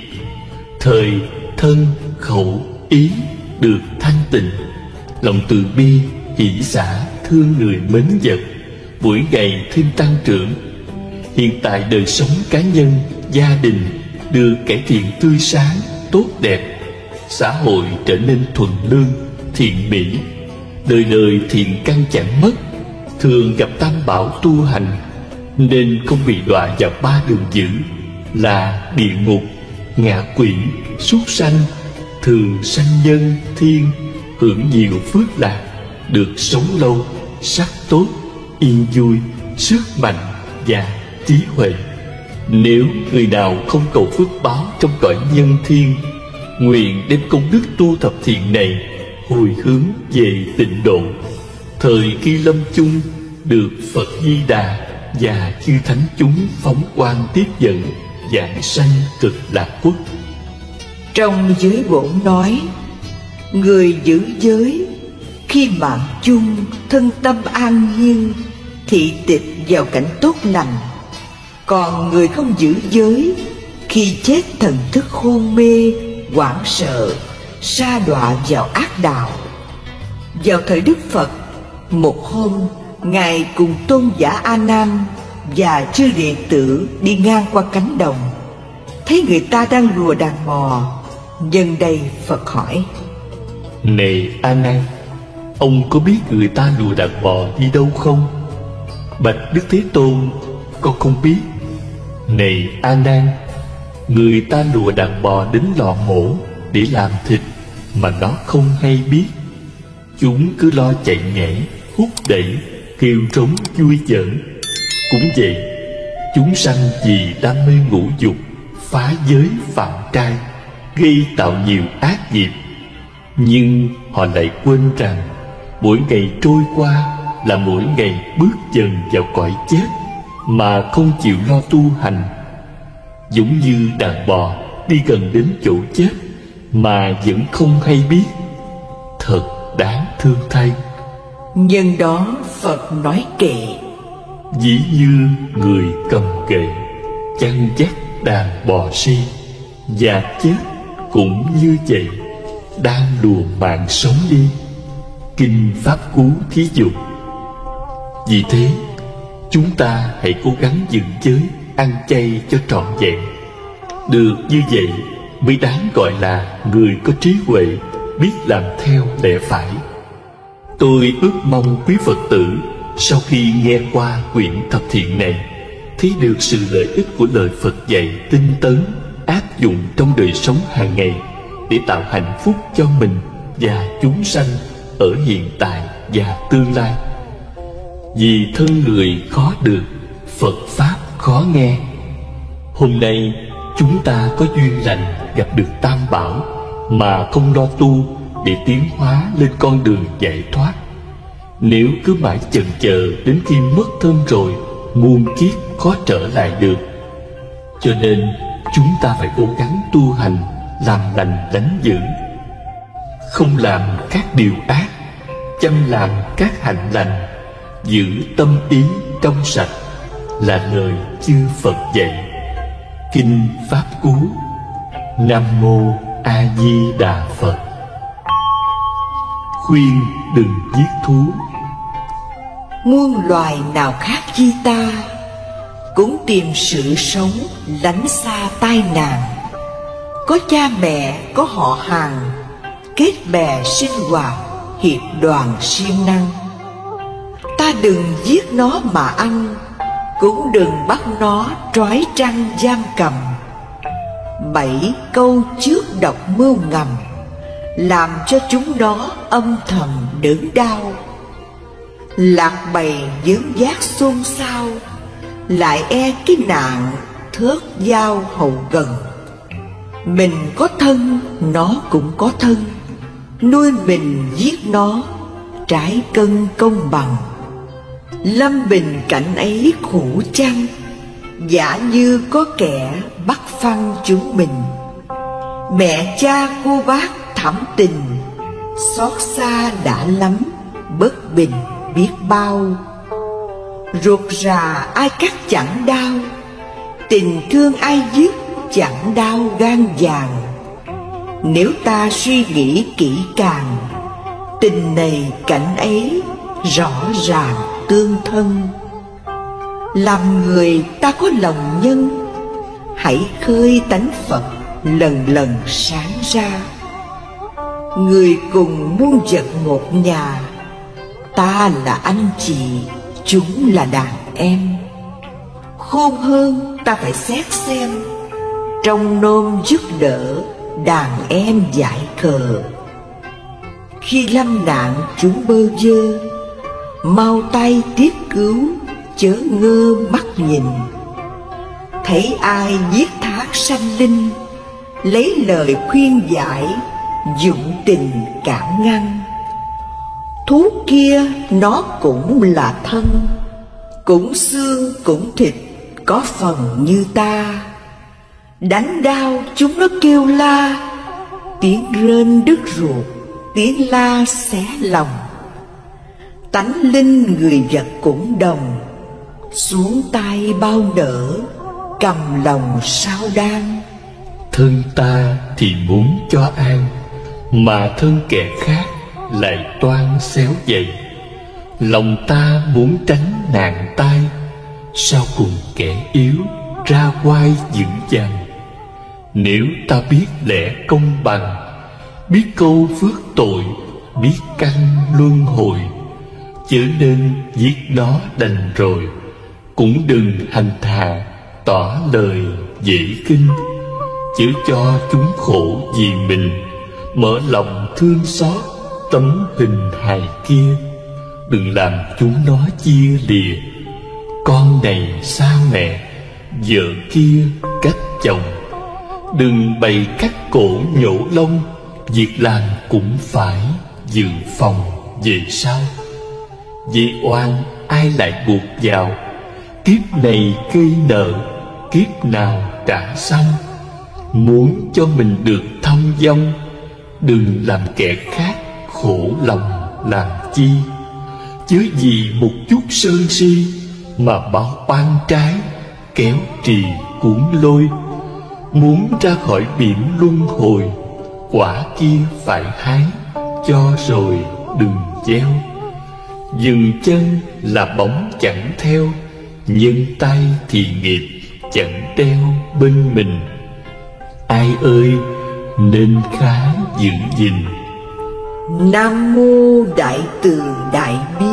thời thân, khẩu, ý được thanh tịnh, lòng từ bi, hỷ xả, thương người mến vật, mỗi ngày thêm tăng trưởng. Hiện tại đời sống cá nhân, gia đình được cải thiện tươi sáng, tốt đẹp, xã hội trở nên thuần lương, thiện mỹ, đời đời thiện căn chẳng mất, thường gặp tam bảo tu hành, nên không bị đọa vào 3 đường dữ là địa ngục, ngạ quỷ, súc sanh, thường sanh nhân, thiên, hưởng nhiều phước lạc, được sống lâu, sắc tốt, yên vui, sức mạnh và trí huệ. Nếu người nào không cầu phước báo trong cõi nhân thiên, nguyện đem công đức tu thập thiện này hồi hướng về tịnh độ, thời khi lâm chung được Phật Di Đà và chư thánh chúng phóng quang tiếp dẫn, vãng sanh cực lạc quốc. Trong giới bổn nói, người giữ giới khi mạng chung, thân tâm an nhiên, thị tịch vào cảnh tốt lành. Còn người không giữ giới, khi chết thần thức hôn mê, hoảng sợ, sa đọa vào ác đạo. Vào thời Đức Phật, một hôm, Ngài cùng tôn giả A Nan và chư đệ tử đi ngang qua cánh đồng, thấy người ta đang lùa đàn bò. Nhân đây Phật hỏi: Này A Nan, ông có biết người ta lùa đàn bò đi đâu không? Bạch Đức Thế Tôn: Con không biết. Này A Nan, người ta lùa đàn bò đến lò mổ để làm thịt mà nó không hay biết. Chúng cứ lo chạy nhảy, hút đẩy, kêu trống vui giỡn. Cũng vậy, chúng sanh vì đam mê ngũ dục, phá giới phạm trai, gây tạo nhiều ác nghiệp. Nhưng họ lại quên rằng mỗi ngày trôi qua là mỗi ngày bước dần vào cõi chết, mà không chịu lo tu hành. Giống như đàn bò đi gần đến chỗ chết mà vẫn không hay biết, thật đáng thương thay. Nhân đó Phật nói kệ: Ví như người cầm gậy chăn dắt đàn bò si, và chết cũng như vậy, đang đùa mạng sống đi. Kinh Pháp Cú thí dụ. Vì thế, chúng ta hãy cố gắng giữ giới, ăn chay cho trọn vẹn. Được như vậy mới đáng gọi là người có trí huệ, biết làm theo lẽ phải. Tôi ước mong quý Phật tử sau khi nghe qua quyển thập thiện này, thấy được sự lợi ích của lời Phật dạy tinh tấn, áp dụng trong đời sống hàng ngày để tạo hạnh phúc cho mình và chúng sanh ở hiện tại và tương lai. Vì thân người khó được, Phật Pháp khó khó nghe. Hôm nay chúng ta có duyên lành gặp được Tam Bảo mà không lo tu để tiến hóa lên con đường giải thoát. Nếu cứ mãi chần chờ đến khi mất thân rồi, muôn kiếp khó trở lại được. Cho nên chúng ta phải cố gắng tu hành, làm lành lánh dữ, không làm các điều ác, chăm làm các hạnh lành, giữ tâm ý trong sạch, là lời chư Phật dạy. Kinh Pháp Cú. Nam Mô A Di Đà Phật. Khuyên đừng giết thú. Muôn loài nào khác chi ta, cũng tìm sự sống lánh xa tai nạn. Có cha mẹ, có họ hàng, kết bè sinh hoạt, hiệp đoàn siêng năng. Ta đừng giết nó mà ăn, cũng đừng bắt nó trói trăng giam cầm. 7 câu trước độc mưu ngầm, làm cho chúng nó âm thầm đớn đau. Lạc bầy dướng dác xôn xao, lại e cái nạn thớt dao hầu gần. Mình có thân, nó cũng có thân, nuôi mình giết nó, trái cân công bằng. Lâm bình cảnh ấy khổ chăng, giả như có kẻ bắt phăng chúng mình. Mẹ cha cô bác thẳm tình, xót xa đã lắm, bất bình biết bao. Ruột rà ai cắt chẳng đau, tình thương ai dứt chẳng đau gan vàng. Nếu ta suy nghĩ kỹ càng, tình này cảnh ấy rõ ràng tương thân. Làm người ta có lòng nhân, hãy khơi tánh Phật lần lần sáng ra. Người cùng muôn vật một nhà, ta là anh chị, chúng là đàn em. Khôn hơn ta phải xét xem, trong nôm giúp đỡ đàn em giải khờ. Khi lâm nạn chúng bơ vơ, mau tay tiếp cứu, chớ ngơ mắt nhìn. Thấy ai giết thác sanh linh, lấy lời khuyên giải, dụng tình cản ngăn. Thú kia nó cũng là thân, cũng xương cũng thịt, có phần như ta. Đánh đau chúng nó kêu la, tiếng rên đứt ruột, tiếng la xé lòng. Tánh linh người vật cũng đồng, xuống tay bao nở, cầm lòng sao đan. Thân ta thì muốn cho an, mà thân kẻ khác lại toan xéo dày. Lòng ta muốn tránh nạn tai, sao cùng kẻ yếu ra oai dữ dằn. Nếu ta biết lẽ công bằng, biết câu phước tội, biết căn luân hồi, chớ nên giết nó đành rồi, cũng đừng hành hạ tỏ lời dễ kinh. Chớ cho chúng khổ vì mình, mở lòng thương xót tấm hình hài kia. Đừng làm chúng nó chia lìa, con này xa mẹ, vợ kia cách chồng. Đừng bày cắt cổ nhổ lông, việc làm cũng phải dự phòng về sau. Vì oan ai lại buộc vào, kiếp này gây nợ, kiếp nào trả xong. Muốn cho mình được thông dong, đừng làm kẻ khác khổ lòng làm chi. Chớ vì một chút sơn si mà báo oan trái, kéo trì cuốn lôi. Muốn ra khỏi biển luân hồi, quả kia phải hái, cho rồi đừng gieo. Dừng chân là bóng chẳng theo, nhân tay thì nghiệp chẳng đeo bên mình. Ai ơi nên khá giữ gìn. Nam mô Đại Từ Đại Bi,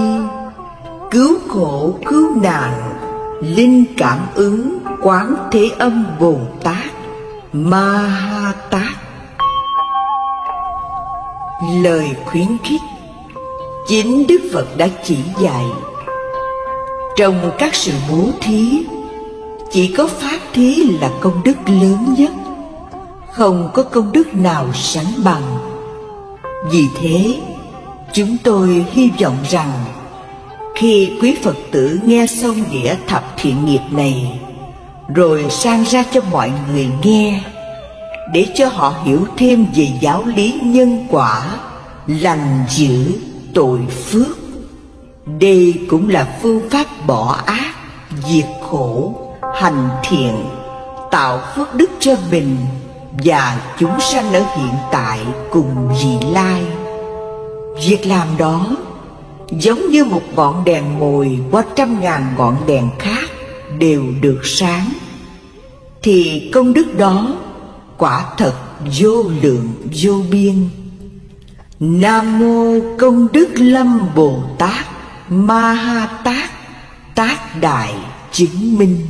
cứu khổ cứu nạn, linh cảm ứng Quán Thế Âm Bồ Tát Ma Ha Tát. Lời khuyến khích chính Đức Phật đã chỉ dạy. Trong các sự bố thí, chỉ có pháp thí là công đức lớn nhất, không có công đức nào sánh bằng. Vì thế, chúng tôi hy vọng rằng khi quý Phật tử nghe xong đĩa thập thiện nghiệp này, rồi sang ra cho mọi người nghe, để cho họ hiểu thêm về giáo lý nhân quả, lành dữ, tội phước. Đây cũng là phương pháp bỏ ác, diệt khổ, hành thiện, tạo phước đức cho mình và chúng sanh ở hiện tại cùng vị lai. Việc làm đó giống như một ngọn đèn mồi qua 100.000 ngọn đèn khác đều được sáng, thì công đức đó quả thật vô lượng vô biên. Nam mô Công Đức Lâm Bồ Tát Ma Ha Tát, Tác Đại Chứng Minh.